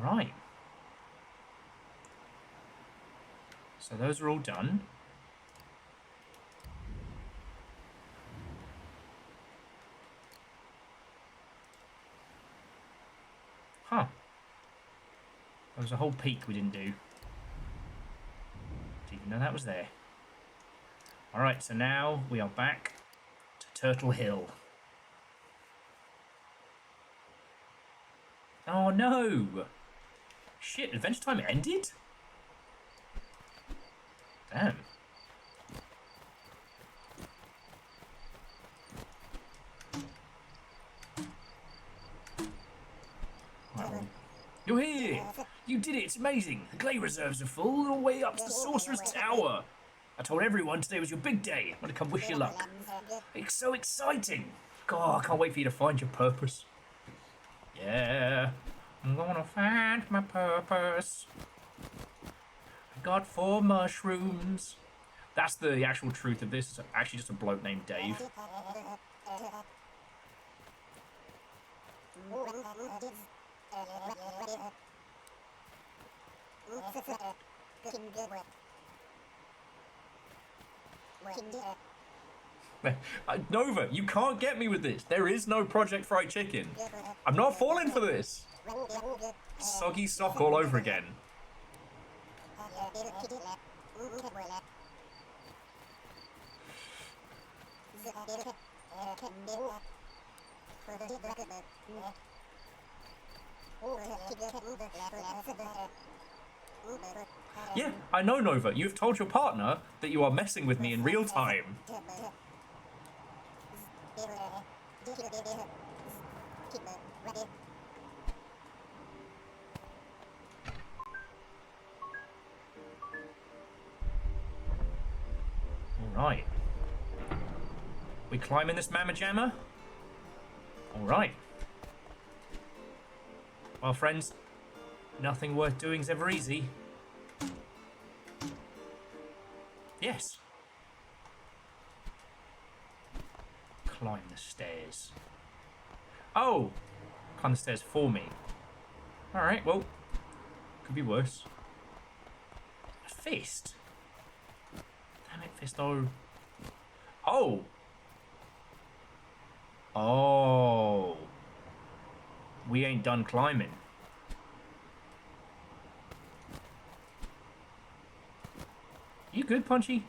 Speaker 1: Right. So those are all done. Huh. There was a whole peak we didn't do. Didn't even know that was there. Alright, so now we are back to Turtle Hill. Oh no! Shit, Adventure Time ended? Damn. Right, well, you're here! You did it, it's amazing! The clay reserves are full all the way up to the Sorcerer's Tower! I told everyone today was your big day. I want to come wish you luck. It's so exciting! God, I can't wait for you to find your purpose. Yeah, I'm gonna find my purpose. I got 4 mushrooms. That's the actual truth of this. It's actually just a bloke named Dave. Nova, you can't get me with this. There is no Project Fried Chicken. I'm not falling for this. Soggy sock all over again. Yeah, I know, Nova. You've told your partner that you are messing with me in real time. Alright. We climbing this mamma jamma? Alright. Well, friends, nothing worth doing is ever easy. Yes. Climb the stairs. Oh! Climb the stairs for me. Alright, well, could be worse. A fist? Damn it, Fisto. Oh! Oh! We ain't done climbing. You good, Punchy?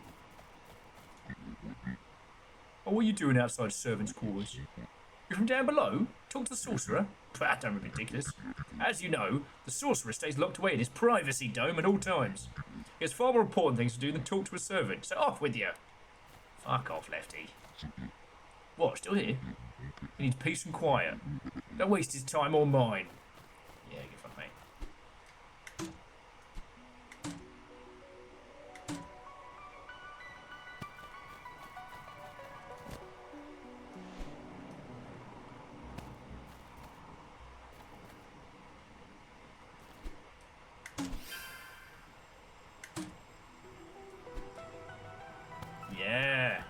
Speaker 1: Oh, what are you doing outside servants' quarters? You're from down below? Talk to the sorcerer? Bah, don't be ridiculous. As you know, the sorcerer stays locked away in his privacy dome at all times. He has far more important things to do than talk to a servant. So off with you. Fuck off, Lefty. What, still here? He needs peace and quiet. Don't waste his time or mine. Yeah, get fucked, mate. Yeah.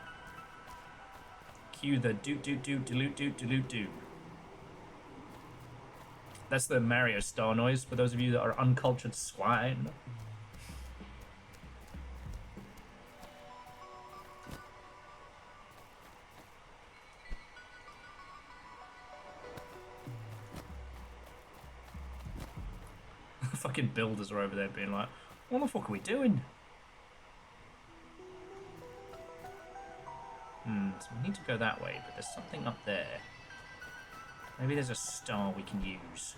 Speaker 1: Cue the doot. That's the Mario star noise for those of you that are uncultured swine. Fucking builders are over there being like, what the fuck are we doing? So we need to go that way, but there's something up there. Maybe there's a star we can use.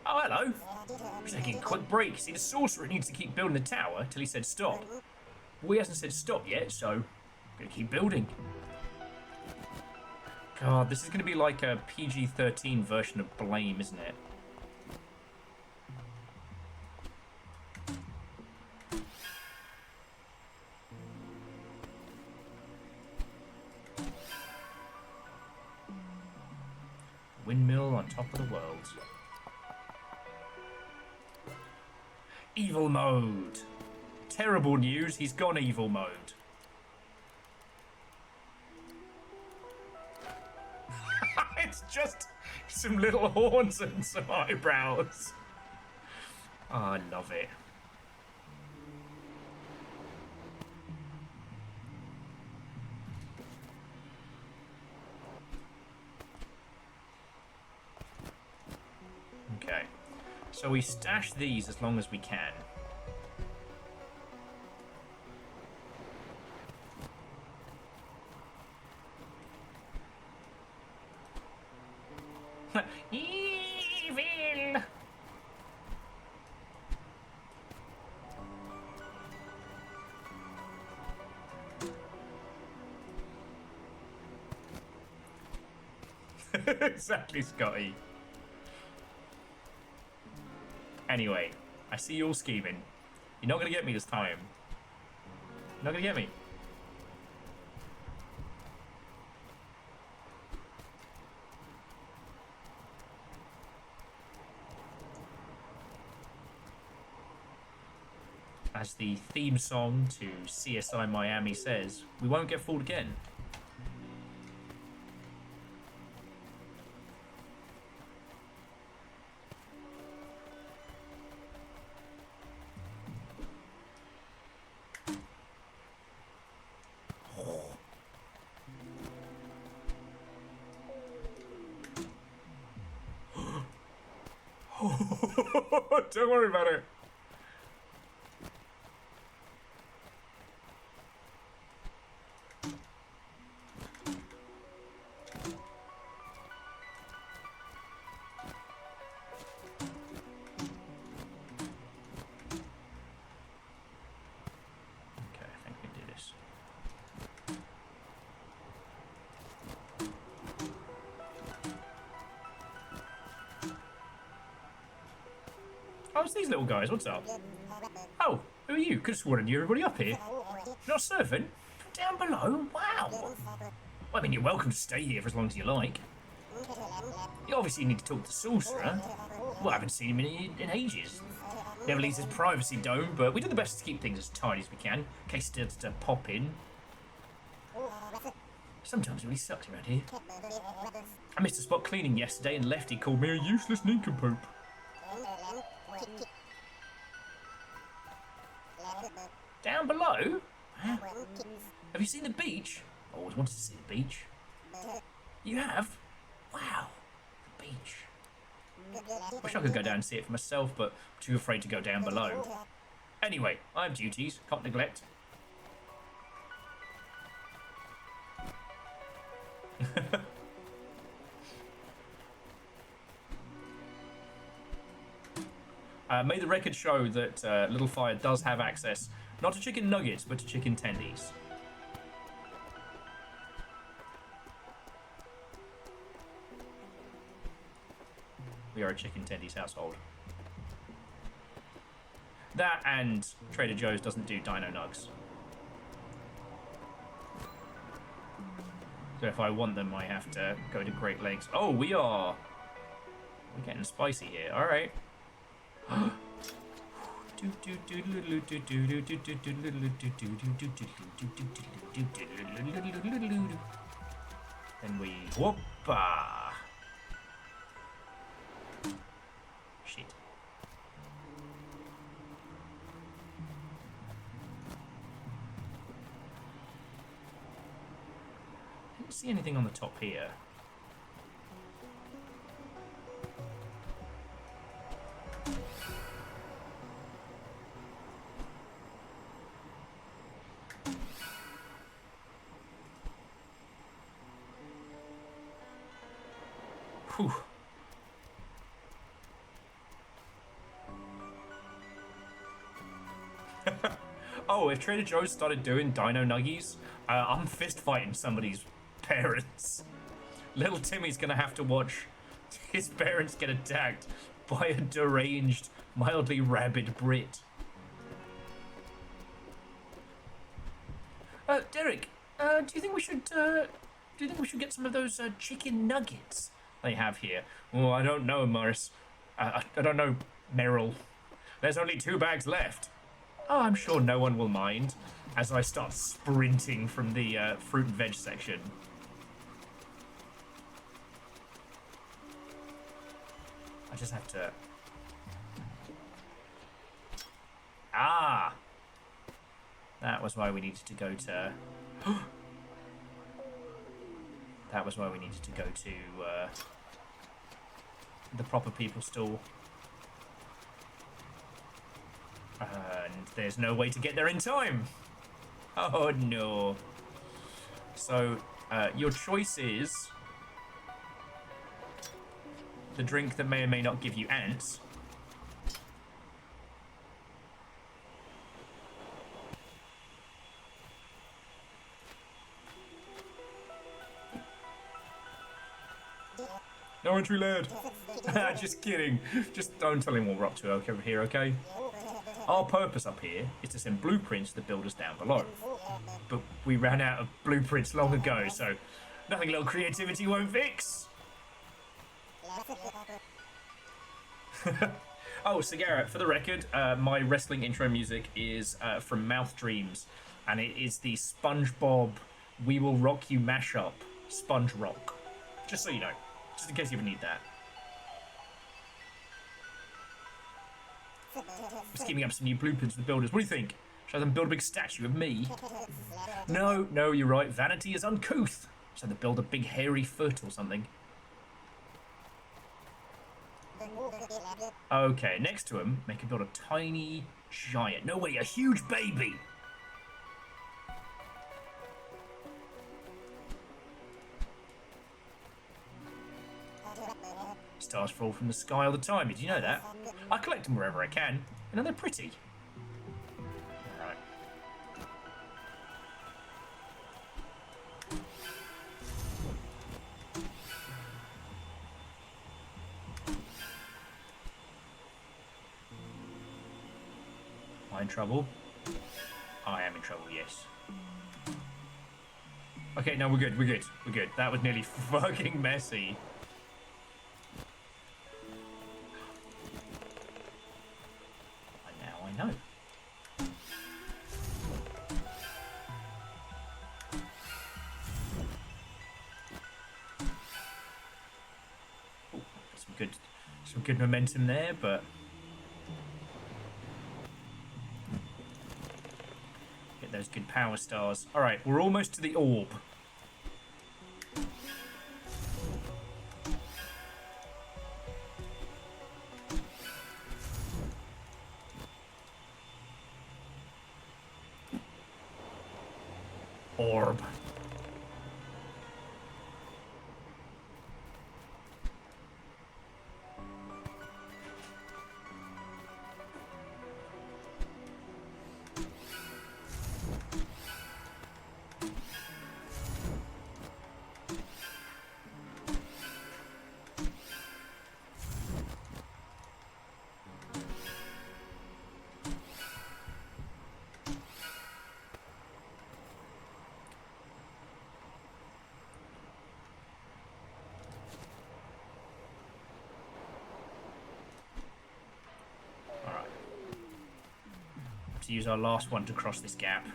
Speaker 1: Oh, hello. He's taking a quick break. See, the sorcerer needs to keep building the tower till he said stop. Well, he hasn't said stop yet, so I'm gonna keep building. God, this is gonna be like a PG-13 version of Blame, isn't it? Windmill on top of the world. Evil mode. Terrible news, he's gone evil mode. It's just some little horns and some eyebrows. Oh, I love it. Okay. So we stash these as long as we can. Evil! Exactly, Scotty. Anyway, I see you all scheming. You're not gonna get me this time. You're not gonna get me. As the theme song to CSI Miami says, we won't get fooled again. Don't worry about it. Okay, I think we do this. Oh, it's these little guys. What's up? Oh, who are you? Could have sworn I knew everybody up here. Not a servant? Down below? Wow. Well, I mean, you're welcome to stay here for as long as you like. You obviously need to talk to the sorcerer. Well, I haven't seen him in ages. Never leaves his privacy dome, but we do the best to keep things as tidy as we can, in case it starts to pop in. Sometimes it really sucks around here. I missed a spot cleaning yesterday and Lefty called me a useless nincompoop. Down below? Huh? Have you seen the beach? I always wanted to see the beach. You have? Wow. beach. Wish I could go down and see it for myself, but too afraid to go down below. Anyway, I have duties, can't neglect. May the record show that Little Fire does have access, not to chicken nuggets, but to chicken tendies. We are a chicken tendies household. That and Trader Joe's doesn't do dino nugs. So if I want them, I have to go to Great Lakes. Oh, we're getting spicy here. All right. Then we whoopa. Shit. I don't see anything on the top here. Whew. Oh, if Trader Joe's started doing dino nuggies, I'm fist fighting somebody's parents. Little Timmy's gonna have to watch his parents get attacked by a deranged, mildly rabid Brit. Derek, do you think we should get some of those chicken nuggets they have here? Oh, I don't know, Morris. I don't know, Merrill. There's only 2 bags left. Oh, I'm sure no one will mind. As I start sprinting from the fruit and veg section. I just have to... Ah! That was why we needed to go to... That was why we needed to go to the proper people stall. And there's no way to get there in time. Oh no. So, your choice is the drink that may or may not give you ants. No entry lad. Just kidding. Just don't tell him what we're up to over here, okay? Our purpose up here is to send blueprints to the builders down below. But we ran out of blueprints long ago, so nothing little creativity won't fix. Oh, so Garrett, for the record, my wrestling intro music is from Mouth Dreams, and it is the SpongeBob We Will Rock You mashup, Sponge Rock. Just so you know, just in case you ever need that. Just giving up some new blueprints for the builders. What do you think? Shall them build a big statue of me? No, you're right. Vanity is uncouth. Shall they build a big hairy foot or something? Okay, next to him, make him build a tiny giant. No way, a huge baby. Stars fall from the sky all the time. Did you know that? I collect them wherever I can. You know, they're pretty. Alright. Am I in trouble? I am in trouble, yes. Okay, no, we're good, we're good, we're good. That was nearly fucking messy. I know. Ooh, some good momentum there, but get those good power stars. All right, we're almost to the orb. orb. To use our last one to cross this gap.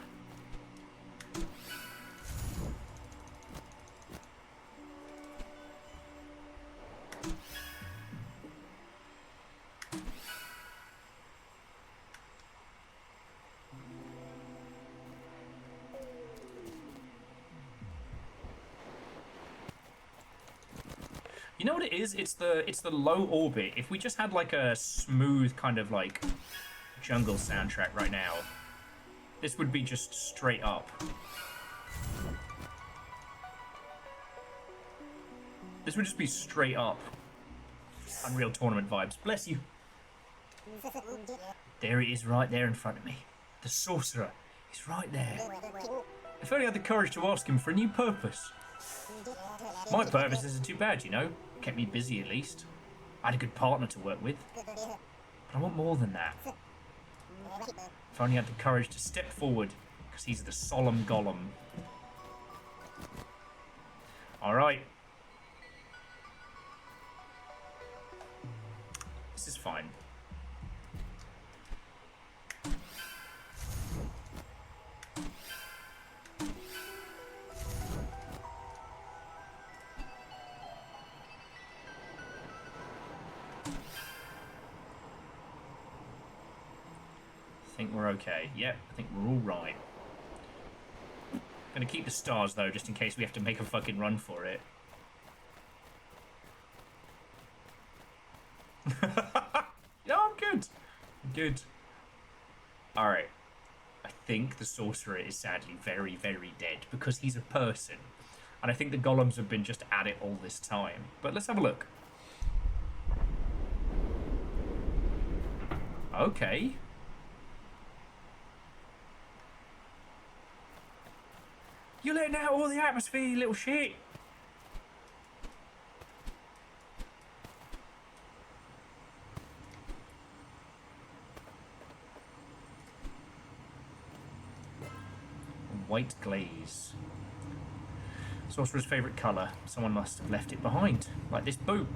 Speaker 1: You know what it is? It's the low orbit. If we just had like a smooth kind of like jungle soundtrack right now, this would be just straight up. This would just be straight up Unreal Tournament vibes. Bless you. There it is, right there in front of me. The sorcerer is right there. If only I had the courage to ask him for a new purpose. My purpose isn't too bad, you know. Kept me busy at least. I had a good partner to work with. But I want more than that. If only I had the courage to step forward, because he's the solemn golem. Alright. This is fine. I think we're okay. Yep, I think we're all right. Gonna keep the stars though, just in case we have to make a fucking run for it. No, I'm good. I'm good. Alright. I think the sorcerer is sadly very, very dead because he's a person. And I think the golems have been just at it all this time. But let's have a look. Okay. You're letting out all the atmosphere, you little shit. White glaze. Sorcerer's favourite colour. Someone must have left it behind, like this boot.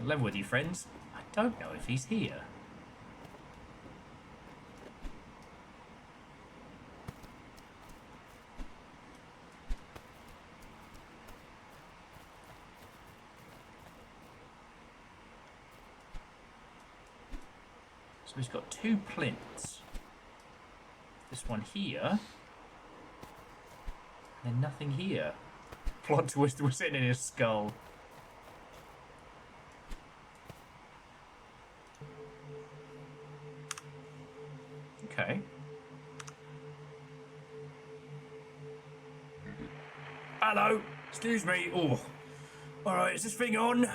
Speaker 1: Level with you, friends. I don't know if he's here. So he's got two plinths. This one here. And then nothing here. Plot twist was in his skull. Okay. Hello. Excuse me. Oh. Alright, is this thing on?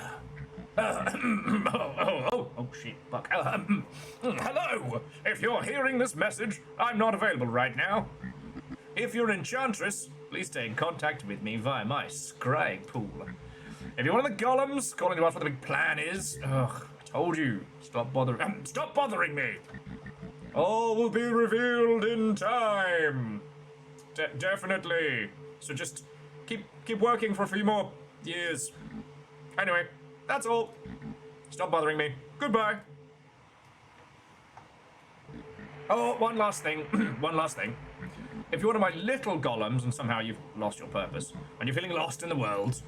Speaker 1: Oh, shit, fuck. Hello! If you're hearing this message, I'm not available right now. If you're an enchantress, please stay in contact with me via my scrying pool. If you're one of the golems calling to ask what the big plan is, I told you, stop bothering me. All will be revealed in time. Definitely. So just keep working for a few more years. Anyway. That's all. Stop bothering me. Goodbye. Oh, one last thing. One last thing. If you're one of my little golems and somehow you've lost your purpose, and you're feeling lost in the world,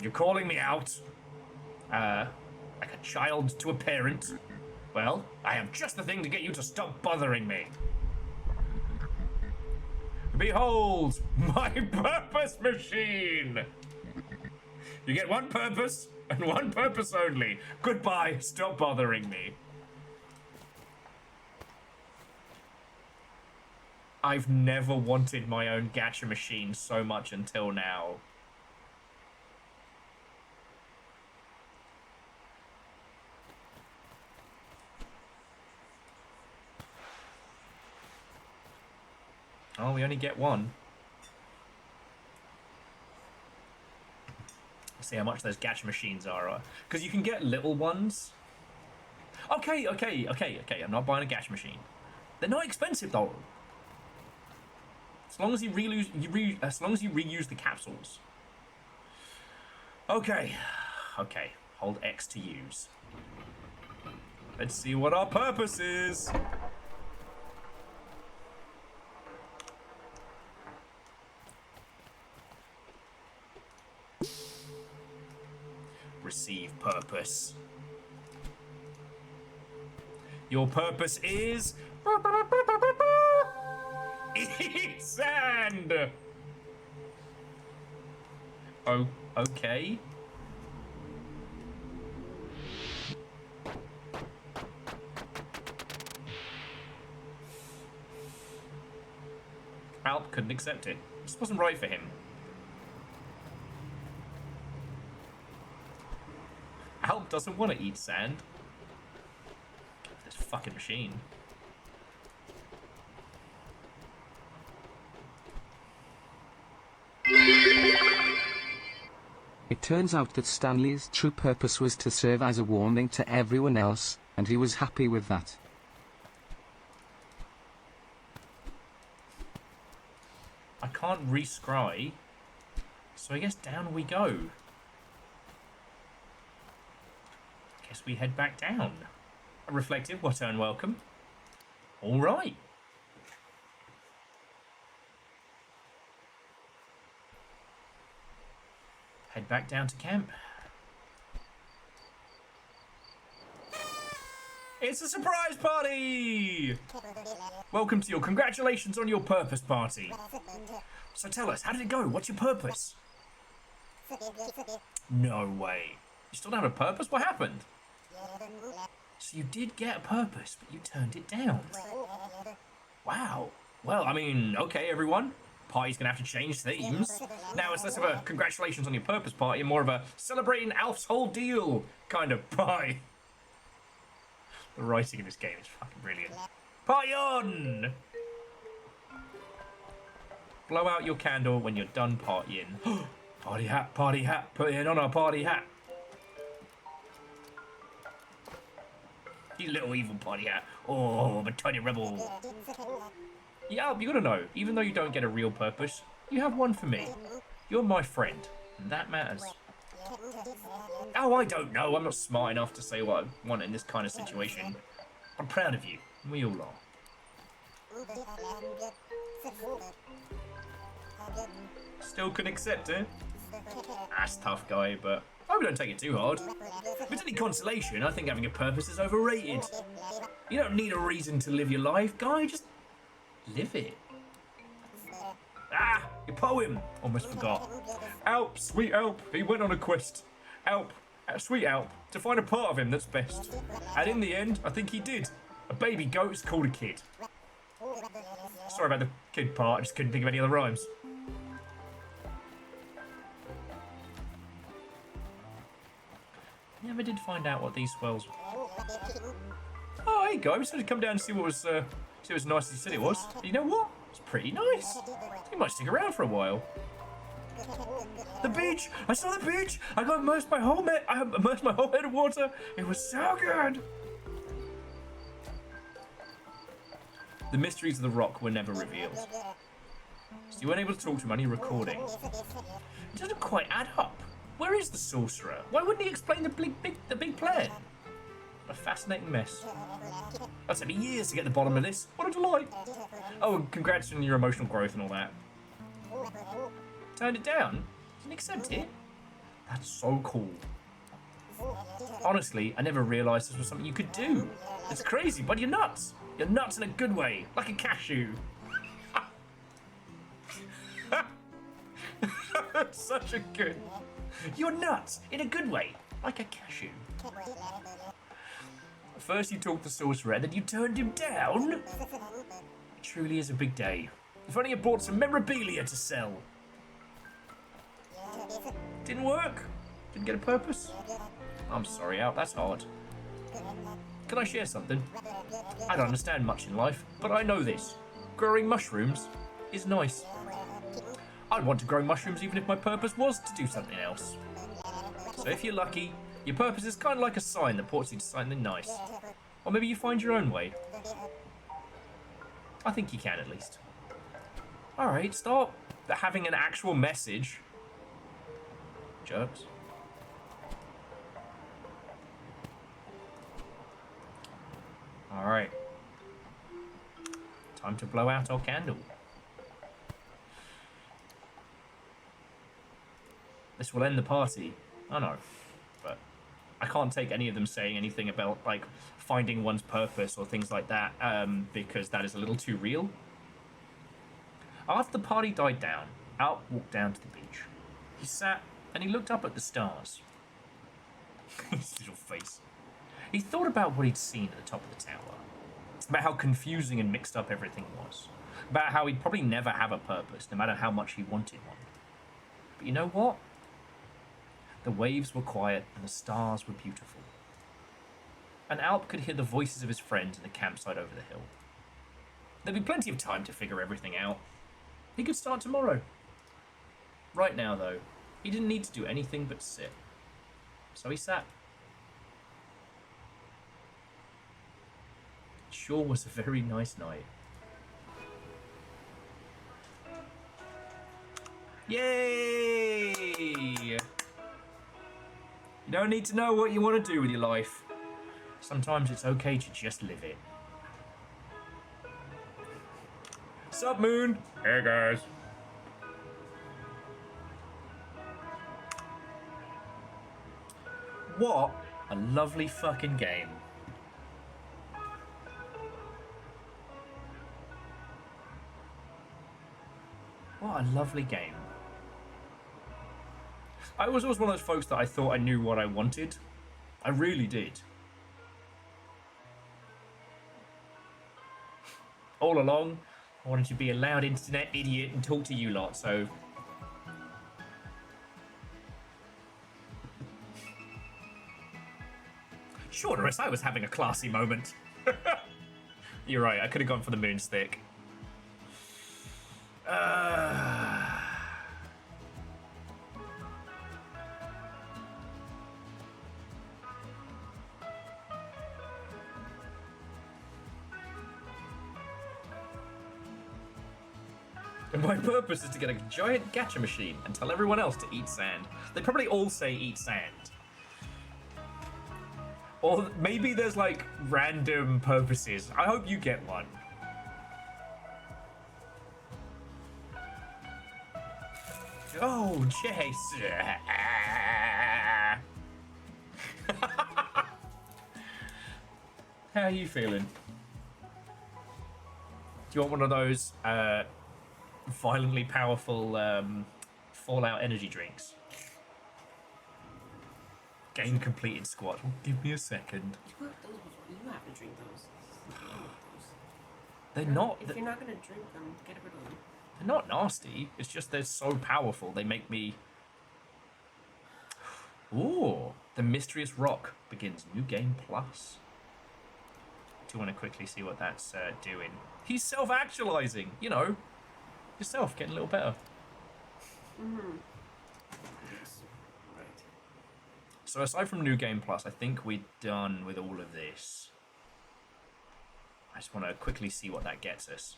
Speaker 1: you're calling me out, like a child to a parent, well, I have just the thing to get you to stop bothering me. Behold, my purpose machine! You get one purpose, and one purpose only. Goodbye, stop bothering me. I've never wanted my own gacha machine so much until now. Oh, we only get one. Let's see how much those gacha machines are. Because you can get little ones. Okay. I'm not buying a gacha machine. They're not expensive though. As long as you reuse the capsules. Okay. Hold X to use. Let's see what our purpose is. Receive purpose. Your purpose is eat sand. Oh, okay. Alp couldn't accept it. This wasn't right for him. Alp doesn't want to eat sand. This fucking machine.
Speaker 2: It turns out that Stanley's true purpose was to serve as a warning to everyone else, and he was happy with that.
Speaker 1: I can't re-scry, so I guess down we go. Guess we head back down. A reflective, what unwelcome. All right. Head back down to camp. It's a surprise party! Welcome to your congratulations on your purpose party. So tell us, how did it go? What's your purpose? No way. You still don't have a purpose? What happened? So you did get a purpose, but you turned it down. Wow. Well, I mean, okay, everyone. Party's gonna have to change themes. Now it's less of a congratulations on your purpose party and more of a celebrating Alf's whole deal kind of pie. The writing in this game is fucking brilliant. Party on! Blow out your candle when you're done partying. Party hat, put it on our party hat. You little evil party hat. Oh, I'm a tiny rebel. Yeah, you gotta know, even though you don't get a real purpose, you have one for me. You're my friend, and that matters. Oh, I don't know. I'm not smart enough to say what I want in this kind of situation. I'm proud of you. We all are. Still can accept it. That's tough, guy, but I hope you don't take it too hard. If it's any consolation, I think having a purpose is overrated. You don't need a reason to live your life, guy. Just live it. Ah, your poem. Almost forgot. Alp, sweet Alp, he went on a quest. Alp, sweet Alp, to find a part of him that's best. And in the end, I think he did. A baby goat is called a kid. Sorry about the kid part, I just couldn't think of any other rhymes. Never did find out what these swells were. Oh, there you go. I decided to come down and see what was as nice as you said it was. You know what? It's pretty nice. You might stick around for a while. The beach! I saw the beach! I got immersed my whole head in water. It was so good. The mysteries of the rock were never revealed. So you weren't able to talk to him on your recording. It doesn't quite add up. Where is the sorcerer? Why wouldn't he explain the big plan? A fascinating mess. It'll take me years to get to the bottom of this. What a delight! Oh, and congrats on your emotional growth and all that. Turned it down? Didn't accept it? That's so cool. Honestly, I never realised this was something you could do. It's crazy, but you're nuts. You're nuts in a good way, like a cashew. That's such a good... You're nuts in a good way, like a cashew. First you talked to the sorcerer, then you turned him down? truly is a big day. If only I brought some memorabilia to sell. Didn't work? Didn't get a purpose? I'm sorry, Alp, that's hard. Can I share something? I don't understand much in life, but I know this. Growing mushrooms is nice. I'd want to grow mushrooms even if my purpose was to do something else. So if you're lucky, your purpose is kind of like a sign that ports you to something nice. Or maybe you find your own way. I think you can, at least. Alright, start having an actual message. Jerks. Alright. Time to blow out our candle. This will end the party. I know. But I can't take any of them saying anything about, like, finding one's purpose or things like that, because that is a little too real. After the party died down, Alp walked down to the beach. He sat and he looked up at the stars. His little face. He thought about what he'd seen at the top of the tower. About how confusing and mixed up everything was. About how he'd probably never have a purpose, no matter how much he wanted one. But you know what? The waves were quiet and the stars were beautiful. And Alp could hear the voices of his friends in the campsite over the hill. There'd be plenty of time to figure everything out. He could start tomorrow. Right now, though, he didn't need to do anything but sit. So he sat. It sure was a very nice night. Yay! You don't need to know what you want to do with your life. Sometimes it's okay to just live it. Sup, Moon?
Speaker 4: Hey guys.
Speaker 1: What a lovely fucking game. What a lovely game. I was always one of those folks that I thought I knew what I wanted. I really did. All along, I wanted to be a loud internet idiot and talk to you lot, so... Sure, Norris, I was having a classy moment. You're right, I could have gone for the moonstick. And my purpose is to get a giant gacha machine and tell everyone else to eat sand. They probably all say eat sand. Or maybe there's like random purposes. I hope you get one. Oh, Chase. How are you feeling? Do you want one of those violently powerful Fallout energy drinks? Game completed squad. Give me a second.
Speaker 5: You have those before. You have to drink those.
Speaker 1: They're not.
Speaker 5: If you're not gonna drink them, get rid of them.
Speaker 1: They're not nasty. It's just they're so powerful. They make me. Ooh, the mysterious rock begins new game plus. Do you want to quickly see what that's doing? He's self-actualizing. You know, yourself getting a little better.
Speaker 5: Mm-hmm. Yes. Right.
Speaker 1: So aside from New Game Plus, I think we're done with all of this. I just want to quickly see what that gets us.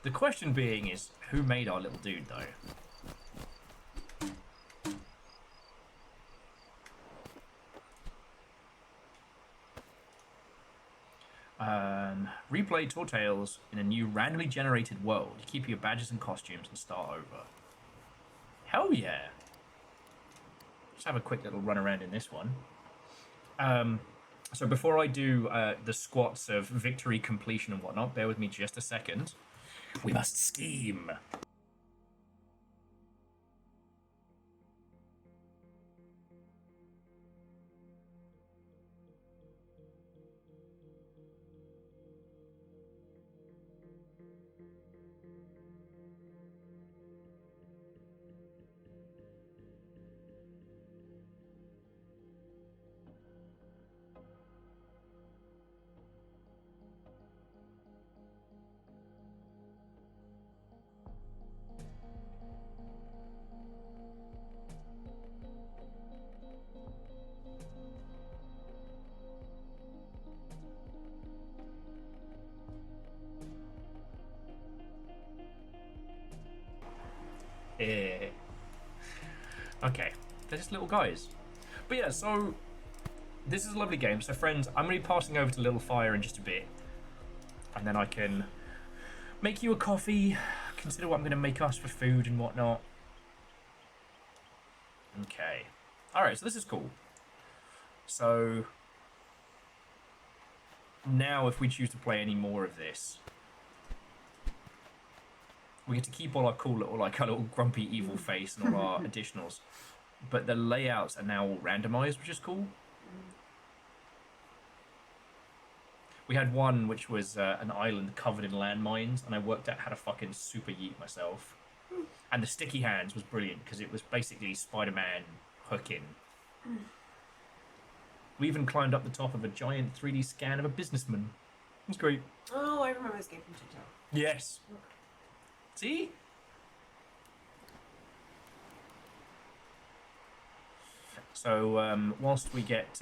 Speaker 1: The question being is, who made our little dude, though? Replay Tour Tales in a new randomly generated world. You keep your badges and costumes and start over. Hell yeah! Let's have a quick little run around in this one. So before I do the squats of victory, completion and whatnot, bear with me just a second. We must scheme. Yeah. Okay, they're just little guys. But yeah, so this is a lovely game. So friends, I'm going to be passing over to Little Fire in just a bit. And then I can make you a coffee, consider what I'm going to make us for food and whatnot. Okay. Alright, so this is cool. So now if we choose to play any more of this, we get to keep all our cool little, like, our little grumpy evil face and all our additionals. But the layouts are now all randomized, which is cool. We had one which was an island covered in landmines, and I worked out how to fucking super yeet myself. And the sticky hands was brilliant, because it was basically Spider-Man hooking. We even climbed up the top of a giant 3D scan of a businessman. It was great.
Speaker 5: Oh, I remember this game from TikTok.
Speaker 1: Yes. See? So, whilst we get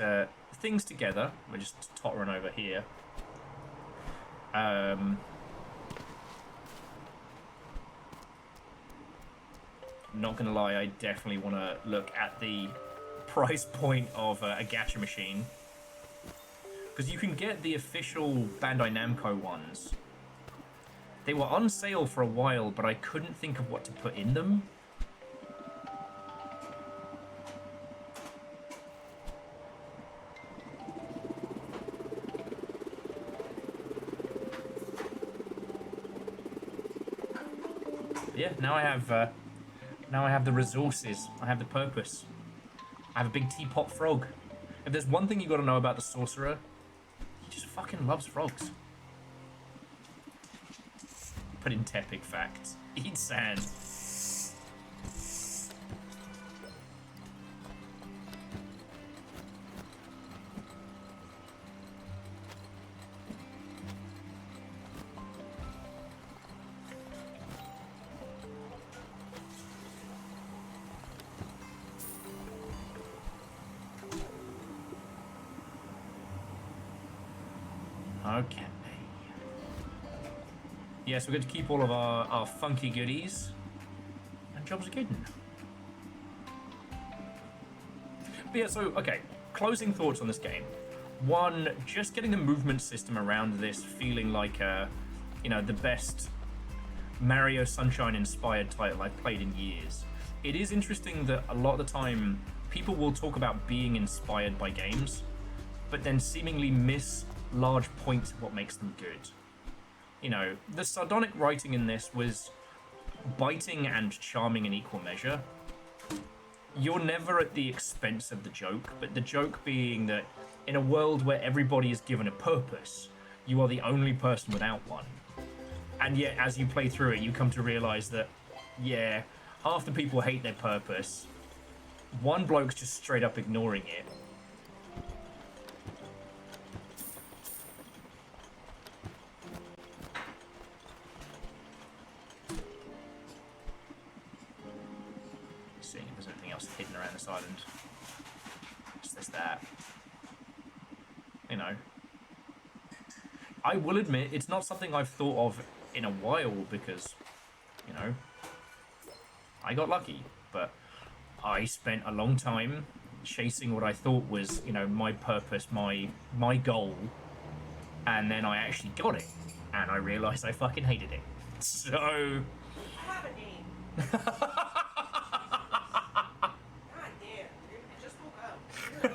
Speaker 1: things together, we're just tottering over here. Not gonna lie, I definitely want to look at the price point of a gacha machine. Because you can get the official Bandai Namco ones. They were on sale for a while, but I couldn't think of what to put in them. Yeah, now I have the resources. I have the purpose. I have a big teapot frog. If there's one thing you got to know about the sorcerer, he just fucking loves frogs. Put in Tepic facts. Eat sand. Okay. Yes, we're going to keep all of our funky goodies. And jobs are good. But yeah, so, okay. Closing thoughts on this game. One, just getting the movement system around this feeling like, you know, the best Mario Sunshine-inspired title I've played in years. It is interesting that a lot of the time, people will talk about being inspired by games, but then seemingly miss large points of what makes them good. You know, the sardonic writing in this was biting and charming in equal measure. You're never at the expense of the joke, but the joke being that in a world where everybody is given a purpose, you are the only person without one. And yet, as you play through it, you come to realize that, yeah, half the people hate their purpose. One bloke's just straight up ignoring it. Seeing if there's anything else hidden around this island. Just this, that. You know. I will admit, it's not something I've thought of in a while because, you know, I got lucky, but I spent a long time chasing what I thought was, you know, my purpose, my goal, and then I actually got it, and I realized I fucking hated it. So...
Speaker 5: I have a name. God damn, dude. I just woke up. You're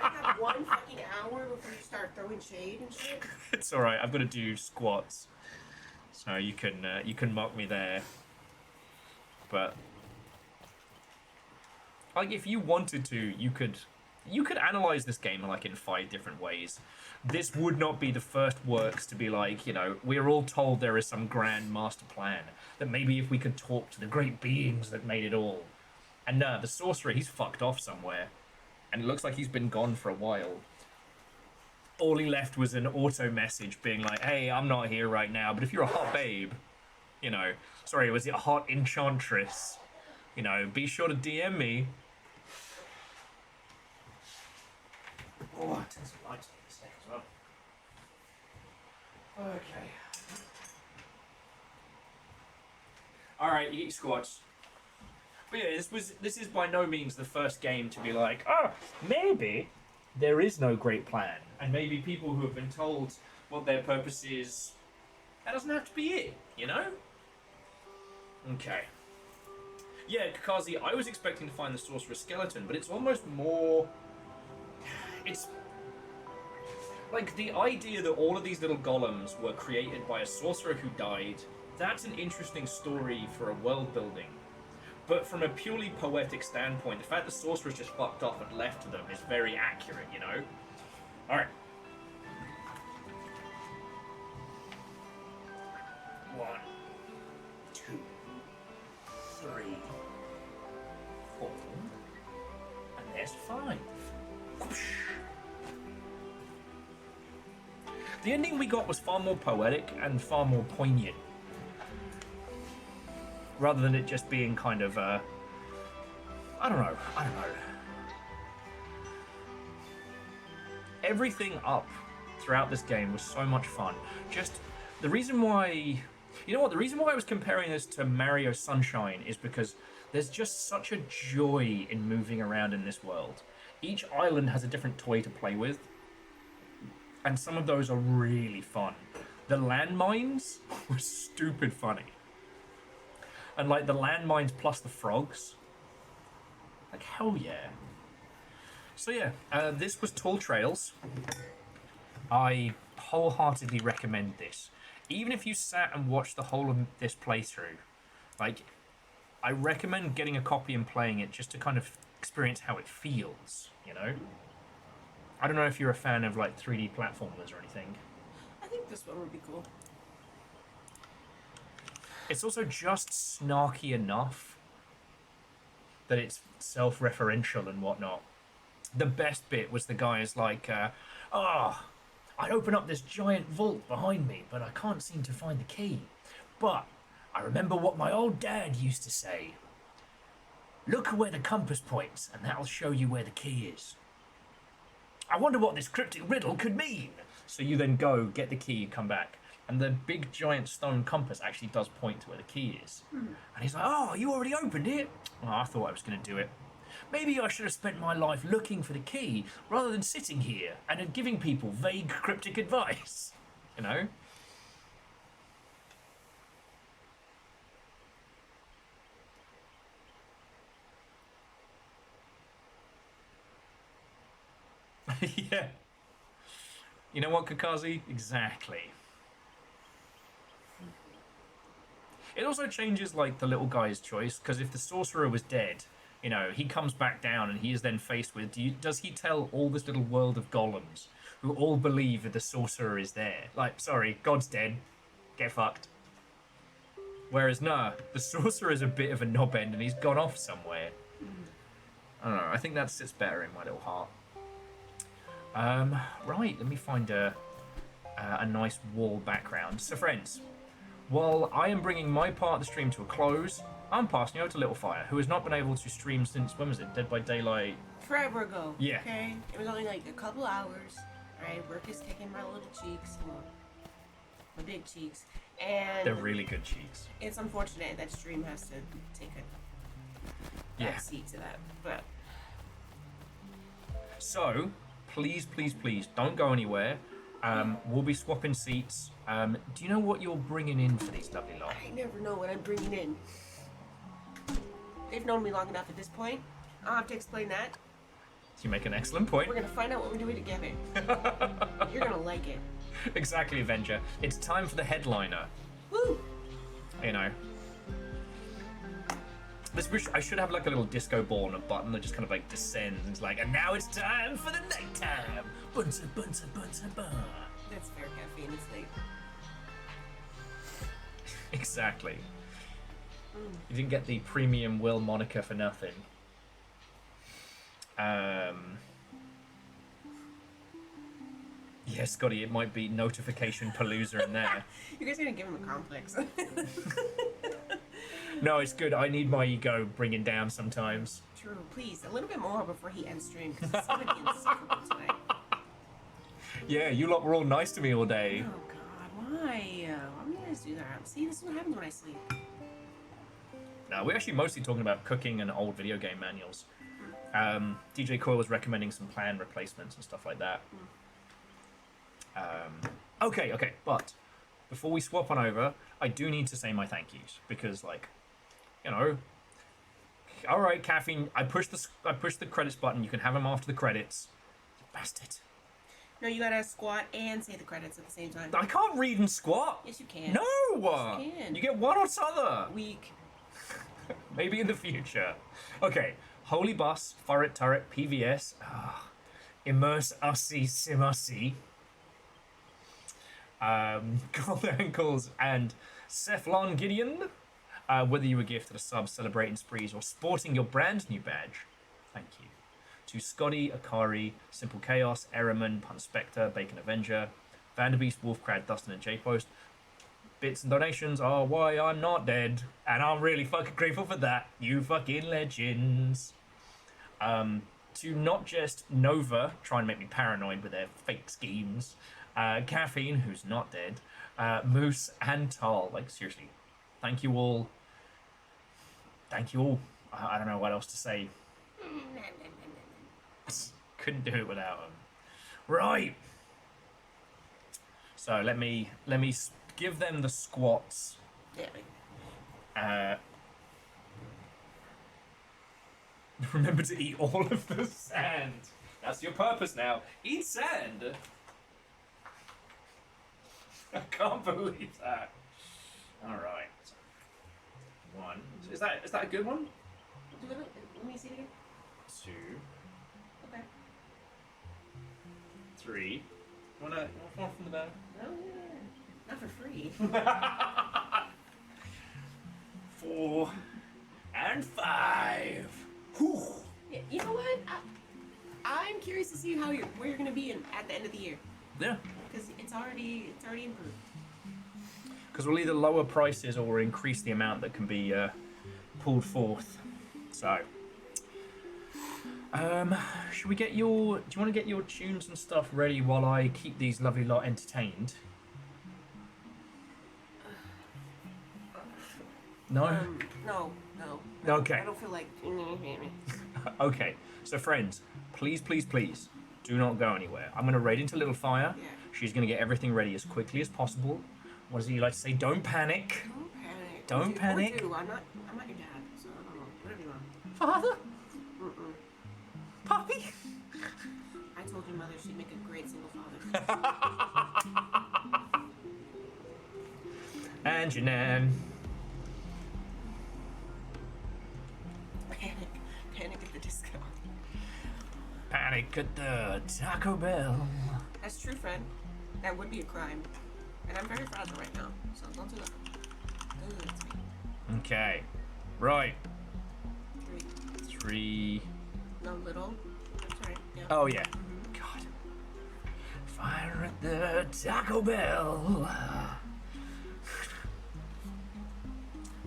Speaker 5: gonna have 1 fucking hour before you start throwing shade and shit.
Speaker 1: It's alright, I've got to do squats. So you can mock me there. But like if you wanted to, you could you could analyze this game like in 5 different ways. This would not be the first works to be like, you know, we're all told there is some grand master plan, that maybe if we could talk to the great beings that made it all. And the sorcerer, he's fucked off somewhere. And it looks like he's been gone for a while. All he left was an auto message being like, hey, I'm not here right now, but if you're a hot babe, you know, sorry, was it a hot enchantress? You know, be sure to DM me. Oh, I'll turn some lights on in a sec as well. Okay. Alright, you get your squats. But yeah, this is by no means the first game to be like, oh, maybe there is no great plan. And maybe people who have been told what their purpose is, that doesn't have to be it, you know? Okay. Yeah, Kakazi, I was expecting to find the Sorcerer's skeleton, but it's almost more... It's... like, the idea that all of these little golems were created by a sorcerer who died, that's an interesting story for a world building. But from a purely poetic standpoint, the fact the sorcerer's just fucked off and left to them is very accurate, you know? Alright. 1, 2, 3, 4, and there's 5. Whoosh. The ending we got was far more poetic and far more poignant. Rather than it just being kind of, I don't know. Everything up throughout this game was so much fun. Just, the reason why... You know what, the reason why I was comparing this to Mario Sunshine is because there's just such a joy in moving around in this world. Each island has a different toy to play with, and some of those are really fun. The landmines were stupid funny. And like the landmines plus the frogs, like hell yeah. So yeah, this was Tall Trails. I wholeheartedly recommend this. Even if you sat and watched the whole of this playthrough, like, I recommend getting a copy and playing it just to kind of experience how it feels, you know? I don't know if you're a fan of like 3D platformers or anything.
Speaker 5: I think this one would be cool.
Speaker 1: It's also just snarky enough that it's self-referential and whatnot. The best bit was the guy is like, I open up this giant vault behind me, but I can't seem to find the key. But I remember what my old dad used to say. Look where the compass points, and that'll show you where the key is. I wonder what this cryptic riddle could mean. So you then go, get the key, come back. And the big giant stone compass actually does point to where the key is. And he's like, oh, you already opened it? Oh, I thought I was going to do it. Maybe I should have spent my life looking for the key rather than sitting here and giving people vague cryptic advice. You know? Yeah. You know what, Kakazi? Exactly. It also changes, like, the little guy's choice, because if the sorcerer was dead, you know, he comes back down and he is then faced with, does he tell all this little world of golems who all believe that the sorcerer is there? Like, sorry, God's dead. Get fucked. Whereas, nah, the sorcerer is a bit of a knobend and he's gone off somewhere. I don't know, I think that sits better in my little heart. Right, let me find a nice wall background. So, friends, while I am bringing my part of the stream to a close, I'm passing you over to Littlefire, who has not been able to stream since, when was it? Dead by Daylight?
Speaker 5: Forever ago.
Speaker 1: Yeah.
Speaker 5: Okay? It was only like a couple hours. Right? Work is kicking my little cheeks. Well, my big cheeks. And
Speaker 1: They're really good cheeks.
Speaker 5: it's unfortunate that stream has to take a back seat to that. But
Speaker 1: So, please, please, please, don't go anywhere. We'll be swapping seats. Do you know what you're bringing in for these lovely lot?
Speaker 5: I never know what I'm bringing in. They've known me long enough at this point. I'll have to explain that.
Speaker 1: You make an excellent point.
Speaker 5: We're gonna find out what we're doing together. You're gonna like it.
Speaker 1: Exactly, Avenger. It's time for the headliner.
Speaker 5: Woo!
Speaker 1: You know. I should have like a little disco ball and a button that just kind of like descends and it's like, and now it's time for the nighttime. Bunta, bunta, bunta, bunta.
Speaker 5: That's fair caffeine. It's late.
Speaker 1: Exactly. You didn't get the premium Will moniker for nothing. Yeah, Scotty, it might be notification palooza in there.
Speaker 5: You guys are gonna give him a complex.
Speaker 1: No, it's good. I need my ego bringing down sometimes.
Speaker 5: True. Please, a little bit more before he ends stream, because it's gonna be insufferable tonight.
Speaker 1: Yeah, you lot were all nice to me all day.
Speaker 5: Oh God, why? Why do you guys do that? See, this is what happens when I sleep.
Speaker 1: No, we're actually mostly talking about cooking and old video game manuals. DJ Coyle was recommending some plan replacements and stuff like that. Okay, but before we swap on over, I do need to say my thank yous because, like, you know, all right, caffeine. I pushed the credits button. You can have them after the credits. You bastard.
Speaker 5: No, you gotta squat and say the credits at the same time.
Speaker 1: I can't read and squat.
Speaker 5: Yes, you can.
Speaker 1: No.
Speaker 5: Yes, you can.
Speaker 1: You get one or t'other.
Speaker 5: Weak.
Speaker 1: Maybe in the future. Okay. Holy Bus, Furret Turret, PVS, Immerse Ussie Simussie, Gold Ankles, and Cephalon Gideon. Whether you were gifted a sub, celebrating sprees, or sporting your brand new badge, thank you. To Scotty, Akari, Simple Chaos, Erriman, Pun Spectre, Bacon Avenger, Vanderbeast, Wolfcrad, Dustin, and J-Post. Bits and donations are why I'm not dead, and I'm really fucking grateful for that, you fucking legends. To not just Nova, trying to make me paranoid with their fake schemes, Caffeine, who's not dead, Moose, and Tal. Like, seriously, thank you all. Thank you all. I don't know what else to say. Couldn't do it without them. Right. So let me give them the squats.
Speaker 5: Yeah.
Speaker 1: Remember to eat all of the sand. That's your purpose now. Eat sand. I can't believe that. All right. One. Is that a good one?
Speaker 5: Let me see it again.
Speaker 1: 2,
Speaker 5: Okay.
Speaker 1: 3. Want one from the back?
Speaker 5: No, not for free.
Speaker 1: 4 and 5. Whew.
Speaker 5: Yeah, you know what? I'm curious to see where you're gonna be at the end of the year,
Speaker 1: Yeah.
Speaker 5: because it's already improved.
Speaker 1: Because we'll either lower prices or increase the amount that can be pulled forth. So, should we get your? Do you want to get your tunes and stuff ready while I keep these lovely lot entertained? No.
Speaker 5: No.
Speaker 1: Okay.
Speaker 5: I don't feel like.
Speaker 1: Okay. So, friends, please, do not go anywhere. I'm gonna raid into Little Fire.
Speaker 5: Yeah.
Speaker 1: She's gonna get everything ready as quickly as possible. What does he like to say? Don't panic.
Speaker 5: Don't panic.
Speaker 1: Don't panic.
Speaker 5: I'm not your dad, so I don't know. Whatever you want.
Speaker 1: Father.
Speaker 5: Mm-mm.
Speaker 1: Puppy.
Speaker 5: I told your mother she'd make a great single father.
Speaker 1: And your nan.
Speaker 5: Panic at the disco.
Speaker 1: Panic at the Taco Bell.
Speaker 5: That's true, friend. That would be a crime. And I'm very fragile right now, so don't do that. Don't do that to me.
Speaker 1: Okay. Right.
Speaker 5: 3.
Speaker 1: 3.
Speaker 5: No, little. I'm sorry. Yeah.
Speaker 1: Oh, yeah. God. Fire at the Taco Bell.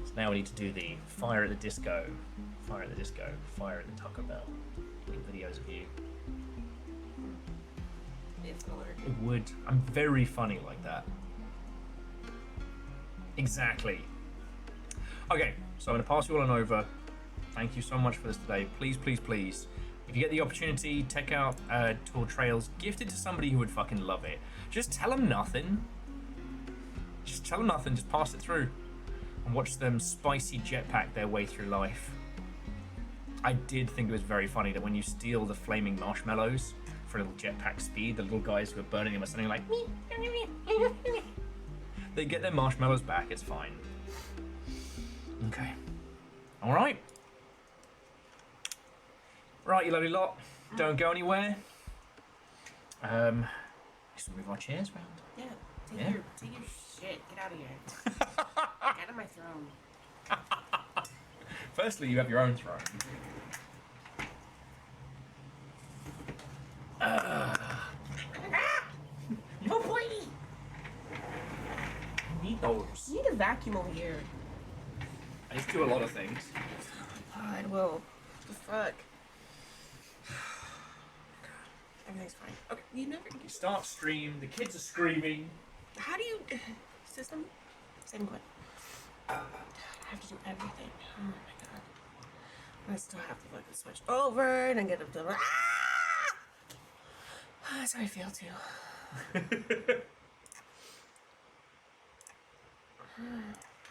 Speaker 1: So now we need to do the fire at the disco. Fire at the disco. Fire at the Taco Bell. Little videos of you.
Speaker 5: It's gonna work.
Speaker 1: It would. I'm very funny like that. Exactly. Okay, so I'm going to pass you all on over. Thank you so much for this today. Please, if you get the opportunity, check out Tour Trails. Gifted to somebody who would fucking love it. Just tell them nothing. Just pass it through. And watch them spicy jetpack their way through life. I did think it was very funny that when you steal the flaming marshmallows for a little jetpack speed, the little guys who are burning them are something like... They get their marshmallows back, it's fine. Okay. Alright. Right, you lovely lot. Don't go anywhere. Let's move our chairs round.
Speaker 5: Yeah.
Speaker 1: Yeah.
Speaker 5: Take your shit. Get out of here. Get out of my throne.
Speaker 1: Firstly, you have your own throne.
Speaker 5: Oh boy!
Speaker 1: You need those.
Speaker 5: You need a vacuum over here.
Speaker 1: I just do a lot of things.
Speaker 5: God, Will. The fuck? Everything's fine. Okay, you never.
Speaker 1: You start stream, the kids are screaming.
Speaker 5: How do you. System? Same question. I have to do everything. Oh my god. I still have to fucking switch over and then get up to. Ah! That's how I feel too.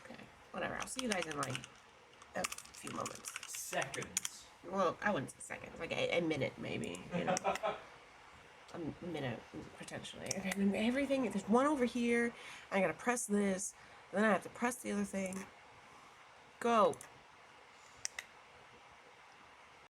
Speaker 5: Okay, whatever. I'll see you guys in like a few moments.
Speaker 1: Seconds.
Speaker 5: Well, I wouldn't say seconds, like a minute maybe, you know. A minute, potentially. Okay, and then everything, there's one over here, I gotta press this, then I have to press the other thing. Go.